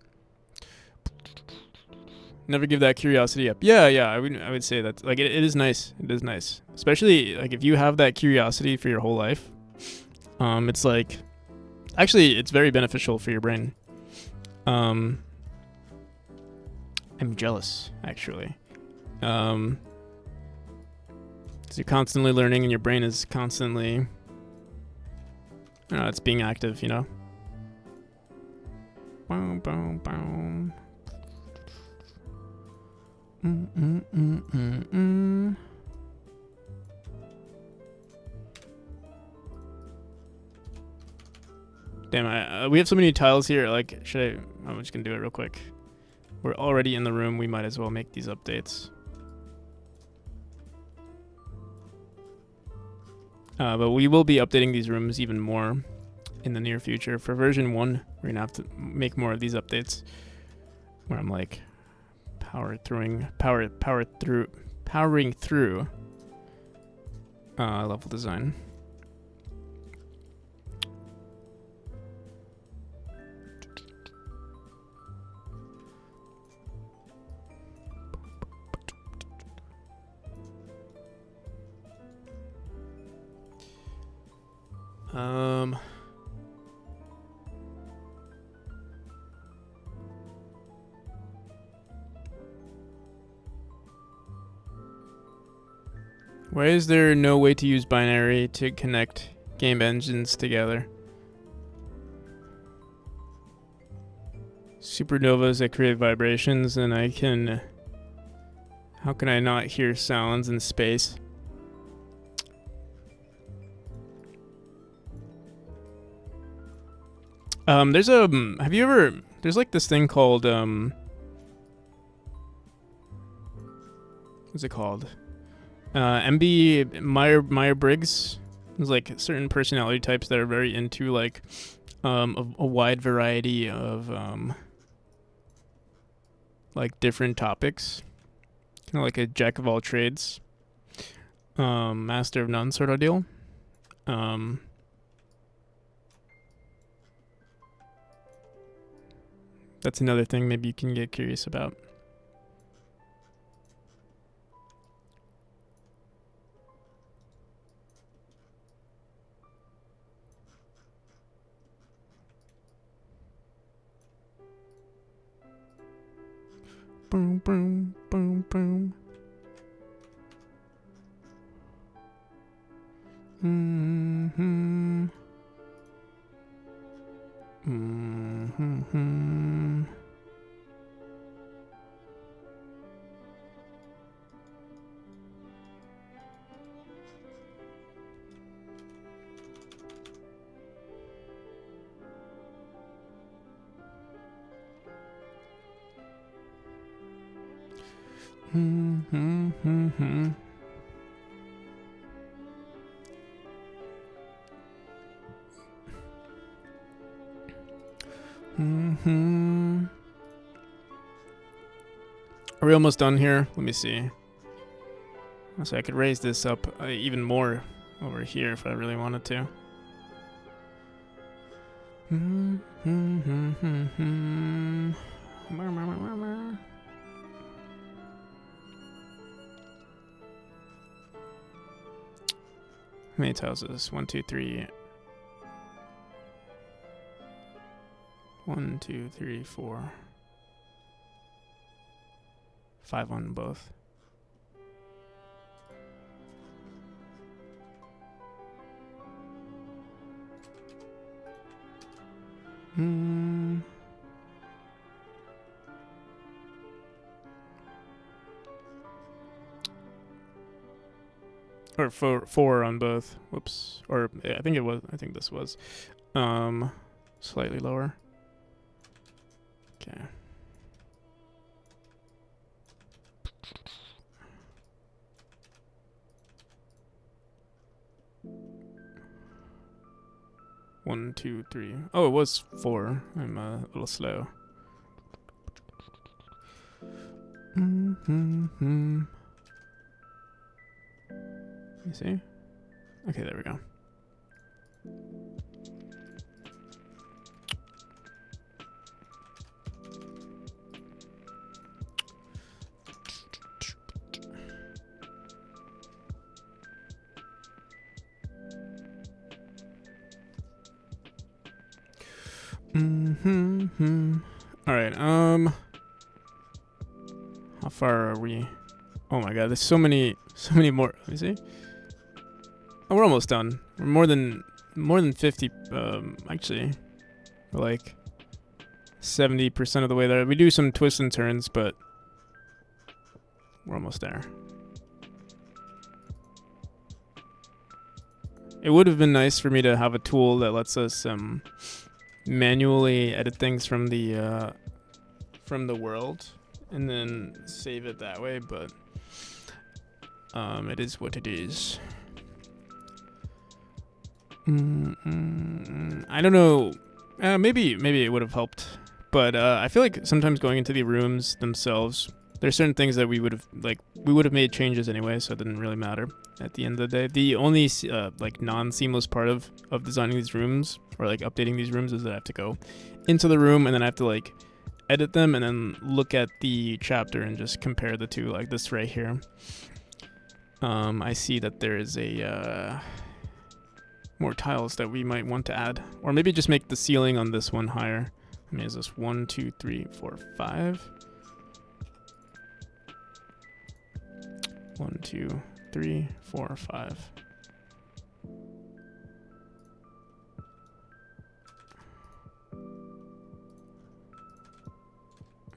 Never give that curiosity up. Yeah, I would say that, like, it is nice. It is nice, especially like if you have that curiosity for your whole life. It's like, actually, it's very beneficial for your brain. I'm jealous, actually. Because you're constantly learning and your brain is constantly, it's being active, you know. Boom, boom, boom. Damn, we have so many tiles here. Like, I'm just gonna do it real quick. We're already in the room. We might as well make these updates. But we will be updating these rooms even more in the near future. For version 1, we're gonna have to make more of these updates where I'm like powering through level design. Why is there no way to use binary to connect game engines together? Supernovas that create vibrations, and how can I not hear sounds in space? There's there's like this thing called, what's it called? MB Meyer-Briggs. There's like certain personality types that are very into like a wide variety of like different topics. Kind of like a jack of all trades, master of none sort of deal. That's another thing maybe you can get curious about. Boom, boom, boom, boom. Mm-hmm. Mm-hmm. Mm-hmm. Mm-hmm. Are we almost done here? Let me see. So I could raise this up even more over here if I really wanted to. How many tiles is this? 1, 2, 3. 1, 2, 3, 4. 5 on both. Or 4 on both. Whoops. Or yeah, I think it was. I think this was slightly lower. Okay. One, 2, 3. Oh, it was 4. I'm a little slow. You see? Okay, there we go. All right. How far are we? Oh my God, there's so many more. Let me see. Oh, we're almost done. We're more than 50. Actually, we're like 70% of the way there. We do some twists and turns, but we're almost there. It would have been nice for me to have a tool that lets us manually edit things from the world and then save it that way, but it is what it is. I don't know. Maybe it would have helped, but I feel like sometimes going into the rooms themselves, there's certain things that we would have made changes anyway, so it didn't really matter at the end of the day. The only like non-seamless part of designing these rooms or like updating these rooms is that I have to go into the room and then I have to like edit them and then look at the chapter and just compare the two. Like this right here, I see that there is a more tiles that we might want to add, or maybe just make the ceiling on this one higher. I mean, is this 1, 2, 3, 4, 5? 1, 2, 3, 4, 5.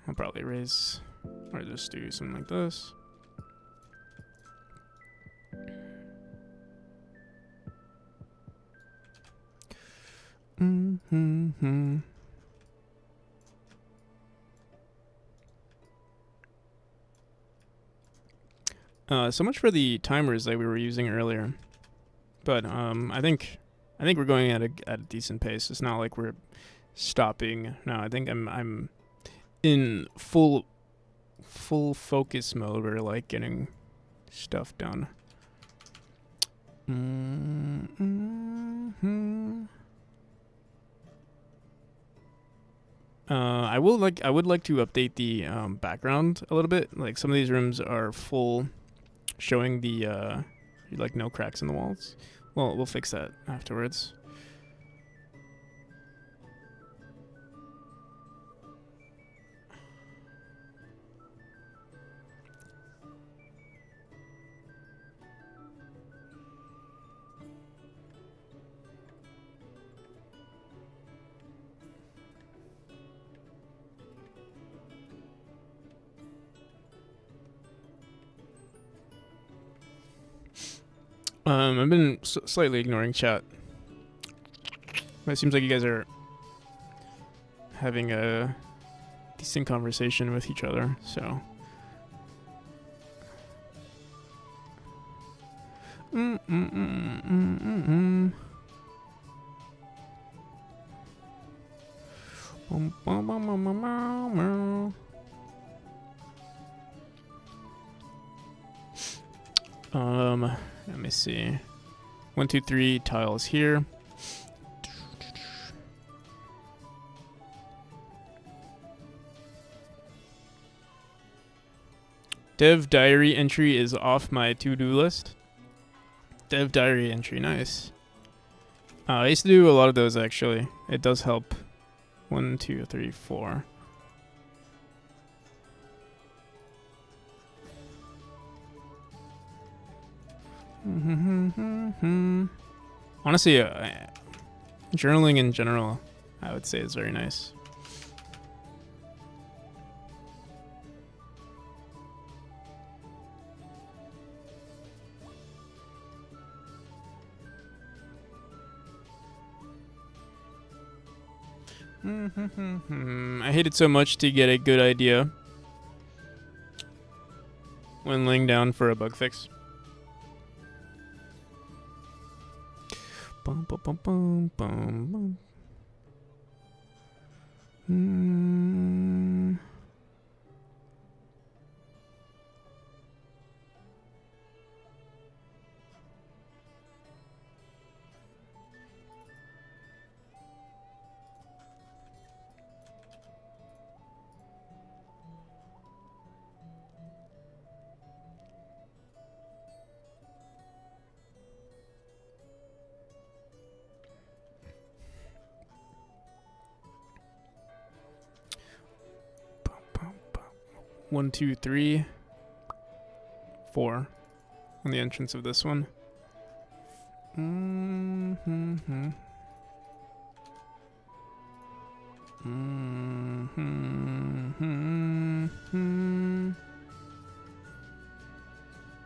I'll probably raise, or just do something like this. So much for the timers that we were using earlier. But I think we're going at a decent pace. It's not like we're stopping. No, I think I'm in full focus mode. We're like getting stuff done. I would like to update the background a little bit. Like some of these rooms are full, showing the like no cracks in the walls. Well, we'll fix that afterwards. I've been slightly ignoring chat. But it seems like you guys are having a decent conversation with each other, so. Let me see. 1, 2, 3 tiles here. Dev diary entry is off my to-do list. Dev diary entry, nice. I used to do a lot of those actually. It does help. 1, 2, 3, 4. Honestly, journaling in general, I would say, is very nice. I hate it so much to get a good idea when laying down for a bug fix. Bum, bum, bum, bum, bum, bum. One, 2, 3, 4 on the entrance of this one. Mm-hmm.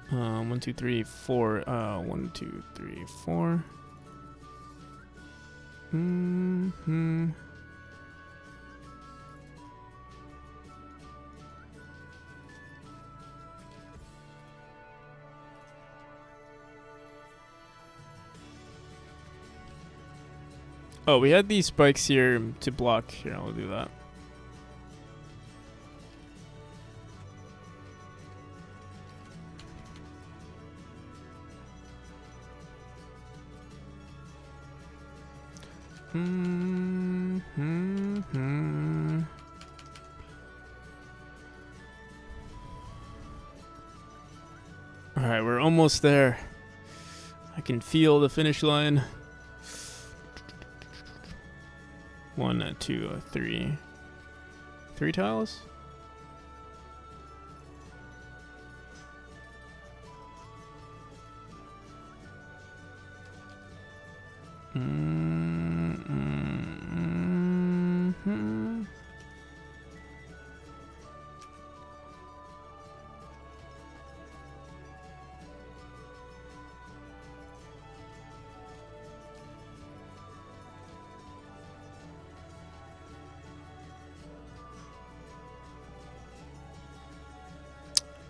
1, 2, 3, 4. 1, 2, 3, 4. Oh, we had these spikes here to block. Here, I'll do that. Alright, we're almost there. I can feel the finish line. 1, 2, 3. 3 tiles?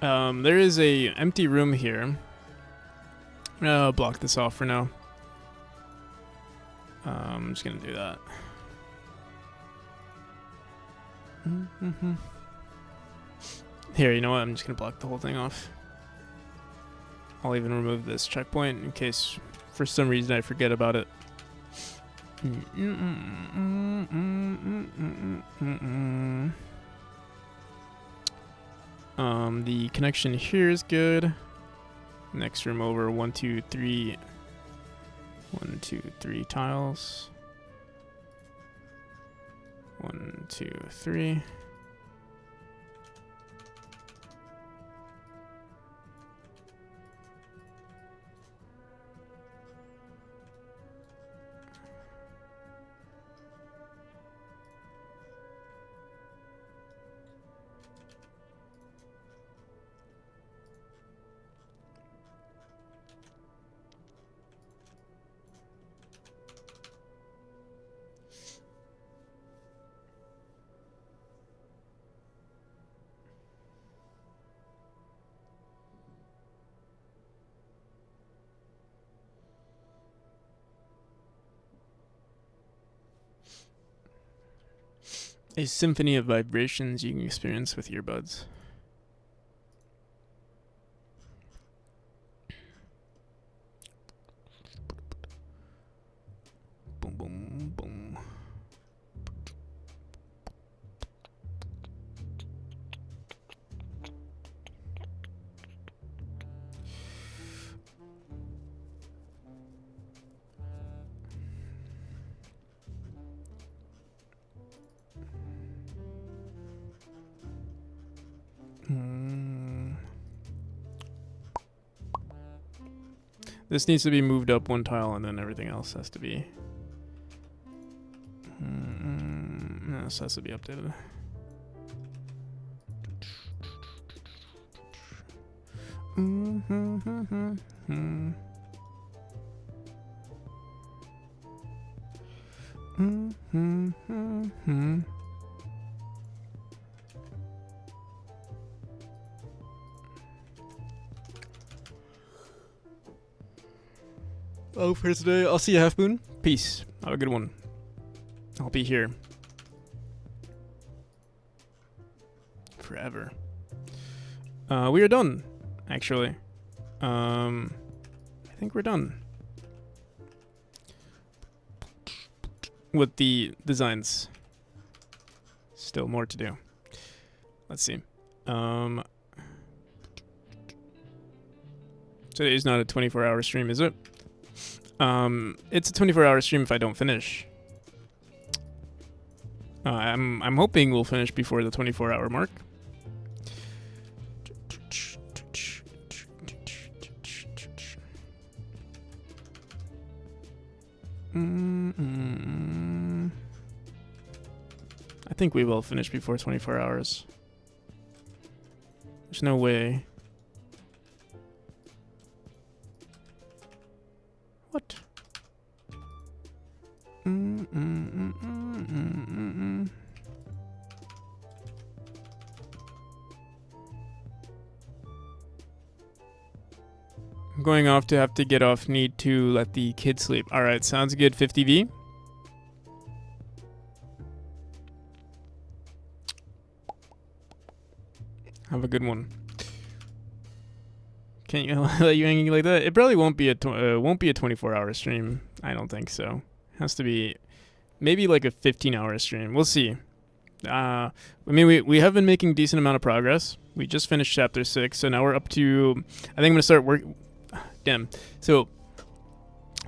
There is a empty room here. I'll block this off for now. I'm just gonna do that. Here, you know what? I'm just gonna block the whole thing off. I'll even remove this checkpoint in case for some reason I forget about it. The connection here is good. Next room over, 1, 2, 3. 1, 2, 3 tiles. 1, 2, 3. A symphony of vibrations you can experience with earbuds. Boom, boom, boom. This needs to be moved up one tile, and then everything else has to be. This has to be updated. Oh, for today, I'll see you, Half Moon. Peace. Have a good one. I'll be here forever. We are done, actually. I think we're done with the designs. Still more to do. Let's see. Today is not a 24-hour stream, is it? It's a 24-hour stream if I don't finish. I'm hoping we'll finish before the 24-hour mark. I think we will finish before 24 hours. There's no way. What? I'm going off to have to get off. Need to let the kids sleep. All right, sounds good. 50V. Have a good one. Can't you let you hanging like that? It probably won't be a 24-hour stream. I don't think so. Has to be maybe like a 15-hour stream. We'll see. I mean, we have been making decent amount of progress. We just finished chapter 6, so now we're up to. I think I'm gonna start work. Damn. So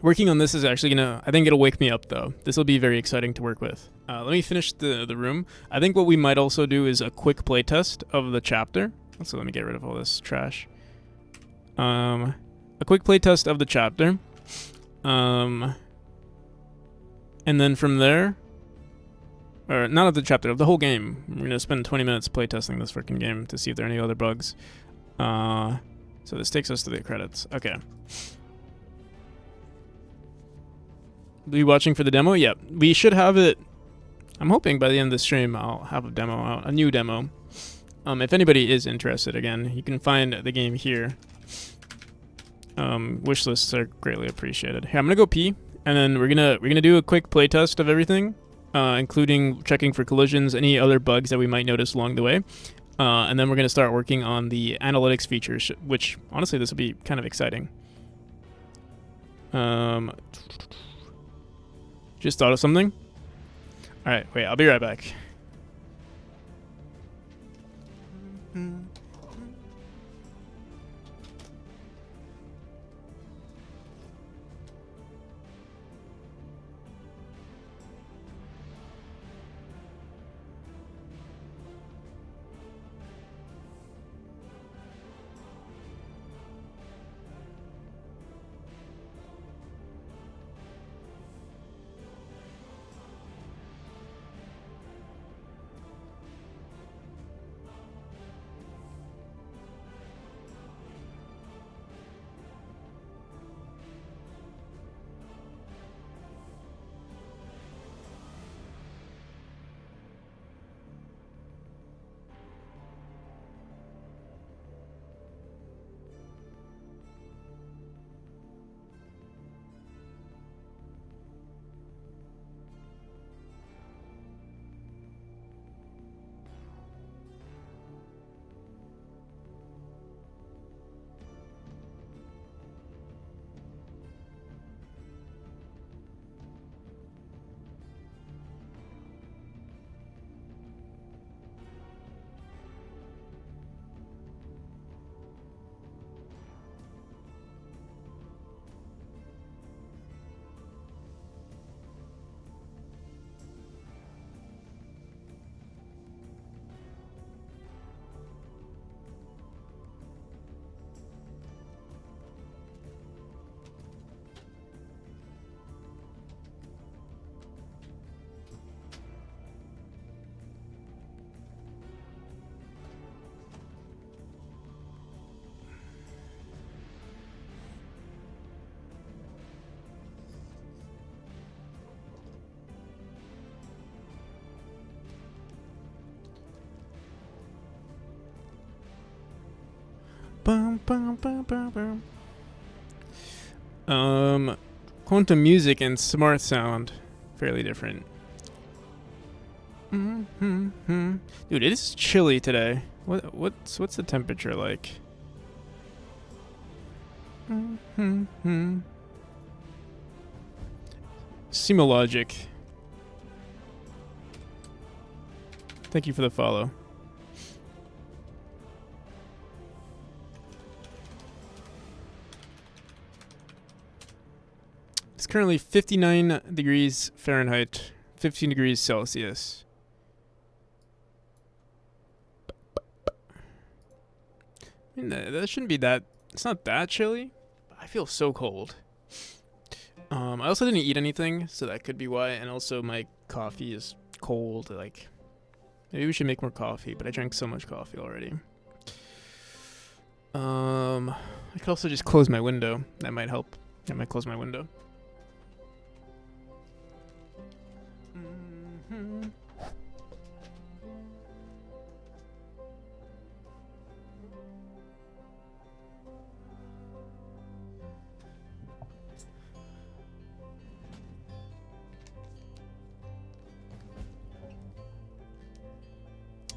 working on this is actually gonna. I think it'll wake me up though. This will be very exciting to work with. Let me finish the room. I think what we might also do is a quick playtest of the chapter. So let me get rid of all this trash. A quick playtest of the chapter. And then from there, or not of the chapter, of the whole game, we're gonna spend 20 minutes playtesting this freaking game to see if there are any other bugs. So this takes us to the credits. Okay. Be watching for the demo? Yeah, we should have it. I'm hoping by the end of the stream I'll have a demo out, a new demo. If anybody is interested, again, you can find the game here. Wish lists are greatly appreciated. Hey, I'm gonna go pee, and then we're gonna do a quick playtest of everything, including checking for collisions, any other bugs that we might notice along the way, and then we're gonna start working on the analytics features, which honestly this will be kind of exciting. Just thought of something. All right, wait, I'll be right back. Bum, bum, bum, bum, bum. Quantum music and smart sound, fairly different. Dude, it is chilly today. What's the temperature like? Simologic. Thank you for the follow. It's currently 59 degrees Fahrenheit, 15 degrees Celsius. I mean, that shouldn't be that. It's not that chilly. I feel so cold. I also didn't eat anything, so that could be why. And also, my coffee is cold. Like, maybe we should make more coffee, but I drank so much coffee already. I could also just close my window. That might help. I might close my window.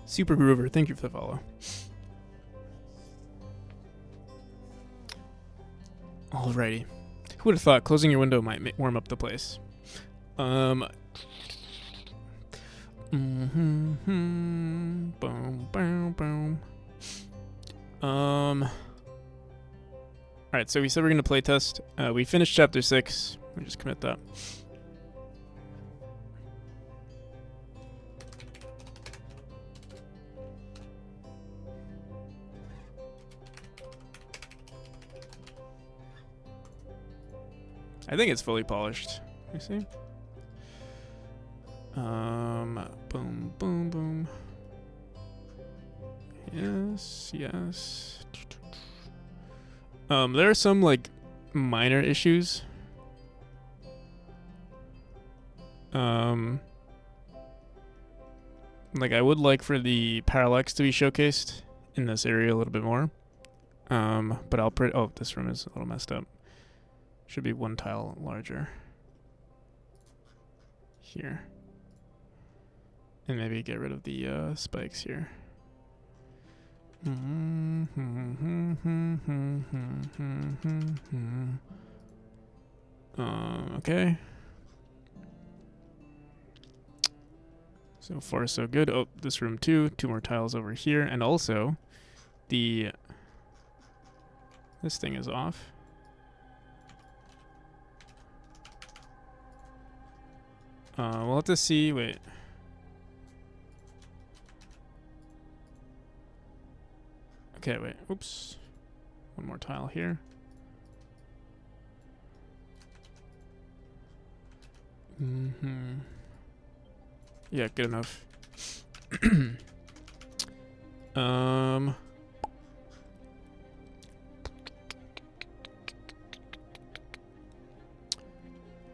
Super Groover, thank you for the follow. Alrighty. Who would have thought closing your window might warm up the place? Boom, boom, boom. Alright, so we said we're gonna play test. We finished chapter 6. Let me just commit that. I think it's fully polished. You see? Boom, boom, boom. Yes, yes. There are some like minor issues. Like, I would like for the parallax to be showcased in this area a little bit more. But I'll oh, this room is a little messed up. Should be one tile larger. Here. And maybe get rid of the spikes here. Okay. So far, so good. Oh, this room too. 2 more tiles over here. And also, this thing is off. We'll have to see. Wait. Okay, wait. Oops. One more tile here. Yeah, good enough.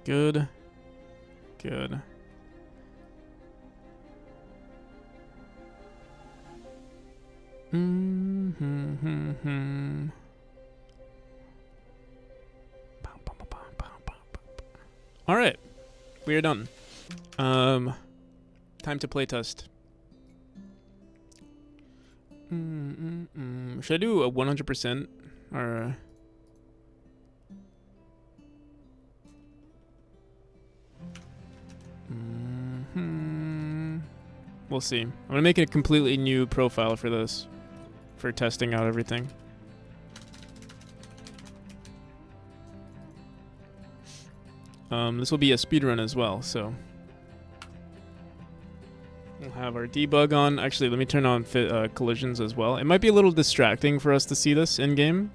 Good. Good. All right, we are done. Time to playtest. Should I do a 100% or? We'll see. I'm gonna make a completely new profile for this, for testing out everything. This will be a speedrun as well, so we'll have our debug on. Actually, let me turn on collisions as well. It might be a little distracting for us to see this in game.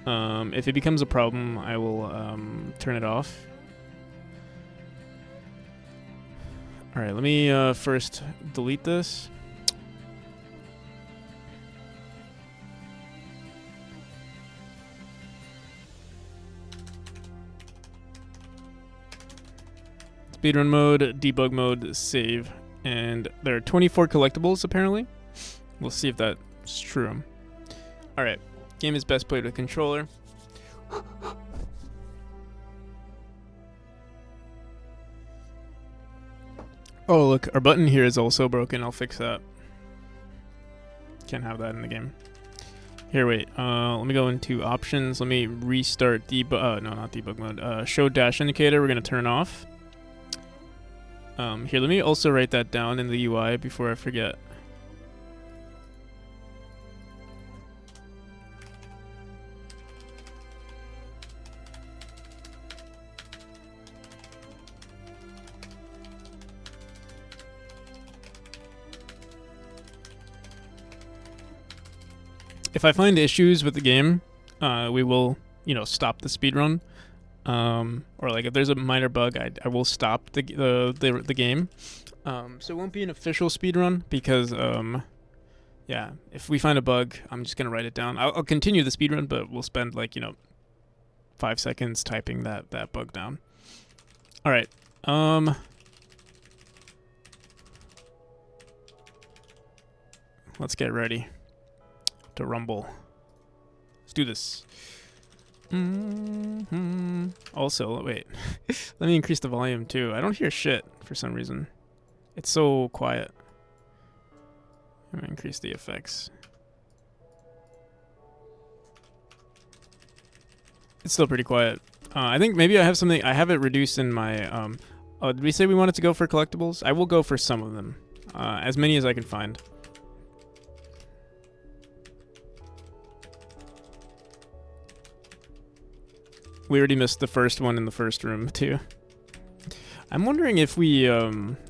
If it becomes a problem, I will turn it off. All right, let me first delete this. Speedrun mode, debug mode, save. And there are 24 collectibles, apparently. We'll see if that's true. Alright. Game is best played with controller. Oh, look. Our button here is also broken. I'll fix that. Can't have that in the game. Here, wait. Let me go into options. Let me restart debug. No, not debug mode. Show dash indicator. We're going to turn off. Here, let me also write that down in the UI before I forget. If I find issues with the game, we will, stop the speedrun. Or like if there's a minor bug, I will stop the game. So it won't be an official speedrun because yeah, if we find a bug, I'm just gonna write it down. I'll continue the speedrun, but we'll spend 5 seconds typing that bug down. All right. Let's get ready to rumble. Let's do this. Also, wait. Let me increase the volume too. I don't hear shit for some reason. It's so quiet. I'm gonna increase the effects. It's still pretty quiet. I think maybe I have something. I have it reduced in my. Oh, did we say we wanted to go for collectibles? I will go for some of them, as many as I can find. We already missed the first one in the first room, too. I'm wondering if we, I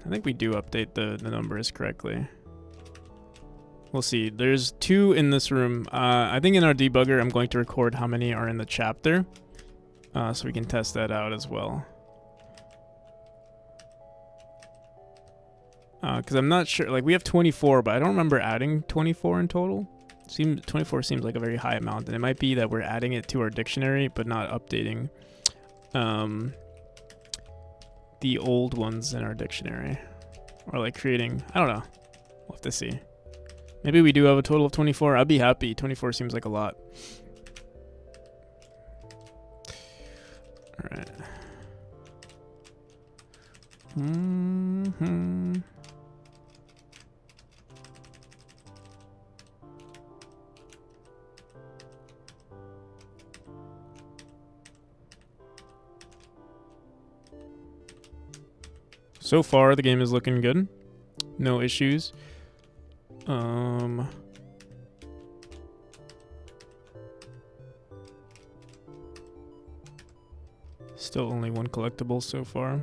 think we do update the numbers correctly. We'll see. There's 2 in this room. I think in our debugger, I'm going to record how many are in the chapter. So we can test that out as well. Because I'm not sure, we have 24, but I don't remember adding 24 in total. 24 seems like a very high amount, and it might be that we're adding it to our dictionary but not updating the old ones in our dictionary. Or like creating, I don't know. We'll have to see. Maybe we do have a total of 24. I'd be happy. 24 seems like a lot. All right. So far, the game is looking good. No issues. Still only one collectible so far.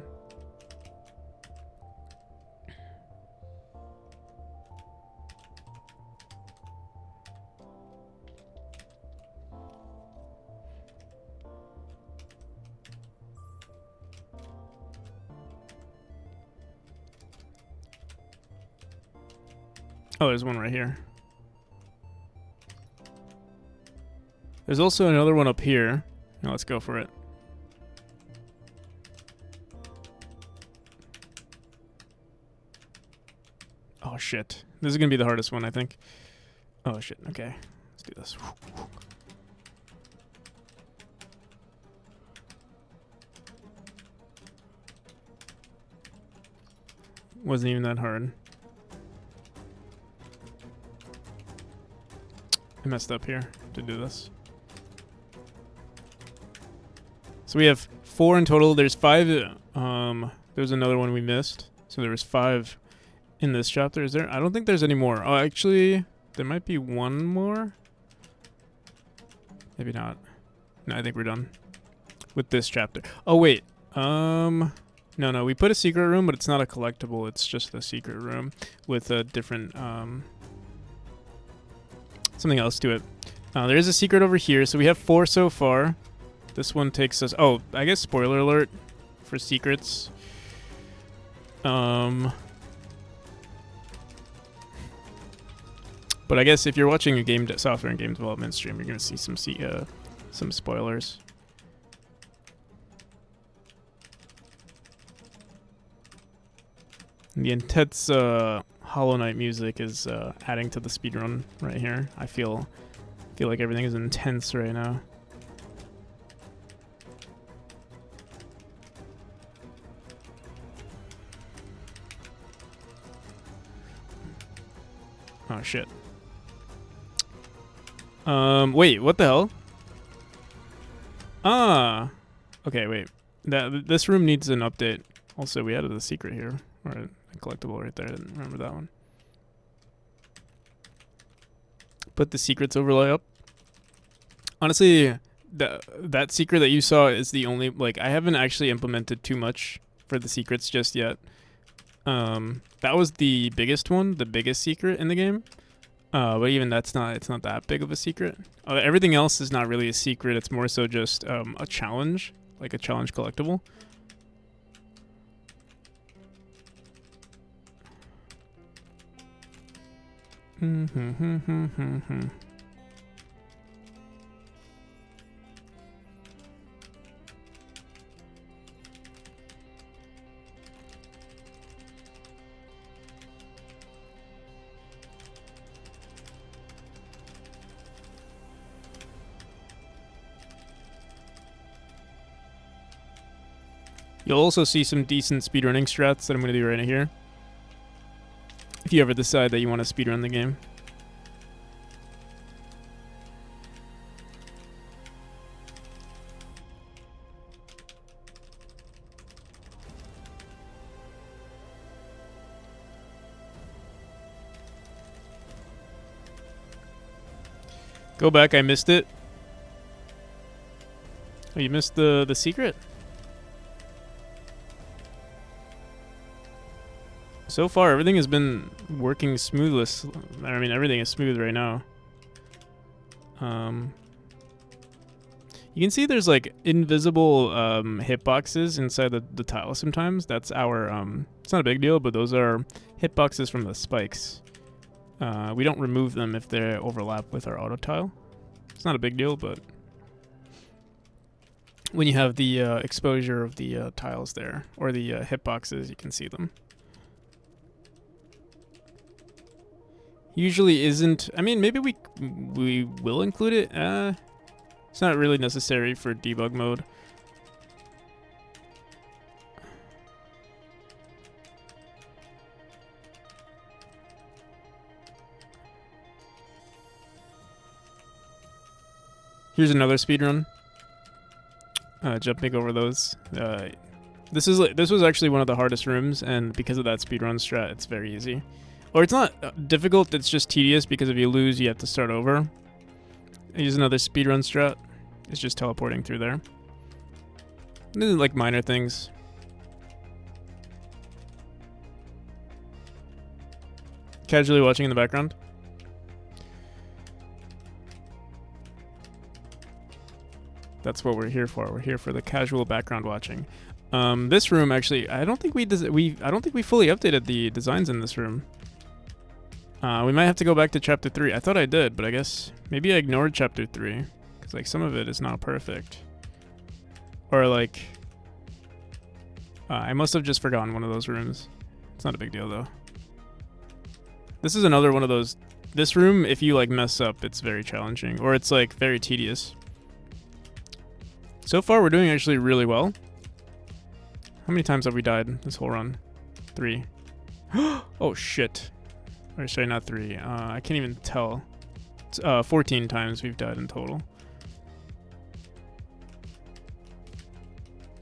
Oh, there's one right here. There's also another one up here. Now let's go for it. Oh shit. This is gonna be the hardest one, I think. Oh shit, okay. Let's do this. Wasn't even that hard. I messed up here to do this. So we have 4 in total. There's 5. There's another one we missed. So there was 5 in this chapter. Is there? I don't think there's any more. Oh, actually, there might be one more. Maybe not. No, I think we're done with this chapter. Oh wait. No. We put a secret room, but it's not a collectible. It's just a secret room with a different something else to it. There is a secret over here. So we have 4 so far. This one takes us... Oh, I guess spoiler alert for secrets. But I guess if you're watching a game software and game development stream, you're going to see some spoilers. And the intense Hollow Knight music is adding to the speedrun right here. I feel like everything is intense right now. Oh shit. Wait, what the hell? Okay, wait. This room needs an update. Also, we added a secret here, or a collectible right there. I didn't remember that one. Put the secrets overlay up. Honestly, that secret that you saw is the only, like, I haven't actually implemented too much for the secrets just yet. That was the biggest one, the biggest secret in the game. But even it's not that big of a secret. Everything else is not really a secret. It's more so just a challenge, like a challenge collectible. You'll also see some decent speedrunning strats that I'm going to do right here, if you ever decide that you want to speedrun the game. Go back, I missed it. Oh, you missed the secret? So far, everything has been working smoothless. I mean, everything is smooth right now. You can see there's like invisible hitboxes inside the tile sometimes. That's our, it's not a big deal, but those are hitboxes from the spikes. We don't remove them if they overlap with our auto tile. It's not a big deal, but when you have the exposure of the tiles there, or the hitboxes, you can see them. Usually isn't. I mean, maybe we will include it. It's not really necessary for debug mode. Here's another speedrun. Jumping over those. This was actually one of the hardest rooms, and because of that speedrun strat, it's very easy. Or it's not difficult, it's just tedious because if you lose, you have to start over. Here's another speedrun strat. It's just teleporting through there. This is like minor things. Casually watching in the background. That's what we're here for. We're here for the casual background watching. This room actually, I don't think we fully updated the designs in this room. We might have to go back to chapter 3. I thought I did, but I guess maybe I ignored chapter 3 because like some of it is not perfect. Or like I must have just forgotten one of those rooms. It's not a big deal though. This is another one of those. This room, if you like mess up, it's very challenging or it's like very tedious. So far, we're doing actually really well. How many times have we died this whole run? 3. Oh, shit. Or sorry, not 3. I can't even tell. It's, 14 times we've died in total.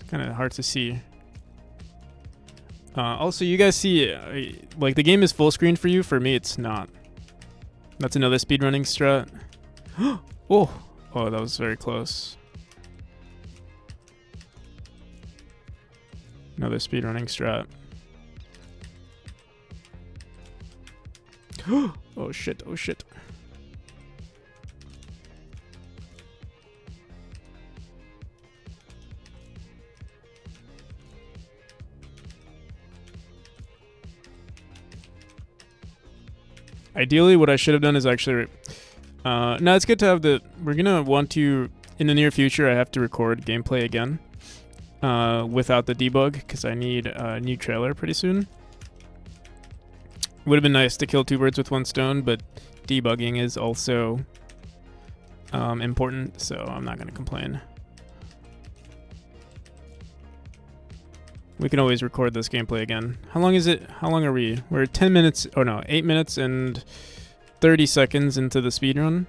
It's kind of hard to see. Also, you guys see, like, the game is full screen for you. For me, it's not. That's another speedrunning strat. Oh, that was very close. Another speedrunning strat. Oh shit, oh shit. Ideally, what I should have done is actually... no, it's good to have the... We're gonna want to... In the near future, I have to record gameplay again. Without the debug, because I need a new trailer pretty soon. Would have been nice to kill 2 birds with 1 stone, but debugging is also important, so I'm not going to complain. We can always record this gameplay again. How long is it? How long are we? We're 10 minutes, oh no, 8 minutes and 30 seconds into the speedrun.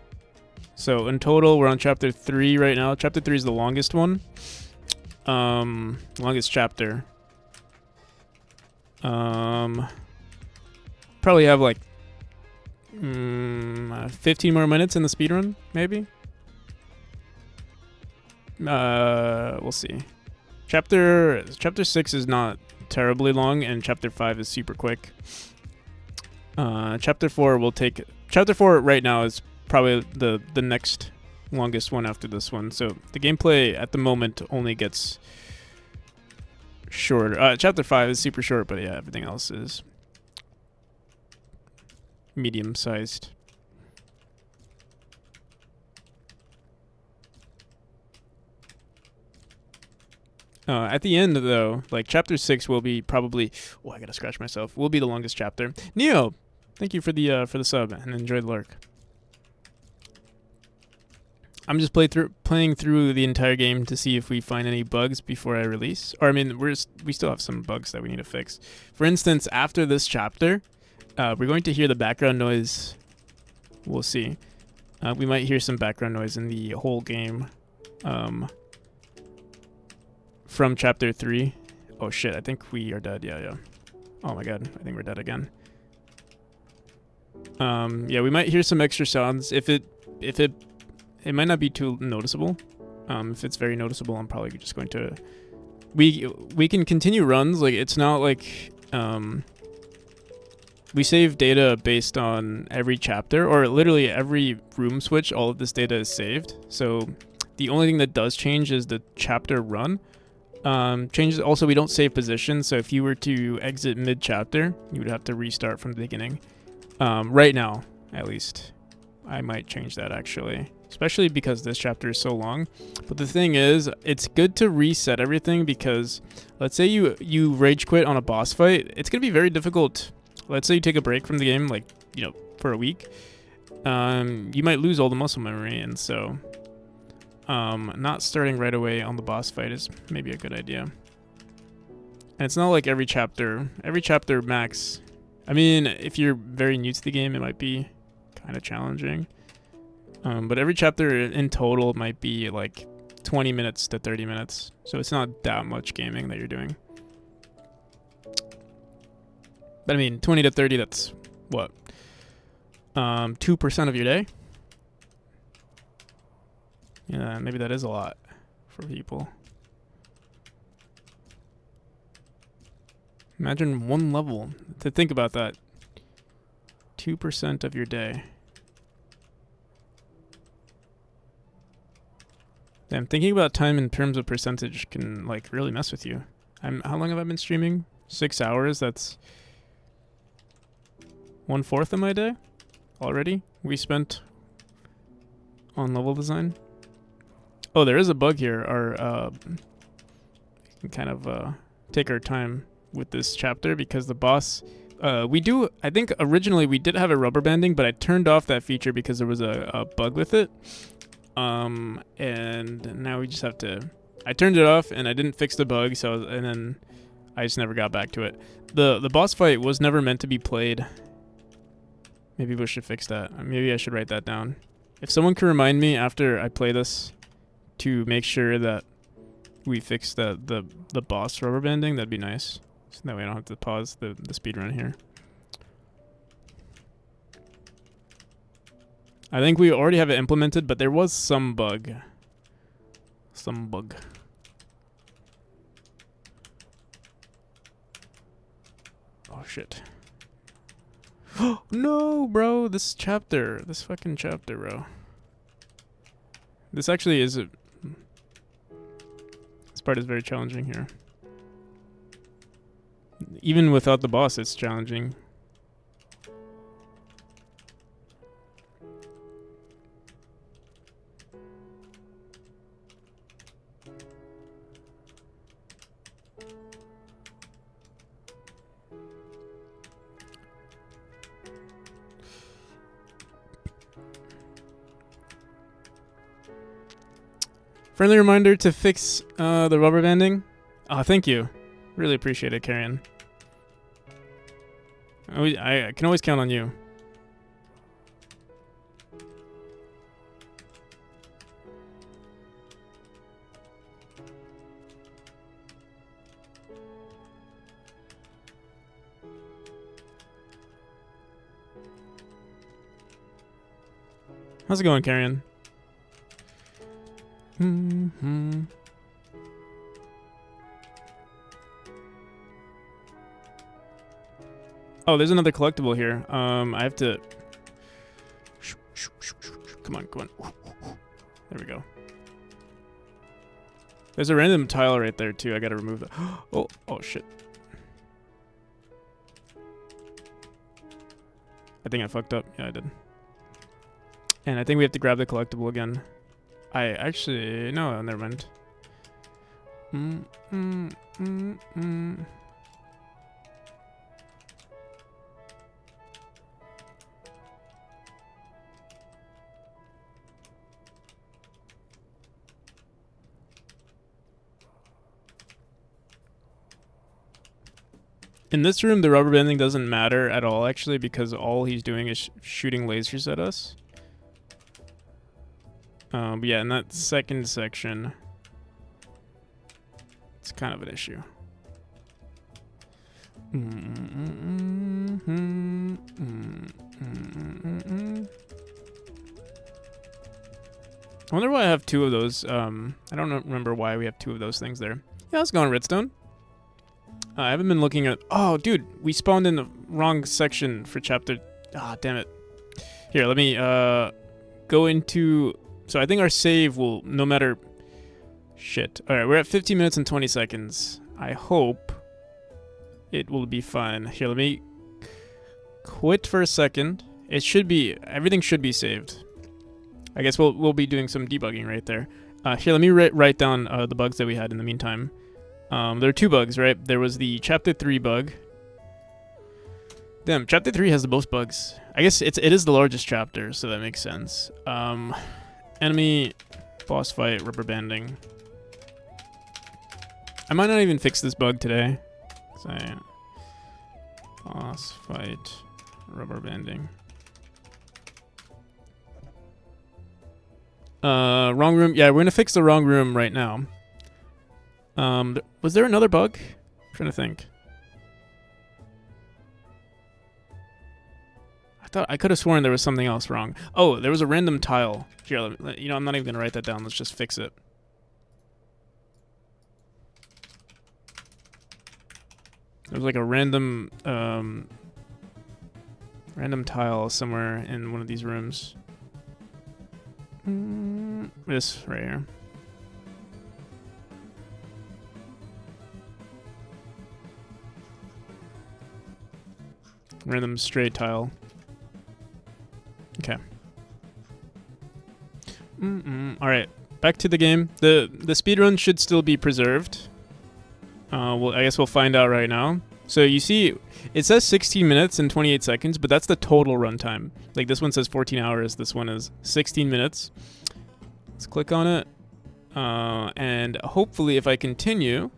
So in total, we're on chapter 3 right now. Chapter 3 is the longest one. Longest chapter. Probably have like 15 more minutes in the speedrun, maybe. We'll see. Chapter 6 is not terribly long, and chapter 5 is super quick. Chapter 4 will take. Chapter 4 right now is probably the next longest one after this one. So the gameplay at the moment only gets shorter. Chapter 5 is super short, but yeah, everything else is medium-sized. At the end, though, like chapter 6 will be probably. Oh, I gotta scratch myself. Will be the longest chapter. Neo, thank you for the sub and enjoy the lurk. I'm just playing through the entire game to see if we find any bugs before I release. Or I mean, we still have some bugs that we need to fix. For instance, after this chapter, we're going to hear the background noise. We'll see. We might hear some background noise in the whole game. From chapter 3. Oh shit, I think we are dead. Yeah. Oh my god, I think we're dead again. Yeah, we might hear some extra sounds. If it might not be too noticeable. If it's very noticeable, I'm probably just going to... We can continue runs. Like, it's not like... we save data based on every chapter, or literally every room switch, all of this data is saved. So the only thing that does change is the chapter run. Changes also, we don't save position, so if you were to exit mid-chapter, you would have to restart from the beginning. Right now, at least. I might change that, actually. Especially because this chapter is so long. But the thing is, it's good to reset everything because let's say you rage quit on a boss fight. It's going to be very difficult. Let's say you take a break from the game, like, for a week, you might lose all the muscle memory, and so not starting right away on the boss fight is maybe a good idea. And it's not like every chapter max. I mean, if you're very new to the game, it might be kind of challenging. But every chapter in total might be like 20 minutes to 30 minutes. So it's not that much gaming that you're doing. But I mean, 20 to 30, that's what? 2% of your day? Yeah, maybe that is a lot for people. Imagine one level. To think about that. 2% of your day. Damn, thinking about time in terms of percentage can like really mess with you. How long have I been streaming? 6 hours. That's 1/4 of my day already we spent on level design. Oh, there is a bug here. Our we can kind of take our time with this chapter because the boss. I think originally we did have a rubber banding, but I turned off that feature because there was a bug with it. And now we just have to. I turned it off and I didn't fix the bug, and then I just never got back to it. The boss fight was never meant to be played. Maybe we should fix that. Maybe I should write that down. If someone can remind me after I play this to make sure that we fix the boss rubber banding, that'd be nice. So that way I don't have to pause the speedrun here. I think we already have it implemented, but there was some bug. Oh shit. No, bro, this fucking chapter, bro. This actually is this part is very challenging here. Even without the boss, it's challenging. Friendly reminder to fix the rubber banding. Oh, thank you. Really appreciate it, Karen. I can always count on you. How's it going, Karen? Oh, there's another collectible here. I have to. Come on. There we go. There's a random tile right there too. I gotta remove that. Oh shit. I think I fucked up. Yeah, I did. And I think we have to grab the collectible again. No, never mind. In this room, the rubber banding doesn't matter at all, actually, because all he's doing is shooting lasers at us. But yeah, in that second section, it's kind of an issue. I wonder why I have two of those. I don't remember why we have two of those things there. Yeah, let's go on Redstone. I haven't been looking at... Oh, dude, we spawned in the wrong section for chapter... Ah, damn it. Here, let me go into... So I think our save will, no matter... Shit. Alright, we're at 15 minutes and 20 seconds. I hope it will be fine. Here, let me quit for a second. It should be... Everything should be saved. I guess we'll be doing some debugging right there. Here, let me write down the bugs that we had in the meantime. There are two bugs, right? There was the Chapter 3 bug. Damn, chapter 3 has the most bugs. I guess it is the largest chapter, so that makes sense. Enemy boss fight, rubber banding. I might not even fix this bug today. Boss fight, rubber banding. Wrong room. Yeah, we're gonna fix the wrong room right now. Was there another bug? I'm trying to think. I could have sworn there was something else wrong. Oh, there was a random tile. Here, you know, I'm not even gonna write that down. Let's just fix it. There was like a random tile somewhere in one of these rooms. This right here. Random straight tile. Okay. All right, back to the game. The speedrun should still be preserved. Well, I guess we'll find out right now. So you see, it says 16 minutes and 28 seconds, but that's the total runtime. Like this one says 14 hours. This one is 16 minutes. Let's click on it, and hopefully, if I continue.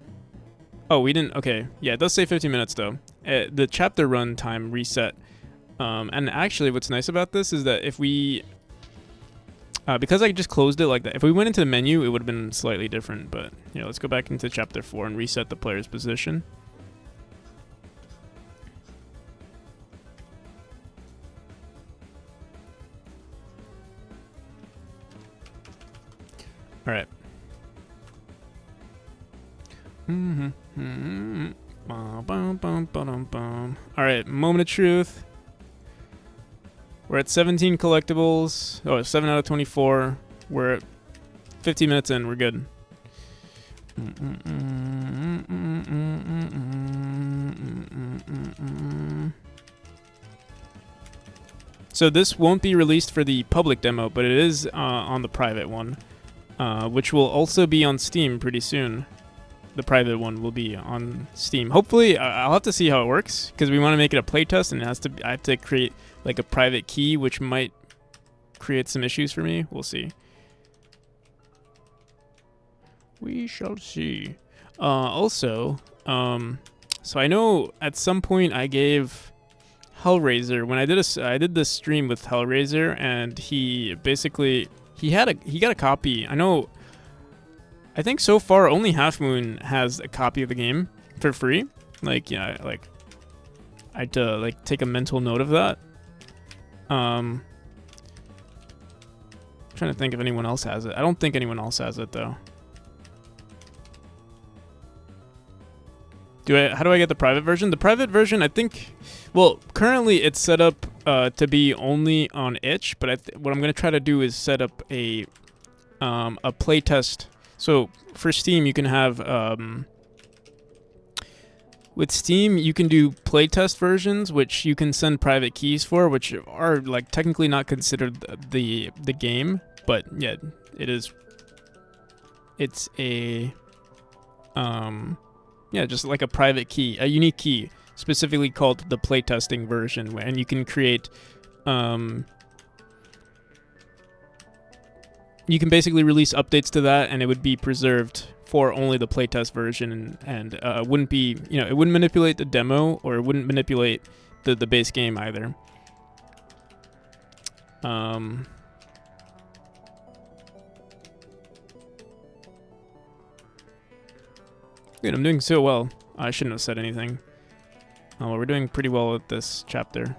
Oh, we didn't. Okay, yeah, it does say 15 minutes though. The chapter runtime reset. And actually, what's nice about this is that if we, because I just closed it like that, if we went into the menu, it would have been slightly different. But you know, let's go back into chapter 4 and reset the player's position. All right. All right, moment of truth. We're at 17 collectibles. Oh, 7 out of 24. We're at 50 minutes in. We're good. So this won't be released for the public demo, but it is on the private one, which will also be on Steam pretty soon. The private one will be on Steam. Hopefully, I'll have to see how it works because we want to make it a playtest, and I have to create like a private key, which might create some issues for me. We'll see. We shall see. Also, so I know at some point I gave Hellraiser when I did this stream with Hellraiser, and he got a copy. I think so far only Half Moon has a copy of the game for free. Like, yeah, like I'd take a mental note of that. Trying to think if anyone else has it. I don't think anyone else has it though. How do I get the private version? The private version, I think, well, currently it's set up to be only on itch, but what I'm gonna try to do is set up a playtest. So for Steam, you can have with Steam you can do playtest versions, which you can send private keys for, which are like technically not considered the game, but yeah, it is. It's a yeah, just like a private key, a unique key, specifically called the playtesting version, and you can create. You can basically release updates to that, and it would be preserved for only the playtest version, and wouldn't be, you know, it wouldn't manipulate the demo, or it wouldn't manipulate the base game either. Good, I'm doing so well. I shouldn't have said anything. Oh, well, we're doing pretty well with this chapter.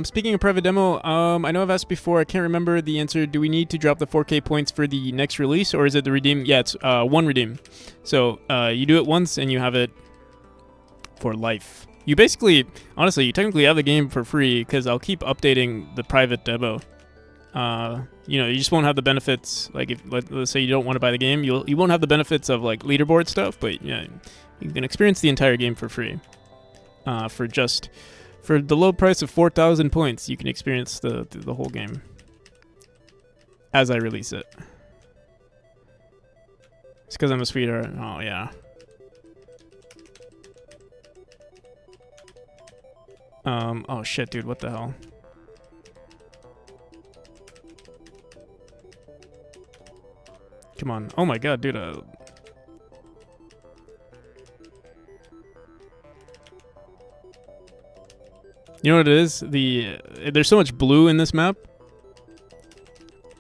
Speaking of private demo, I know I've asked before, I can't remember the answer. Do we need to drop the 4K points for the next release, or is it the redeem? Yeah, it's one redeem. So you do it once and you have it for life. You basically, honestly, you technically have the game for free because I'll keep updating the private demo. You know, you just won't have the benefits. Like, if let's say you don't want to buy the game, you won't have the benefits of like leaderboard stuff, but yeah, you can experience the entire game for free. For just For the low price of 4,000 points, you can experience the whole game as I release it. It's because I'm a sweetheart. Oh, yeah. Oh shit, dude, what the hell? Come on. Oh my god, dude. You know what it is? There's so much blue in this map.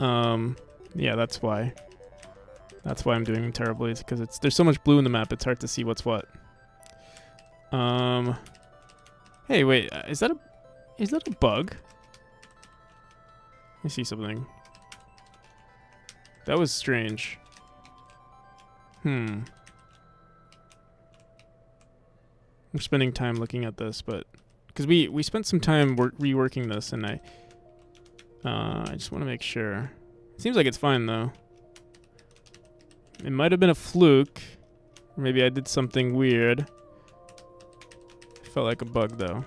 Yeah, that's why. That's why I'm doing terribly. It's because there's so much blue in the map. It's hard to see what's what. Hey, wait. Is that a bug? Let me see something. That was strange. I'm spending time looking at this, but because we spent some time reworking this, and I just want to make sure. It seems like it's fine though. It might have been a fluke. Or maybe I did something weird. It felt like a bug though.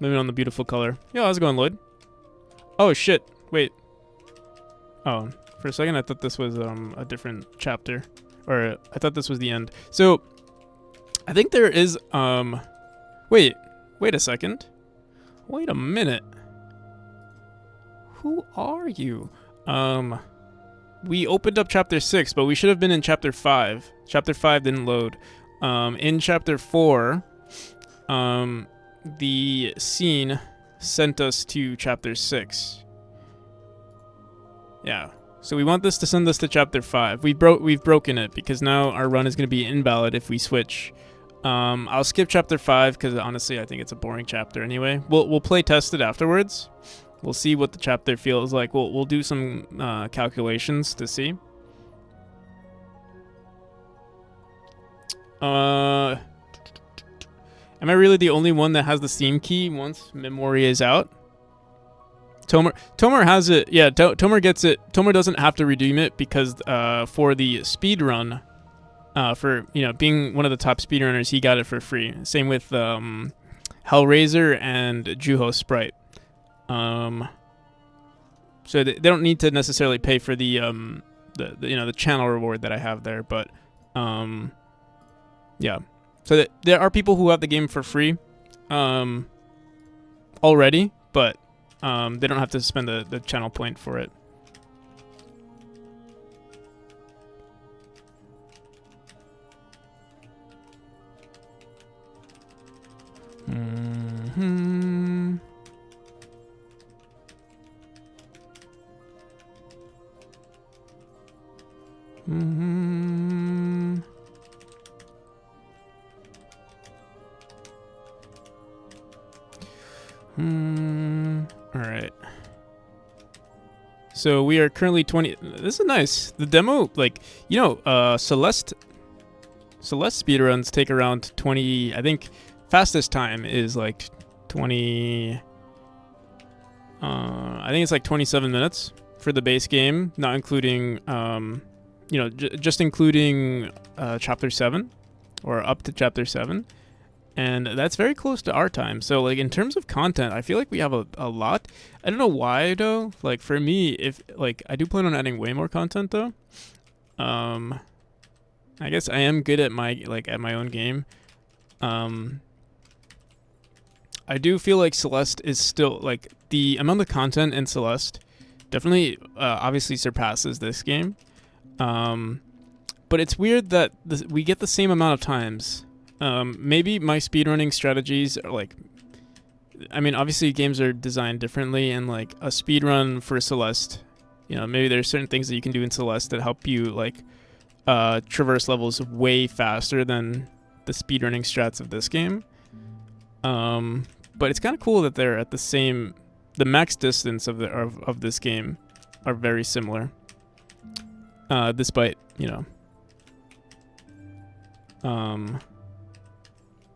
Moving on the beautiful color. Yo, how's it going, Lloyd? Oh shit! Wait. Oh, for a second I thought this was a different chapter, or I thought this was the end. So, I think there is Wait a second. Wait a minute. Who are you? We opened up chapter 6, but we should have been in chapter 5. Chapter 5 didn't load. In chapter 4. The scene sent us to chapter 6. Yeah. So we want this to send us to chapter 5. We've broken it because now our run is going to be invalid if we switch. I'll skip chapter 5 because honestly I think it's a boring chapter anyway. We'll play test it afterwards. We'll see what the chapter feels like. We'll do some calculations to see. Am I really the only one that has the Steam key once Memory is out? Tomer has it. Yeah, Tomer gets it. Tomer doesn't have to redeem it because for the speed run, for being one of the top speedrunners, he got it for free. Same with Hellraiser and Juho Sprite. So they don't need to necessarily pay for the channel reward that I have there, but yeah. So there are people who have the game for free already, but they don't have to spend the channel point for it. All right. So we are currently 20. This is nice. The demo, Celeste speedruns take around 20. I think fastest time is like 20. I think it's like 27 minutes for the base game, not including, just including chapter 7 or up to chapter 7. And that's very close to our time. So, like, in terms of content, I feel like we have a lot. I don't know why, though. Like, for me, I do plan on adding way more content, though. I guess I am good at my own game. I do feel like Celeste is still, like, the amount of content in Celeste definitely, obviously surpasses this game. But it's weird that we get the same amount of times. Maybe my speedrunning strategies are like, I mean, obviously games are designed differently, and like a speedrun for Celeste, maybe there's certain things that you can do in Celeste that help you like traverse levels way faster than the speedrunning strats of this game. But it's kind of cool that they're at the max distance of this game are very similar, despite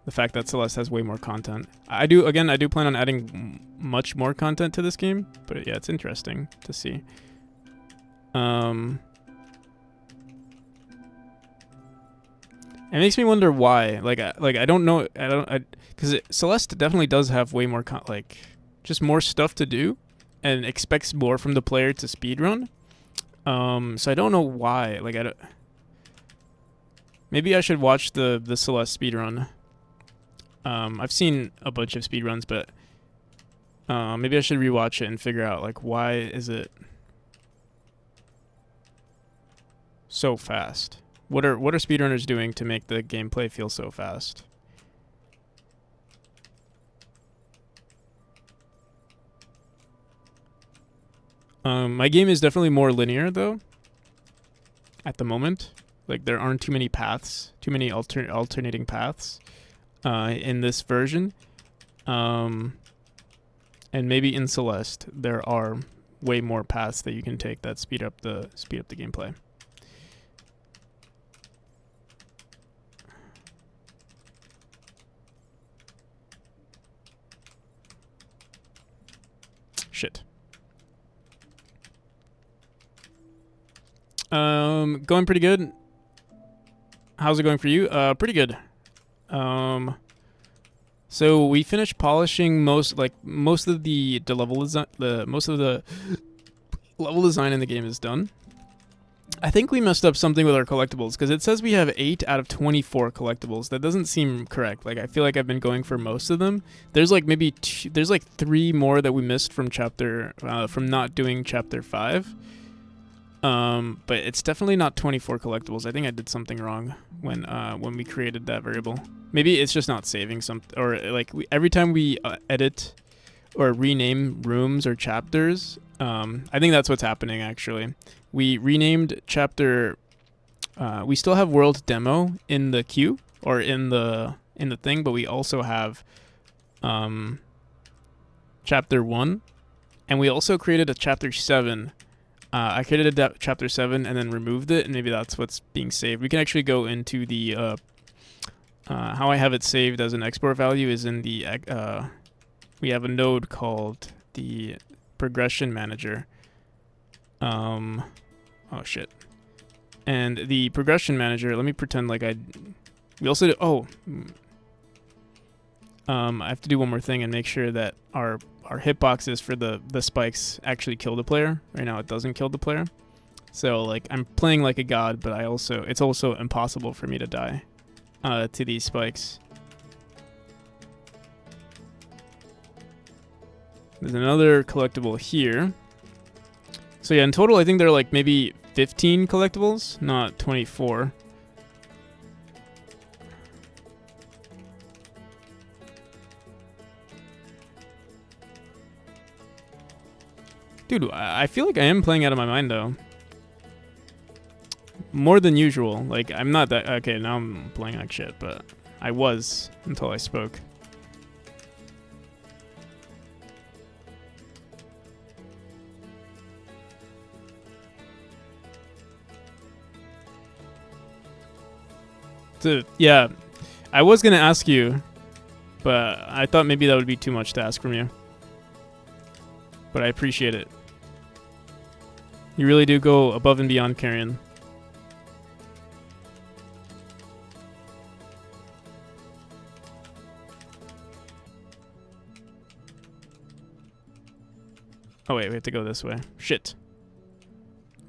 the fact that Celeste has way more content. I do plan on adding much more content to this game, but yeah, it's interesting to see. It makes me wonder why. Like I don't know. Because Celeste definitely does have way more just more stuff to do, and expects more from the player to speedrun. So I don't know why. Like maybe I should watch the Celeste speedrun. I've seen a bunch of speedruns, but maybe I should rewatch it and figure out like why is it so fast. What are speedrunners doing to make the gameplay feel so fast? My game is definitely more linear though. At the moment, like there aren't too many paths, too many alternating paths in this version. And maybe in Celeste there are way more paths that you can take that speed up the gameplay. Shit. Going pretty good. How's it going for you? Pretty good. So we finished polishing most of the level design. Most of the level design in the game is done. I think we messed up something with our collectibles because it says we have 8 out of 24 collectibles. That doesn't seem correct. Like I feel like I've been going for most of them. There's like maybe there's like 3 more that we missed from from not doing chapter 5. But it's definitely not 24 collectibles. I think I did something wrong when we created that variable. Maybe it's just not saving or like every time we edit or rename rooms or chapters. I think that's what's happening actually. We renamed chapter. We still have world demo in the queue or in the thing, but we also have chapter 1, and we also created a chapter 7. I created a chapter 7 and then removed it, and maybe that's what's being saved. We can actually go into the how I have it saved as an export value is in the we have a node called the progression manager. Oh shit. And the progression manager, let me pretend like we also do, I have to do one more thing and make sure that our hitboxes for the spikes actually kill the player. Right now it doesn't kill the player. So like I'm playing like a god, but it's also impossible for me to die to these spikes. There's another collectible here. So yeah, in total I think there are like maybe 15 collectibles, not 24. Dude, I feel like I am playing out of my mind, though. More than usual. Like, I'm not that... Okay, now I'm playing like shit, but I was until I spoke. Yeah, I was going to ask you, but I thought maybe that would be too much to ask from you. But I appreciate it. You really do go above and beyond, Carrion. Oh wait, we have to go this way. Shit.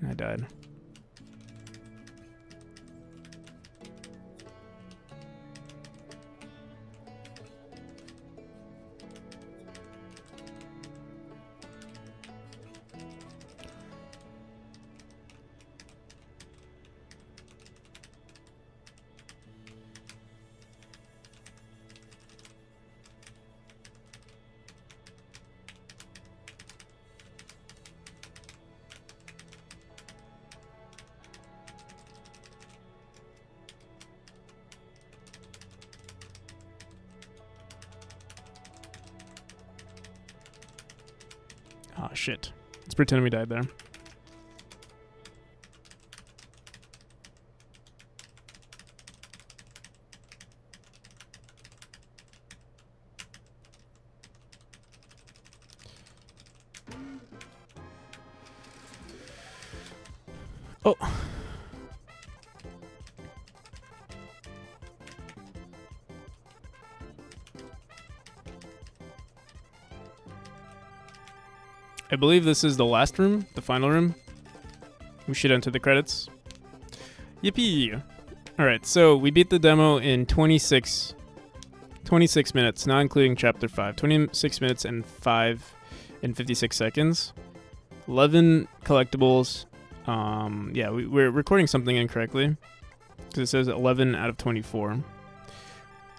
I died. Oh, shit. Let's pretend we died there. Oh. I believe this is the last room, the final room. We should enter the credits. Yippee! Alright, so we beat the demo in 26 minutes, not including chapter 5. 26 minutes and 56 seconds. 11 collectibles. Yeah, we're recording something incorrectly because it says 11 out of 24.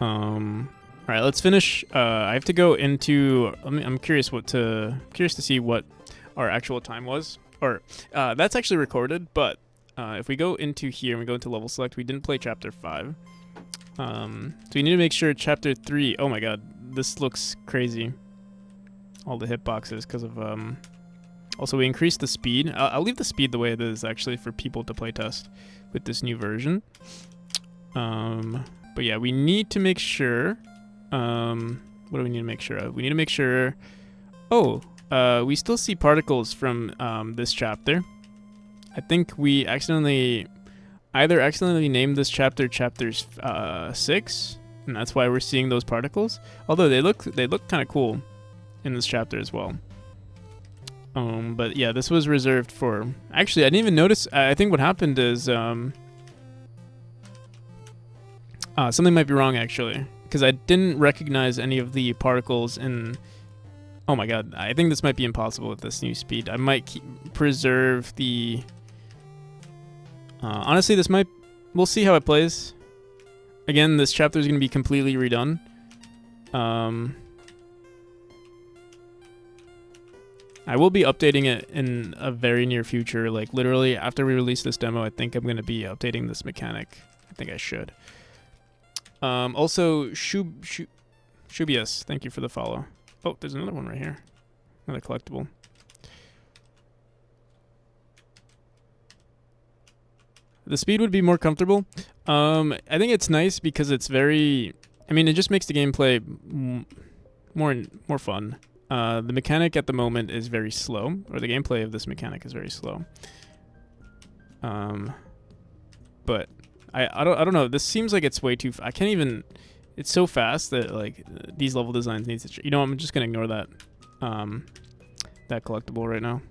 All right, let's finish. I have to go into. I'm curious to see what our actual time was. Or that's actually recorded, but if we go into here and we go into level select, we didn't play chapter 5. So we need to make sure chapter 3. Oh my god, this looks crazy. All the hitboxes because of Also, we increased the speed. I'll leave the speed the way it is actually for people to playtest with this new version. But yeah, we need to make sure. What do we need to make sure of? We need to make sure. Oh, we still see particles from this chapter. I think we accidentally named this chapter 6, and that's why we're seeing those particles. Although they look kind of cool in this chapter as well. But yeah, this was reserved for. Actually, I didn't even notice. I think what happened is something might be wrong actually, because I didn't recognize any of the particles in. Oh my god, I think this might be impossible with this new speed. I might preserve the. Honestly, this might. We'll see how it plays. Again, this chapter is going to be completely redone. I will be updating it in a very near future. Like literally after we release this demo, I think I'm going to be updating this mechanic. I think I should. Also, Shubius, thank you for the follow. Oh, there's another one right here. Another collectible. The speed would be more comfortable. I think it's nice because it's very. I mean, it just makes the gameplay more fun. The mechanic at the moment is very slow, or the gameplay of this mechanic is very slow. But I don't know. This seems like it's way too. I can't even. It's so fast that like these level designs need to. You know, I'm just gonna ignore that. That collectible right now.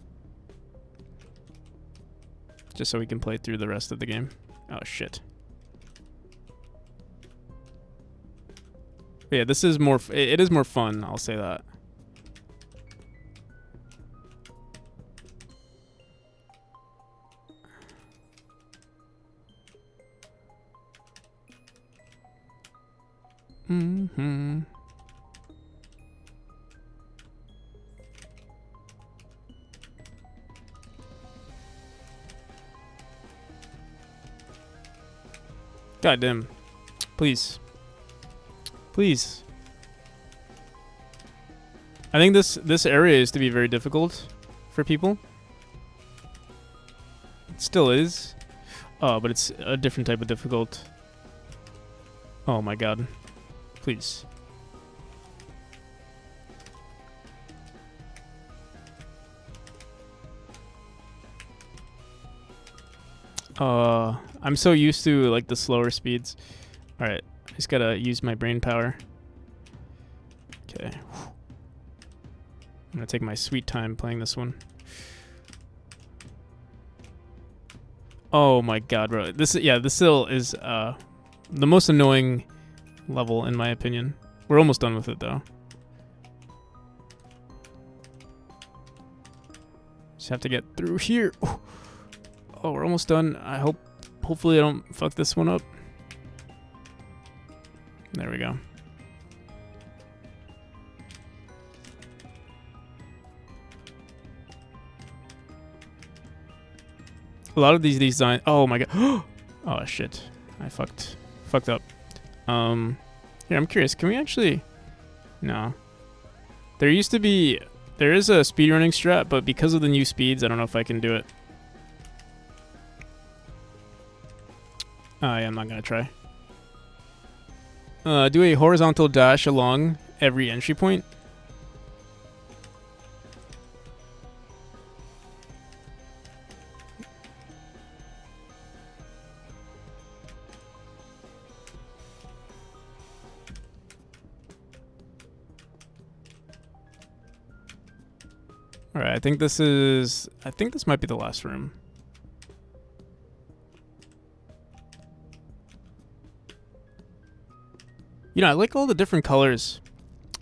Just so we can play through the rest of the game. Oh shit. But yeah, this is more. It is more fun. I'll say that. Mm-hmm. God damn. Please. Please. I think this area is to be very difficult for people. It still is. Oh, but it's a different type of difficult. Oh my god. Please. I'm so used to like the slower speeds. All right, I just gotta use my brain power. Okay. I'm gonna take my sweet time playing this one. Oh my god, bro. This still is the most annoying level in my opinion. We're almost done with it though. Just have to get through here. Oh, we're almost done. Hopefully I don't fuck this one up. There we go. A lot of these designs. Oh my god. Oh shit. I fucked up. Here, I'm curious. Can we actually? No. There is a speedrunning strat, but because of the new speeds, I don't know if I can do it. Yeah, I'm not gonna try. Do a horizontal dash along every entry point. All right, I think this might be the last room. You know, I like all the different colors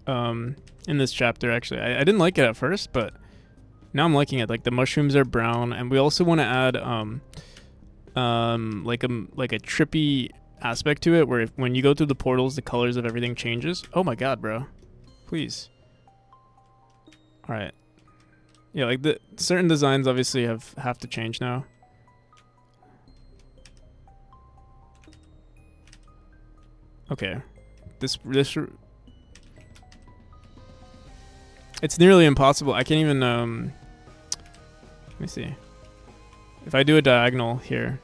in this chapter, actually. I didn't like it at first, but now I'm liking it. Like, the mushrooms are brown, and we also want to add like a trippy aspect to it, where when you go through the portals, the colors of everything changes. Oh my god, bro. Please. All right. Yeah, like the certain designs obviously have to change now. Okay. This it's nearly impossible. I can't even let me see. If I do a diagonal here,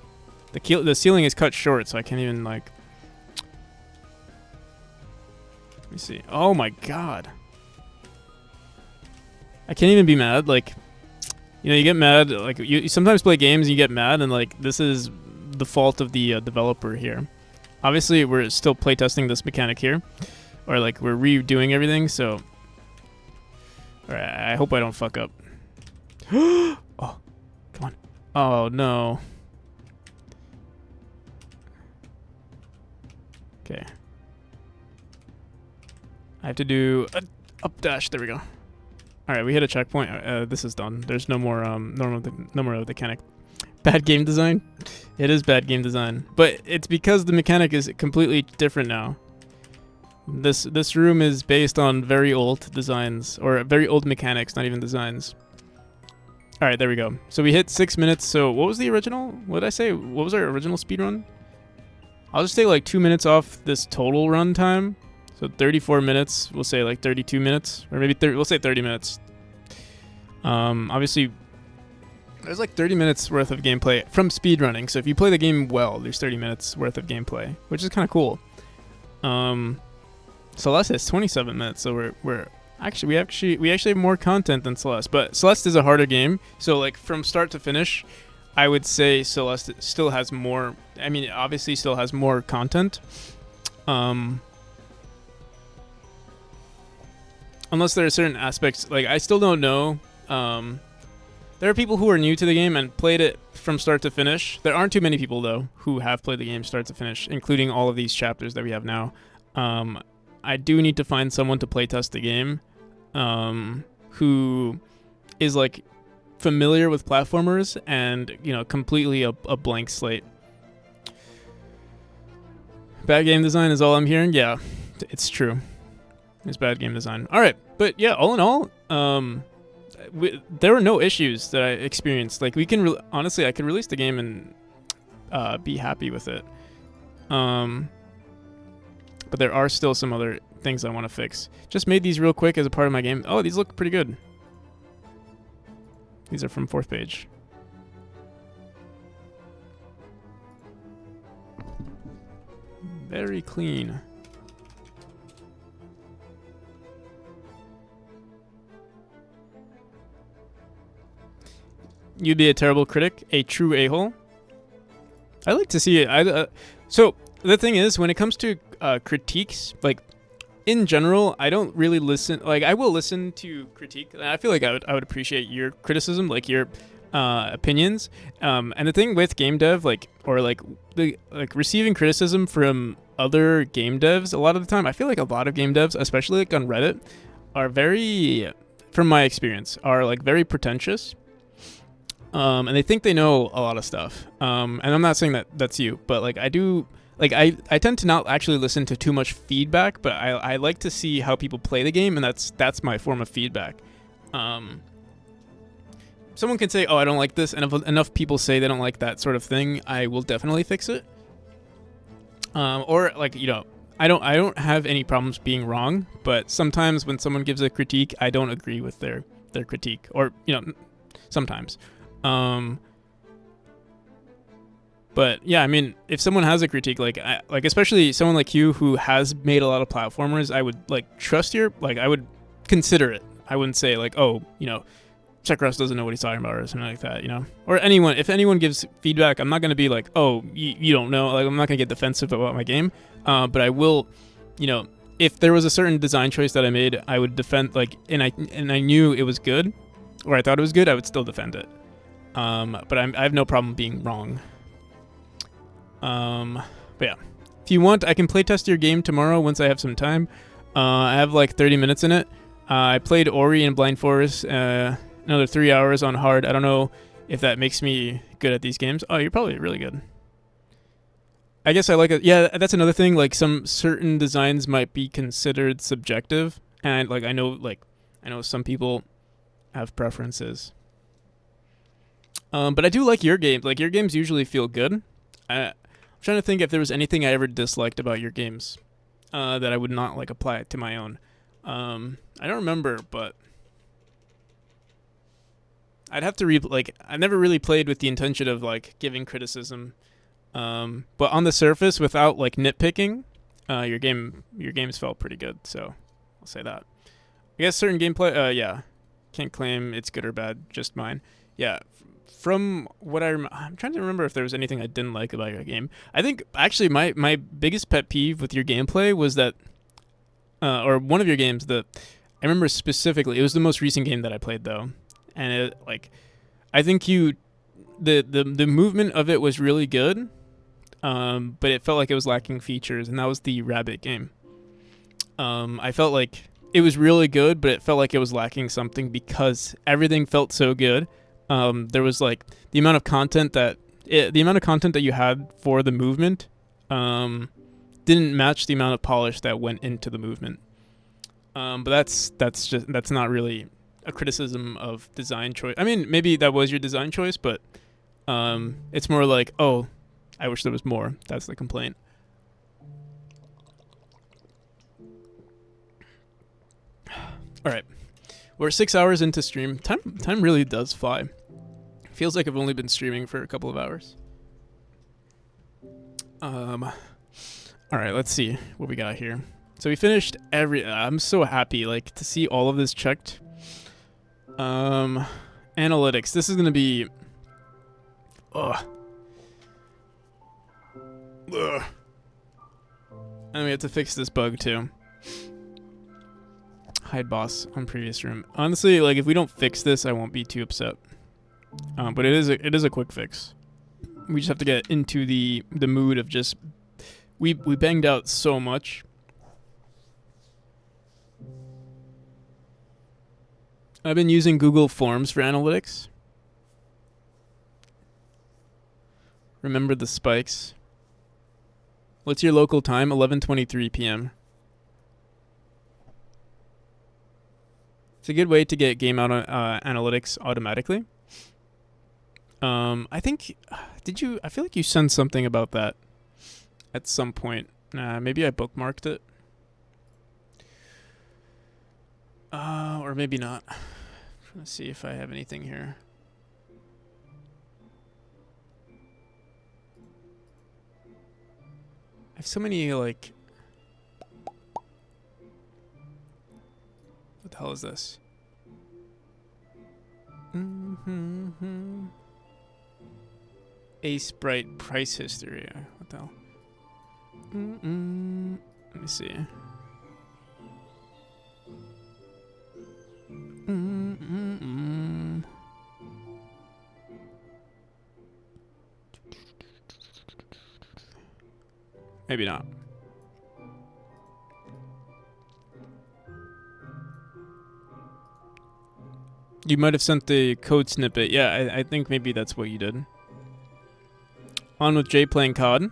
the ceiling is cut short, so I can't even like. Let me see. Oh my god. I can't even be mad. Like, you know, you get mad. Like, you sometimes play games and you get mad, and like this is the fault of the developer here. Obviously, we're still playtesting this mechanic here, or like we're redoing everything. So, all right. I hope I don't fuck up. Oh, come on. Oh no. Okay. I have to do a up dash. There we go. All right, we hit a checkpoint. This is done. There's no more no more of the mechanic. Bad game design. It is bad game design, but it's because the mechanic is completely different now. This room is based on very old designs, or very old mechanics, not even designs. All right, there we go. So we hit 6 minutes. So what was the original? What did I say? What was our original speed run? I'll just take like 2 minutes off this total run time. So 34 minutes. We'll say like 32 minutes, or maybe we'll say 30 minutes. Obviously, there's like 30 minutes worth of gameplay from speedrunning. So if you play the game well, there's 30 minutes worth of gameplay, which is kind of cool. Celeste is 27 minutes, so we actually have more content than Celeste, but Celeste is a harder game. So like from start to finish, I would say Celeste still has more. I mean, obviously still has more content. Unless there are certain aspects, like I still don't know. There are people who are new to the game and played it from start to finish. There aren't too many people, though, who have played the game start to finish, including all of these chapters that we have now. I do need to find someone to playtest the game who is, like, familiar with platformers and, you know, completely a blank slate. Bad game design is all I'm hearing? Yeah, it's true. It's bad game design. All right, but yeah, all in all, there were no issues that I experienced. Like, we can honestly, I could release the game and be happy with it. But there are still some other things I want to fix. Just made these real quick as a part of my game. Oh, these look pretty good. These are from 4th page. Very clean. You'd be a terrible critic, a true a-hole. I like to see it. So the thing is, when it comes to critiques, like in general, I don't really listen. Like, I will listen to critique. I feel like I would appreciate your criticism, like your opinions. And the thing with game dev, receiving criticism from other game devs, a lot of the time, I feel like a lot of game devs, especially like on Reddit, are very, from my experience, are like very pretentious. And they think they know a lot of stuff. And I'm not saying that that's you, but like I do, like I tend to not actually listen to too much feedback, but I like to see how people play the game, and that's my form of feedback. Someone can say, oh, I don't like this, and if enough people say they don't like that sort of thing, I will definitely fix it. Or like, you know, I don't have any problems being wrong, but sometimes when someone gives a critique, I don't agree with their critique, or, you know, sometimes. But yeah, I mean, if someone has a critique, like especially someone like you who has made a lot of platformers, I would like trust I would consider it. I wouldn't say like, oh, you know, Checkross doesn't know what he's talking about or something like that, you know. Or if anyone gives feedback, I'm not gonna be like, oh, you don't know. Like, I'm not gonna get defensive about my game. But I will, you know, if there was a certain design choice that I made, I would defend, like, and I knew it was good. or I thought it was good, I would still defend it. But I have no problem being wrong. But yeah, if you want, I can playtest your game tomorrow once I have some time. I have like 30 minutes in it. I played Ori and Blind Forest, another 3 hours on hard. I don't know if that makes me good at these games. Oh, you're probably really good. I guess I like it. Yeah, that's another thing. Like some certain designs might be considered subjective, and like I know some people have preferences. But I do like your games. Like your games usually feel good. I'm trying to think if there was anything I ever disliked about your games that I would not like apply it to my own. I don't remember, but I'd have to like I've never really played with the intention of like giving criticism. But on the surface, without like nitpicking, your games felt pretty good. So I'll say that. I guess certain gameplay, yeah, can't claim it's good or bad. Just mine. Yeah. From what I'm trying to remember if there was anything I didn't like about your game. I think actually my biggest pet peeve with your gameplay was that, or one of your games that I remember specifically. It was the most recent game that I played though, and it like, I think the movement of it was really good, but it felt like it was lacking features, and that was the Rabbit game. I felt like it was really good, but it felt like it was lacking something because everything felt so good. There was like the amount of content that you had for the movement didn't match the amount of polish that went into the movement. But that's not really a criticism of design choice. I mean, maybe that was your design choice, but it's more like, oh, I wish there was more. That's the complaint. All right, we're 6 hours into stream. Time really does fly. Feels like I've only been streaming for a couple of hours. All right, let's see what we got here. So we finished I'm so happy like to see all of this checked. Analytics. This is gonna be. Ugh. And we have to fix this bug too. Hide boss on previous room. Honestly, like if we don't fix this, I won't be too upset. But it is a quick fix. We just have to get into the mood of just we banged out so much. I've been using Google Forms for analytics. Remember the spikes. What's your local time? 11:23 p.m. It's a good way to get game out analytics automatically. I think I feel like you sent something about that at some point. Maybe I bookmarked it. Or maybe not. Let's see if I have anything here. I have so many like. What the hell is this? Ace Bright price history. What the hell? Let me see. Maybe not. You might have sent the code snippet. Yeah, I think maybe that's what you did. On with Jay playing COD.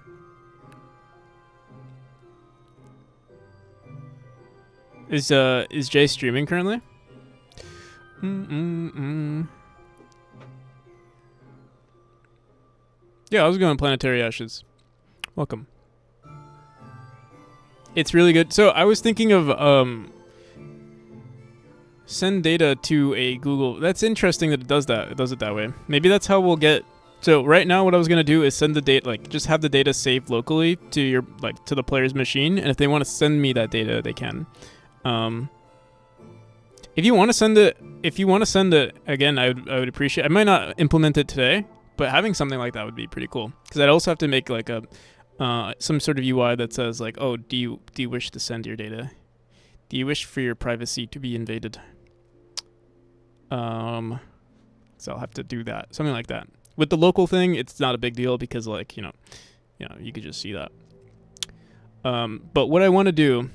Is Jay streaming currently? Yeah, I was going Planetary Ashes. Welcome. It's really good. So I was thinking of send data to a Google. That's interesting that it does that. It does it that way. Maybe that's how we'll get. So right now, what I was gonna do is send the data, like just have the data saved locally to your to the player's machine, and if they want to send me that data, they can. If you want to send it again, I would appreciate. I might not implement it today, but having something like that would be pretty cool. Because I'd also have to make like a some sort of UI that says like, oh, do you wish to send your data? Do you wish for your privacy to be invaded? So I'll have to do that, something like that. With the local thing, it's not a big deal because like you could just see that. But what I want to do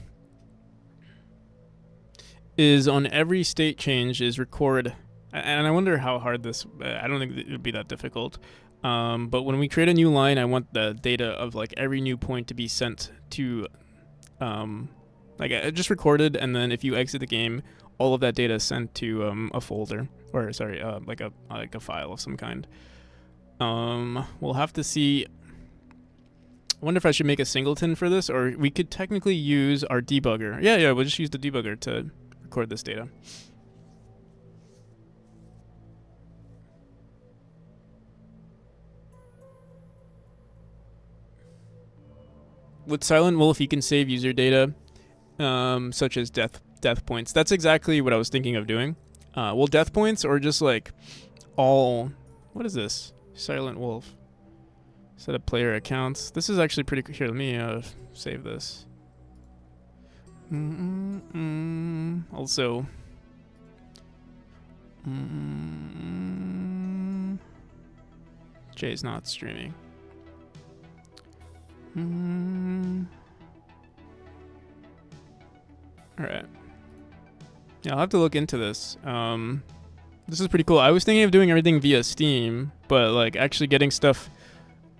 is on every state change is record, and I wonder how hard this. I don't think it would be that difficult. But when we create a new line, I want the data of like every new point to be sent to, like I just recorded, and then if you exit the game, all of that data is sent to a folder, or sorry, like a file of some kind. We'll have to see. I wonder if I should make a singleton for this, or we could technically use our debugger. Yeah, we'll just use the debugger to record this data. With Silent Wolf, you can save user data, such as death points. That's exactly what I was thinking of doing. Well, death points or just like all. What is this? Silent Wolf. Set up player accounts. This is actually pretty cool. Here, let me save this. Also. Jay's not streaming. Alright. Yeah, I'll have to look into this. This is pretty cool. I was thinking of doing everything via Steam, but like actually getting stuff,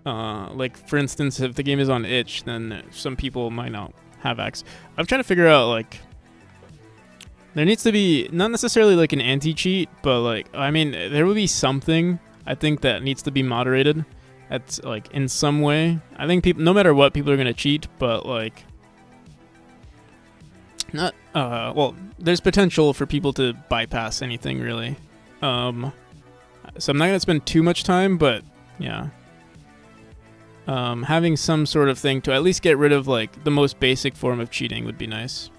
like for instance, if the game is on itch, then some people might not have access. I'm trying to figure out like, there needs to be not necessarily like an anti-cheat, but like, I mean, there will be something I think that needs to be moderated. That's like in some way. I think people, no matter what, people are gonna cheat, but like, not. Well, there's potential for people to bypass anything really. So I'm not gonna spend too much time, but yeah. Having some sort of thing to at least get rid of like the most basic form of cheating would be nice.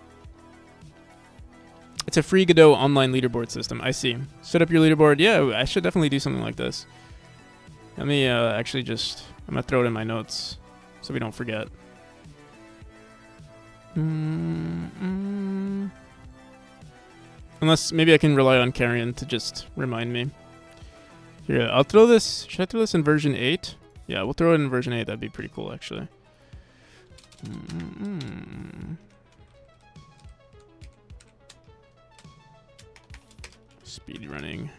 It's a free Godot online leaderboard system. I see. Set up your leaderboard. Yeah, I should definitely do something like this. Let me actually just, I'm gonna throw it in my notes so we don't forget. Unless maybe I can rely on Carrion to just remind me. Here, I'll throw this. Should I throw this in version 8? Yeah, we'll throw it in version 8. That'd be pretty cool, actually. Speed running.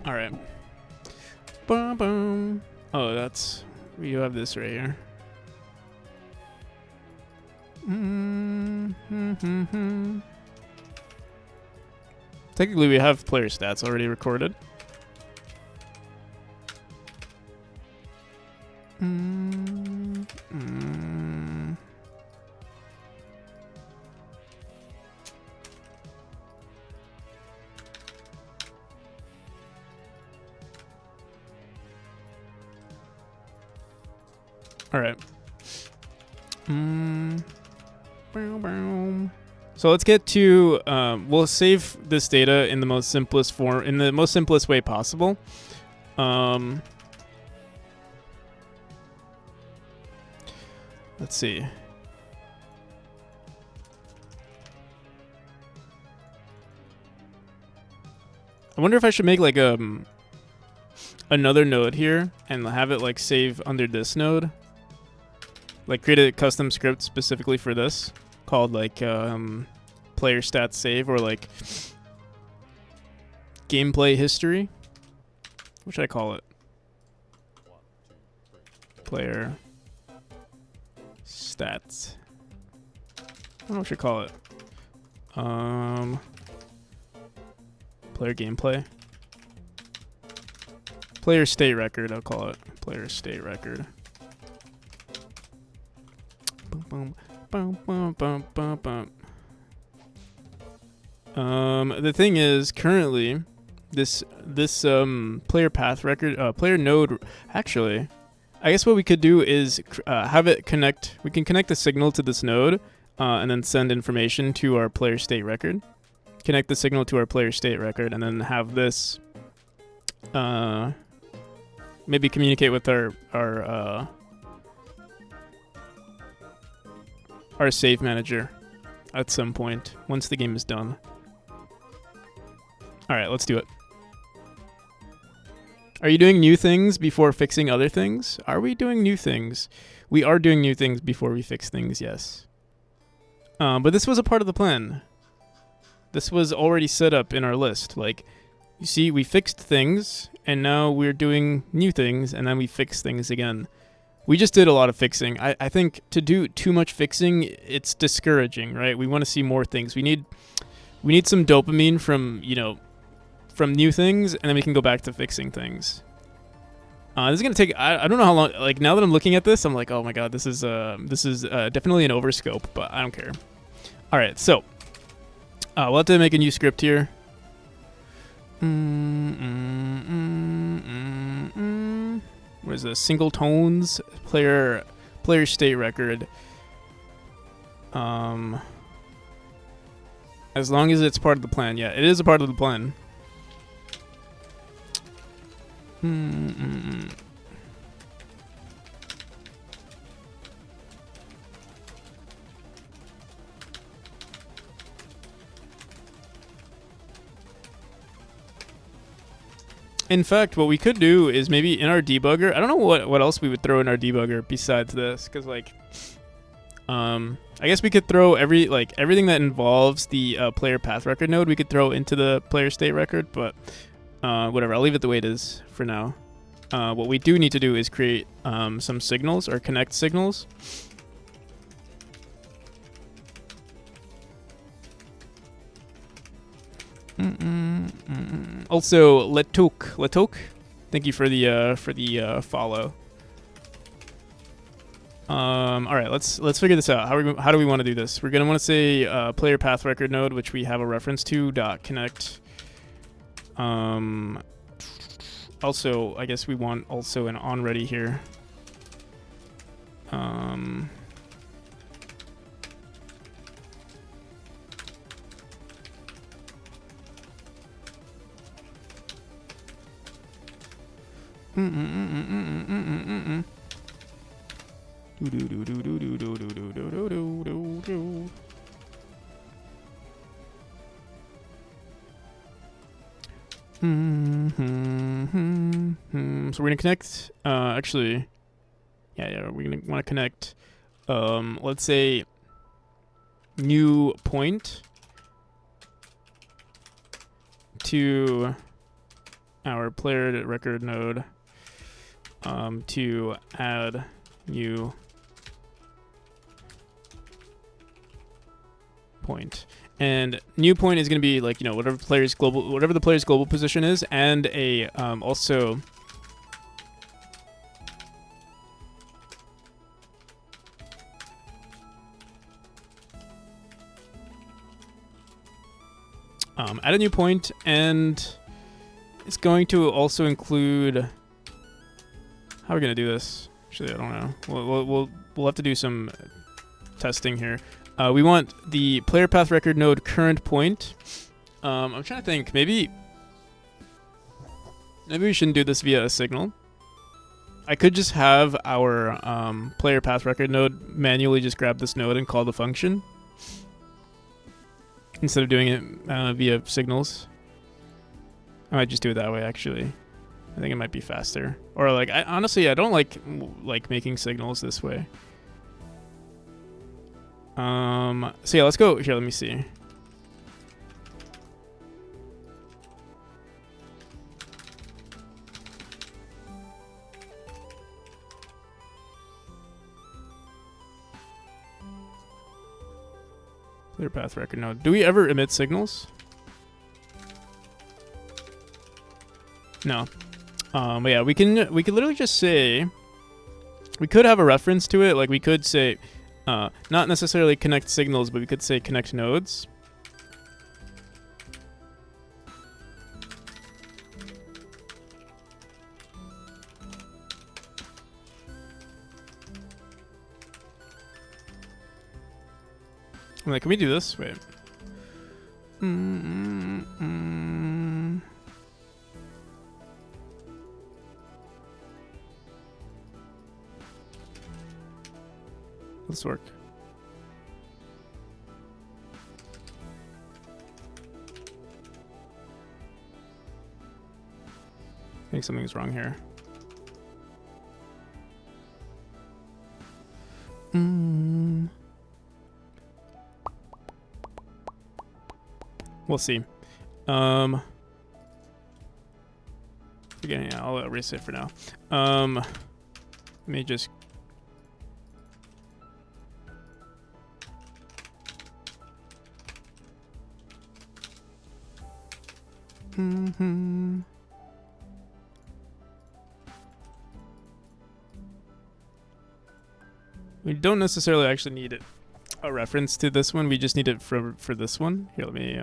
All right. Boom, boom. Oh, that's, we have this right here. Technically, we have player stats already recorded. All right. So let's get to, we'll save this data in the most simplest form, in the most simplest way possible. Let's see. I wonder if I should make like another node here and have it like save under this node. Like create a custom script specifically for this called like player stats save or like gameplay history. What should I call it? Player stats. I don't know what I should call it. Player gameplay. Player state record, I'll call it. Player state record. Boom, boom, boom, boom, boom, boom. The thing is, currently, this player path record, player node, actually, I guess what we could do is have it connect. We can connect the signal to this node, and then send information to our player state record. Connect the signal to our player state record, and then have this maybe communicate with our save manager at some point once the game is done. All right, let's do it. Are you doing new things before fixing other things? Are we doing new things? We are doing new things before we fix things, yes. But this was a part of the plan. This was already set up in our list. Like, you see, we fixed things, and now we're doing new things, and then we fix things again. We just did a lot of fixing. I think to do too much fixing, it's discouraging, right? We want to see more things. We need some dopamine from, from new things, and then we can go back to fixing things. This is gonna take. I don't know how long. Like, now that I'm looking at this, I'm like, oh my god, this is definitely an overscope, but I don't care. All right, so we'll have to make a new script here. Where's the single tones player state record? As long as it's part of the plan. Yeah, it is a part of the plan. In fact, what we could do is maybe in our debugger. I don't know what else we would throw in our debugger besides this, because like, I guess we could throw everything that involves the player path record node. We could throw into the player state record, but whatever. I'll leave it the way it is for now. What we do need to do is create some signals or connect signals. Also, Letok, thank you for the follow. All right, let's figure this out. How do we want to do this? We're gonna want to say player path record node, which we have a reference to, dot connect. Also, I guess we want also an onReady here. So we're gonna connect. Actually, yeah, we're gonna want to connect. Let's say new point to our player record node. To add new point. And new point is going to be like, whatever the player's global position is, and a also add a new point, and it's going to also include. How are we gonna do this? Actually, I don't know. We'll have to do some testing here. We want the player path record node current point. I'm trying to think. Maybe we shouldn't do this via a signal. I could just have our player path record node manually just grab this node and call the function instead of doing it via signals. I might just do it that way, actually. I think it might be faster. Or like, honestly, I don't like making signals this way. So yeah, let's go here. Let me see. Clear path record node. Do we ever emit signals? No. But yeah, we could literally just say, we could have a reference to it. Like, we could say, not necessarily connect signals, but we could say connect nodes. I'm like, can we do this? Wait. Let's work. I think something's wrong here. We'll see. Again, yeah, I'll erase it for now. Let me just. We don't necessarily actually need a reference to this one. We just need it for this one. Here, let me.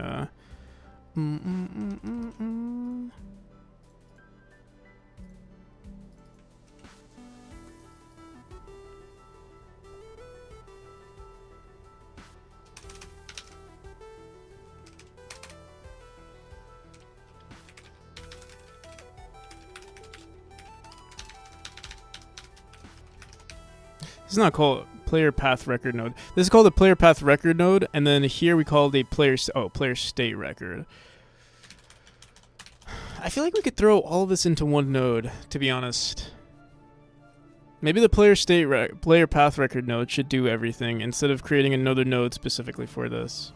This is not called player path record node. This is called a player path record node, and then here we call it a player state record. I feel like we could throw all of this into one node, to be honest. Maybe the player path record node should do everything instead of creating another node specifically for this.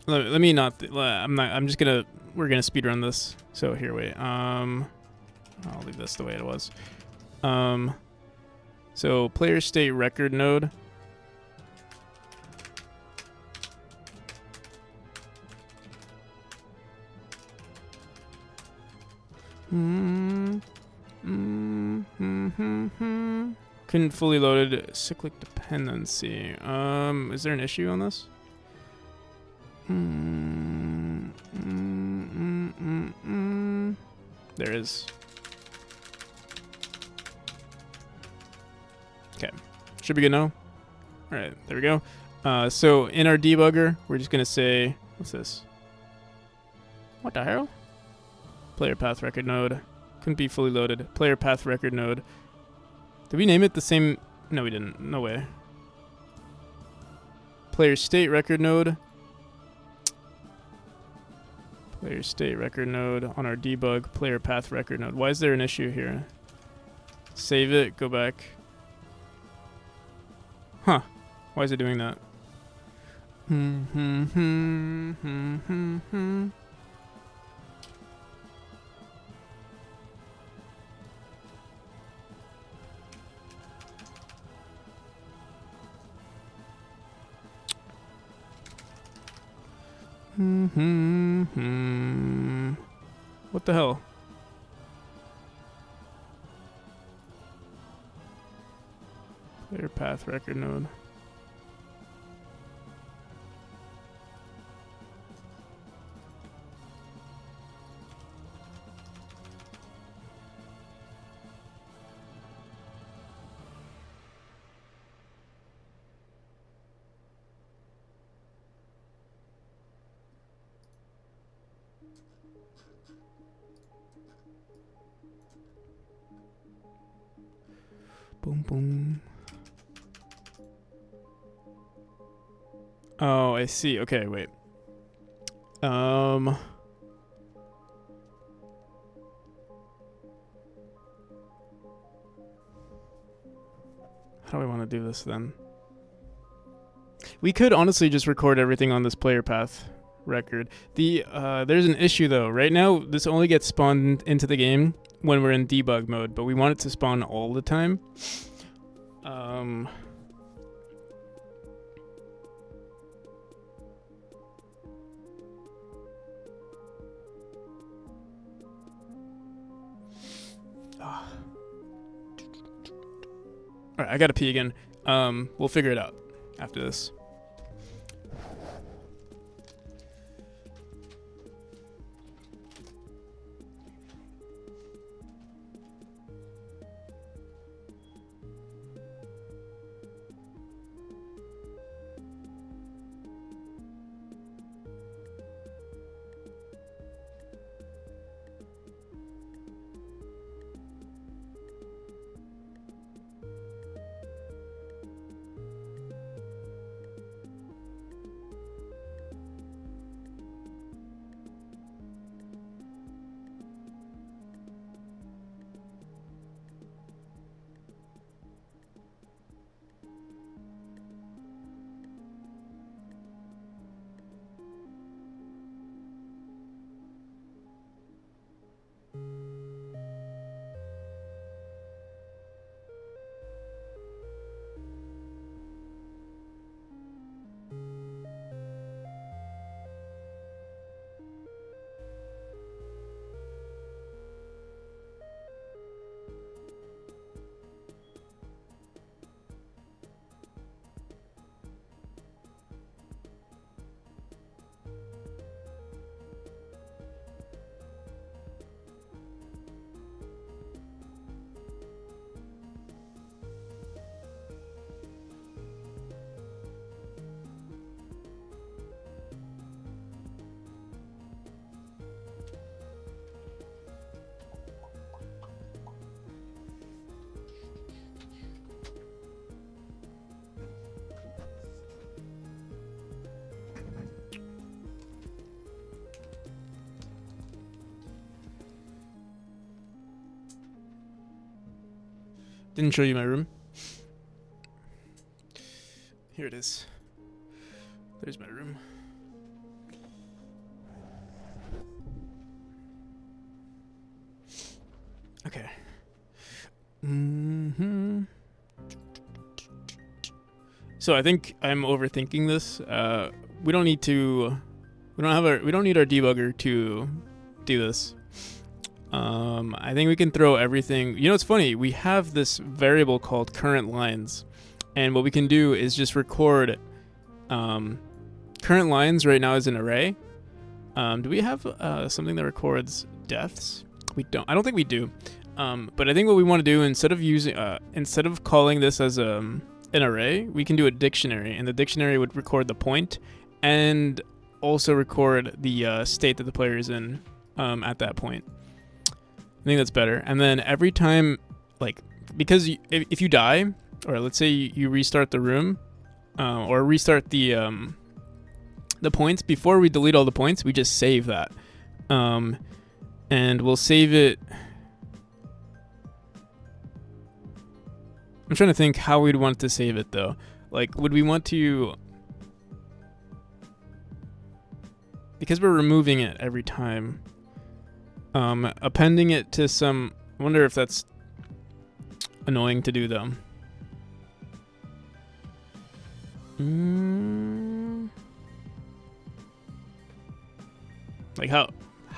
Let me not. I'm just gonna. We're gonna speedrun this. So here, wait. I'll leave this the way it was. So player state record node. Couldn't fully loaded cyclic dependency. Is there an issue on this? There is. Okay, should be good now. All right, there we go. So in our debugger, we're just gonna say, what's this? What the hell? Player path record node. Couldn't be fully loaded. Player path record node. Did we name it the same? No, we didn't. No way. Player state record node. Player state record node on our debug. Player path record node. Why is there an issue here? Save it. Go back. Huh. Why is it doing that? What the hell? Player path record node. Boom, boom. Oh, I see. Okay, wait. How do I want to do this then? We could honestly just record everything on this player path record. There's an issue though. Right now, this only gets spawned into the game when we're in debug mode, but we want it to spawn all the time. All right, I gotta pee again. We'll figure it out after this. Didn't show you my room. Here it is. There's my room. Okay. So I think I'm overthinking this. We don't need to. We don't need our debugger to do this. I think we can throw everything. You know, it's funny. We have this variable called current lines, and what we can do is just record. Current lines right now is an array. Do we have something that records deaths? We don't. I don't think we do. But I think what we want to do instead of calling this as an array, we can do a dictionary, and the dictionary would record the point and also record the state that the player is in at that point. I think that's better. And then every time, like, because if you die, or let's say you restart the room, or restart the points, before we delete all the points, we just save that. And we'll save it. I'm trying to think how we'd want to save it though. Like, would we want to, because we're removing it every time, appending it to some, I wonder if that's annoying to do though. Like how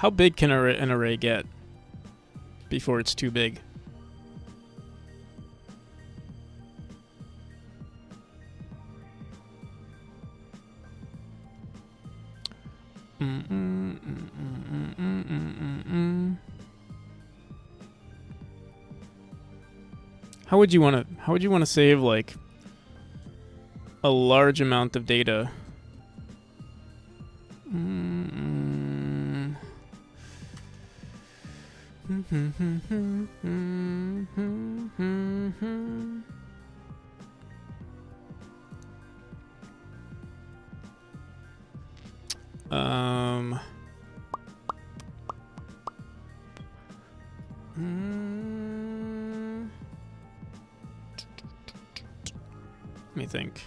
big can an array get before it's too big? How would you want to save like a large amount of data? Let me think.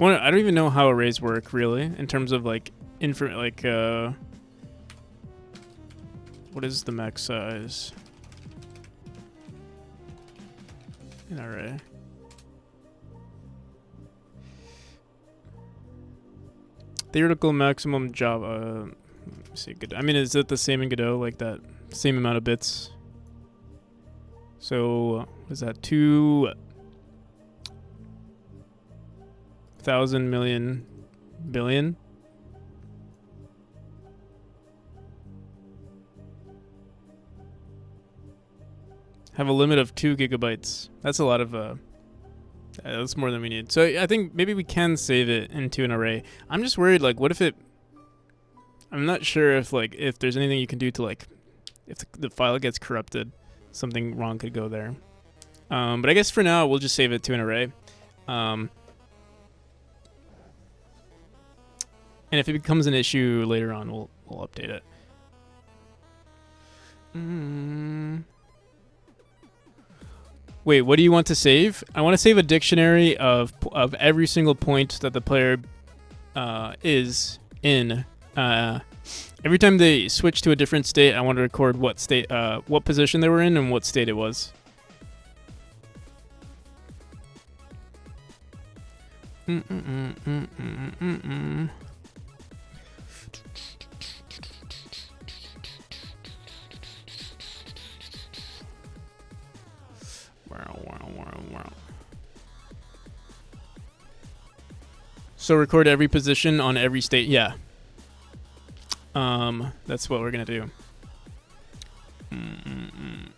I don't even know how arrays work really in terms of like what is the max size in an array? Theoretical maximum job. Let me see. I mean, is it the same in Godot? Like that same amount of bits? So is that 2,000 million billion? Have a limit of 2 gigabytes. That's a lot of that's more than we need. So I think maybe we can save it into an array. I'm just worried, like, what if it, I'm not sure if there's anything you can do to, like, if the file gets corrupted, something wrong could go there. But I guess for now we'll just save it to an array. And if it becomes an issue later on, we'll update it. Wait, what do you want to save? I want to save a dictionary of every single point that the player is in. Every time they switch to a different state, I want to record what state, what position they were in, and what state it was. Wow. So record every position on every state. Yeah. That's what we're gonna do. And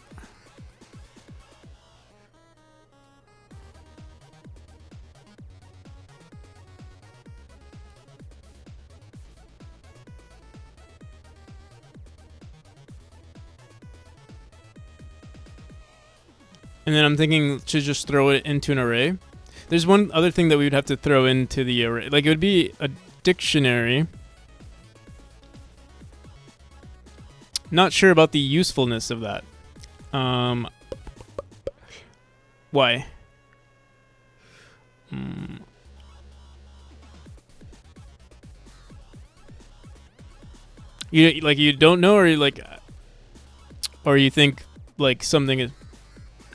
then I'm thinking to just throw it into an array. There's one other thing that we would have to throw into the array. Like, it would be a dictionary. Not sure about the usefulness of that. Why? You don't know, or you think like something is.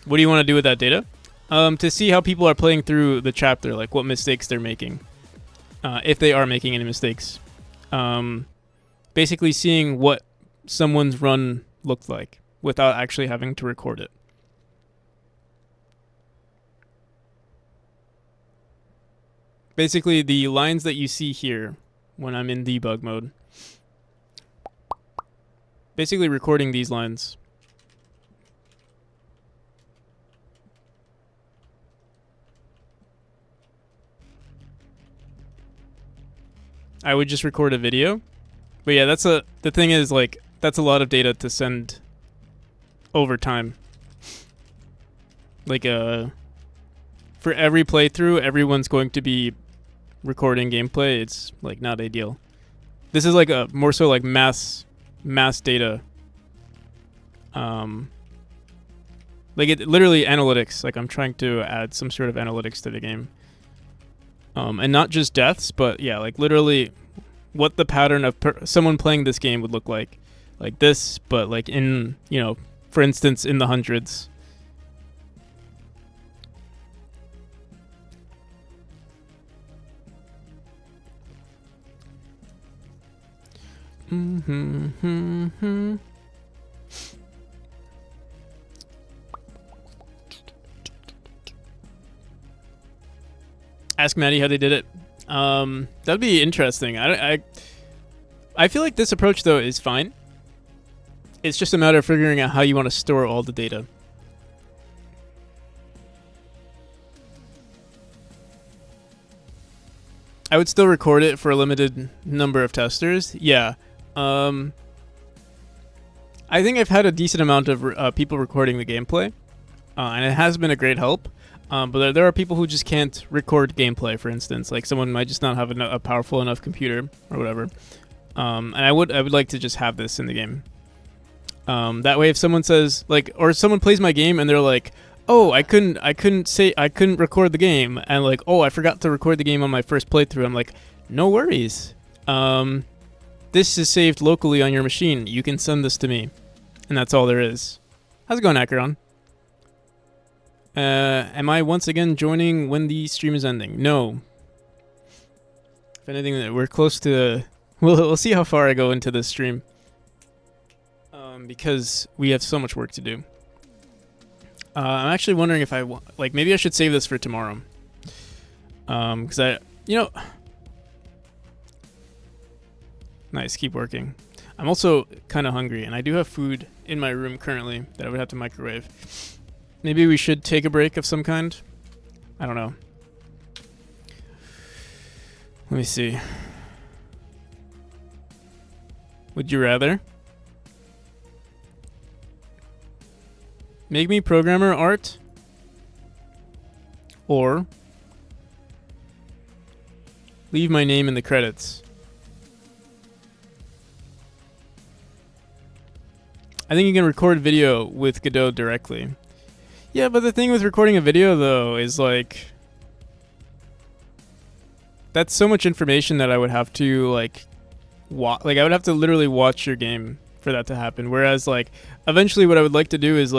What do you want to do with that data? To see how people are playing through the chapter, like what mistakes they're making, if they are making any mistakes. Basically seeing what someone's run looked like without actually having to record it. Basically, the lines that you see here when I'm in debug mode. Basically recording these lines. I would just record a video. But yeah, the thing is, like, that's a lot of data to send over time. Like, for every playthrough, everyone's going to be recording gameplay. It's, like, not ideal. This is, like, a more so, like, mass data. Like, it literally analytics. Like, I'm trying to add some sort of analytics to the game. And not just deaths, but yeah, like literally what the pattern of someone playing this game would look like this, but like in, for instance, in the hundreds. Ask Maddie how they did it. That'd be interesting. I feel like this approach though is fine. It's just a matter of figuring out how you want to store all the data. I would still record it for a limited number of testers. Yeah. I think I've had a decent amount of people recording the gameplay, and it has been a great help. But there are people who just can't record gameplay, for instance. Like, someone might just not have a powerful enough computer or whatever. And I would like to just have this in the game. That way, if someone says, like, or someone plays my game and they're like, oh, I couldn't record the game, and like, oh, I forgot to record the game on my first playthrough. I'm like, no worries. This is saved locally on your machine. You can send this to me, and that's all there is. How's it going, Acheron? Am I once again joining when the stream is ending? No. If anything, we're close to. We'll see how far I go into this stream. Because we have so much work to do. I'm actually wondering if maybe I should save this for tomorrow. Because nice, keep working. I'm also kind of hungry, and I do have food in my room currently that I would have to microwave. Maybe we should take a break of some kind. I don't know. Let me see. Would you rather? Make me programmer art? Or leave my name in the credits? I think you can record video with Godot directly. Yeah, but the thing with recording a video, though, is like, that's so much information that I would have to I would have to literally watch your game for that to happen. Whereas, like, eventually, what I would like to do is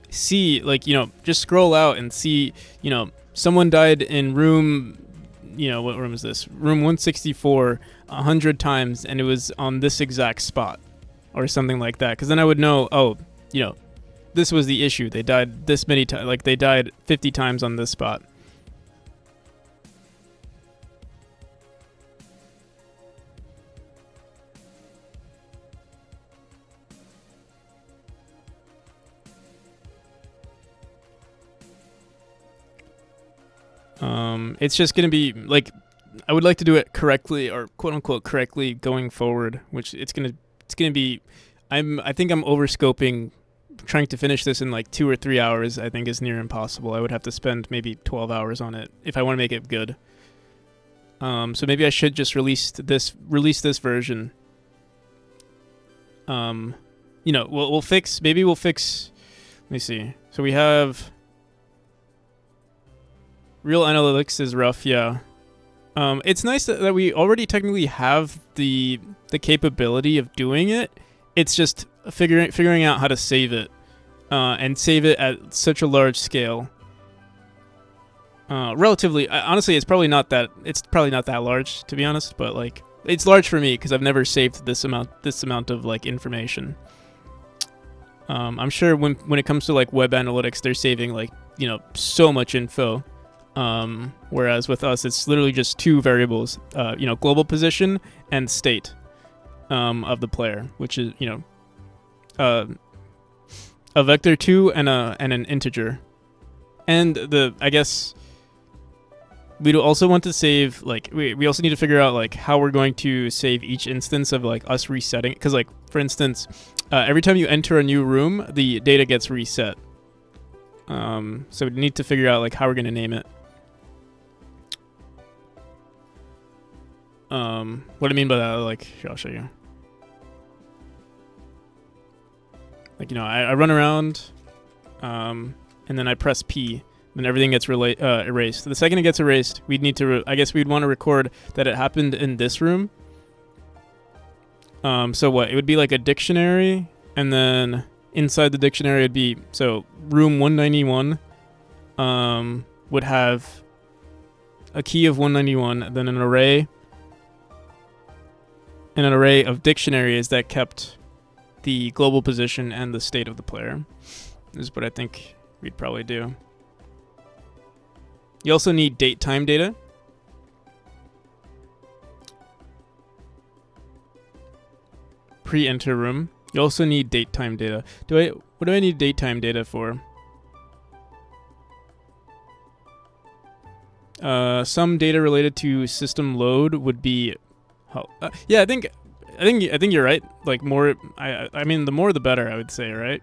see, just scroll out and see, someone died in room, what room is this? Room 164 100 times, and it was on this exact spot, or something like that. Because then I would know, oh, this was the issue. They died this many times. Like, they died 50 times on this spot. It's just gonna be like I would like to do it correctly or quote unquote correctly going forward, which it's gonna be. I think I'm overscoping. Trying to finish this in like 2 or 3 hours, I think, is near impossible. I would have to spend maybe 12 hours on it if I want to make it good. So maybe I should just release this version. We'll fix. Maybe we'll fix. Let me see. So we have real analytics is rough. Yeah. It's nice that we already technically have the capability of doing it. It's just figuring out how to save it, and save it at such a large scale. Relatively, honestly, it's probably not that large, to be honest. But like, it's large for me because I've never saved this amount of like information. I'm sure when it comes to like web analytics, they're saving like so much info. Whereas with us, it's literally just 2 variables, global position and state. Of the player, which is a vector 2 and an integer, and I guess we also want to save like we also need to figure out like how we're going to save each instance of like us resetting, because like for instance, every time you enter a new room, the data gets reset. So we need to figure out like how we're going to name it. What I mean by that, like, here, I'll show you. Like, I run around, and then I press P, then everything gets erased. The second it gets erased, we'd need to, I guess we'd want to record that it happened in this room. So what? It would be like a dictionary, and then inside the dictionary it'd be, so room 191, would have a key of 191, then an array of dictionaries that kept the global position and the state of the player. This is what I think we'd probably do. You also need date time data. Pre-enter room. You also need date time data. What do I need date time data for? Some data related to system load would be. Yeah, I think you're right. Like more, I mean, the more the better, I would say, right?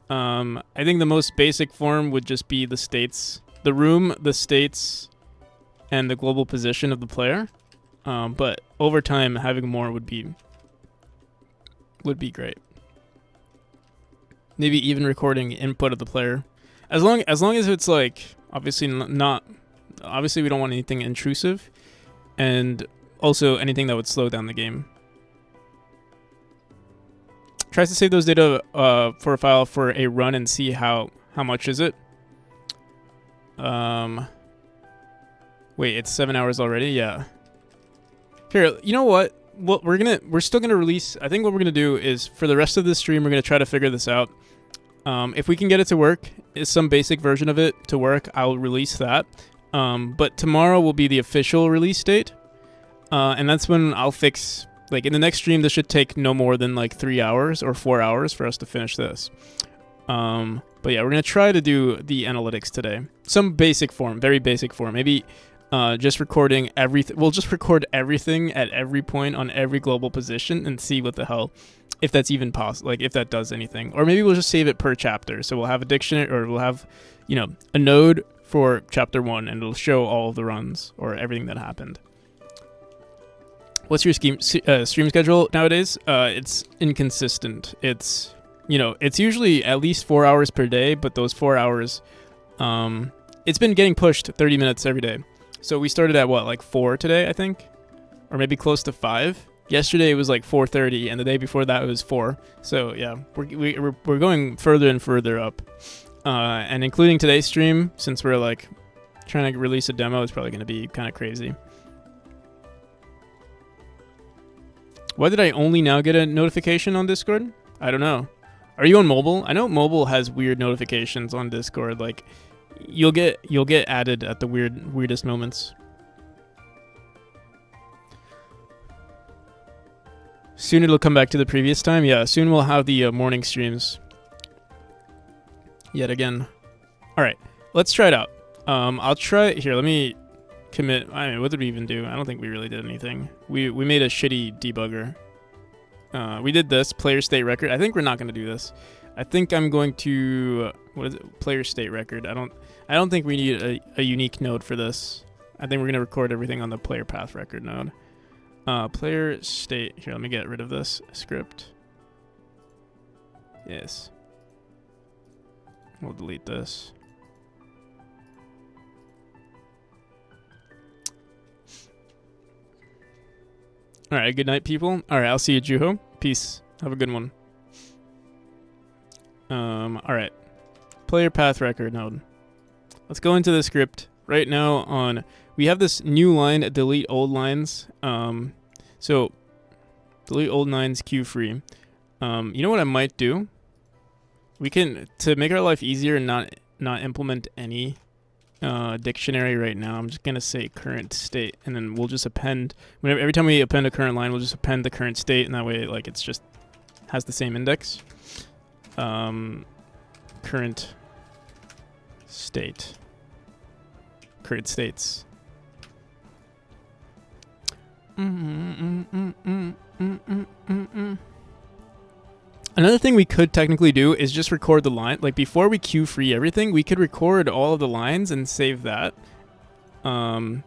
I think the most basic form would just be the states, the room, the states, and the global position of the player. But over time, having more would be great. Maybe even recording input of the player, as long as it's like obviously not. Obviously, we don't want anything intrusive, and also anything that would slow down the game. Tries to save those data for a file for a run and see how much is it. Wait, it's 7 hours already? Yeah. Here, you know what? We're still gonna release. I think what we're gonna do is for the rest of the stream, we're gonna try to figure this out. If we can get it to work, is some basic version of it to work, I'll release that. But tomorrow will be the official release date. And that's when I'll fix, like in the next stream, this should take no more than like 3 hours or 4 hours for us to finish this. But yeah, we're going to try to do the analytics today. Some basic form, very basic form. Maybe just recording everything. We'll just record everything at every point on every global position and see what the hell, if that's even possible, like if that does anything. Or maybe we'll just save it per chapter. So we'll have a dictionary, or we'll have, a node for chapter 1, and it'll show all of the runs or everything that happened. What's your stream schedule nowadays? It's inconsistent. It's usually at least 4 hours per day, but those 4 hours, it's been getting pushed 30 minutes every day. So we started at like 4 today, I think, or maybe close to 5. Yesterday it was like 4:30, and the day before that it was 4. So yeah, we're going further and further up, and including today's stream, since we're like trying to release a demo, it's probably going to be kind of crazy. Why did I only now get a notification on Discord? I don't know. Are you on mobile? I know mobile has weird notifications on Discord. Like, you'll get added at the weirdest moments. Soon it'll come back to the previous time. Yeah, soon we'll have the morning streams. Yet again. All right, let's try it out. I'll try here. Let me commit. I mean, what did we even do? I don't think we really did anything. We made a shitty debugger. We did this player state record. I think we're not going to do this. I think I'm going to what is it? Player state record. I don't think we need a unique node for this. I think we're going to record everything on the player path record node. Player state. Here, let me get rid of this script. Yes. We'll delete this. All right, good night, people. All right, I'll see you, Juho. Peace. Have a good one. All right. Player path record node. Let's go into the script right now. We have this new line, delete old lines. So delete old lines, queue free. You know what I might do? We can, to make our life easier and not implement any dictionary right now, I'm just gonna say current state, and then we'll just append every time we append a current line, we'll just append the current state, and that way like it's just has the same index. Current state, current states. Another thing we could technically do is just record the line. Like before we queue free everything, we could record all of the lines and save that. And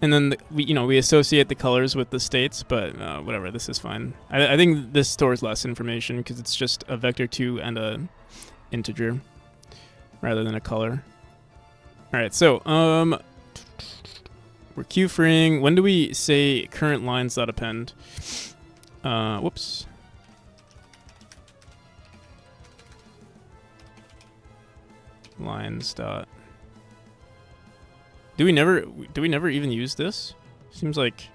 then we associate the colors with the states, but whatever, this is fine. I think this stores less information because it's just a vector2 and a integer rather than a color. All right, so we're queue freeing. When do we say current lines.append? Whoops. Lines dot. Do we never even use this? Seems like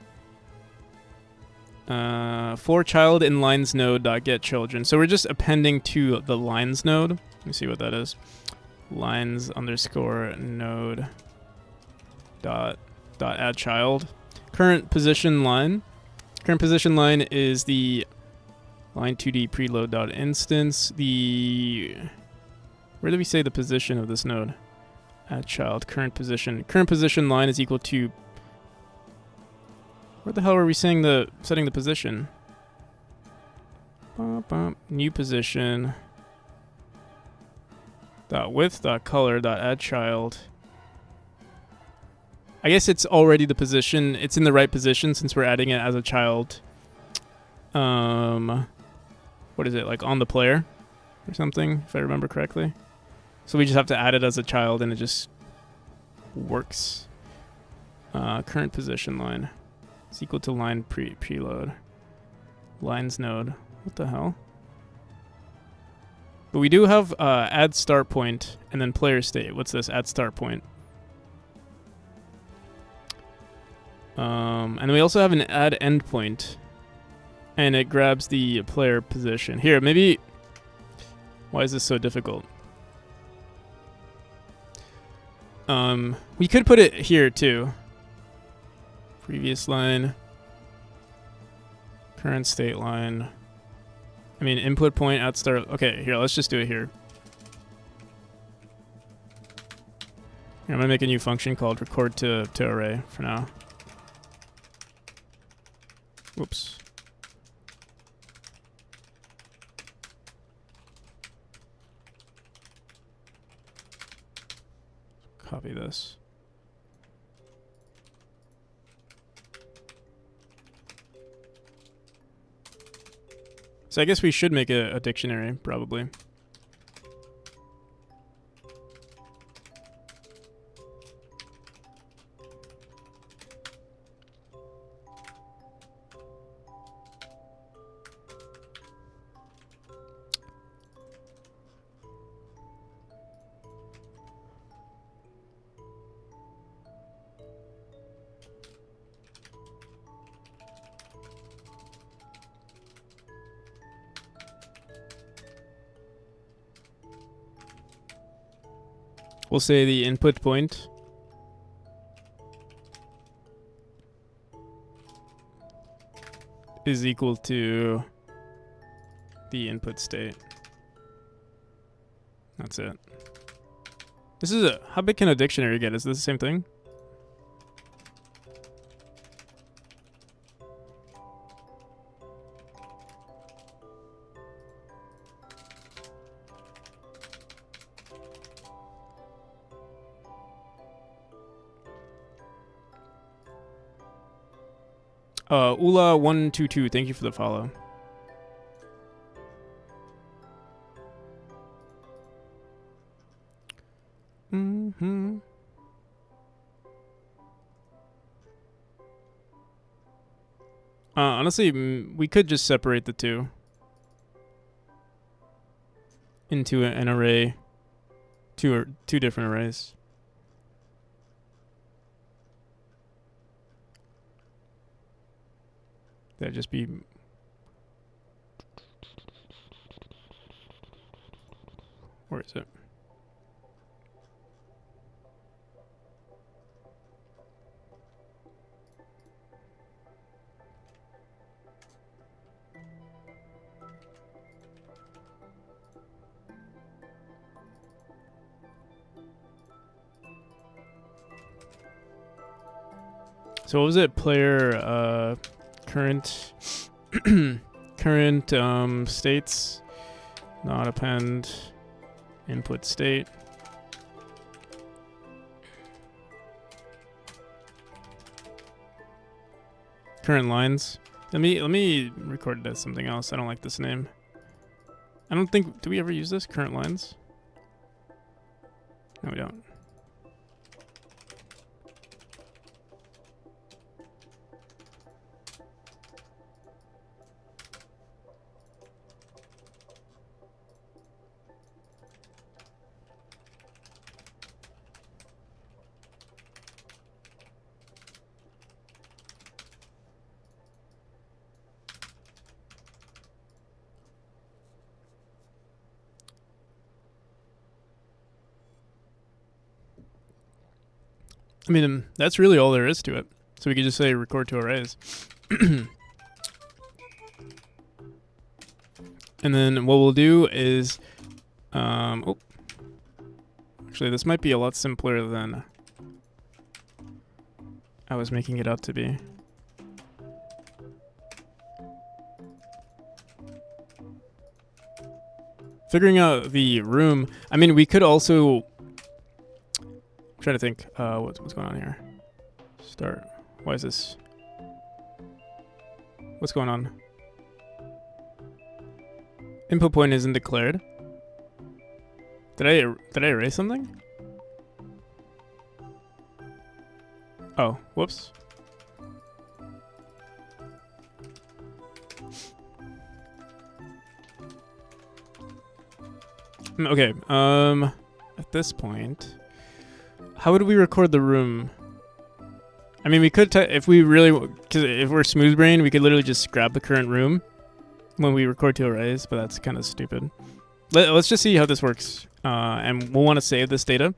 for child in lines node dot get children. So we're just appending to the lines node. Let me see what that is. Lines underscore node dot add child. Current position line. Current position line is the line 2D preload dot instance. Where do we say the position of this node? Add child, current position. Current position line is equal to... Where the hell are we setting the position? New position. .width, .color, .add child. I guess it's already the position. It's in the right position since we're adding it as a child. What is it, like on the player or something, if I remember correctly? So we just have to add it as a child and it just works. Current position line is equal to line preload. Lines node. What the hell? But we do have add start point and then player state. What's this? Add start point. And we also have an add endpoint. And it grabs the player position. Here, maybe... Why is this so difficult? We could put it here too. Previous line. Current state line. I mean, input point, add start. Okay, here, let's just do it here. Here, I'm gonna make a new function called record to array for now. Whoops. Copy this. So I guess we should make a dictionary, probably. We'll say the input point is equal to the input state. That's it. This is how big can a dictionary get? Is this the same thing? Ula122, thank you for the follow. Honestly, we could just separate the two into an array, two different arrays. That'd just be. Where is it? So what was it? Player current current states, not append input state. Current lines. Let me record it as something else. I don't like this name. I don't think, do we ever use this? Current lines? No, we don't. I mean, that's really all there is to it. So we could just say record to arrays. And then what we'll do is, oh, actually this might be a lot simpler than I was making it out to be. Figuring out the room. I mean, we could also. I'm trying to think. What's going on here? Start. Why is this? What's going on? Input point isn't declared. Did I erase something? Oh, whoops. Okay. At this point, how would we record the room? I mean, we could if we really, because if we're smooth brain, we could literally just grab the current room when we record to arrays, but that's kind of stupid. Let's just see how this works, and we'll want to save this data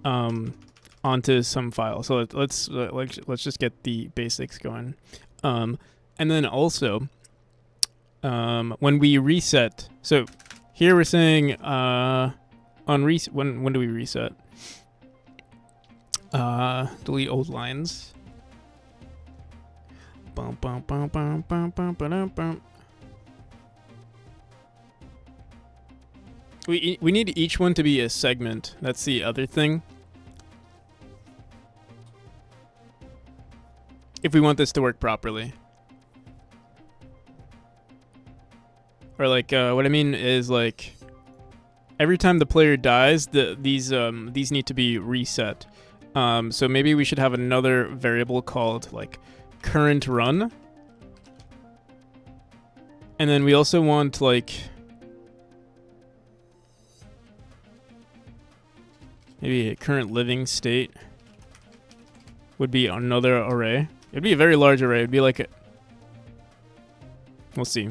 onto some file. So let's just get the basics going, and then also when we reset. So here we're saying on when do we reset? Delete old lines. Bum, bum, bum, bum, bum, bum, bum, bum. We need each one to be a segment. That's the other thing. If we want this to work properly. Or like what I mean is like every time the player dies, these need to be reset. So maybe we should have another variable called like current run. And then we also want like maybe a current living state would be another array. It'd be a very large array. It'd be like a, we'll see.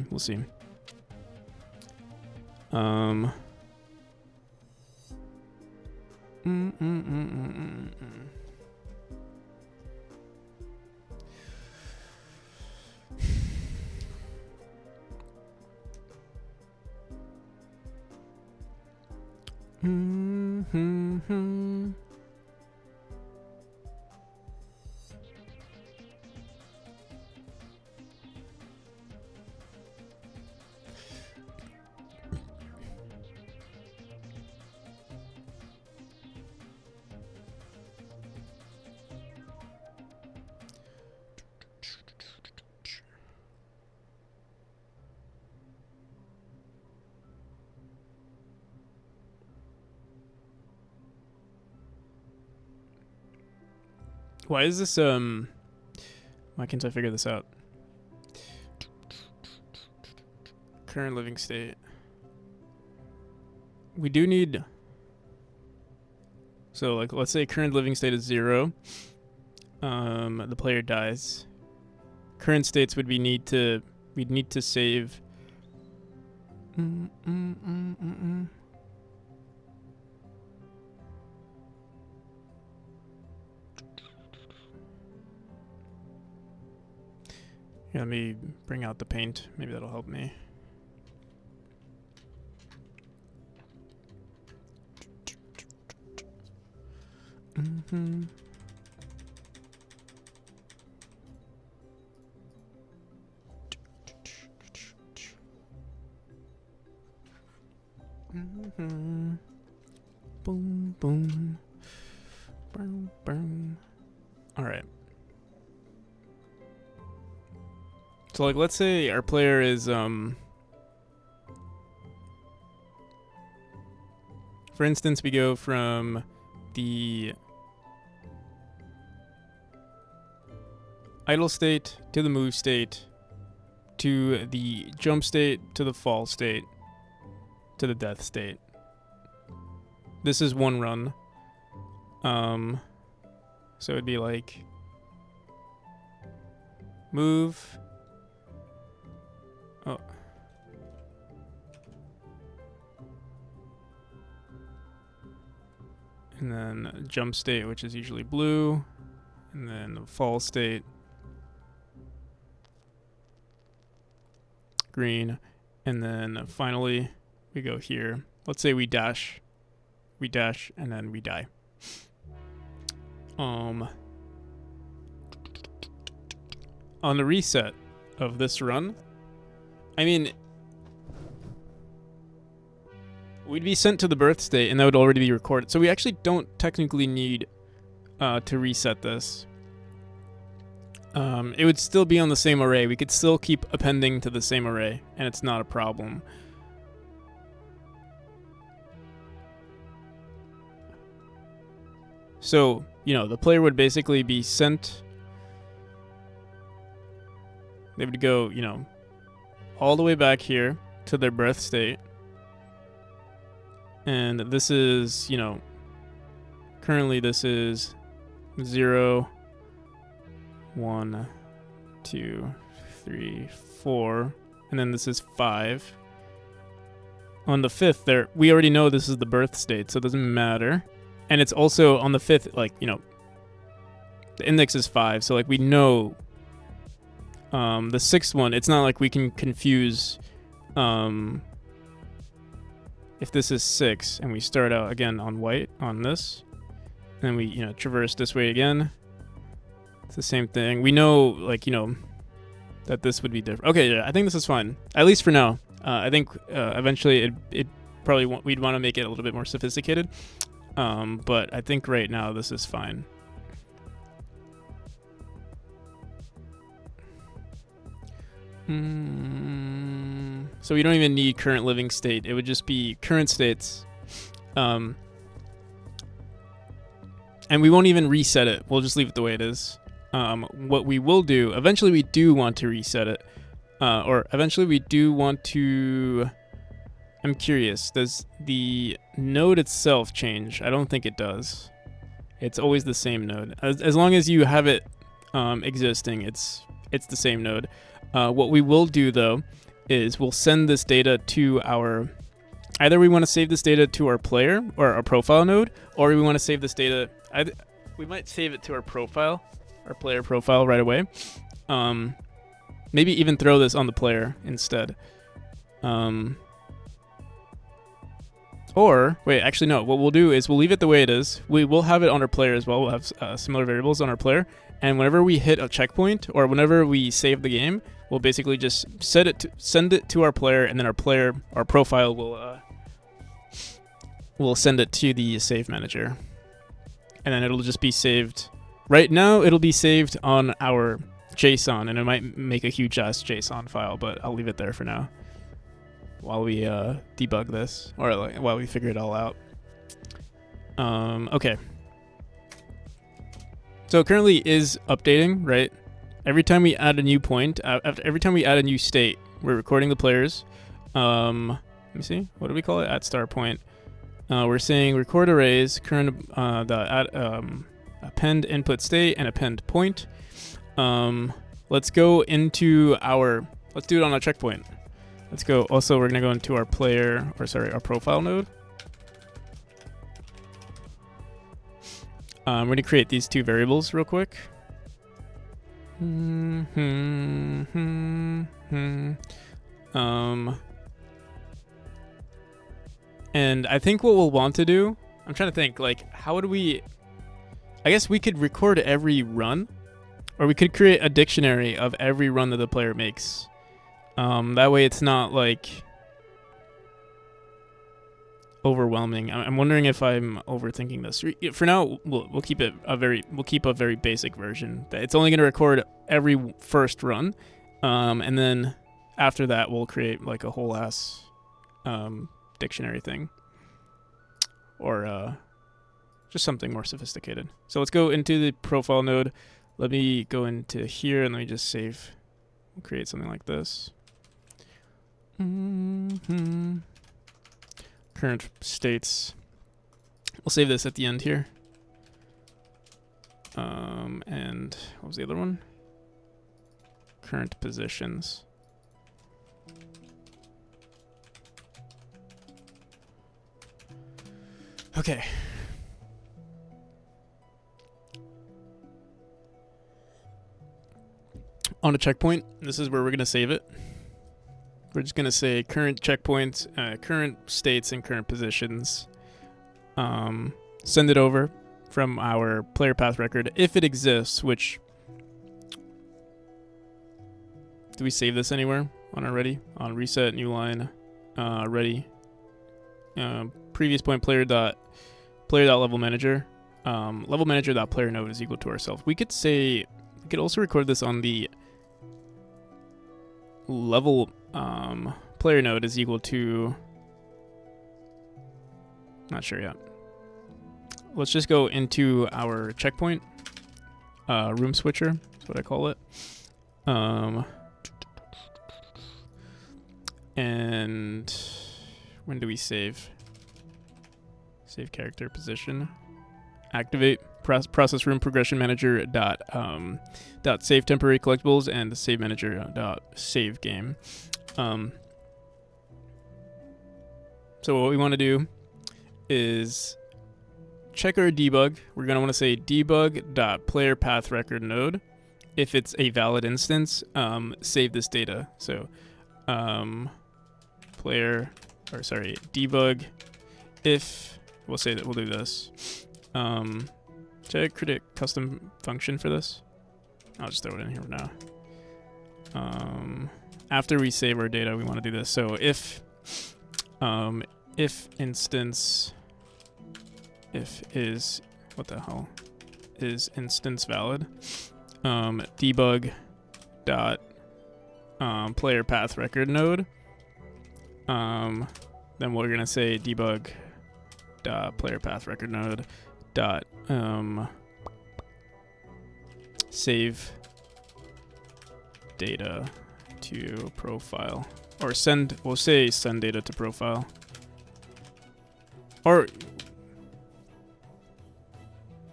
Why is this, why can't I figure this out? Current living state. We do need, so like, let's say current living state is 0. The player dies. Current states would be we'd need to save. Yeah, let me bring out the paint. Maybe that'll help me. Boom, boom. Boom, boom. All right. So, like, let's say our player is, for instance, we go from the idle state to the move state to the jump state to the fall state to the death state. This is one run. So it'd be like move. Oh. And then jump state, which is usually blue. And then the fall state, green. And then finally, we go here. Let's say we dash, and then we die. On the reset of this run, I mean, we'd be sent to the birth state, and that would already be recorded. So we actually don't technically need to reset this. It would still be on the same array. We could still keep appending to the same array, and it's not a problem. So, you know, the player would basically be sent. They would go, you know, all the way back here to their birth state. And this is, you know, currently this is 0, 1, 2, 3, 4, and then this is 5. On the 5th, there we already know this is the birth state, so it doesn't matter. And it's also on the 5th, like, you know, the index is 5, so like we know the 6th one, it's not like we can confuse if this is 6 and we start out again on white on this, and then we, you know, traverse this way again. It's the same thing. We know, like, you know, that this would be different. Okay, yeah, I think this is fine, at least for now. I think eventually it probably we'd want to make it a little bit more sophisticated. But I think right now this is fine. So we don't even need current living state. It would just be current states. And we won't even reset it. We'll just leave it the way it is. What we will do, eventually we do want to reset it. Or eventually we do want to... I'm curious, does the node itself change? I don't think it does. It's always the same node. As long as you have it existing, it's the same node. What we will do, though, is we'll send this data to our... Either we want to save this data to our player, or our profile node, or we want to save this data... we might save it to our profile, our player profile right away. Maybe even throw this on the player instead. Or wait, actually no. What we'll do is we'll leave it the way it is. We will have it on our player as well. We'll have similar variables on our player, and whenever we hit a checkpoint or whenever we save the game, we'll basically just send it to our player, and then our profile will send it to the save manager, and then it'll just be saved. Right now, it'll be saved on our JSON, and it might make a huge ass JSON file, but I'll leave it there for now while we debug this, or like, while we figure it all out. Okay. So it currently is updating, right? Every time we add a new point, every time we add a new state, we're recording the players. Let me see. What do we call it? At start point. We're saying record arrays, current append input state and append point. Let's go into our. Let's do it on a checkpoint. Let's go. Also, we're gonna go into our our profile node. I'm going to create these two variables real quick. And I think what we'll want to do, I'm trying to think, like, how would we, I guess we could record every run, or we could create a dictionary of every run that the player makes. That way it's not, like, overwhelming. I'm wondering if I'm overthinking this. For now, we'll keep a very basic version. It's only going to record every first run, and then after that we'll create like a whole ass dictionary thing, or just something more sophisticated. So let's go into the profile node. Let me go into here and let me just save. We'll create something like this. Current states. We'll save this at the end here. And what was the other one? Current positions. Okay. On a checkpoint, this is where we're going to save it. We're just going to say current checkpoints, current states, and current positions. Send it over from our player path record if it exists, which... Do we save this anywhere on our ready? On reset, new line, ready. Previous point player dot level manager. Level manager dot player node is equal to ourselves. We could also record this on the level player node is equal to, not sure yet. Let's just go into our checkpoint, room switcher, that's what I call it. And when do we save? Save character position. Activate process room progression manager dot save temporary collectibles and the save manager dot save game. So what we want to do is check our debug. We're going to want to say debug dot player path record node. If it's a valid instance, save this data. So debug if, we'll say that we'll do this. Should I create a custom function for this? I'll just throw it in here now. After we save our data, we want to do this. So if instance, is instance valid, debug dot player path record node. Then we're gonna say debug dot player path record node dot save data to profile, or we'll say send data to profile, or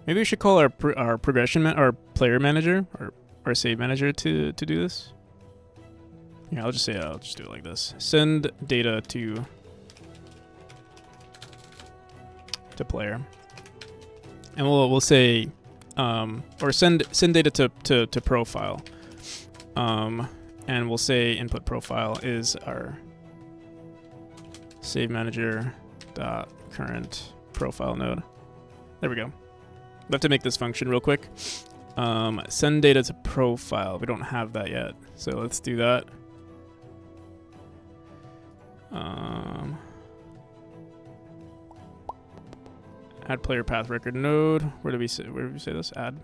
maybe we should call our progression our player manager or our save manager to do this. Yeah, I'll just do it like this. Send data to player, and we'll say or send data to profile, and we'll say input profile is our save manager dot current profile node. There we go. We have to make this function real quick. Send data to profile. We don't have that yet, so let's do that. Add player path record node. Where did we say this? Add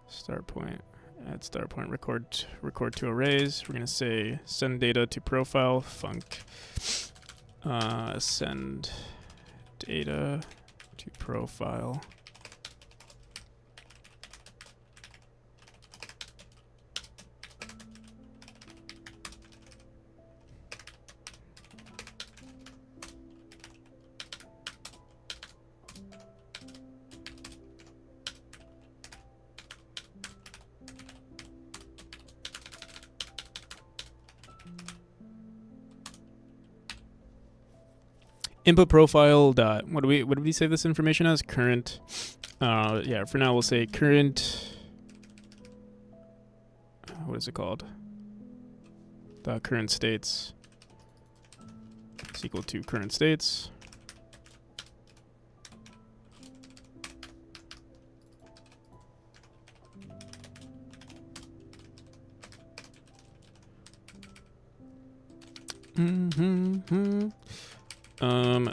start point. Add start point. Record to arrays. We're gonna say send data to profile func. Send data to profile. Input profile dot what do we save this information as? Current. Yeah, for now we'll say current. What is it called? Dot current states is equal to current states.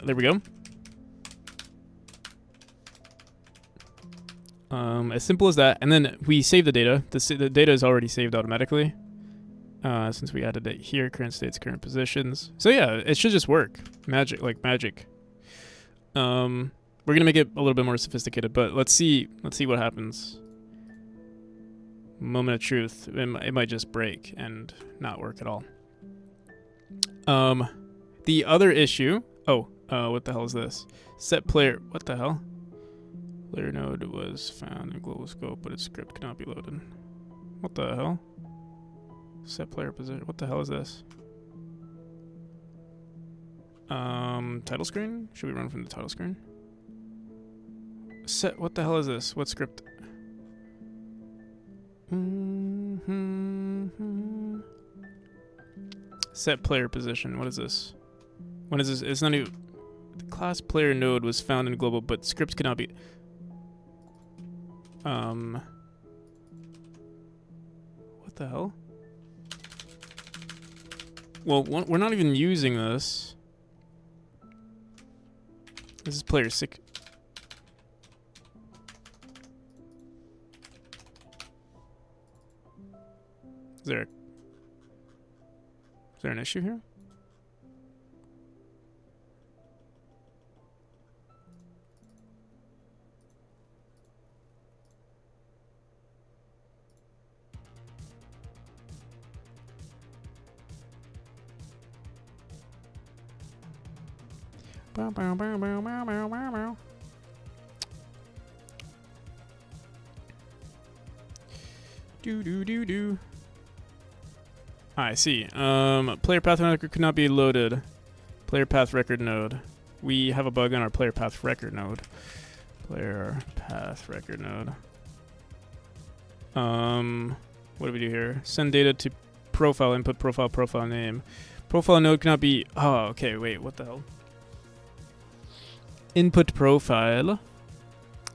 There we go. As simple as that, and then we save the data. The data is already saved automatically, since we added it here. Current states, current positions. So yeah, it should just work. Magic, like magic. We're gonna make it a little bit more sophisticated, but let's see what happens. Moment of truth. It might just break and not work at all. The other issue. What the hell is this? Set player. What the hell? Player node was found in global scope, but its script cannot be loaded. What the hell? Set player position. What the hell is this? Title screen? Should we run from the title screen? Set. What the hell is this? What script? Set player position. What is this? When is this? It's not even. The class player node was found in global, but scripts cannot be. What the hell? Well, we're not even using this. This is player 6. Is there an issue here? Do. I see. Player path record could not be loaded. Player path record node. We have a bug on our player path record node. Player path record node. What do we do here? Send data to profile, input profile name. Profile node cannot be. Oh, okay. Wait, what the hell? Input profile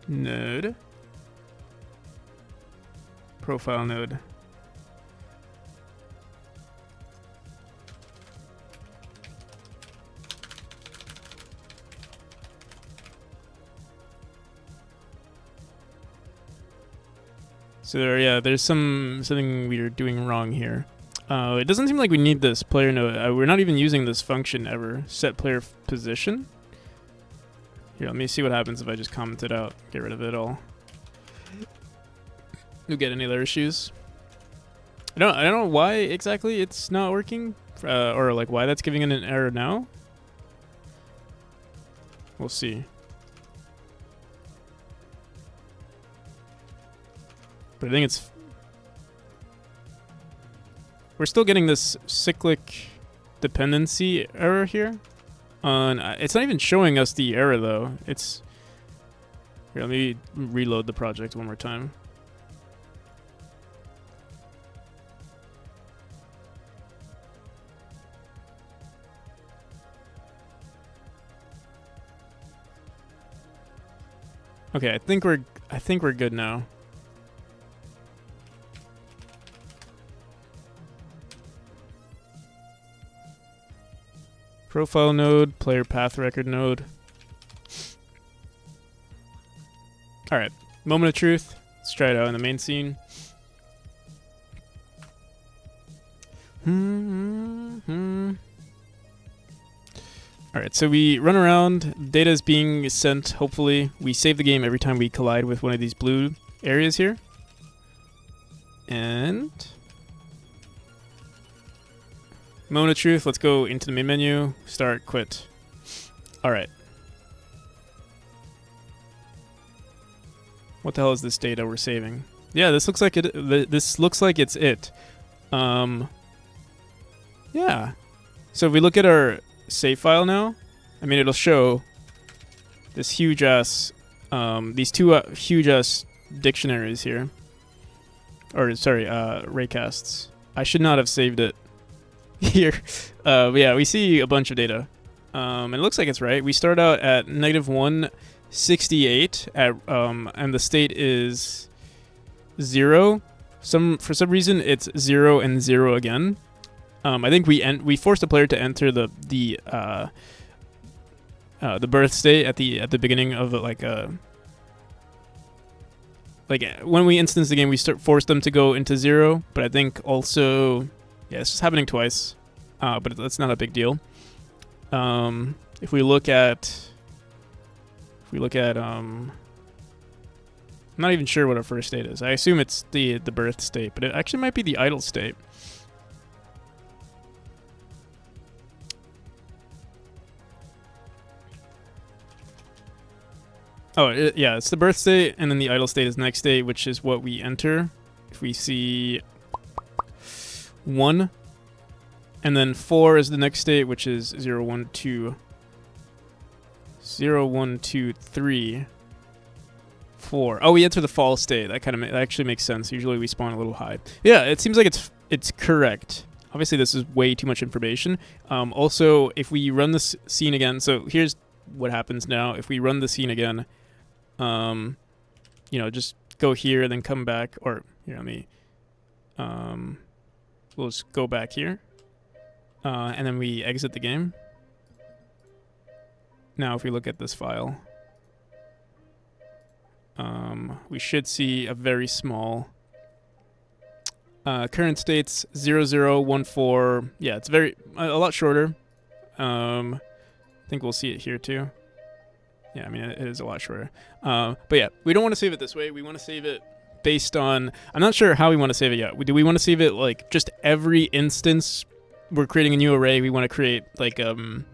node. Profile node. So there's something we're doing wrong here. It doesn't seem like we need this player node. We're not even using this function ever. Set player position. Here, let me see what happens if I just comment it out. Get rid of it all. You'll get any other issues. I don't know why exactly it's not working, or like why that's giving it an error now. We'll see. But I think we're still getting this cyclic dependency error here. It's not even showing us the error though. Here, let me reload the project one more time. Okay, I think we're good now. Profile node, player path record node. All right, moment of truth. Let's try it out in the main scene. All right, so we run around. Data is being sent. Hopefully, we save the game every time we collide with one of these blue areas here. And moment of truth. Let's go into the main menu. Start. Quit. All right. What the hell is this data we're saving? Yeah, this looks like it. This looks like it's it. Yeah. So if we look at our save file now, I mean, it'll show this huge ass, these two huge ass dictionaries here, or sorry, raycasts. I should not have saved it here. But yeah, we see a bunch of data, and it looks like it's right. We start out at -168 at, and the state is 0. For some reason it's 0 and 0 again. I think we force the player to enter the birth state at the beginning of like when we instance the game, we force them to go into 0. But I think also, yeah, it's just happening twice. But that's not a big deal. If we look at I'm not even sure what our first state is. I assume it's the birth state, but it actually might be the idle state. Oh, yeah, it's the birth state, and then the idle state is next state, which is what we enter. If we see 1, and then 4 is the next state, which is 0, 1, 2, 0, 1, 2, 3, 4. Oh, we enter the fall state. That actually makes sense. Usually we spawn a little high. Yeah, it seems like it's correct. Obviously, this is way too much information. Also, if we run this scene again, so here's what happens now. If we run the scene again, just go here and then come back, or here, we'll just go back here, and then we exit the game. Now, if we look at this file, we should see a very small current states 0014. Yeah, it's a lot shorter. I think we'll see it here too. Yeah, I mean, it is a lot shorter. But yeah, we don't want to save it this way. We want to save it based on, I'm not sure how we want to save it yet. Do we want to save it like just every instance we're creating a new array? We want to create like an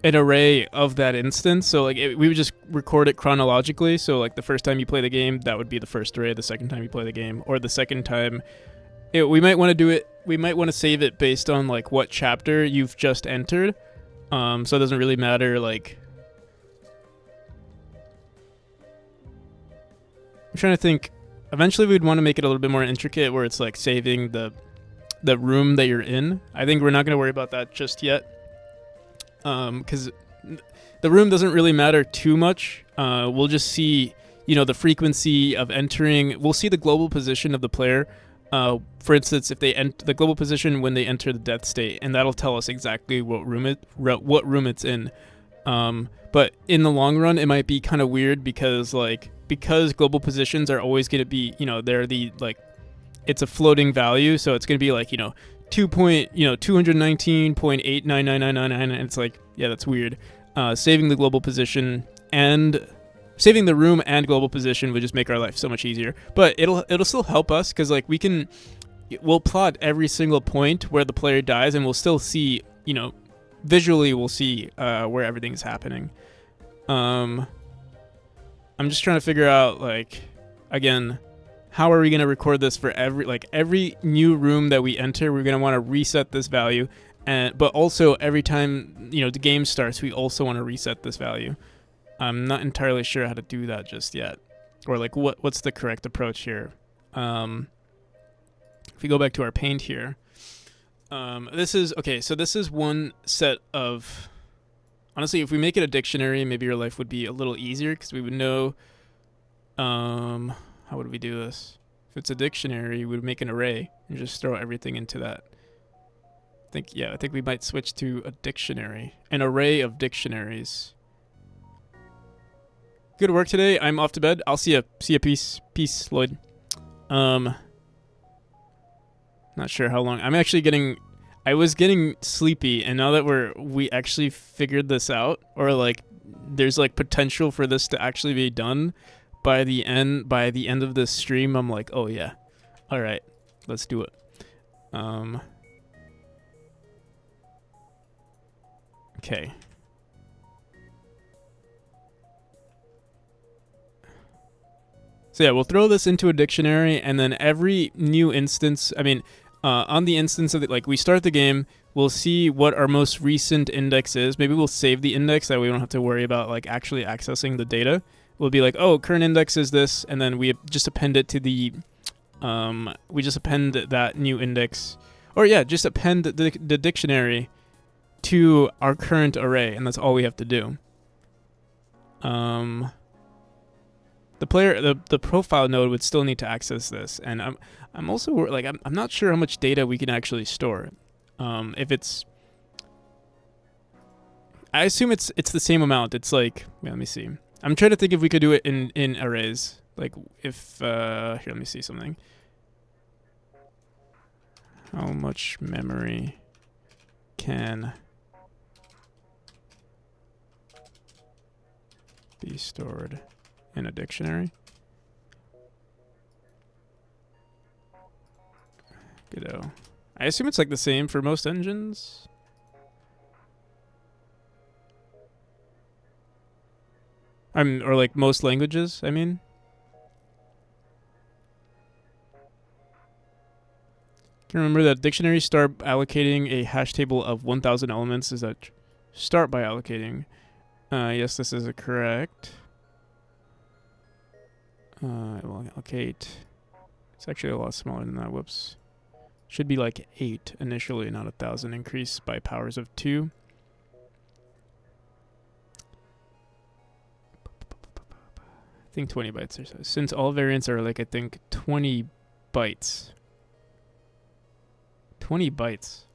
array of that instance. So like we would just record it chronologically. So like the first time you play the game, that would be the first array. The second time you play the game, or the second time, we might want to do it. We might want to save it based on like what chapter you've just entered. So it doesn't really matter. Like, I'm trying to think. Eventually, we'd want to make it a little bit more intricate, where it's like saving the room that you're in. I think we're not going to worry about that just yet, because the room doesn't really matter too much. We'll just see, the frequency of entering. We'll see the global position of the player. For instance, if they the global position when they enter the death state, and that'll tell us exactly what room it's in. But in the long run, it might be kind of weird because global positions are always going to be, they're it's a floating value, so it's going to be like 219.899999, and it's like, yeah, that's weird. Saving the global position and saving the room and global position would just make our life so much easier. But it'll still help us because like we'll plot every single point where the player dies, and we'll still see, visually we'll see where everything's happening. I'm just trying to figure out, like, again, how are we going to record this for every new room that we enter? We're going to want to reset this value, but also every time the game starts, we also want to reset this value. I'm not entirely sure how to do that just yet, or like what's the correct approach here. If we go back to our paint here, this is okay. So this is one set of Honestly, if we make it a dictionary, maybe your life would be a little easier because we would know. How would we do this? If it's a dictionary, we would make an array and just throw everything into that. I think we might switch to a dictionary, an array of dictionaries. Good work today. I'm off to bed. I'll see you. Peace, Lloyd. Not sure how long. I was getting sleepy, and now that we actually figured this out, or like there's like potential for this to actually be done by the end of this stream, I'm like, oh yeah, all right, let's do it. Okay. So yeah, we'll throw this into a dictionary, and then every new instance, on the instance of we start the game, we'll see what our most recent index is. Maybe we'll save the index that we don't have to worry about like actually accessing the data. We'll be like, oh, current index is this, and then we just append it to the, we just append that new index, or yeah, just append the dictionary to our current array, and that's all we have to do. The profile node would still need to access this, and I'm also like I'm not sure how much data we can actually store. If it's, I assume it's the same amount. It's like, let me see. I'm trying to think if we could do it in arrays. Like if here, let me see something. How much memory can be stored in a dictionary? Godot. I assume it's like the same for most engines. Or like most languages, I mean. Can remember that dictionaries start allocating a hash table of 1,000 elements. Is that start by allocating? Yes, this is correct. It will allocate. It's actually a lot smaller than that. Whoops. Should be like 8 initially, not 1,000. Increase by powers of 2. I think 20 bytes or so. Since all variants are like, I think 20 bytes. 20 bytes.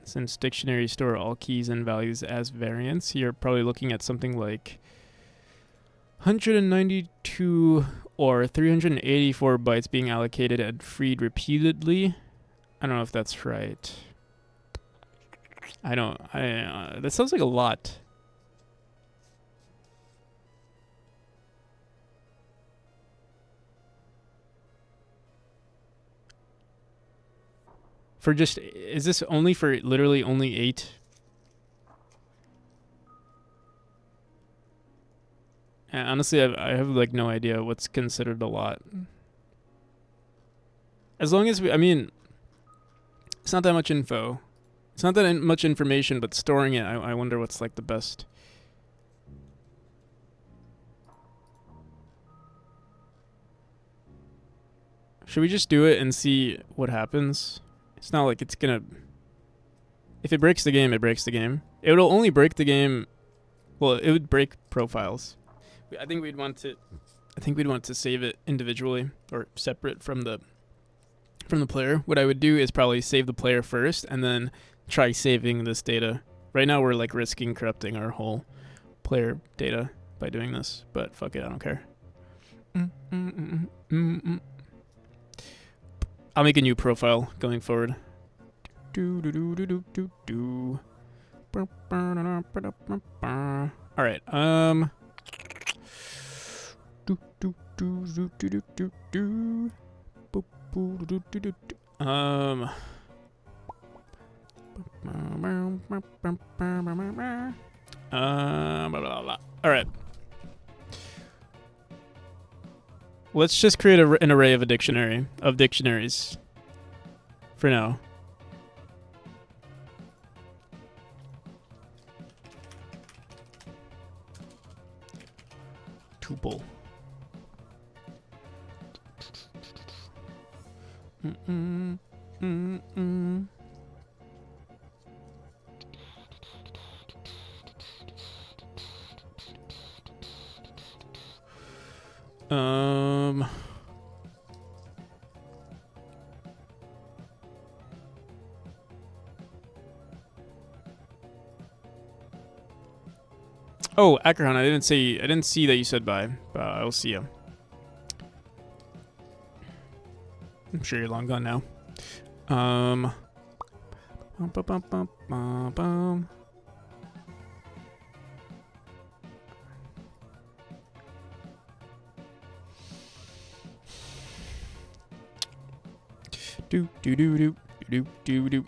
Since dictionaries store all keys and values as variants, you're probably looking at something like 192 or 384 bytes being allocated and freed repeatedly. I don't know if that's right. That sounds like a lot. For just, is this only for literally only 8? Honestly, I have like no idea what's considered a lot. As long as it's not that much info. It's not that much information, but storing it, I wonder what's like the best. Should we just do it and see what happens? It's not like it's gonna... If it breaks the game, it breaks the game. It'll only break the game... Well, it would break profiles. I think we'd want to save it individually or separate from the player. What I would do is probably save the player first and then try saving this data. Right now we're like risking corrupting our whole player data by doing this, but fuck it, I don't care. I'll make a new profile going forward. All right. All right. Let's just create an array of dictionaries for now. Tuple. Um. Oh, Ackerhan, I didn't see that you said bye, but I'll see you. I'm sure you're long gone now. Bum, bum, bum, bum, bum, bum. Do do do do do do do.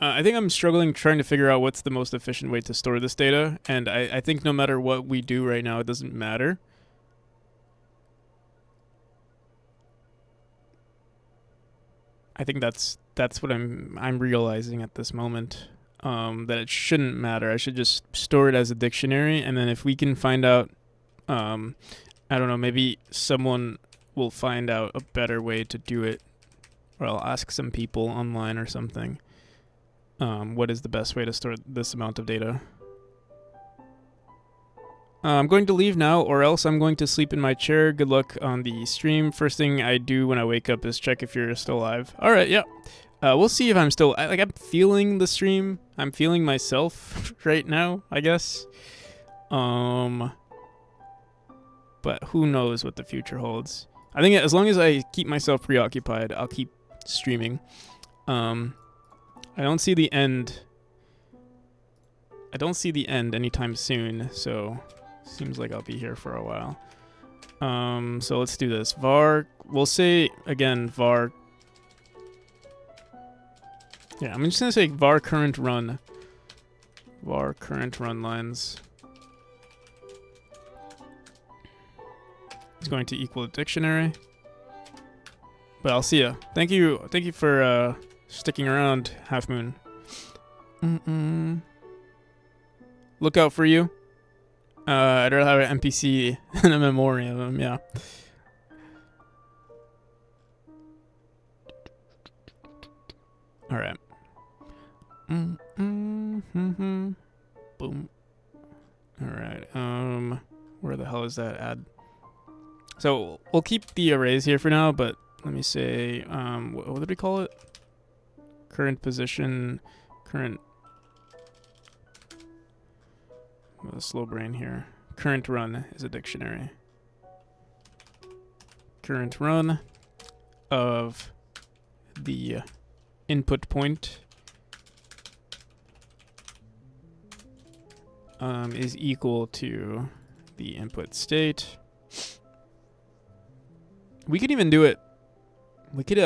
I think I'm struggling trying to figure out what's the most efficient way to store this data, and I think no matter what we do right now, it doesn't matter. I think that's what I'm realizing at this moment. That it shouldn't matter. I should just store it as a dictionary, and then if we can find out, I don't know, maybe someone will find out a better way to do it, or I'll ask some people online or something. What is the best way to store this amount of data? I'm going to leave now, or else I'm going to sleep in my chair. Good luck on the stream. First thing I do when I wake up is check if you're still alive. All right, yeah. We'll see if I'm still... I'm feeling the stream. I'm feeling myself right now, I guess. But who knows what the future holds. I think as long as I keep myself preoccupied, I'll keep streaming. I don't see the end. I don't see the end anytime soon, so seems like I'll be here for a while. So let's do this. Var, we'll say again var. Yeah, I'm just gonna say var current run. Var current run lines is going to equal a dictionary. But I'll see ya. Thank you for sticking around, Half Moon. Look out for you. I'd rather have an NPC than a memory of him, yeah. Alright. Boom. Alright, where the hell is that add? So, we'll keep the arrays here for now, but let me say, what did we call it? Current position, current... a slow brain here. Current run is a dictionary. Current run of the input point is equal to the input state. We could even do it. We could,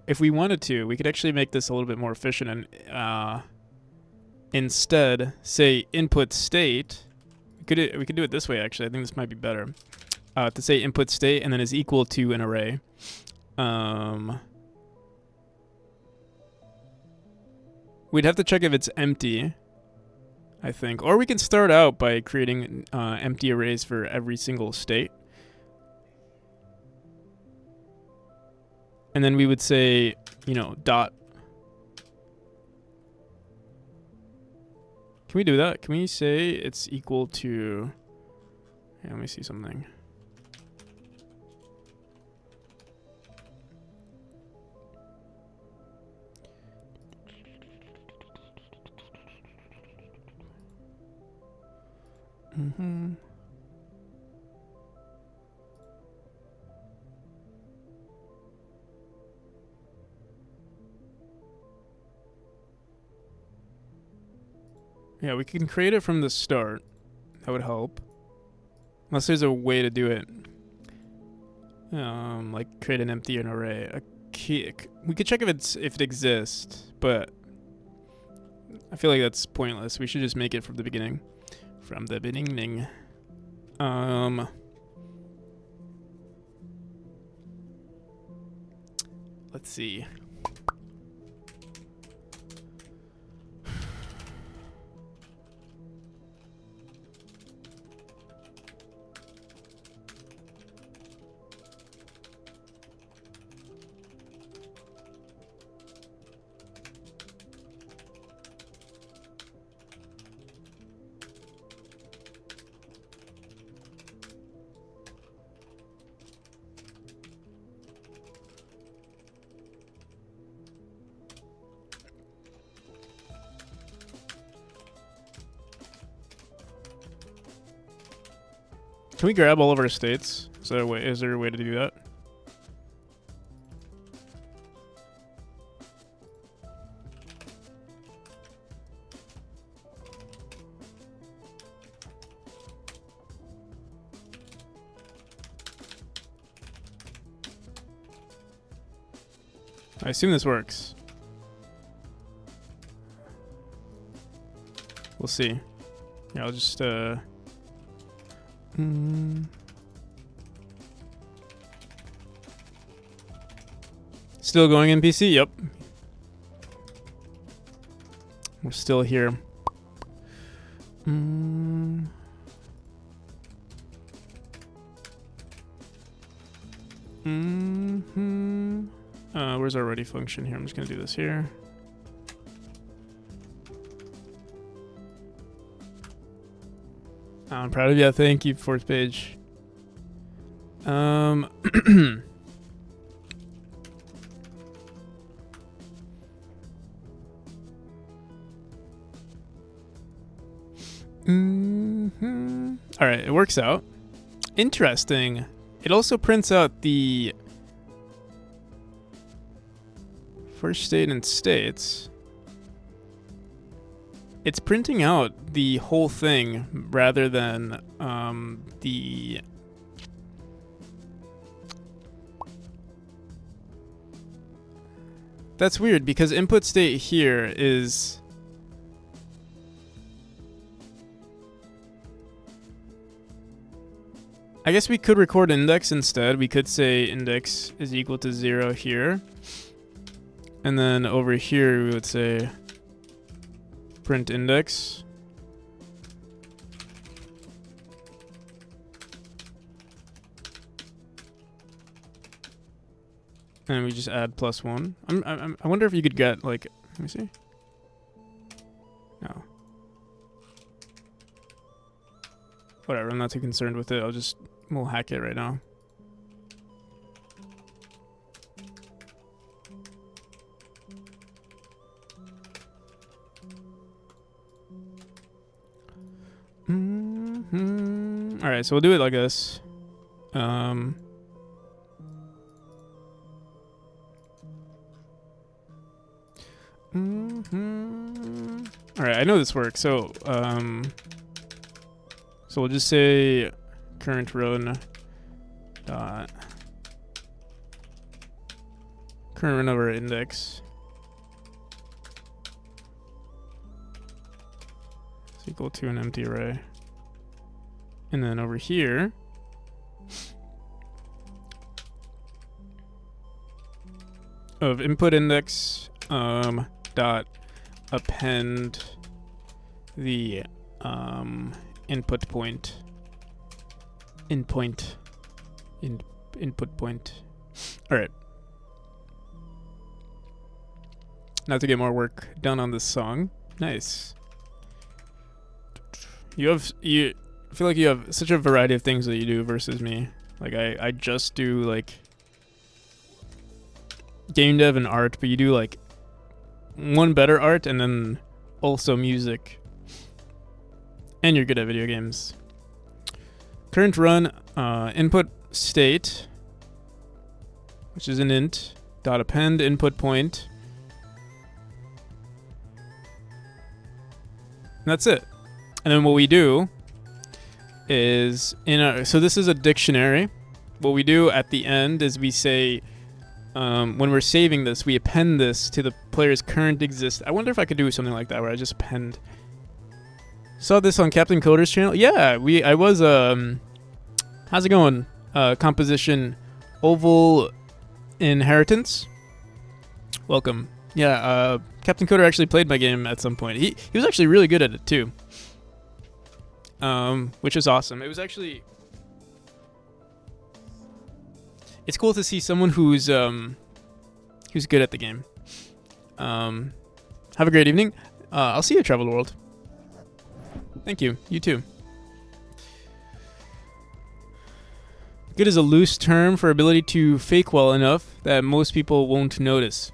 if we wanted to, we could actually make this a little bit more efficient and instead say input state. We could do it this way, actually. I think this might be better. To say input state and then is equal to an array. We'd have to check if it's empty, I think. Or we can start out by creating empty arrays for every single state. And then we would say, you know, dot. Can we do that? Can we say it's equal to... Yeah, let me see something. Yeah, we can create it from the start. That would help. Unless there's a way to do it. Like create an empty array. We could check if it exists, but I feel like that's pointless. We should just make it from the beginning. From the beginning. Let's see. Can we grab all of our states? Is there a way to do that? I assume this works. We'll see. Yeah, I'll just Still going NPC? Yep. We're still here. Where's our ready function here? I'm just gonna do this here. I'm proud of you. Thank you, fourth page. All right, it works out. Interesting. It also prints out the first state and states. It's printing out the whole thing rather than the... That's weird because input state here is... I guess we could record index instead. We could say index is equal to 0 here. And then over here we would say print index. And we just add +1. I wonder if you could get, like, let me see. No. Whatever, I'm not too concerned with it. We'll hack it right now. All right, so we'll do it like this. All right, I know this works. So we'll just say current run dot current run over index is equal to an empty array. And then over here, of input index dot append the input point input point. All right. Now to get more work done on this song. Nice. I feel like you have such a variety of things that you do versus me. Like I just do like game dev and art, but you do like one better art and then also music. And you're good at video games. Current run input state, which is an int, dot append input point. And that's it. And then what we do is so this is a dictionary. What we do at the end is we say when we're saving this, we append this to the player's current I wonder if I could do something like that where I just append. Saw this on Captain Coder's channel. Yeah, I was how's it going? Composition oval inheritance. Welcome. Yeah, Captain Coder actually played my game at some point. He was actually really good at it too. Which is awesome. It was actually... It's cool to see someone who's good at the game. Have a great evening. I'll see you at Travel the World. Thank you. You too. Good is a loose term for ability to fake well enough that most people won't notice.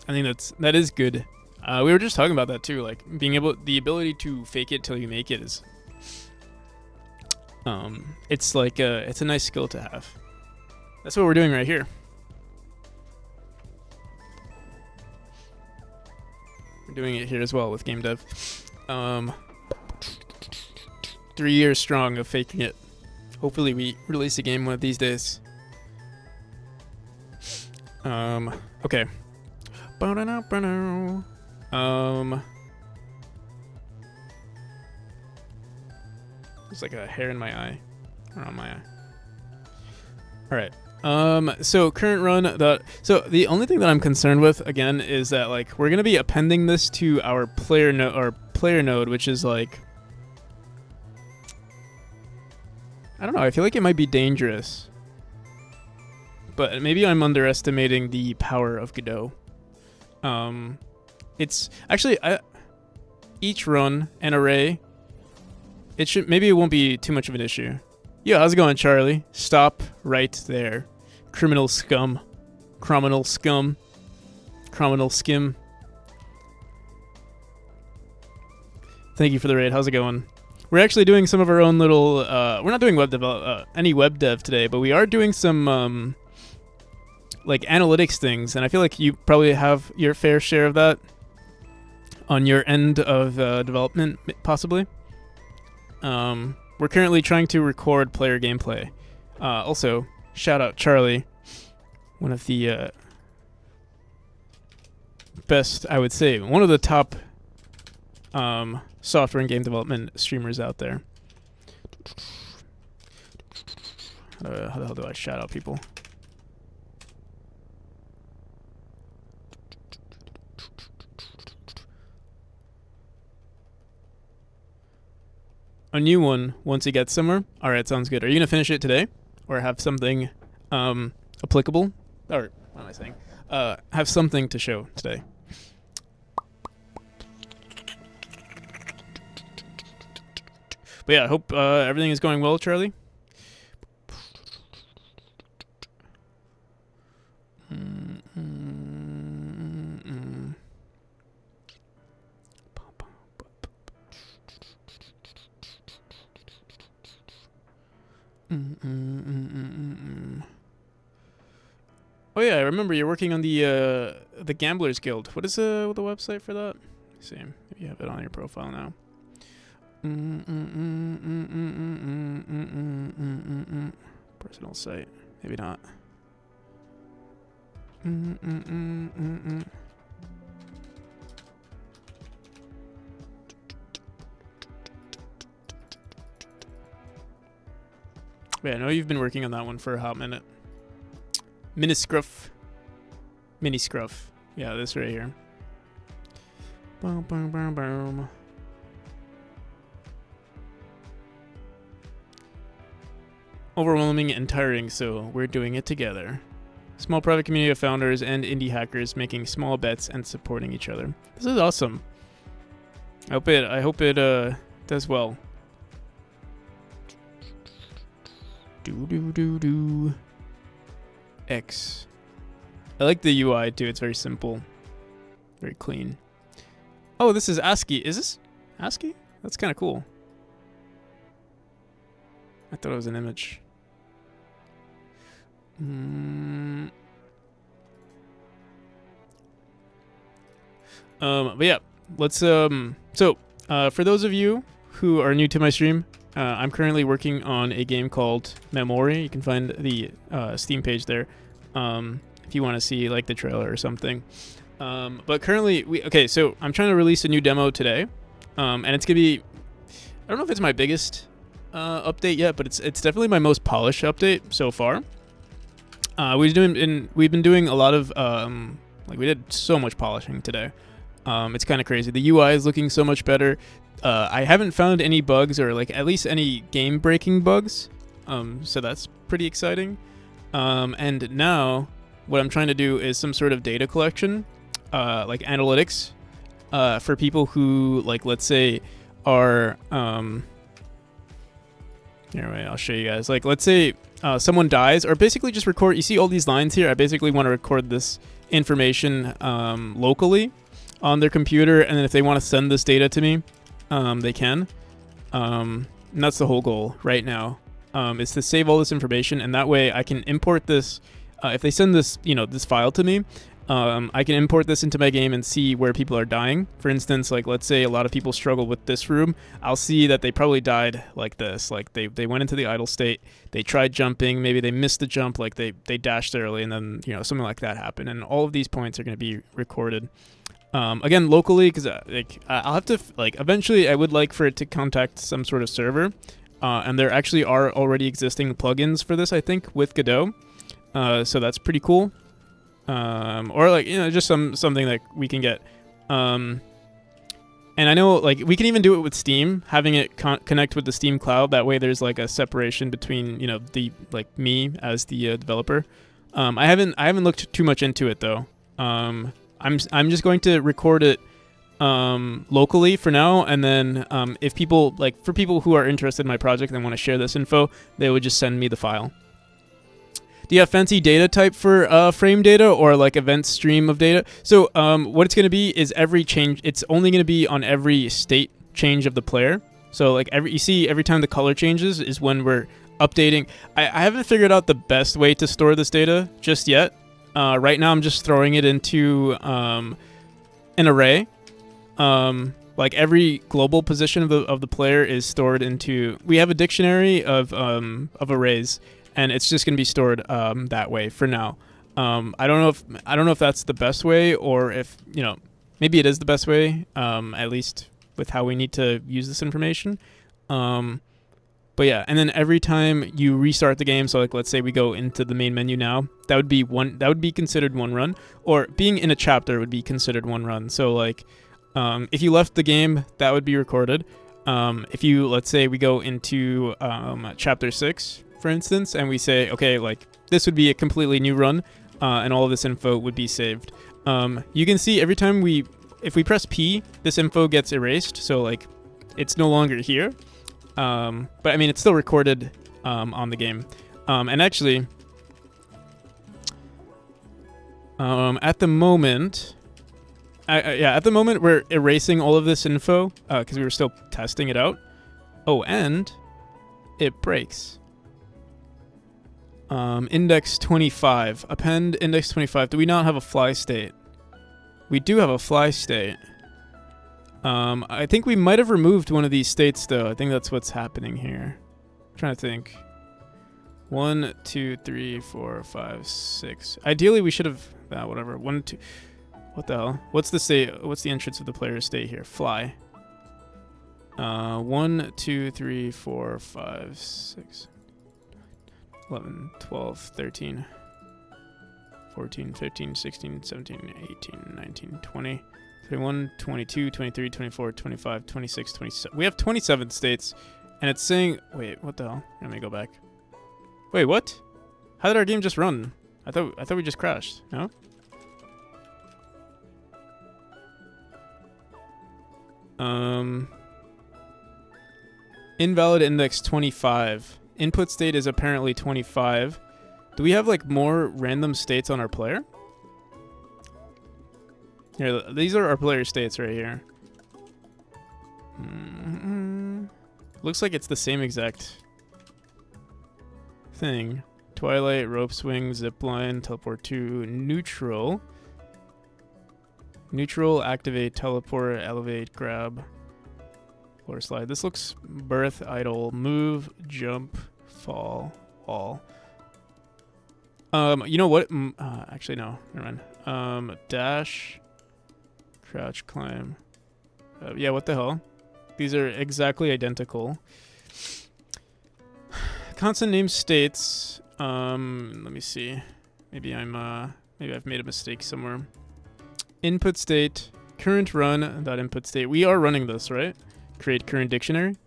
I think that is good. We were just talking about that too, like the ability to fake it till you make it is. It's like it's a nice skill to have. That's what we're doing right here. We're doing it here as well with game dev. 3 years strong of faking it. Hopefully we release a game one of these days. Okay. There's like a hair in my eye. Around my eye. Alright. So current run, so the only thing that I'm concerned with again is that like we're gonna be appending this to our player node, which is like, I don't know, I feel like it might be dangerous. But maybe I'm underestimating the power of Godot. It's actually each run an array. Maybe it won't be too much of an issue. Yo, how's it going, Charlie? Stop right there. Criminal scum. Criminal scum. Criminal skim. Thank you for the raid. How's it going? We're actually doing some of our own little... we're not doing any web dev today, but we are doing some like analytics things, and I feel like you probably have your fair share of that on your end of development, possibly. We're currently trying to record player gameplay. Also, shout out Charlie, one of the best, I would say, one of the top software and game development streamers out there. How the hell do I shout out people? A new one once it gets somewhere. All right, sounds good. Are you gonna finish it today, or have something applicable? Or what am I saying? Have something to show today. But yeah, I hope everything is going well, Charlie. Oh yeah, I remember you're working on the Gamblers Guild. What is the website for that? Let's see, maybe you have it on your profile now. Personal site, maybe not. Yeah, I know you've been working on that one for a hot minute. Miniscruff. Yeah, this right here. Boom, boom, boom, boom. Overwhelming and tiring, so we're doing it together. Small private community of founders and indie hackers making small bets and supporting each other. This is awesome. I hope it does well. Do. X. I like the UI too. It's very simple, very clean. Oh, this is ASCII. Is this ASCII? That's kind of cool. I thought it was an image. But yeah, let's so for those of you who are new to my stream, I'm currently working on a game called Memory. You can find the Steam page there if you want to see like the trailer or something. But currently, so I'm trying to release a new demo today, and it's gonna be, I don't know if it's my biggest update yet, but it's definitely my most polished update so far. We've been doing a lot of like we did so much polishing today. It's kind of crazy. The UI is looking so much better. I haven't found any bugs or like at least any game breaking bugs. So that's pretty exciting. And now what I'm trying to do is some sort of data collection, like analytics, for people who like, let's say are, here, wait, I'll show you guys. Like, let's say someone dies, or basically just record. You see all these lines here? I basically want to record this information locally on their computer, and then if they want to send this data to me, they can. And that's the whole goal right now, is to save all this information, and that way I can import this. If they send this, this file to me, I can import this into my game and see where people are dying. For instance, like let's say a lot of people struggle with this room. I'll see that they probably died like this. Like they went into the idle state. They tried jumping. Maybe they missed the jump. Like they dashed early, and then something like that happened. And all of these points are going to be recorded. Again, locally, because I'll have to eventually I would like for it to contact some sort of server. And there actually are already existing plugins for this, I think, with Godot. So that's pretty cool. Or like just something that we can get. And I know like we can even do it with Steam, having it connect with the Steam cloud. That way there's like a separation between the like me as the developer. I haven't looked too much into it though. I'm just going to record it locally for now, and then if people for people who are interested in my project and want to share this info, they would just send me the file. Do you have fancy data type for frame data or like event stream of data? So what it's going to be is every change. It's only going to be on every state change of the player. So like you see every time the color changes is when we're updating. I haven't figured out the best way to store this data just yet. Right now I'm just throwing it into an array. Like every global position of the player is stored into. We have a dictionary of arrays. And it's just going to be stored that way for now. I don't know if that's the best way, or if maybe it is the best way. At least with how we need to use this information. But yeah, and then every time you restart the game, so like let's say we go into the main menu now, that would be considered one run, or being in a chapter would be considered one run. So like if you left the game, that would be recorded. If you let's say we go into chapter 6. For instance, and we say, okay, like this would be a completely new run, and all of this info would be saved. You can see every time if we press P, this info gets erased, so like it's no longer here. But I mean, it's still recorded on the game. And actually, at the moment, at the moment we're erasing all of this info because we were still testing it out. Oh, and it breaks. Index 25. Append index 25. Do we not have a fly state? We do have a fly state. I think we might have removed one of these states, though. I think that's what's happening here. I'm trying to think. 1, 2, 3, 4, 5, 6. Ideally, we should have... whatever. 1, 2... What the hell? What's the state? What's the entrance of the player's state here? Fly. 1, 2, 3, 4, 5, 6... 11, 12, 13, 14, 15, 16, 17, 18, 19, 20, 21, 22, 23, 24, 25, 26, 27. We have 27 states, and it's saying... Wait, what the hell? Let me go back. Wait, what? How did our game just run? I thought we just crashed. No? Invalid index 25. Input state is apparently 25. Do we have like more random states on our player? Here, these are our player states right here. Looks like it's the same exact thing. Twilight, rope swing, zipline, teleport to neutral. Neutral, activate, teleport, elevate, grab, floor slide. This looks birth, idle, move, jump, fall, wall. You know what? Actually, no. Never mind. Dash, crouch, climb. Yeah, what the hell? These are exactly identical. Constant name states. Let me see. Maybe maybe I've made a mistake somewhere. Input state, current run dot input state. We are running this, right? Create current dictionary.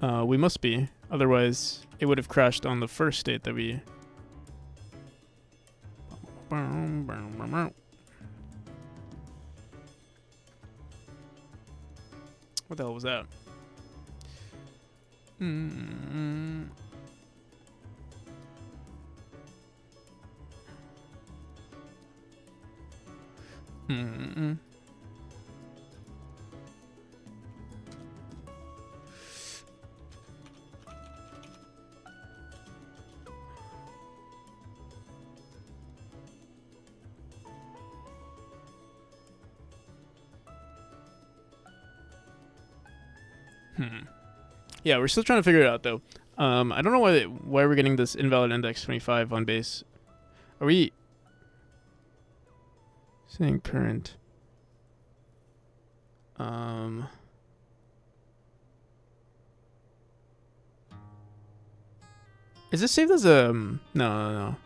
We must be, otherwise it would have crashed on the first state that we. What the hell was that? Yeah, we're still trying to figure it out though. I don't know why we're getting this invalid index 25 on base. Are we saying current? Is this saved as a no.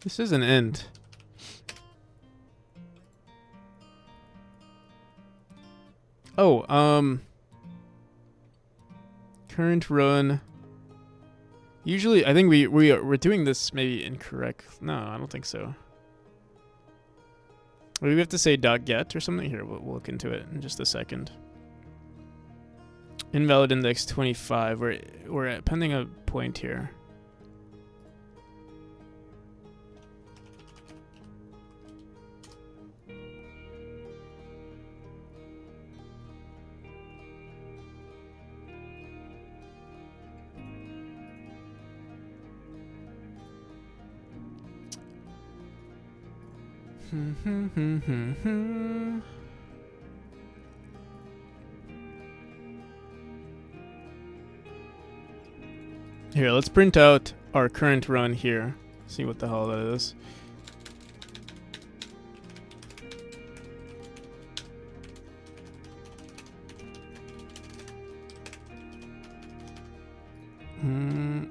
This is an end. Oh, current run. Usually, I think we're doing this maybe incorrect. No, I don't think so. Maybe we have to say .get or something. Here, we'll look into it in just a second. Invalid index 25. We're at pending a point here. Here, let's print out our current run here. See what the hell that is.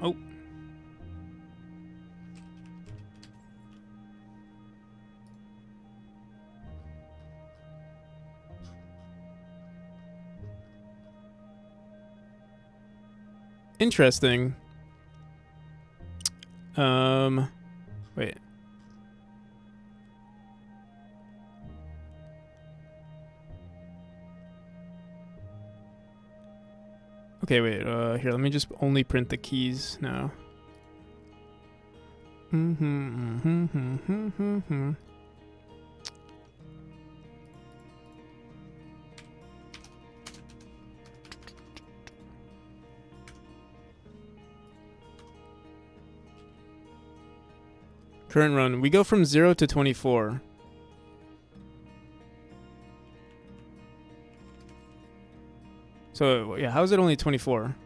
Oh. Interesting. Wait. Okay, wait. Here, let me just only print the keys now. Current run. We go from 0 to 24. So, yeah, how is it only 24?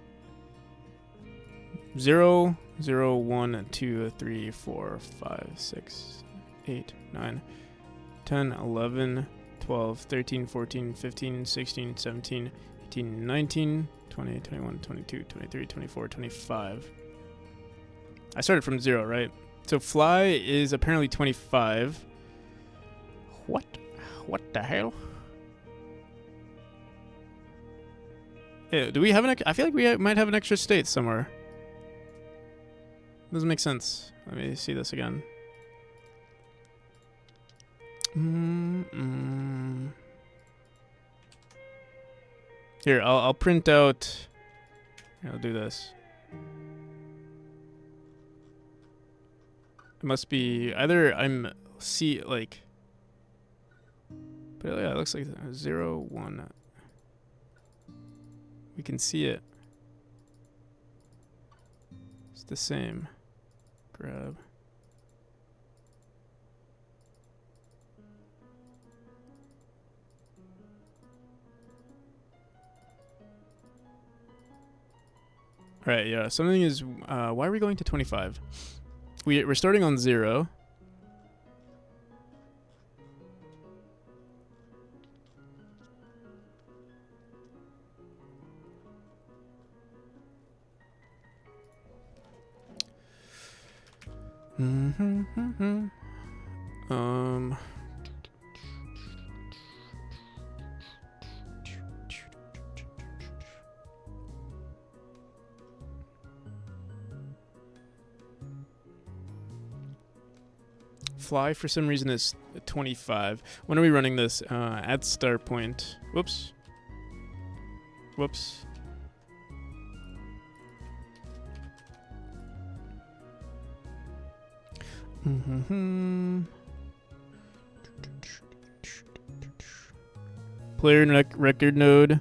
0, 0, 1, 2, 3, 4, 5, 6, 8, 9, 10, 11, 12, 13, 14, 15, 16, 17, 18, 19, 20, 21, 22, 23, 24, 25. I started from 0, right? So fly is apparently 25. What? What the hell? Yeah, do we have an? I feel like we might have an extra state somewhere. Doesn't make sense. Let me see this again. Here, I'll print out. Here, I'll do this. It must be either I'm like. But yeah, it looks like 0, 1. We can see it. It's the same. Grab. Right, yeah. Something is. Why are we going to 25? We're starting on 0. Fly for some reason is 25. When are we running this? At start point. Whoops. Whoops. Player record node.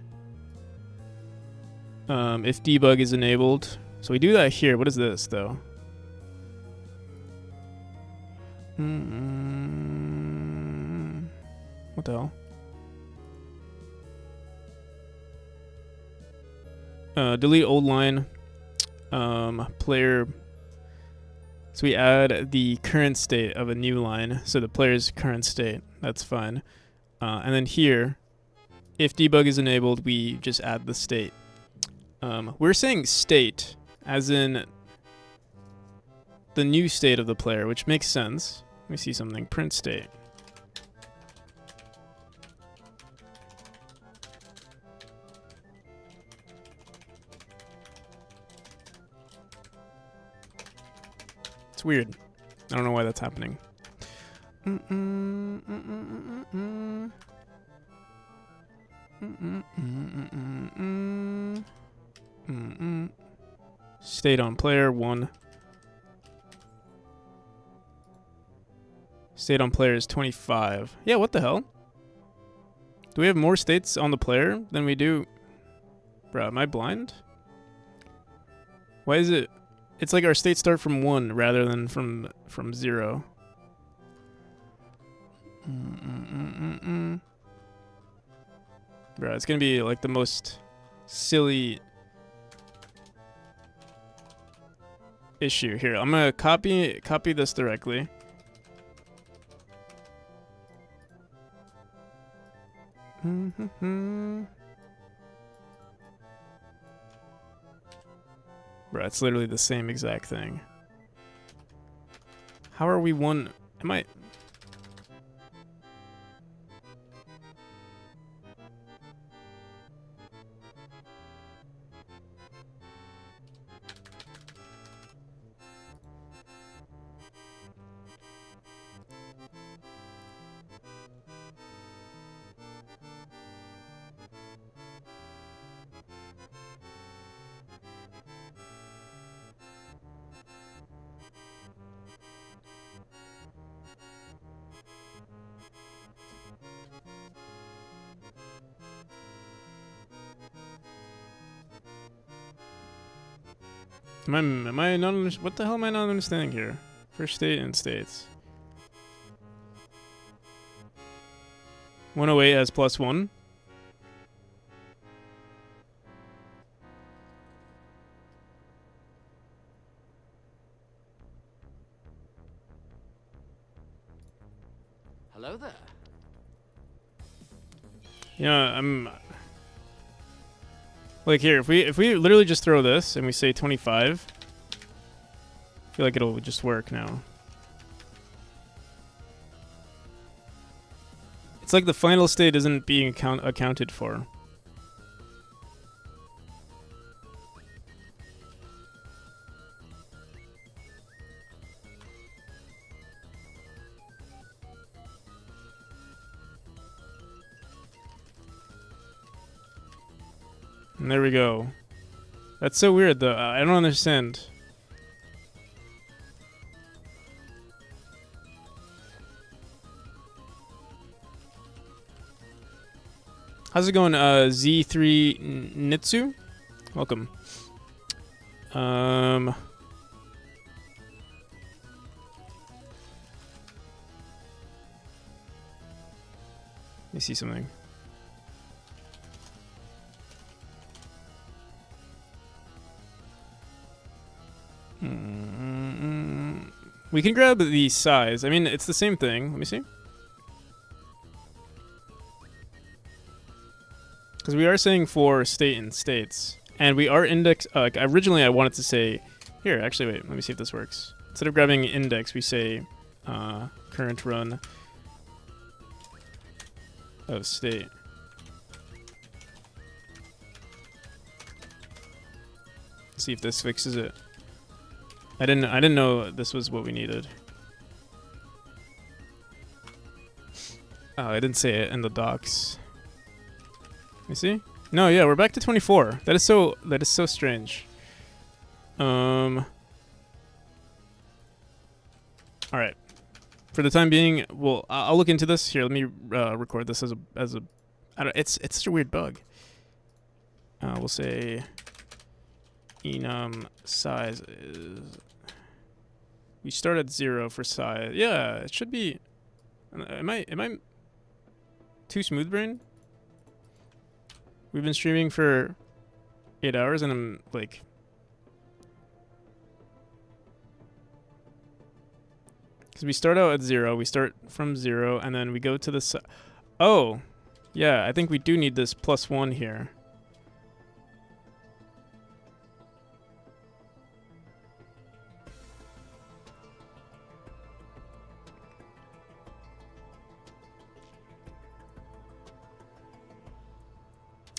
If debug is enabled. So we do that here. What is this though? What the hell? Delete old line. Player. So we add the current state of a new line. So the player's current state. That's fine. And then here, if debug is enabled, we just add the state. We're saying state as in the new state of the player, which makes sense. Let me see something. Print state. It's weird. I don't know why that's happening. State on player 1. State on player is 25. Yeah, what the hell? Do we have more states on the player than we do? Bro, am I blind? Why is it? It's like our states start from 1 rather than from 0. Bro, it's gonna be like the most silly issue here. I'm gonna copy this directly. Bro, it's literally the same exact thing. How are we one? Am I? Am I not? What the hell am I not understanding here? First state and states. 108 has +1. Hello there. Yeah, I'm. Like here, if we literally just throw this and we say 25, I feel like it'll just work now. It's like the final state isn't being accounted for. And there we go. That's so weird though. I don't understand. How's it going, Z3 Nitsu? Welcome. Let me see something. We can grab the size. I mean, it's the same thing. Let me see. Because we are saying for state and states. And we are originally I wanted to say... Here, actually, wait. Let me see if this works. Instead of grabbing index, we say current run of state. See if this fixes it. I didn't know this was what we needed. Oh, I didn't say it in the docs. You see? No, yeah, we're back to 24. That is so strange. All right. For the time being, well, I'll look into this. Here, let me record this as a I don't, it's such a weird bug. We'll say enum size is, we start at 0 for size. Yeah, it should be. Am I too smooth brain? We've been streaming for 8 hours and I'm like, because we start out at 0, we start from 0 and then we go to the oh yeah, I think we do need this +1 here.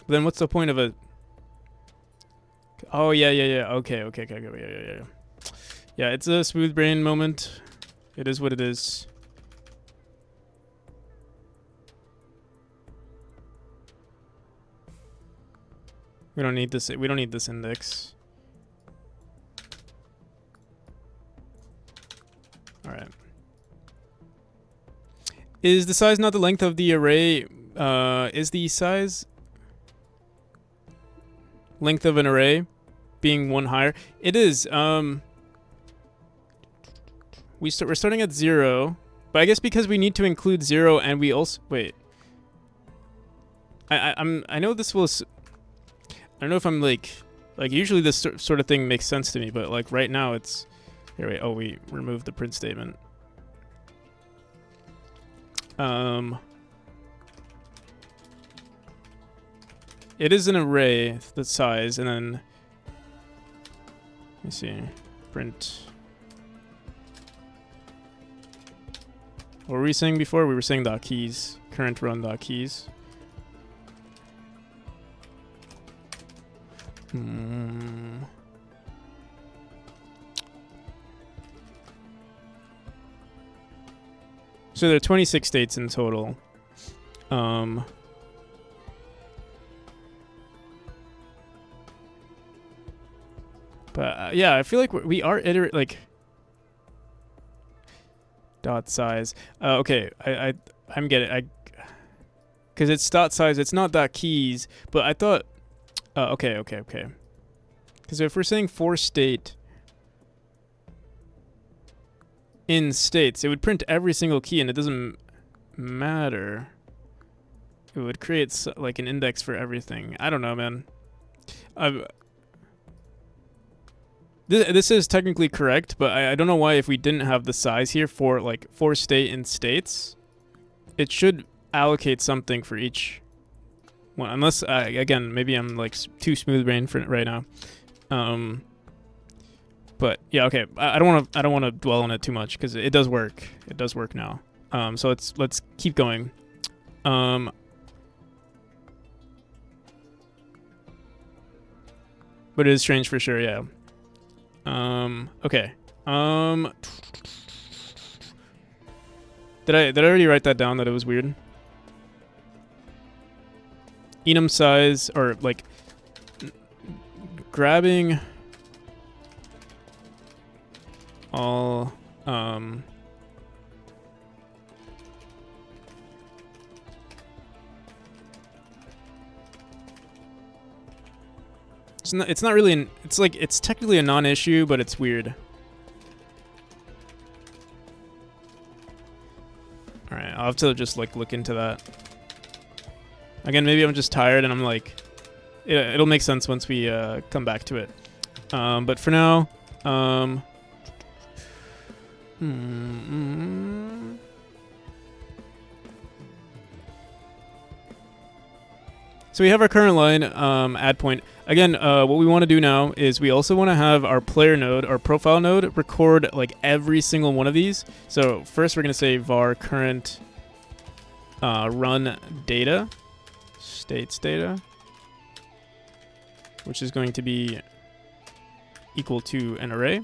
Then what's the point of a? Oh yeah. Okay. Yeah. Yeah, it's a smooth brain moment. It is what it is. We don't need this. We don't need this index. All right. Is the size not the length of the array? Is the size length of an array being 1 higher? It is. We're starting at 0, but I guess because we need to include 0 and we also wait. I know this will. I don't know if I'm like usually this sort of thing makes sense to me, but like right now it's here. Wait. Oh, we removed the print statement. It is an array, the size, and then let me see, print. What were we saying before? We were saying .keys, current run .keys. So there are 26 states in total. But yeah, I feel like we are like dot size. Okay, I'm getting because it's dot size. It's not dot keys, but I thought. Okay. Because if we're saying for state in states, it would print every single key, and it doesn't matter. It would create like an index for everything. I don't know, man. This is technically correct, but I don't know why if we didn't have the size here for like for state in states, it should allocate something for each one. Unless again, maybe I'm like too smooth brain for it right now. But yeah, okay. I don't want to dwell on it too much because it does work. It does work now. So let's keep going. But it is strange for sure. Yeah. Okay. Did I already write that down that it was weird? Enum size, or like grabbing all it's not really it's like it's technically a non-issue, but it's weird. All right, I'll have to just like look into that. Again, maybe I'm just tired and I'm like it'll make sense once we come back to it. But for now, So we have our current line, add point. Again, what we want to do now is we also want to have our player node, our profile node, record like every single one of these. So first we're going to say var current run data, states data, which is going to be equal to an array.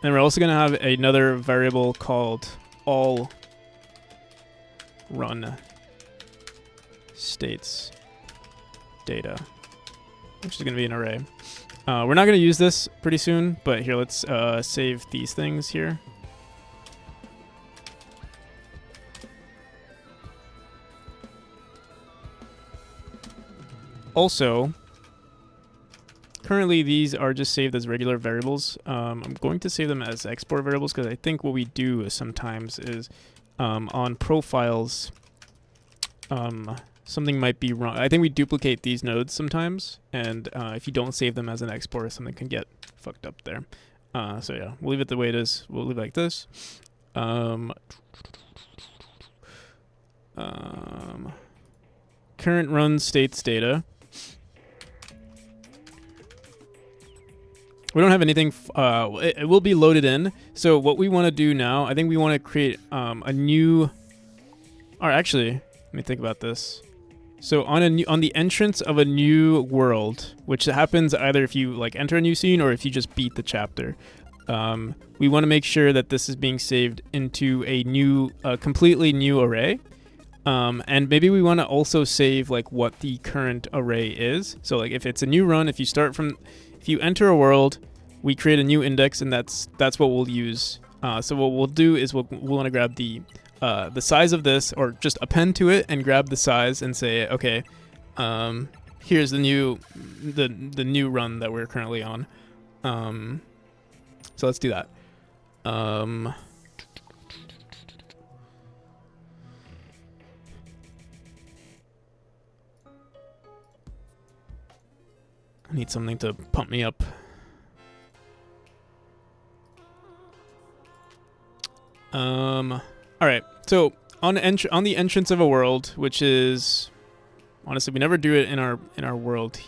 And we're also going to have another variable called all run states data, which is going to be an array. We're not going to use this pretty soon, but here, let's save these things here. Also, currently these are just saved as regular variables. I'm going to save them as export variables because I think what we do sometimes is on profiles, something might be wrong. I think we duplicate these nodes sometimes, and if you don't save them as an export, something can get fucked up there. So yeah, we'll leave it the way it is. We'll leave it like this. Current run states data. We don't have anything. It will be loaded in. So what we want to do now, I think we want to create a new. Or actually, let me think about this. So on the entrance of a new world, which happens either if you like enter a new scene or if you just beat the chapter, we want to make sure that this is being saved into a new, completely new array. And maybe we want to also save like what the current array is. So like if it's a new run, if you enter a world, we create a new index, and that's what we'll use. So what we'll do is we'll want to grab the size of this, or just append to it and grab the size and say, okay, here's the new run that we're currently on. So let's do that. I need something to pump me up. All right. So on the entrance of a world, which is honestly we never do it in our world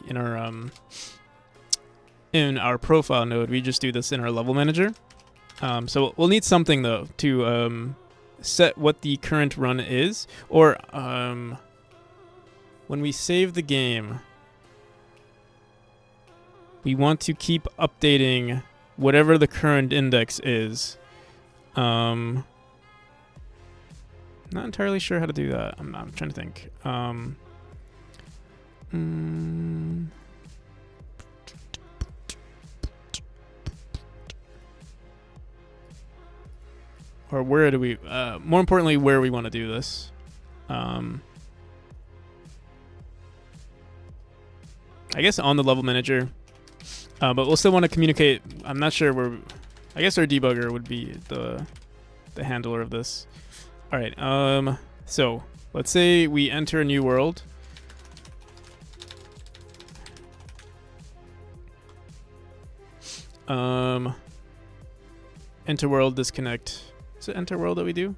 in our profile node. We just do this in our level manager. So we'll need something though to set what the current run is, or when we save the game, we want to keep updating whatever the current index is. Not entirely sure how to do that. I'm trying to think. Or where do we? More importantly, where we want to do this. I guess on the level manager. But we'll still want to communicate. I'm not sure where. I guess our debugger would be the handler of this. All right. So let's say we enter a new world. Enter world disconnect. Is it enter world that we do?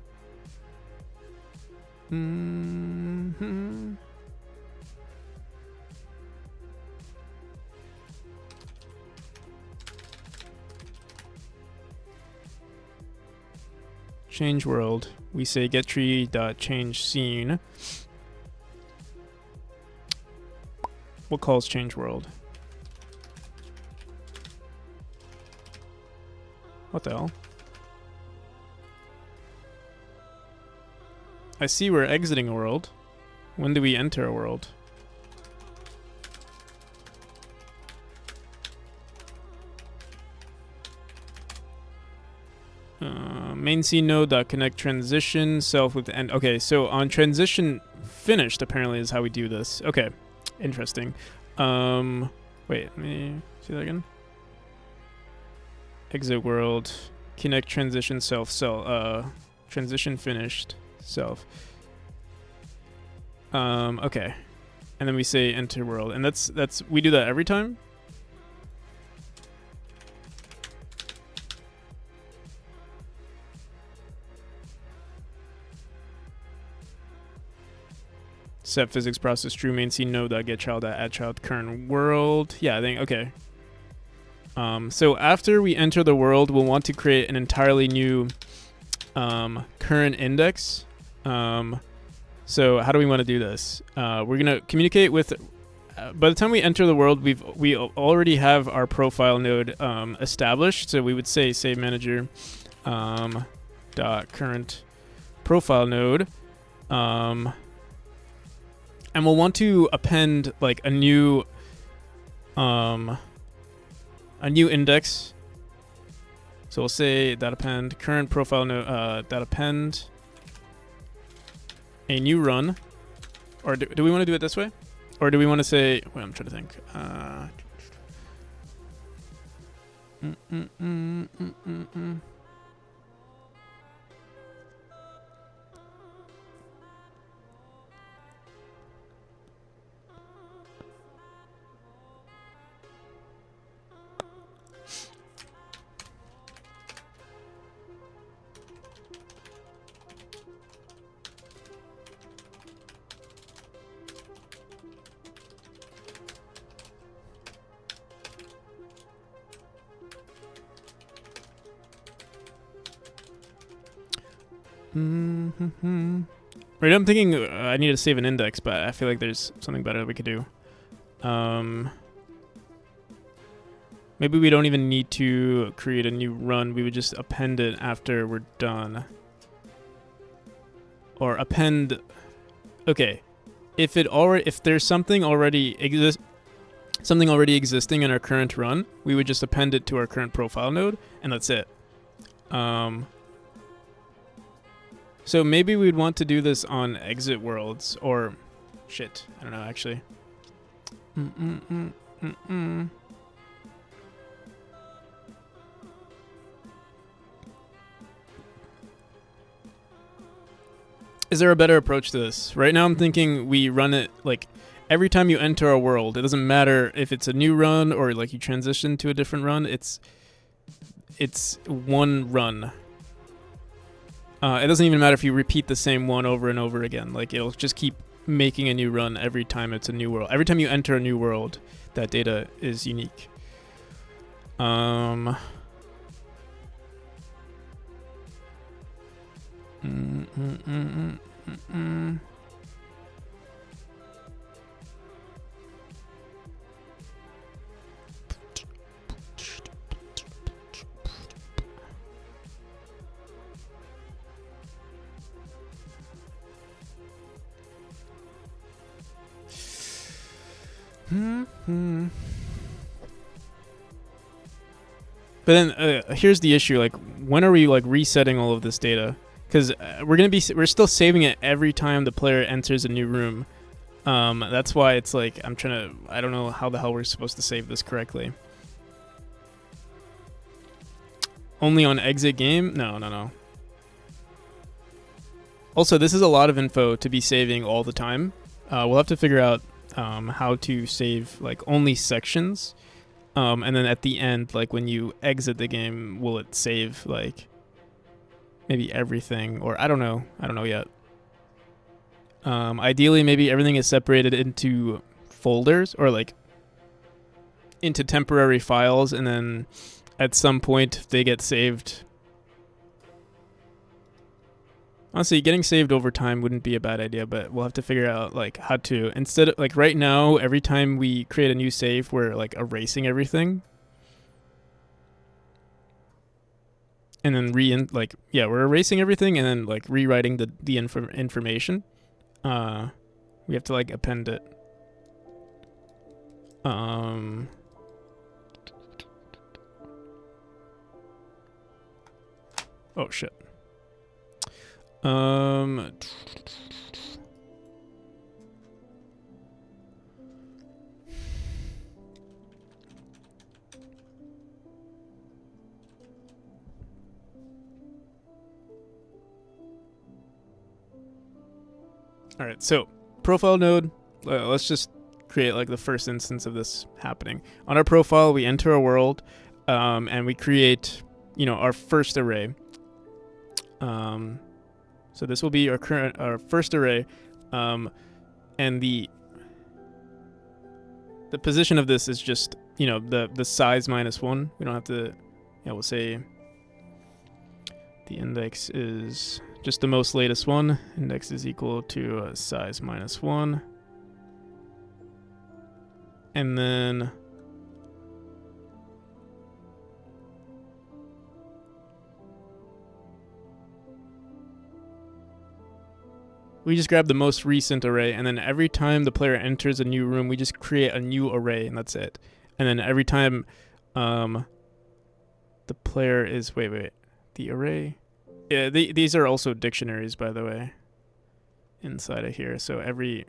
Change world. We say get tree dot change scene. What calls change world? What the hell? I see we're exiting a world. When do we enter a world? Main scene node dot connect transition self with end. Okay, so on transition finished apparently is how we do this. Okay, interesting. Wait, let me see that again. Exit world, connect transition self, transition finished self. Okay, and then we say enter world, and that's we do that every time. set physics process true main scene node.getChild.addChild current world. Yeah, I think okay. So after we enter the world, we'll want to create an entirely new current index. So how do we want to do this? We're gonna communicate with. By the time we enter the world, we already have our profile node established. So we would say save manager dot current profile node, and we'll want to append like a new index. So we'll say dot append current profile node dot append a new run, or do we want to do it this way, or do we want to say? Wait, I'm trying to think. Right, I'm thinking I need to save an index, but I feel like there's something better that we could do. Maybe we don't even need to create a new run. We would just append it after we're done. Or append. Okay, if there's something already existing in our current run, we would just append it to our current profile node, and that's it. So maybe we'd want to do this on exit worlds, or shit, I don't know actually. Is there a better approach to this? Right now I'm thinking we run it like every time you enter a world. It doesn't matter if it's a new run or like you transition to a different run. It's one run. It doesn't even matter if you repeat the same one over and over again. Like it'll just keep making a new run every time it's a new world. Every time you enter a new world, that data is unique. But then here's the issue: like, when are we like resetting all of this data? Because we're still saving it every time the player enters a new room. That's why it's like I don't know how the hell we're supposed to save this correctly. Only on exit game? No. Also, this is a lot of info to be saving all the time. We'll have to figure out how to save like only sections, and then at the end, like when you exit the game, will it save like maybe everything, or I don't know yet. Ideally, maybe everything is separated into folders or like into temporary files, and then at some point they get saved. Honestly, getting saved over time wouldn't be a bad idea, but we'll have to figure out like how to, instead of like right now, every time we create a new save, we're like erasing everything. And then we're erasing everything and then like rewriting the information. We have to like append it. Oh shit. All right, so profile node, let's just create like the first instance of this happening. On our profile, we enter a world, and we create, our first array. So this will be our first array. and the position of this is just, you know, the size minus 1. We don't have to, yeah, we'll say the index is just the most latest one. Index is equal to size minus 1. And then we just grab the most recent array, and then every time the player enters a new room, we just create a new array, and that's it. And then every time the player is... Wait. The array... Yeah, these are also dictionaries, by the way, inside of here. So every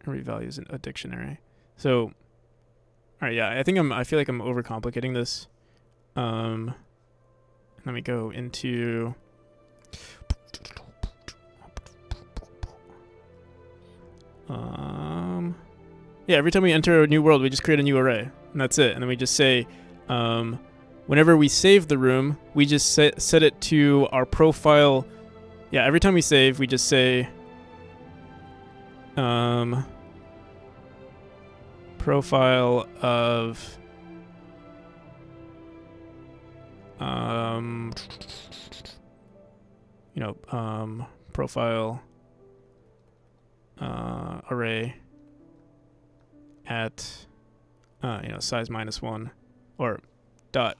value is a dictionary. So, all right, yeah, I feel like I'm overcomplicating this. Let me go into... yeah, every time we enter a new world, we just create a new array, and that's it. And then we just say, whenever we save the room, we just set it to our profile. Yeah, every time we save, we just say, profile of, profile array at size minus 1 or dot.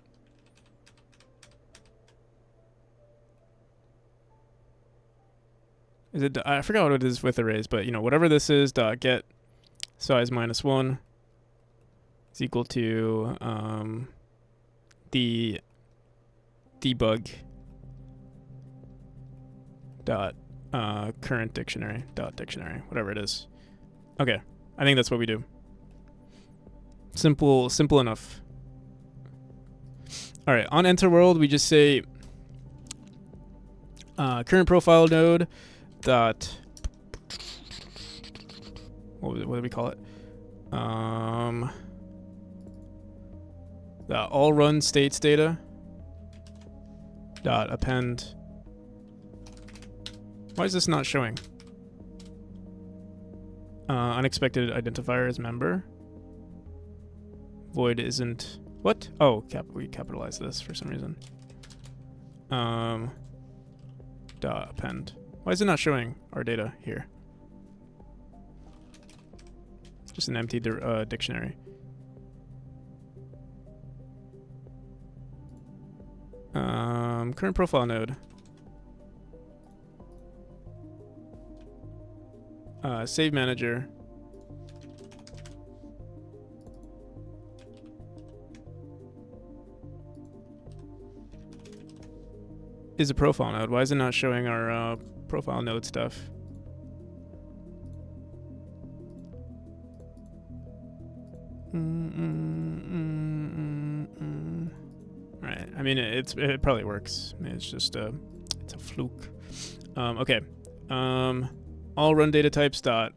Is it? I forgot what it is with arrays, but whatever this is, dot get size minus 1 is equal to the debug dot current dictionary dot dictionary, whatever it is. Okay, I think that's what we do. Simple enough. All right, on enter world, we just say current profile node dot, what do we call it? The all run states data dot append. Why is this not showing? Unexpected identifier is member. Void isn't... What? Oh, we capitalized this for some reason. Dot append. Why is it not showing our data here? It's just an empty dictionary. Current profile node. Save manager. Is a profile node. Why is it not showing our profile node stuff? Right. I mean, it probably works. I mean, it's just it's a fluke. Okay. All run data types dot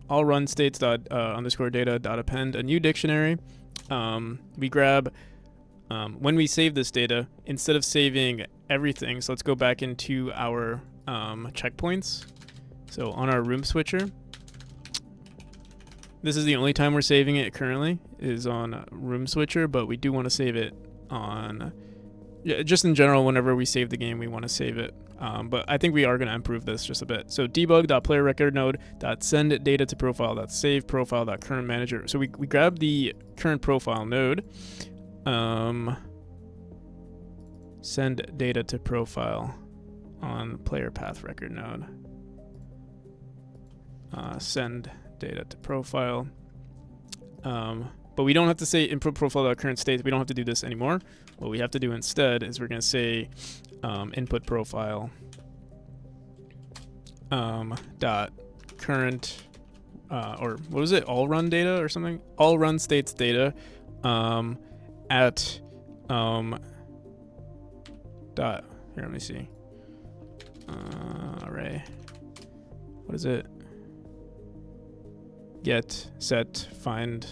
all run states dot underscore data dot append a new dictionary. We grab when we save this data, instead of saving everything, so let's go back into our checkpoints. So on our room switcher, this is the only time we're saving it currently, is on room switcher, but we do want to save it on, just in general, whenever we save the game, we want to save it. But I think we are going to improve this just a bit. So debug.playerRecordNode.send data to profile.save profile.current manager. So we grab the current profile node, send data to profile on player path record node. Send data to profile. But we don't have to say input profile.current state. We don't have to do this anymore. What we have to do instead is we're going to say input profile dot current or what was it? All run data or something? All run states data at dot, here, let me see. Array. What is it? Get, set, find.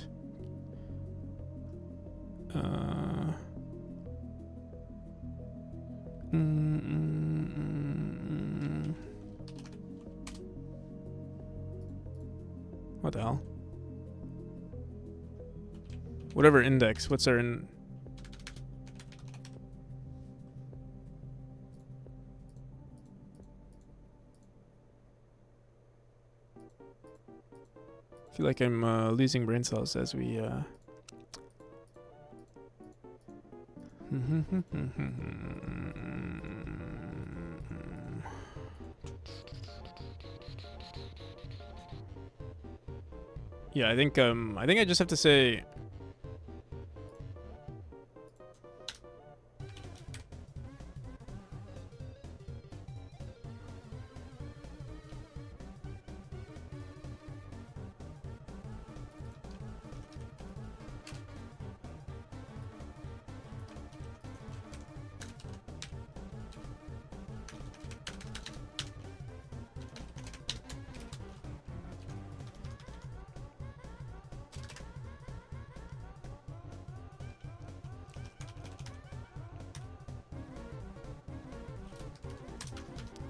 What the hell? Whatever index. What's our in? I feel like I'm losing brain cells as we. Yeah, I think I just have to say.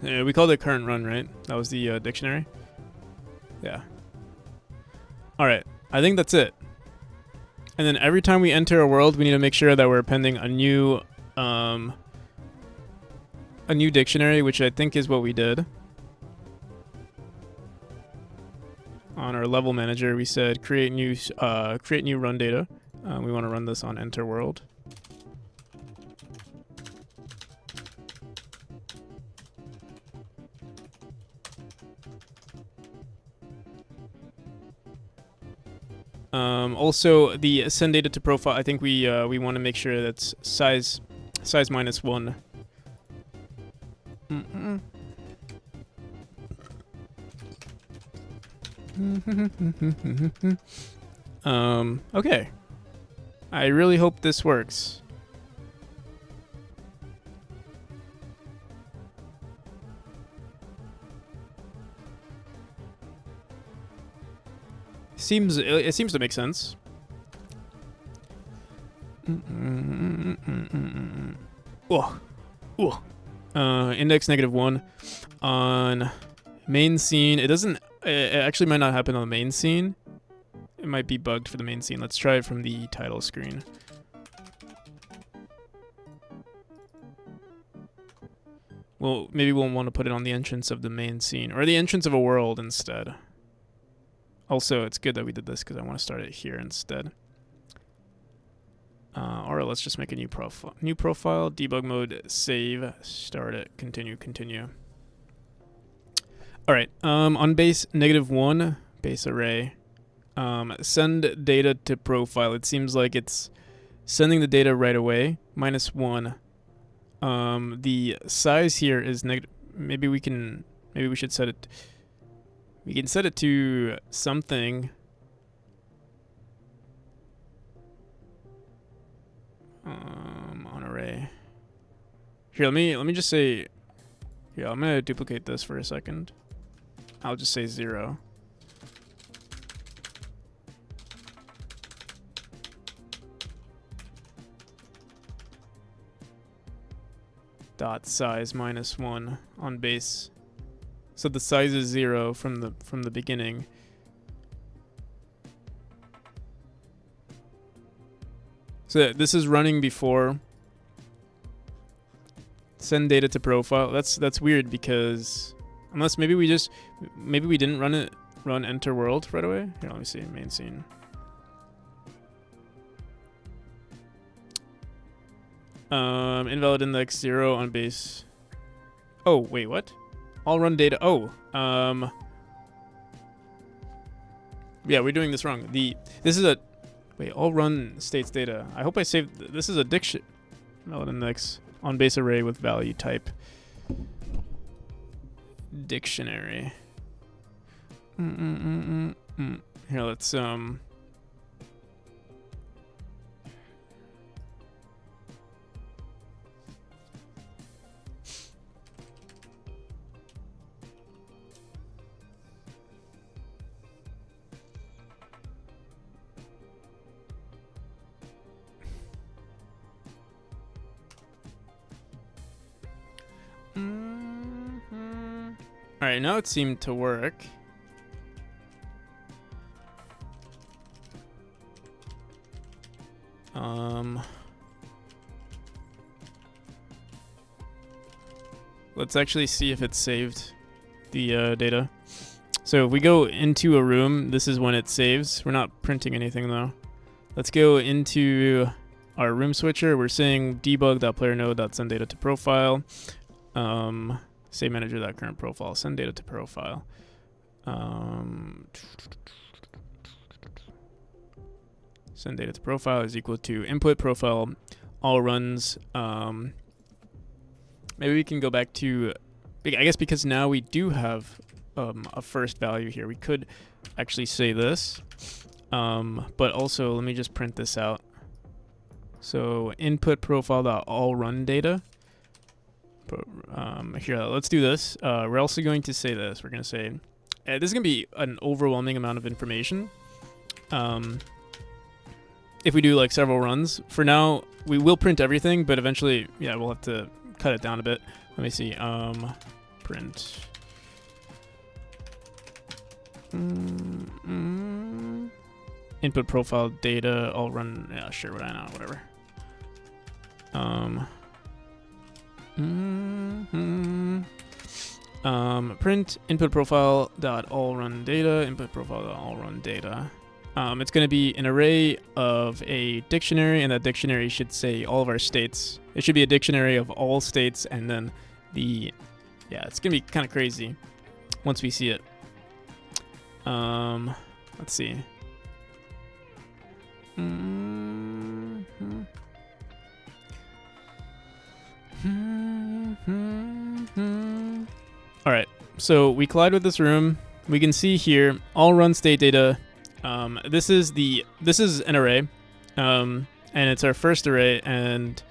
Yeah, we called it current run, right? That was the dictionary. Yeah. All right. I think that's it. And then every time we enter a world, we need to make sure that we're appending a new dictionary, which I think is what we did. On our level manager, we said create new run data. We want to run this on enter world. Also, the send data to profile. I think we want to make sure that's size -1. Okay. I really hope this works. It seems to make sense. Oh. Index -1 on main scene. It doesn't. It actually might not happen on the main scene. It might be bugged for the main scene. Let's try it from the title screen. Well, maybe we'll want to put it on the entrance of the main scene or the entrance of a world instead. Also, it's good that we did this because I want to start it here instead. Or let's just make a new profile. New profile, debug mode, save, start it, continue. All right. On base -1, base array. Send data to profile. It seems like it's sending the data right away. -1. The size here is negative. Maybe we should set it. We can set it to something. On array. Here, let me just say. Yeah, I'm gonna duplicate this for a second. I'll just say 0. Dot size -1 on base. So the size is 0 from the beginning. So this is running before send data to profile. That's weird because unless maybe we didn't run enter world right away. Here, let me see main scene. Invalid index 0 on base. Oh wait, what? All run data. Oh, yeah, we're doing this wrong. This is a wait. All run states data. I hope I saved. This is a diction. Invalid index on base array with value type dictionary. Here, let's All right, now it seemed to work. Let's actually see if it's saved the data. So if we go into a room, this is when it saves. We're not printing anything though. Let's go into our room switcher. We're saying debug.playerNode.send data to profile. Save manager.current profile. Send data to profile. Send data to profile is equal to input profile all runs. Maybe we can go back to, I guess because now we do have a first value here. We could actually say this, but also let me just print this out. So input profile.all run data. Here, let's do this. We're also going to say this. We're going to say, this is going to be an overwhelming amount of information. If we do like several runs, for now we will print everything, but eventually, yeah, we'll have to cut it down a bit. Let me see. Print. Input profile data. I'll run. Yeah, sure. Whatever. Print input profile dot all run data. Input profile dot all run data. It's going to be an array of a dictionary, and that dictionary should say all of our states. It should be a dictionary of all states, and then the, yeah, it's going to be kind of crazy once we see it. Let's see. All right, so we collide with this room. We can see here all run state data. This is an array, and it's our first array, and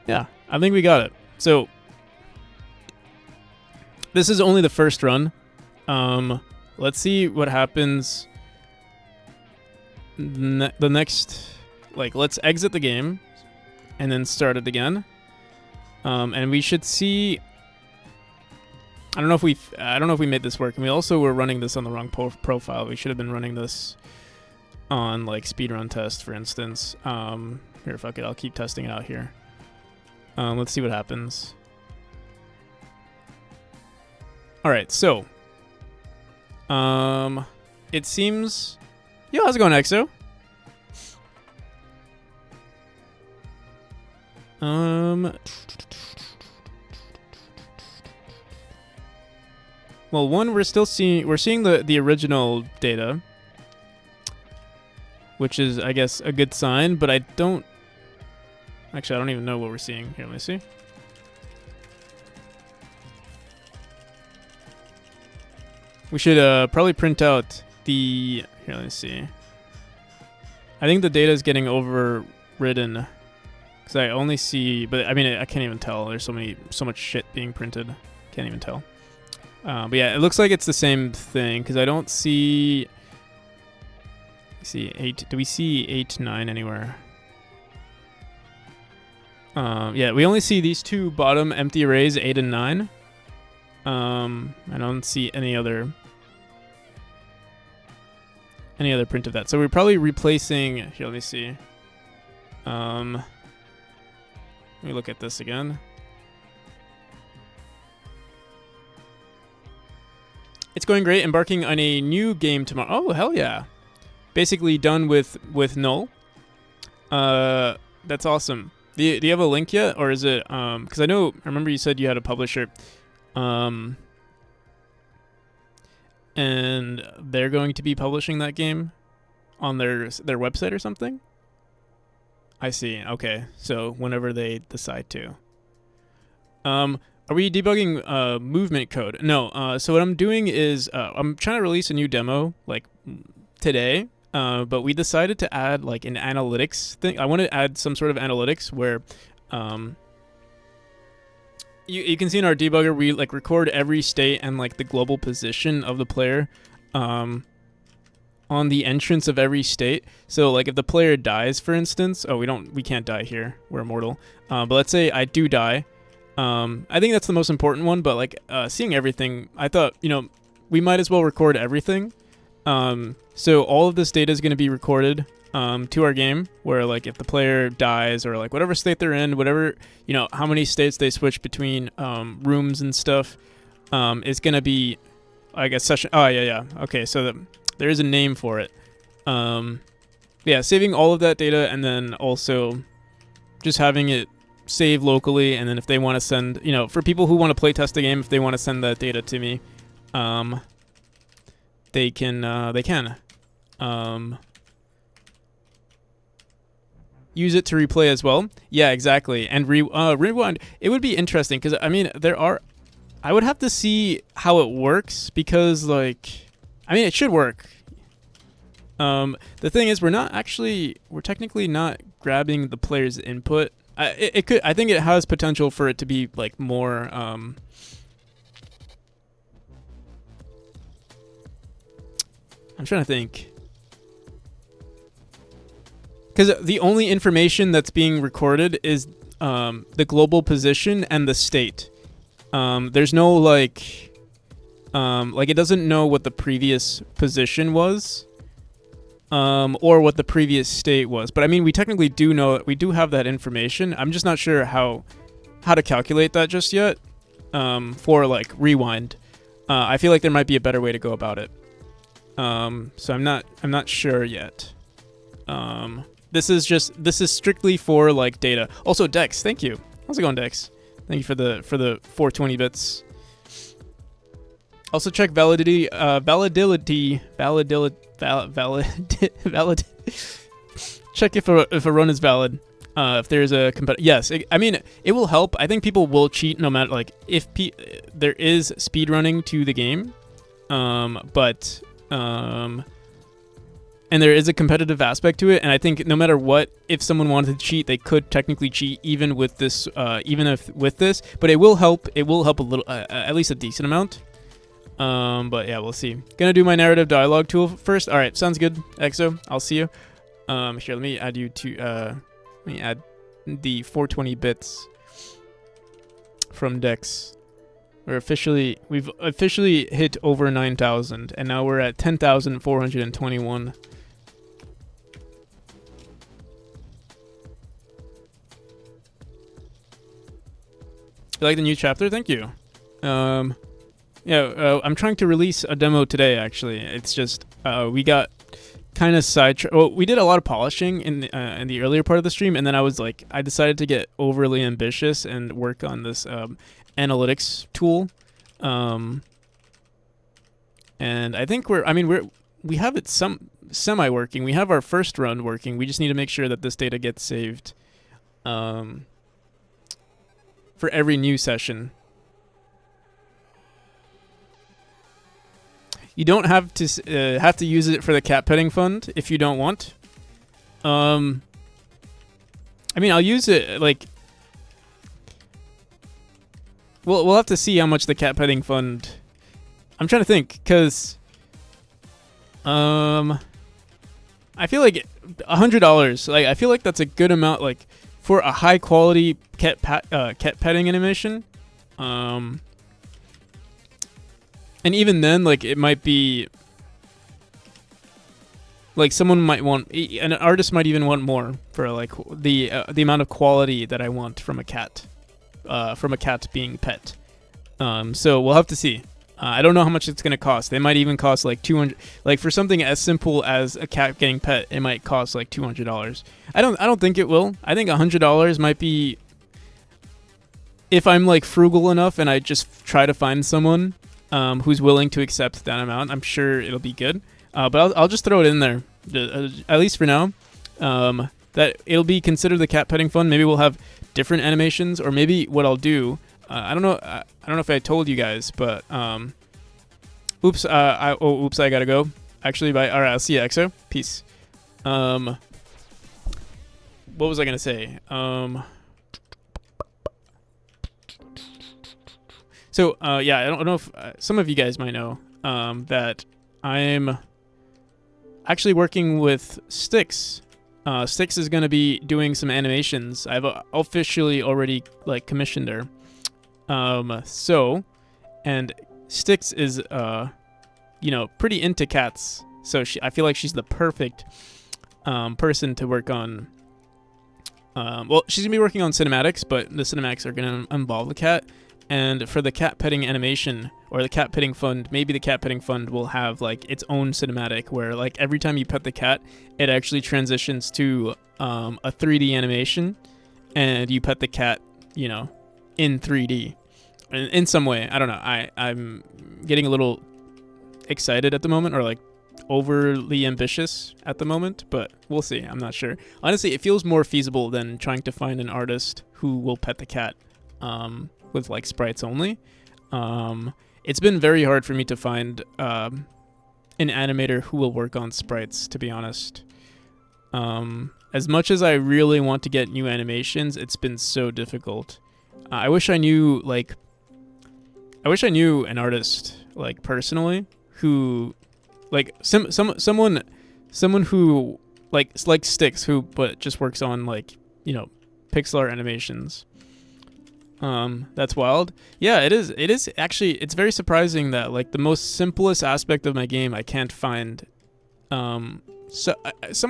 yeah, I think we got it. So this is only the first run. Let's see what happens the next, like, let's exit the game and then start it again. And we should see, I don't know if we made this work. And we also were running this on the wrong profile. We should have been running this on like speedrun test, for instance. Here, fuck it. I'll keep testing it out here. Let's see what happens. All right, so it seems. Yo, how's it going, EXO? Well, one, we're seeing the original data, which is, I guess, a good sign, but I don't even know what we're seeing. Here, let me see. We should probably print out the, here, let me see. I think the data is getting overridden because I only see, but I mean, I can't even tell. There's so much shit being printed. Can't even tell. But yeah, it looks like it's the same thing because I don't see. See 8. Do we see 8, 9 anywhere? Yeah, we only see these two bottom empty arrays, 8 and 9. I don't see any other print of that. So we're probably replacing. Here, let me see. Let me look at this again. It's going great. Embarking on a new game tomorrow. Oh, hell yeah. Basically done with null. That's awesome. Do you have a link yet? Or is it, because I remember you said you had a publisher. And they're going to be publishing that game on their website or something? I see. Okay. So whenever they decide to. Are we debugging movement code? No. So what I'm doing is I'm trying to release a new demo like today, but we decided to add like an analytics thing. I want to add some sort of analytics where you can see in our debugger we like record every state and like the global position of the player on the entrance of every state. So like if the player dies, for instance, we can't die here. We're immortal. But let's say I do die. I think that's the most important one, but like seeing everything, I thought, we might as well record everything. So all of this data is going to be recorded to our game, where like if the player dies or like whatever state they're in, whatever, you know, how many states they switch between rooms and stuff, is going to be, I guess, session. Oh, yeah. Okay, so there is a name for it. Yeah, saving all of that data and then also just having it save locally, and then if they want to send, you know, for people who want to play test the game, if they want to send that data to me, they can use it to replay as well. Yeah, exactly. And rewind. It would be interesting because I mean I would have to see how it works because like I mean it should work. The thing is we're technically not grabbing the player's input. It could. I think it has potential for it to be like more. I'm trying to think. Because the only information that's being recorded is the global position and the state. There's no like it doesn't know what the previous position was. Or what the previous state was. But I mean, we technically do know, we do have that information. I'm just not sure how to calculate that just yet. For like rewind, I feel like there might be a better way to go about it. So I'm not sure yet. This is strictly for like data. Also, Dex, thank you. How's it going, Dex? Thank you for the 420 bits. Also check validity. Check if a run is valid. If there's a yes, I mean it will help. I think people will cheat no matter like if there is speed running to the game, but and there is a competitive aspect to it. And I think no matter what, if someone wanted to cheat, they could technically cheat even with this, But it will help. It will help a little, at least a decent amount. But yeah, we'll see. Gonna do my narrative dialogue tool first. All right, sounds good, EXO. I'll see you. Here, let me add you to. Let me add the 420 bits from Dex. We've officially hit over 9,000, and now we're at 10,421. You like the new chapter? Thank you. Yeah, I'm trying to release a demo today, actually. It's just, we got kind of sidetracked. Well, we did a lot of polishing in the earlier part of the stream, and then I decided to get overly ambitious and work on this analytics tool. And I think we have it semi-working. We have our first run working. We just need to make sure that this data gets saved for every new session. You don't have to use it for the cat petting fund if you don't want. I mean, I'll use it like. We'll have to see how much the cat petting fund. I'm trying to think because. I feel like $100. Like I feel like that's a good amount. Like for a high quality cat petting animation. And even then, like, it might be... Like, someone might want... An artist might even want more for, like, the amount of quality that I want from a cat. From a cat being pet. So, we'll have to see. I don't know how much it's going to cost. They might even cost, like, $200... Like, for something as simple as a cat getting pet, it might cost, like, $200. I don't think it will. I think $100 might be... If I'm, like, frugal enough and I just try to find someone... who's willing to accept that amount, I'm sure it'll be good. But I'll just throw it in there, at least for now. That it'll be considered the cat petting fund. Maybe we'll have different animations, or maybe what I'll do. I don't know. I don't know if I told you guys, but oops. I gotta go. Actually, bye. All right, I'll see you, EXO. Peace. What was I gonna say? So, yeah, I don't know if some of you guys might know that I'm actually working with Styx. Styx is going to be doing some animations. I've officially already, like, commissioned her. And Styx is, you know, pretty into cats. So I feel like she's the perfect person to work on. Well, she's gonna be working on cinematics, but the cinematics are gonna involve the cat. And for the cat petting animation or the cat petting fund, maybe the cat petting fund will have like its own cinematic where like every time you pet the cat, it actually transitions to a 3D animation, and you pet the cat, you know, in 3D, in some way. I don't know. I'm getting a little excited at the moment, or like overly ambitious at the moment, but we'll see. I'm not sure. Honestly, it feels more feasible than trying to find an artist who will pet the cat. With like sprites only. It's been very hard for me to find an animator who will work on sprites, to be honest. As much as I really want to get new animations, it's been so difficult. I wish I knew an artist like personally who like someone who like Sticks, who but just works on like, you know, pixel art animations. That's wild. Yeah, it is actually, it's very surprising that like the most simplest aspect of my game I can't find someone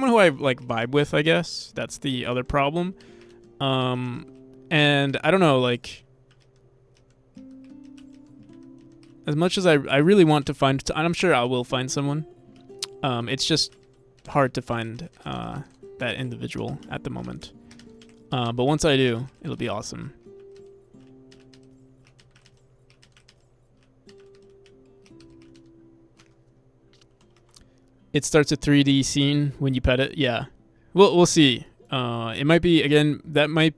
who I like vibe with, I guess. That's the other problem. And I don't know, like as much as I really want to find, and I'm sure I will find someone, it's just hard to find that individual at the moment. But once I do, it'll be awesome. It starts a 3D scene when you pet it. Yeah, we'll see. It might be, again, that might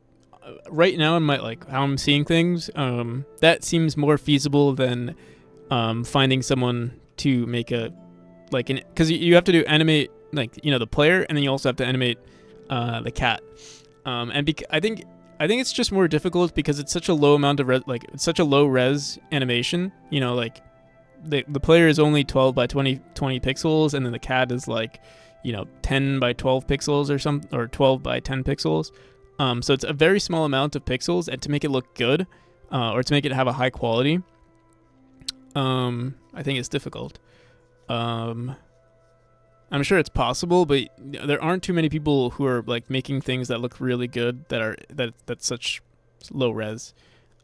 right now. It might, like how I'm seeing things. That seems more feasible than finding someone to make a like an, because you have to do animate, like, you know, the player, and then you also have to animate the cat. And I think it's just more difficult because it's such a low amount of it's such a low res animation. You know, like. The player is only 12 by 20 pixels, and then the cat is like, you know, 10 by 12 pixels or 12 by 10 pixels. So it's a very small amount of pixels, and to make it look good, or to make it have a high quality, I think it's difficult. I'm sure it's possible, but there aren't too many people who are like making things that look really good that's such low res.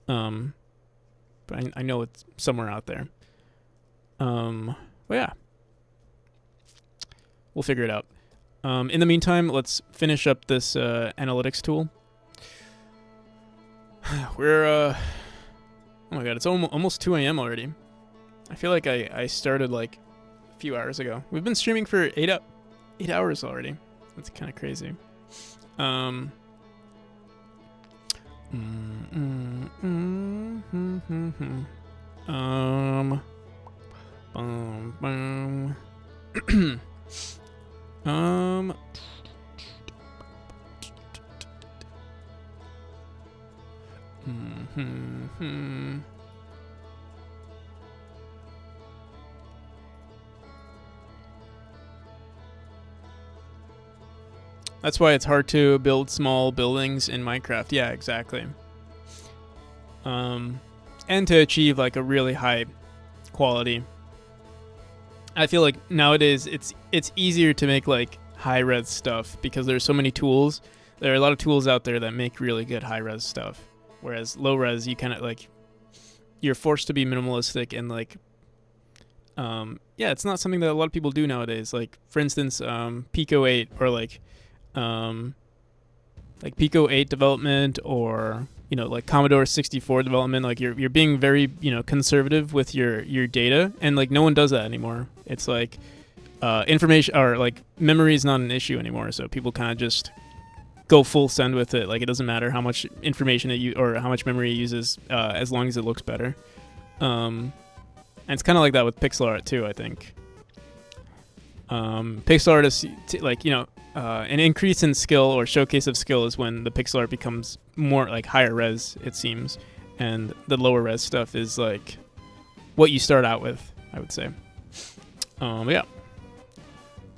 But I know it's somewhere out there. Well, yeah, we'll figure it out. In the meantime, let's finish up this analytics tool. We're oh my god, it's almost 2 a.m. already. I feel like I started like a few hours ago. We've been streaming for 8 hours already. That's kind of crazy. That's why it's hard to build small buildings in Minecraft. Yeah, exactly. And to achieve like a really high quality. I feel like nowadays it's easier to make like high res stuff because there's so many tools. There are a lot of tools out there that make really good high res stuff. Whereas low res, you kind of like, you're forced to be minimalistic and like, yeah, it's not something that a lot of people do nowadays. Like for instance, Pico 8 or like Pico 8 development, or you know, like Commodore 64 development. Like you're being very, you know, conservative with your data, and like no one does that anymore. It's like information or like memory is not an issue anymore, so people kind of just go full send with it. Like it doesn't matter how much information or how much memory it uses, as long as it looks better. And it's kind of like that with pixel art too, I think. Pixel art is like, you know, an increase in skill or showcase of skill is when the pixel art becomes more like higher res, it seems, and the lower res stuff is like what you start out with, I would say. Yeah.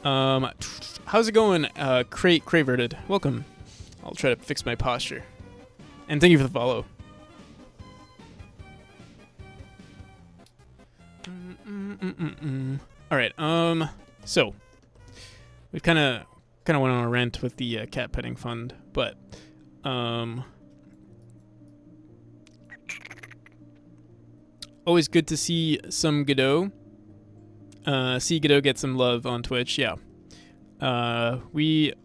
How's it going, Craverted? Welcome. I'll try to fix my posture. And thank you for the follow. All right. So we kind of went on a rant with the cat petting fund, but always good to see some Godot. See Godot get some love on Twitch. Yeah, we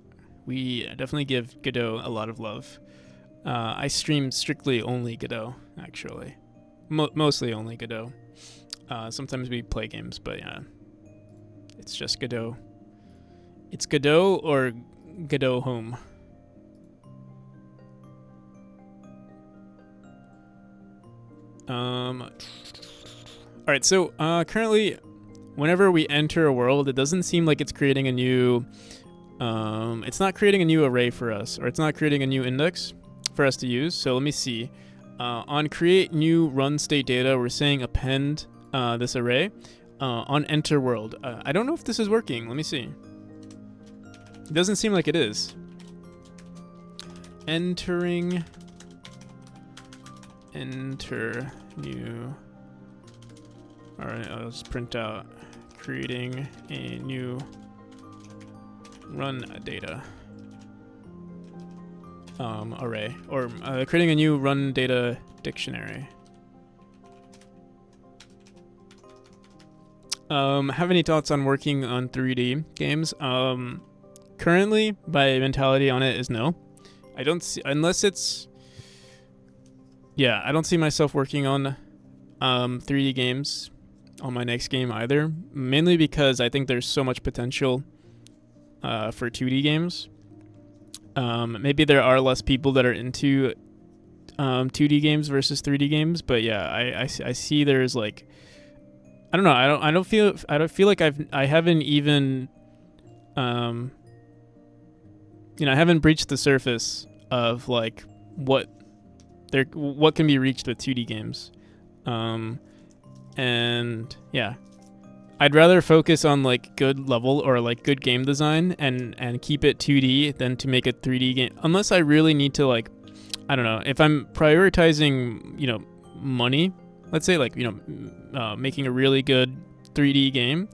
definitely give Godot a lot of love. I stream strictly only Godot, actually. Mostly only Godot. Sometimes we play games, but yeah, it's just Godot. It's Godot or Godot Home. Alright, so currently, whenever we enter a world, it doesn't seem like it's creating a new... it's not creating a new array for us, or it's not creating a new index for us to use. So let me see. On create new run state data, we're saying append this array. On enter world, I don't know if this is working. Let me see. It doesn't seem like it is. Enter new. Alright, I'll just print out creating a new run data array, or creating a new run data dictionary. Have any thoughts on working on 3D games? Currently, my mentality on it is no. I don't see, unless it's... Yeah, I don't see myself working on 3D games on my next game either. Mainly because I think there's so much potential for 2D games. Maybe there are less people that are into 2D games versus 3D games, but yeah, I see there's like... I don't know. I don't feel like I haven't even I haven't breached the surface of like what can be reached with 2D games. And yeah, I'd rather focus on like good level or like good game design and keep it 2D than to make a 3D game, unless I really need to, like, I don't know, if I'm prioritizing, money, let's say, like, making a really good 3D game,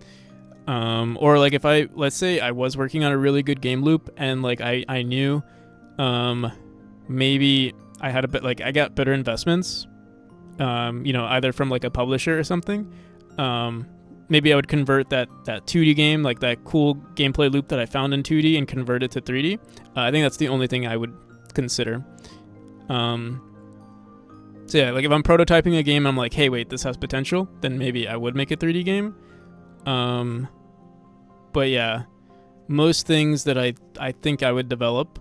or like if let's say I was working on a really good game loop and like I knew maybe I had a bit, like, I got better investments, either from like a publisher or something, maybe I would convert that 2D game, like that cool gameplay loop that I found in 2D, and convert it to 3D. I think that's the only thing I would consider. So yeah, like if I'm prototyping a game, I'm like, hey, wait, this has potential, then maybe I would make a 3D game. But yeah, most things that I think I would develop,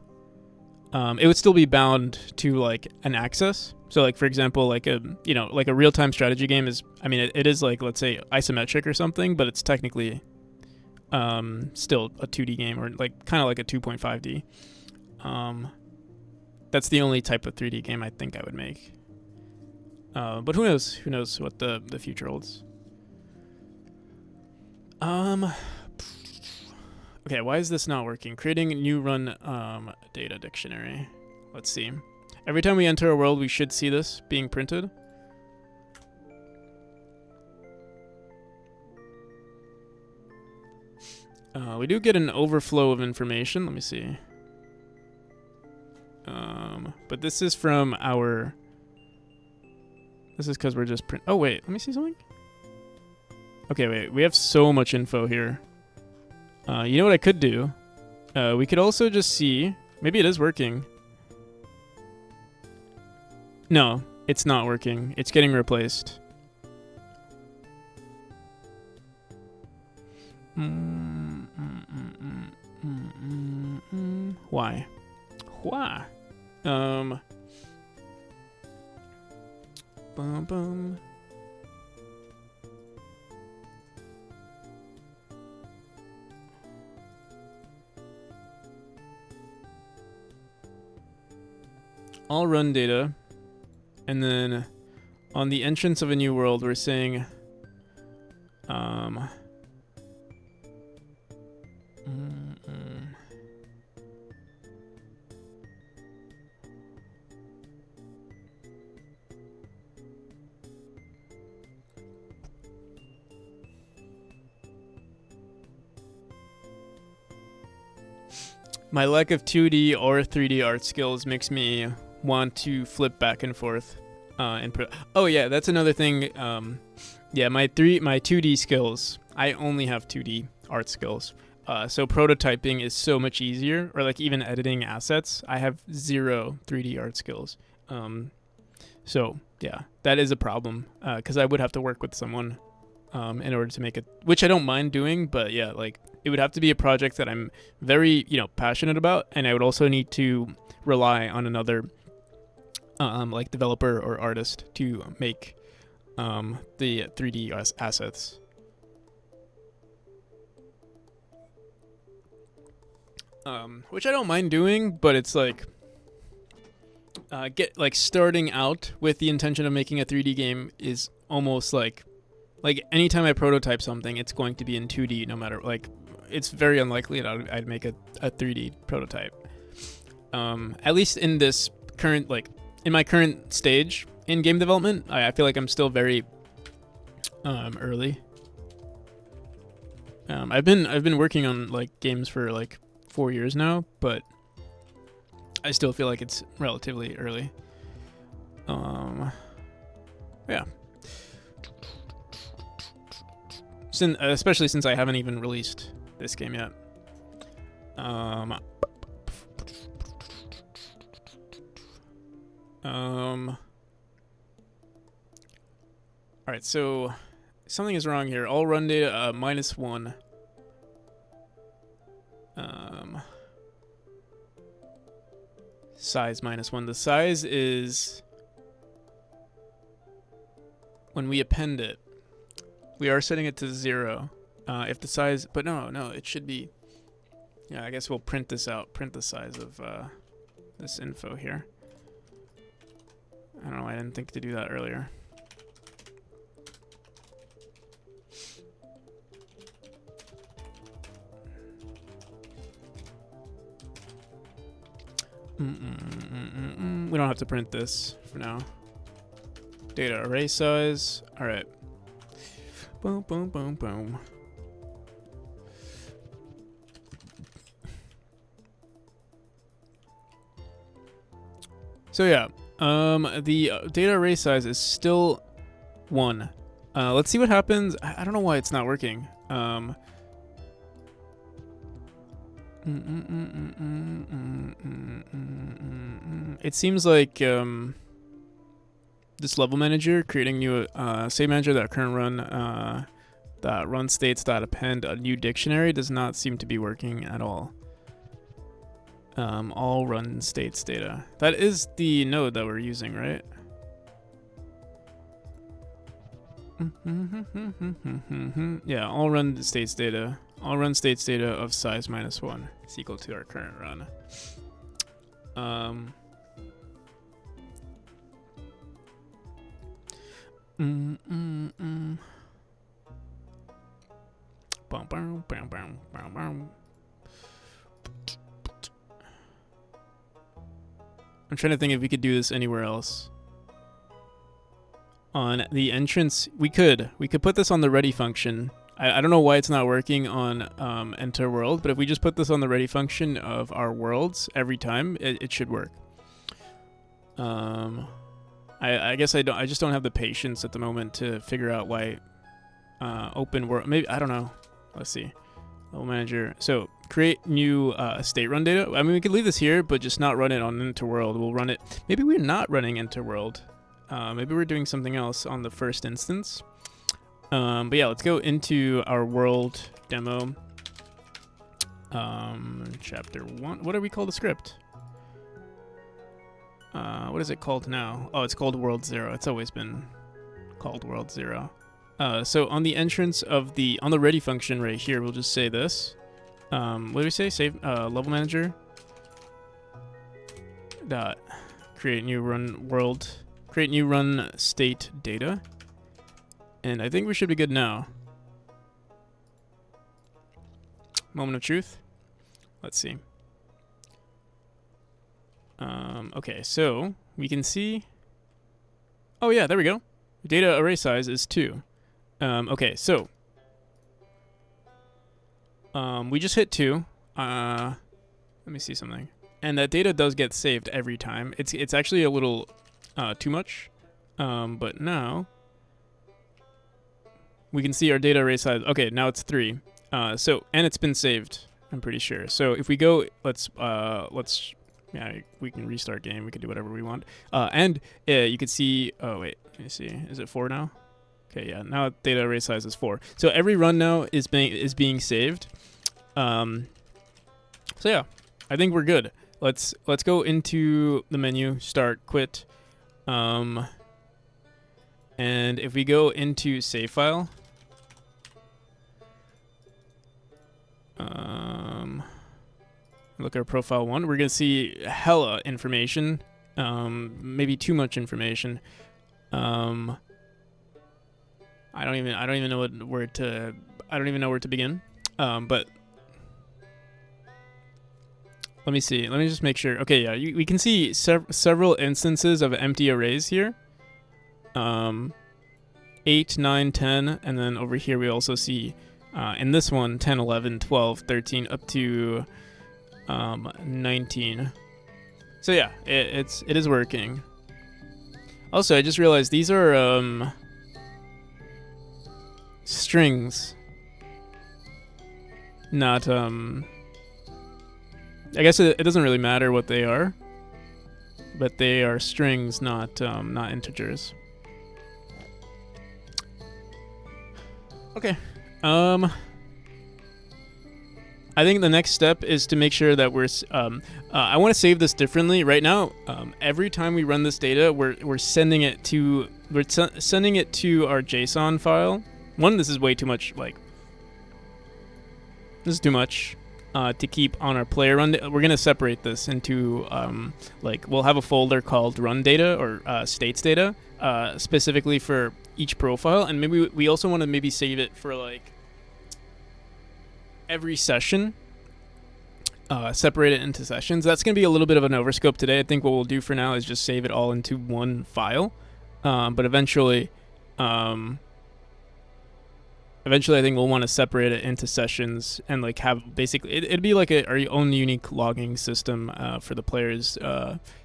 it would still be bound to like an axis. So like, for example, like a real-time strategy game is, I mean, it is like, let's say isometric or something, but it's technically still a 2D game, or like kind of like a 2.5D. That's the only type of 3D game I think I would make. But who knows? Who knows what the future holds? Okay, why is this not working? Creating a new run data dictionary. Let's see. Every time we enter a world, we should see this being printed. We do get an overflow of information. Let me see. But this is from our... This is because we're just print... Oh, wait. Let me see something. Okay, wait. We have so much info here. You know what I could do? We could also just see... Maybe it is working. No, it's not working. It's getting replaced. Why? Why? Bum bum. All run data, and then on the entrance of a new world, we're saying My lack of 2D or 3D art skills makes me want to flip back and forth. Oh yeah, that's another thing. Yeah, my 2D skills. I only have 2D art skills. So prototyping is so much easier, or like even editing assets. I have 0 3D art skills. So yeah, that is a problem because I would have to work with someone in order to make it, which I don't mind doing, but yeah, like it would have to be a project that I'm very, passionate about, and I would also need to rely on another like developer or artist to make the 3D assets. Which I don't mind doing, but it's like starting out with the intention of making a 3D game is almost like anytime I prototype something, it's going to be in 2D no matter, like it's very unlikely that I'd make a 3D prototype. At least in this current, like in my current stage in game development, I feel like I'm still very early. I've been working on like games for like 4 years now, but I still feel like it's relatively early. Yeah. Especially since I haven't even released this game yet. Alright, so something is wrong here. All run data -1. Size -1. The size is when we append it. We are setting it to 0. If the size, but no, it should be. Yeah, I guess we'll print this out. Print the size of this info here. I don't know. I didn't think to do that earlier. We don't have to print this for now. Data array size. All right. Boom, boom, boom, boom. So yeah, the data array size is still 1. Let's see what happens. I don't know why it's not working. It seems like this level manager creating new save manager that current run that run states that append a new dictionary does not seem to be working at all. All run states data. That is the node that we're using, right? Yeah, all run states data. All run states data of size -1 is equal to our current run. I'm trying to think if we could do this anywhere else. On the entrance, we could put this on the ready function. I don't know why it's not working on enter world, but if we just put this on the ready function of our worlds every time, it should work. I guess I just don't have the patience at the moment to figure out why open world. Maybe I don't know. Let's see. Level manager. So create new state run data. I mean, we could leave this here, but just not run it on enter world. We'll run it. Maybe we're not running enter world. Maybe we're doing something else on the first instance. But yeah, let's go into our world demo. Chapter 1. What do we call the script? What is it called now? Oh, it's called World 0. It's always been called World 0. So on the entrance of on the ready function right here, we'll just say this. What do we say? Save level manager. Dot create new run world. Create new run state data. And I think we should be good now. Moment of truth. Let's see. Okay, so we can see. Oh yeah, there we go. Data array size is 2. Okay, so we just hit 2. Let me see something. And that data does get saved every time. It's actually a little too much. But now we can see our data array size. Okay, now it's 3. So and it's been saved, I'm pretty sure. So if we go, let's yeah, we can restart game. We can do whatever we want. And you can see. Oh wait, let me see. Is it 4 now? Okay, yeah. Now data array size is 4. So every run now is being saved. So yeah, I think we're good. Let's go into the menu, start, quit. And if we go into save file, look at our profile 1, we're gonna see hella information, maybe too much information. I don't even know where to begin. But let me see. Let me just make sure. Okay, yeah, we can see several instances of empty arrays here. 8, 9, 10, and then over here we also see in this one 10, 11, 12, 13, up to 19. So yeah, it is working. Also, I just realized these are strings, not I guess it doesn't really matter what they are, but they are strings, not integers. Okay. I think the next step is to make sure that we're. I want to save this differently. Right now, every time we run this data, we're sending it to our JSON file. This is way too much. Like, this is too much to keep on our player run. We're gonna separate this into we'll have a folder called run data or states data specifically for each profile, and maybe we also want to maybe save it for like every session, separate it into sessions. That's going to be a little bit of an overscope today. I think what we'll do for now is just save it all into one file. But eventually I think we'll want to separate it into sessions and like have basically, it'd be like our own unique logging system for the players'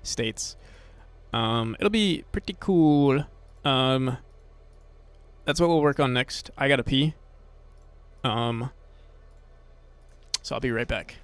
states. It'll be pretty cool. That's what we'll work on next. I gotta pee. So I'll be right back.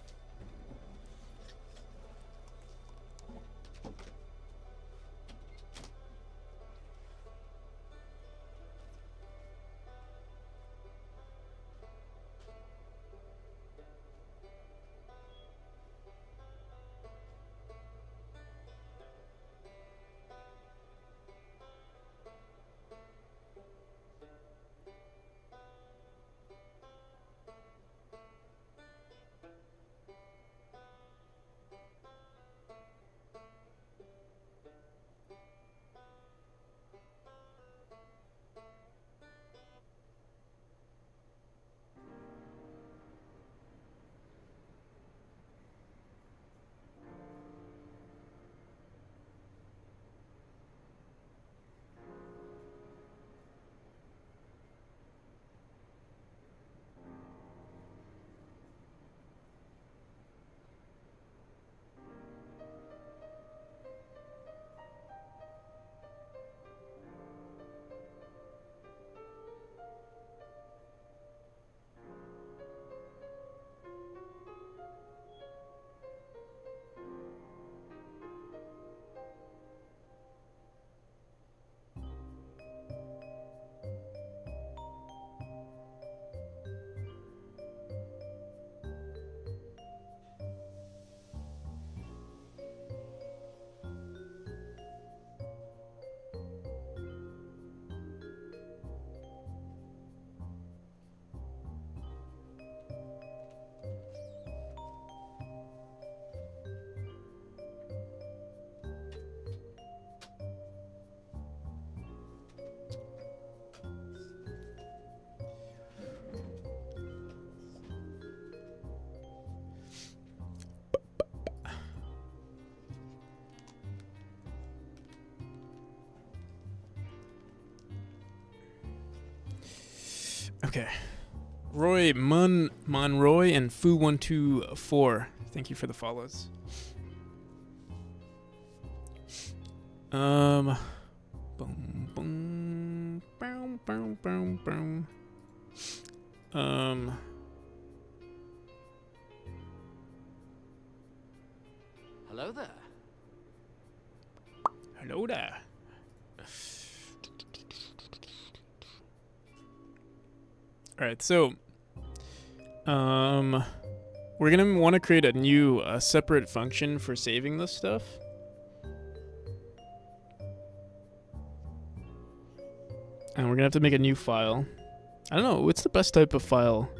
Okay. Roy Monroy and Fu124. Thank you for the follows. Boom, boom, boom, boom, boom, boom. Hello there. Hello there. All right, so, we're gonna want to create a new separate function for saving this stuff. And we're gonna have to make a new file. I don't know, what's the best type of file?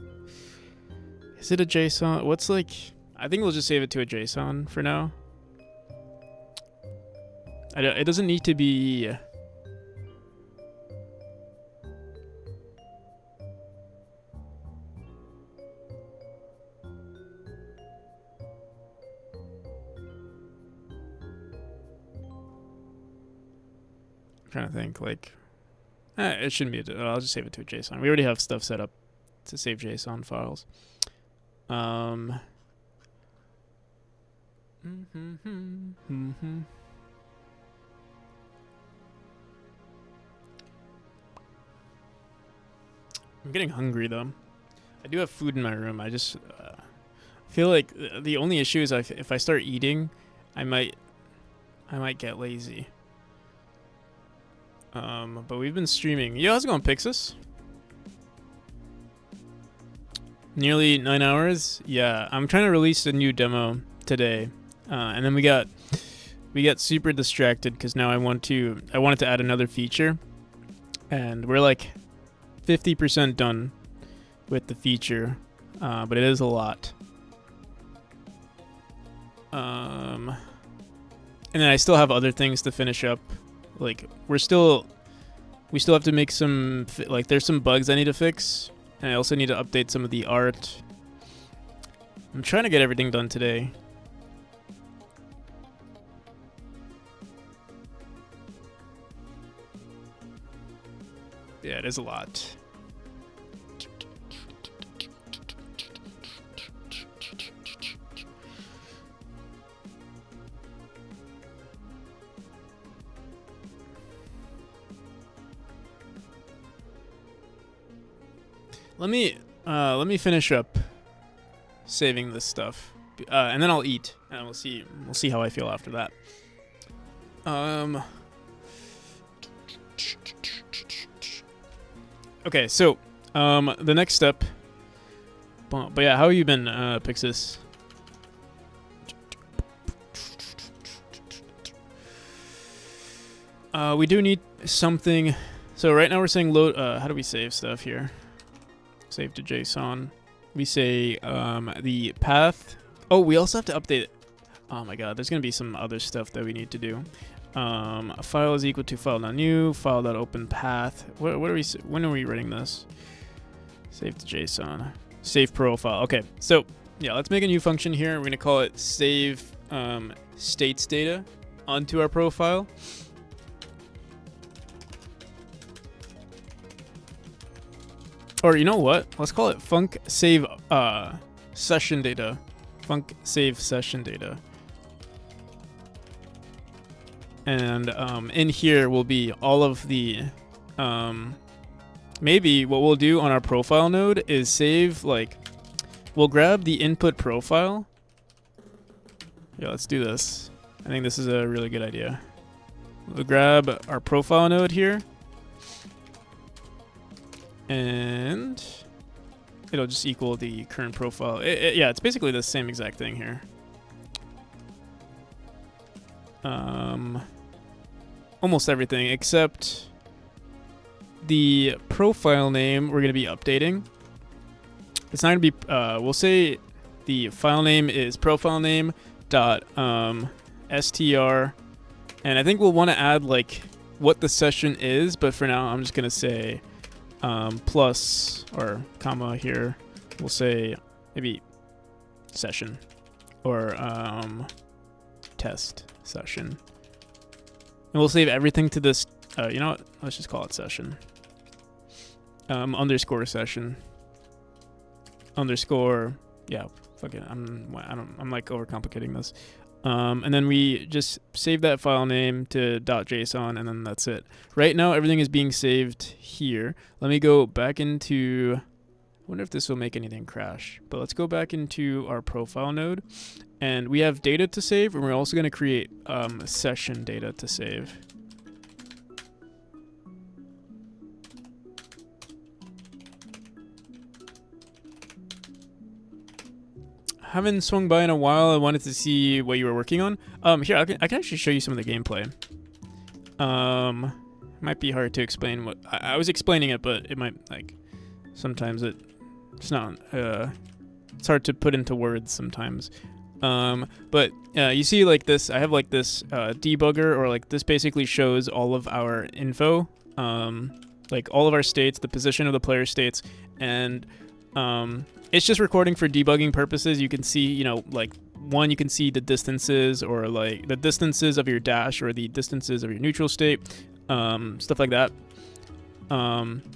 Is it a JSON? What's like, I think we'll just save it to a JSON for now. It doesn't need to be... I'm trying to think, like... it shouldn't be I'll just save it to a JSON. We already have stuff set up to save JSON files. I'm getting hungry though. I do have food in my room. I just feel like the only issue is if I start eating, I might get lazy. But we've been streaming. Yo, how's it going, Pixis? Nearly 9 hours. Yeah, I'm trying to release a new demo today, and then we got super distracted because now I wanted to add another feature, and we're like 50% done with the feature, but it is a lot. And then I still have other things to finish up. Like we still have to make some, like there's some bugs I need to fix, and I also need to update some of the art. I'm trying to get everything done today. Yeah, it is a lot. Let me finish up saving this stuff, and then I'll eat, and we'll see how I feel after that. Okay, so the next step. But yeah, how have you been, Pixis? We do need something. So right now we're saying load. How do we save stuff here? Save to JSON. We say the path. Oh, we also have to update it. Oh my god, there's gonna be some other stuff that we need to do. A file is equal to file.new, file.open path. What are we? When are we writing this? Save to JSON. Save profile. Okay, so yeah, let's make a new function here. We're gonna call it save states data onto our profile. Or you know what? Let's call it func save session data. Func save session data. And in here will be all of the maybe what we'll do on our profile node is save, like, we'll grab the input profile. Yeah, let's do this. I think this is a really good idea. We'll grab our profile node here. And it'll just equal the current profile. Yeah, it's basically the same exact thing here. Almost everything except the profile name we're going to be updating. It's not going to be, we'll say the file name is profile name dot str, and I think we'll want to add like what the session is, but for now I'm just going to say plus or comma here. We'll say maybe session or test session. And we'll save everything to this, you know what? Let's just call it session. Underscore session. Underscore, yeah, fuck it. I'm like overcomplicating this. And then we just save that file name to .json, and then that's it. Right now, everything is being saved here. Let me go back into, I wonder if this will make anything crash, but let's go back into our profile node, and we have data to save, and we're also going to create session data to save. Haven't swung by in a while. I wanted to see what you were working on. Here, I can actually show you some of the gameplay. Might be hard to explain what I was explaining it, but it might, like, sometimes it's not it's hard to put into words sometimes. But you see, like, this, I have like this debugger, or like this basically shows all of our info, like all of our states, the position of the player states, and it's just recording for debugging purposes. You can see, you know, like, one, you can see the distances, or like the distances of your dash, or the distances of your neutral state, stuff like that.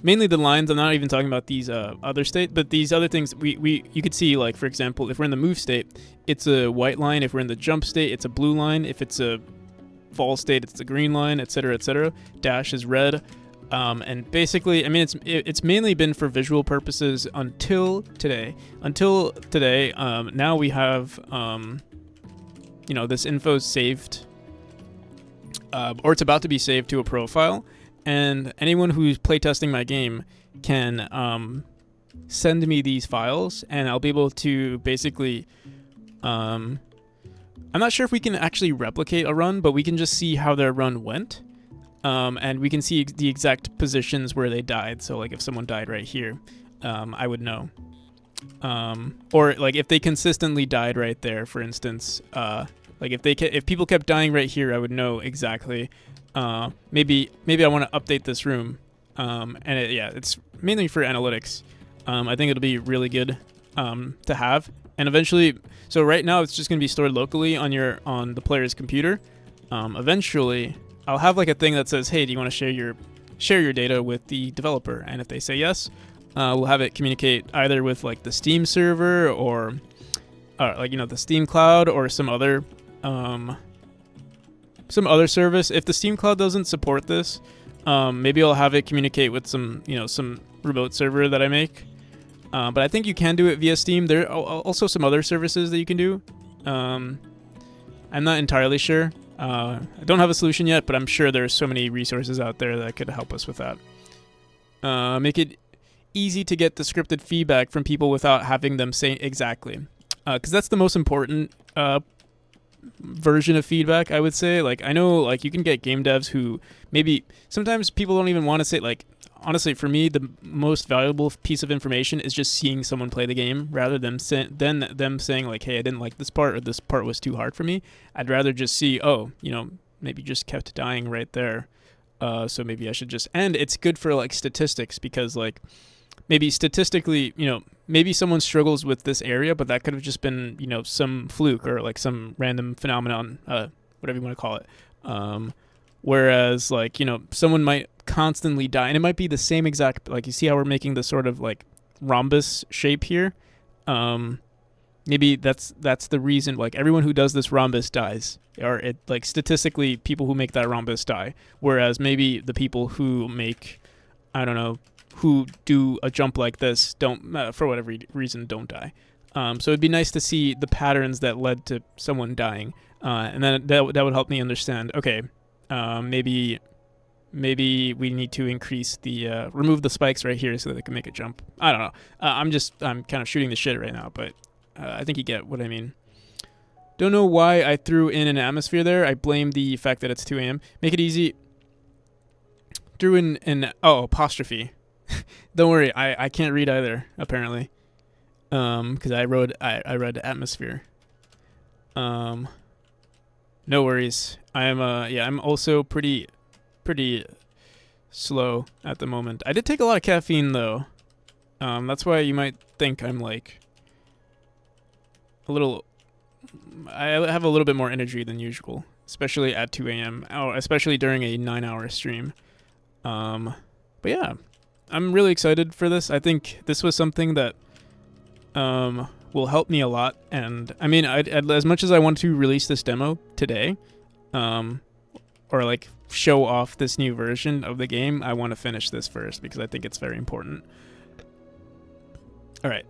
Mainly the lines. I'm not even talking about these other state, but these other things you could see, like, for example, if we're in the move state, it's a white line. If we're in the jump state, it's a blue line. If it's a fall state, it's a green line, etc., etc. Dash is red. And basically, I mean, it's mainly been for visual purposes until today. Now we have, you know, this info saved, or it's about to be saved to a profile, and anyone who's playtesting my game can send me these files, and I'll be able to basically, I'm not sure if we can actually replicate a run, but we can just see how their run went. And we can see the exact positions where they died. So, like, if someone died right here, I would know. Or, like, if they consistently died right there, for instance, like, if people kept dying right here, I would know exactly. Maybe I want to update this room. And it's mainly for analytics. I think it'll be really good to have. And eventually, so right now it's just going to be stored locally on the player's computer. Eventually, I'll have, like, a thing that says, hey, do you want to share your data with the developer? And if they say yes, we'll have it communicate either with, like, the Steam server, or like, you know, the Steam cloud, or some other service. If the Steam cloud doesn't support this, maybe I'll have it communicate with some remote server that I make. But I think you can do it via Steam. There are also some other services that you can do. I'm not entirely sure. I don't have a solution yet, but I'm sure there's so many resources out there that could help us with that. Make it easy to get the scripted feedback from people without having them say exactly. Because that's the most important version of feedback, I would say. Like, I know, like, you can get game devs who maybe sometimes people don't even want to say, like, honestly, for me, the most valuable piece of information is just seeing someone play the game, rather than them saying, like, hey, I didn't like this part, or this part was too hard for me. I'd rather just see, oh, you know, maybe just kept dying right there. So maybe I should just, and it's good for, like, statistics, because, like, maybe statistically, you know, maybe someone struggles with this area, but that could have just been, you know, some fluke, or, like, some random phenomenon, whatever you want to call it. Whereas, like, you know, someone might constantly die, and it might be the same exact, like, you see how we're making this sort of, like, rhombus shape here. Maybe that's the reason, like, everyone who does this rhombus dies, or it, like, statistically, people who make that rhombus die. Whereas maybe the people who make, I don't know, who do a jump like this don't, for whatever reason, don't die. So it'd be nice to see the patterns that led to someone dying, and then that would help me understand. Okay, maybe we need to increase the remove the spikes right here so that they can make a jump. I don't know. I'm kind of shooting the shit right now, but I think you get what I mean. Don't know why I threw in an atmosphere there. I blame the fact that it's 2 a.m. Make it easy. Threw in an apostrophe. Don't worry, I can't read either, apparently. Because I read atmosphere. No worries. I'm also pretty slow at the moment. I did take a lot of caffeine, though. That's why you might think I'm, like, I have a little bit more energy than usual, especially at 2 a.m. Especially during a 9-hour stream. But yeah, I'm really excited for this. I think this was something that will help me a lot. And I mean, as much as I want to release this demo today, or like show off this new version of the game, I want to finish this first because I think it's very important. All right.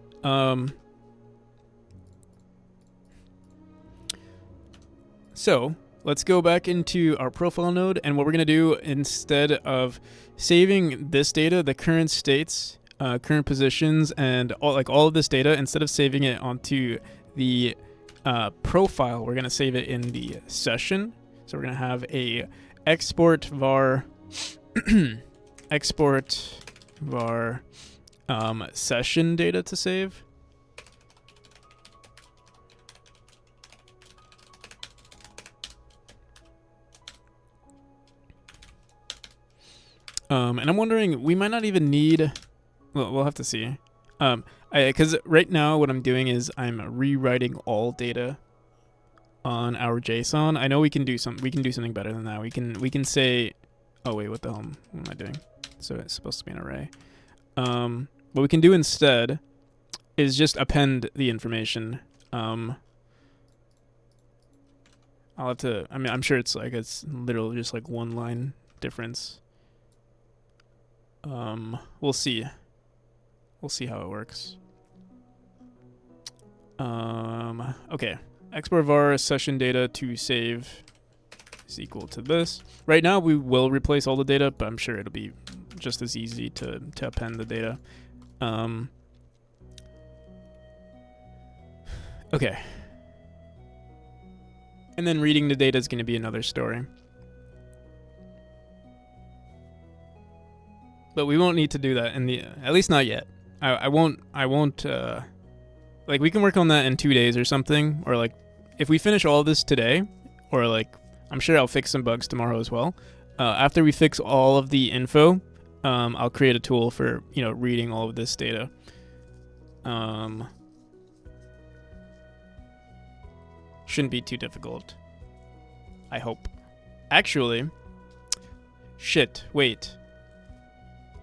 So let's go back into our profile node, and what we're gonna do, instead of saving this data, the current states, current positions, and all of this data, instead of saving it onto the profile, we're gonna save it in the session. So we're gonna have a export var export var session data to save. And I'm wondering, we might not even need, well, we'll have to see. Because right now what I'm doing is I'm rewriting all data on our JSON. I know we can do something better than that. We can say, oh wait, what the hell? What am I doing? So it's supposed to be an array. What we can do instead is just append the information. I'll have to, I mean, I'm sure it's literally just like one line difference. We'll see. We'll see how it works. Okay. Export var session data to save is equal to this. Right now we will replace all the data, but I'm sure it'll be just as easy to append the data. Okay. And then reading the data is going to be another story. But we won't need to do that at least not yet. I won't, like, we can work on that in 2 days or something, or like, if we finish all this today, or like, I'm sure I'll fix some bugs tomorrow as well. After we fix all of the info, I'll create a tool for, reading all of this data. Shouldn't be too difficult, I hope. Actually, shit, wait.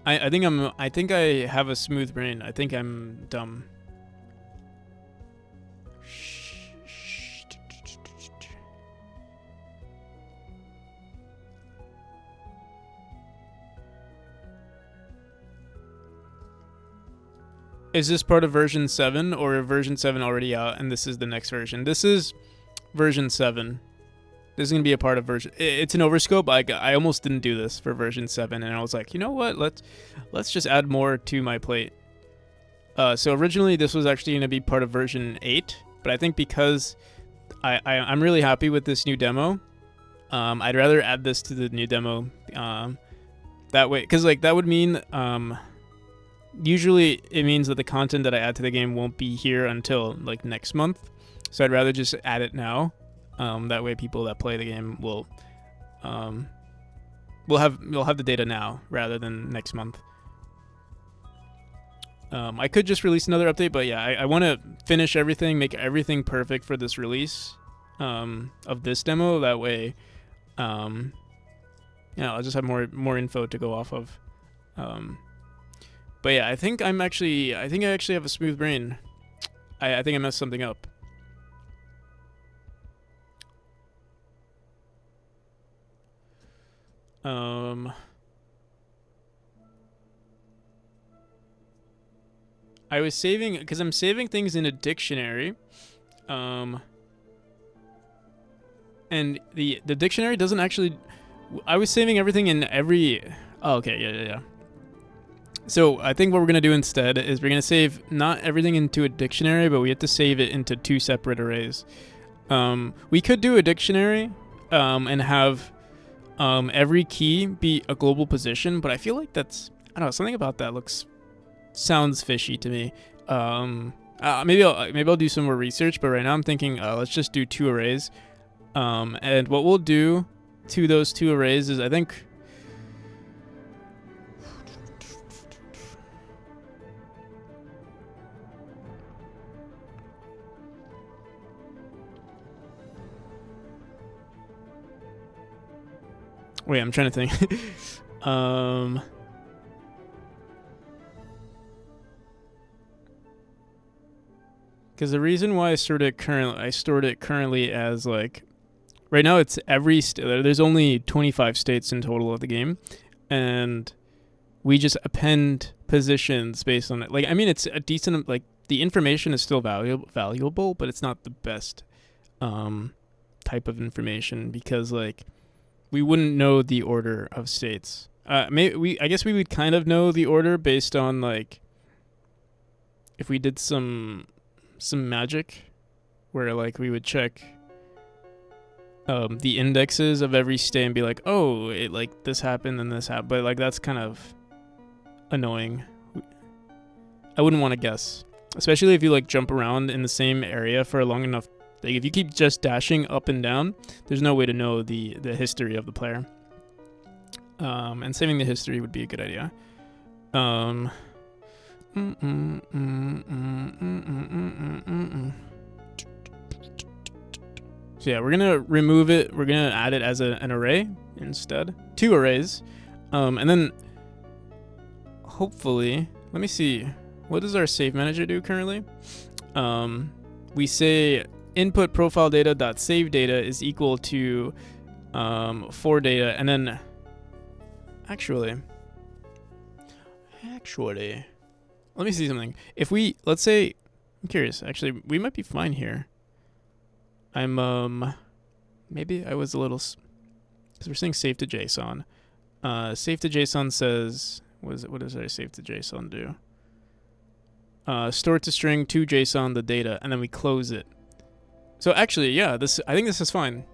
I think I have a smooth brain. I think I'm dumb. Is this part of version 7 or version 7 already out and this is the next version? This is version 7. This is going to be a part of version... It's an overscope. I almost didn't do this for version 7, and I was like, you know what? Let's just add more to my plate. So originally, this was actually going to be part of version 8, but I think because I'm really happy with this new demo, I'd rather add this to the new demo. That way... Because, like, that would mean... usually, it means that the content that I add to the game won't be here until, like, next month. So I'd rather just add it now. That way people that play the game will have the data now rather than next month. I could just release another update, but yeah, I want to finish everything, make everything perfect for this release of this demo. That way, I'll just have more info to go off of. But yeah, I think I actually have a smooth brain. I think I messed something up. I was saving, because I'm saving things in a dictionary, and the dictionary doesn't actually... I was saving everything in every... Oh, okay, yeah. So I think what we're going to do instead is we're going to save not everything into a dictionary, but we have to save it into 2 separate arrays. We could do a dictionary and have every key be a global position, but I feel like that's... I don't know, something about that sounds fishy to me. Maybe I'll do some more research, but right now I'm thinking let's just do 2 arrays. And what we'll do to those 2 arrays is, I think... Wait, I'm trying to think. Because the reason why I stored it currently as like right now it's there's only 25 states in total of the game, and we just append positions based on it. Like I mean, it's a decent like the information is still valuable, but it's not the best type of information because like we wouldn't know the order of states. I guess we would kind of know the order based on like if we did some magic where like we would check the indexes of every state and be like, oh, it like this happened and this happened, but like that's kind of annoying. I wouldn't want to guess, especially if you like jump around in the same area for a long enough. Like if you keep just dashing up and down, there's no way to know the history of the player. And saving the history would be a good idea. So yeah, we're gonna remove it. We're gonna add it as an array instead. 2 arrays. And then hopefully, let me see. What does our save manager do currently? We say input profile data dot save data is equal to for data, and then actually, let me see something. If we, let's say, I'm curious. Actually, we might be fine here. Maybe I was a little, because we're saying save to JSON. Save to JSON says, what does our save to JSON do? Store to string to JSON the data, and then we close it. So actually, yeah, I think this is fine.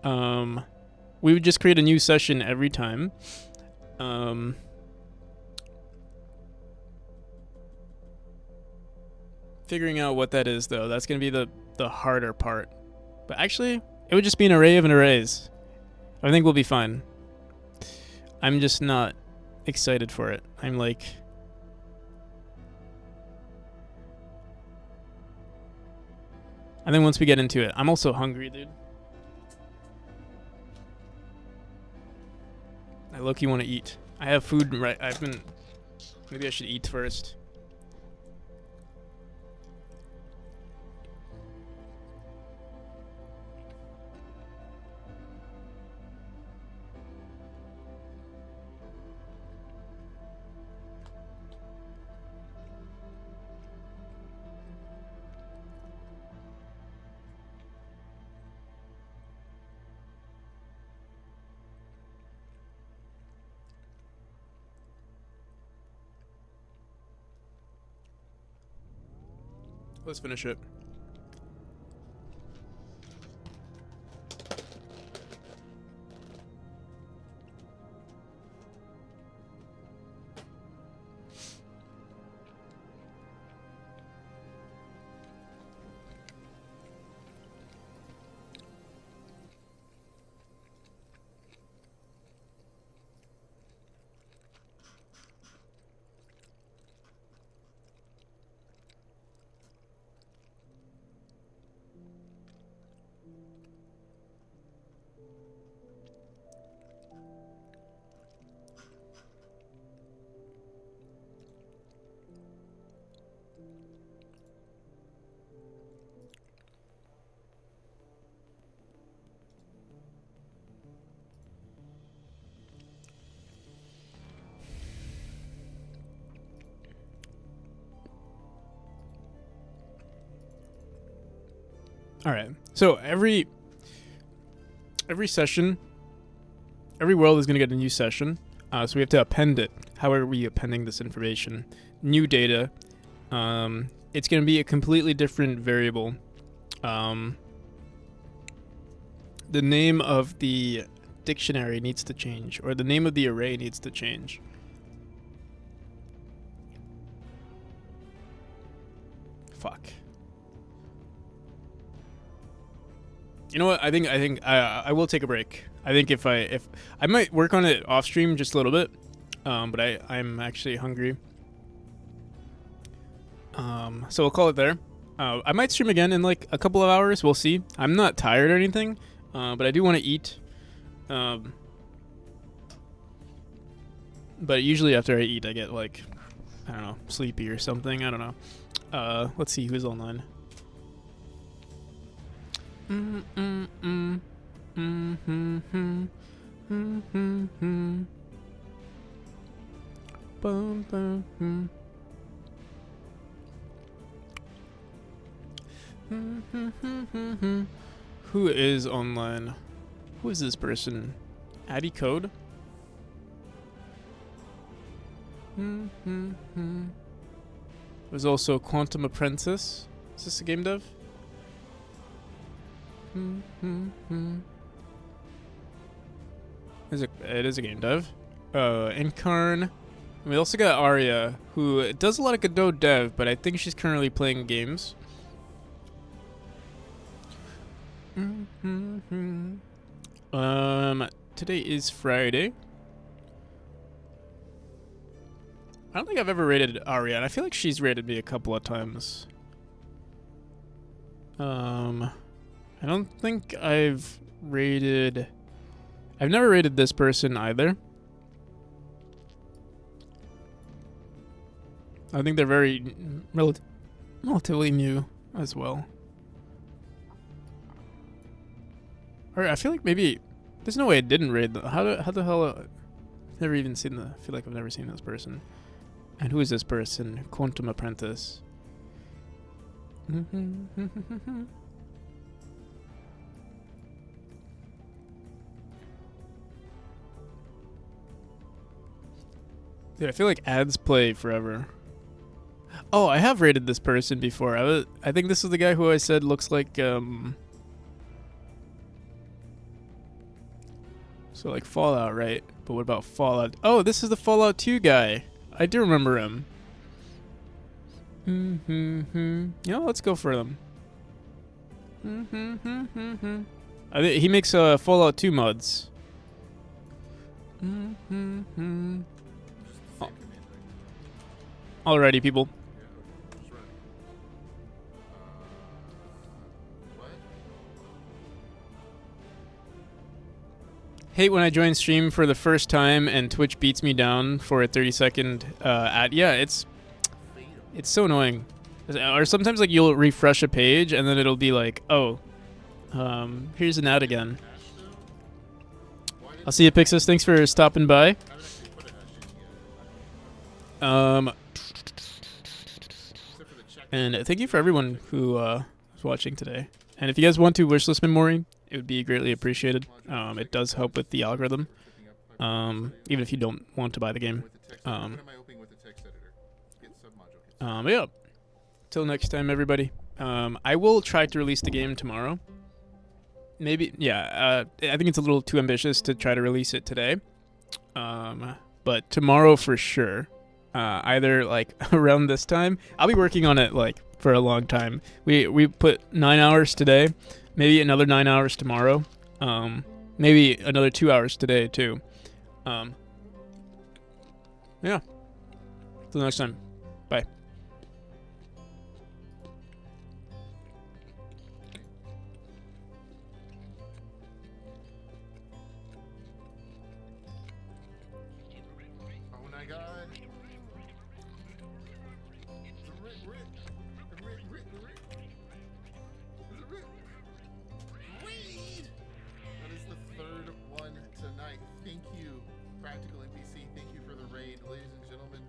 We would just create a new session every time. Figuring out what that is, though, that's going to be the harder part. But actually, it would just be an array of arrays. I think we'll be fine. I'm just not excited for it. I'm like... I think once we get into it, I'm also hungry, dude. I low-key want to eat. I have food right. Maybe I should eat first. Let's finish it. All right. So every session, every world is going to get a new session. So we have to append it. How are we appending this information? New data. It's going to be a completely different variable. The name of the dictionary needs to change, or the name of the array needs to change. Fuck. You know what? I think I will take a break. I think if I might work on it off stream just a little bit, but I'm actually hungry. So we'll call it there. I might stream again in like a couple of hours. We'll see. I'm not tired or anything, but I do want to eat. But usually after I eat, I get like, I don't know, sleepy or something. I don't know. Let's see who's online. Mm, mm, mm. Mm, mm, mm. Mm, mm, mm. Bum, bum, mm. Mm, mm, mm, mm, mm. Who is online? Who is this person? Addy Code? Mm, mm, mm. There's also Quantum Apprentice. Is this a game dev? Mm, mm, mm. It is a game dev. Incarn. We also got Arya, who does a lot of Godot dev, but I think she's currently playing games. Today is Friday. I don't think I've ever rated Arya, and I feel like she's rated me a couple of times. I don't think I've never rated this person either. I think they're very relatively new as well. Or I feel like maybe there's no way I didn't rate them. How the hell? I've never even seen I feel like I've never seen this person. And who is this person? Quantum Apprentice. Dude, I feel like ads play forever. Oh, I have rated this person before. I think this is the guy who I said looks like so like Fallout, right? But what about Fallout? Oh, this is the Fallout 2 guy. I do remember him. Yeah, let's go for them. I think he makes Fallout 2 mods. Alrighty, people. Hate when I join stream for the first time and Twitch beats me down for a 30-second ad. Yeah, it's so annoying. Or sometimes like you'll refresh a page and then it'll be like, oh, here's an ad again. I'll see you, Pixis. Thanks for stopping by. And thank you for everyone who was watching today. And if you guys want to wishlist memory, it would be greatly appreciated. It does help with the algorithm, even if you don't want to buy the game. Yeah. Till next time, everybody. I will try to release the game tomorrow. Maybe, yeah. I think it's a little too ambitious to try to release it today. But tomorrow for sure. Either like around this time. I'll be working on it like for a long time. We put 9 hours today, maybe another 9 hours tomorrow, maybe another 2 hours today too. Yeah. Till next time. Bye. Oh my god. Read! That is the third one tonight. Thank you, Practical NPC. Thank you for the raid, ladies and gentlemen.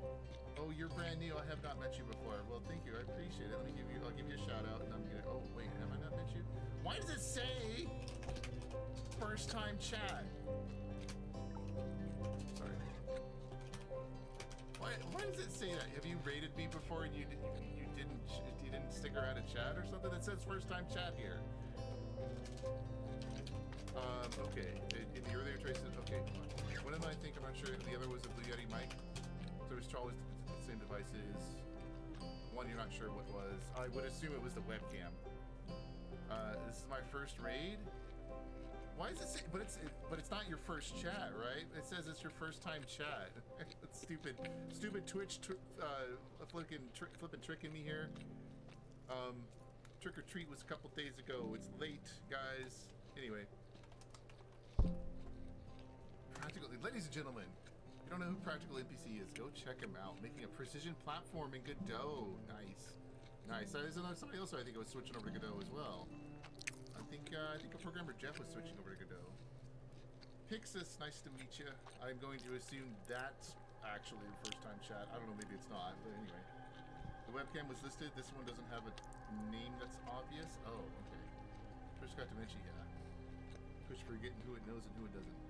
Oh, you're brand new. I have not met you before. Well, thank you. I appreciate it. I'll give you a shout out, and I'm gonna. Oh wait, have I not met you? Why does it say first time chat? Sorry. Why does it say that? Have you rated me before and you didn't stick around to chat or something? That says first time chat here. Okay. In the earlier traces, okay. One of them I think, I'm not sure. The other was a Blue Yeti mic. So it's always the same devices. One you're not sure what was. I would assume it was the webcam. This is my first raid. Why does it say? But it's not your first chat, right? It says it's your first time chat. That's stupid Twitch, flipping tricking me here. Trick or treat was a couple days ago. It's late, guys. Anyway, ladies and gentlemen, if you don't know who Practical NPC is, go check him out. Making a precision platform in Godot. Nice. There's somebody else I think was switching over to Godot as well. think a programmer Jeff was switching over to Godot. Pixis, nice to meet you. I'm going to assume that's actually the first time chat. I don't know, maybe it's not, but anyway. The webcam was listed. This one doesn't have a name that's obvious. Oh, okay. Twitch got to mention, yeah. Twitch forgetting who it knows and who it doesn't.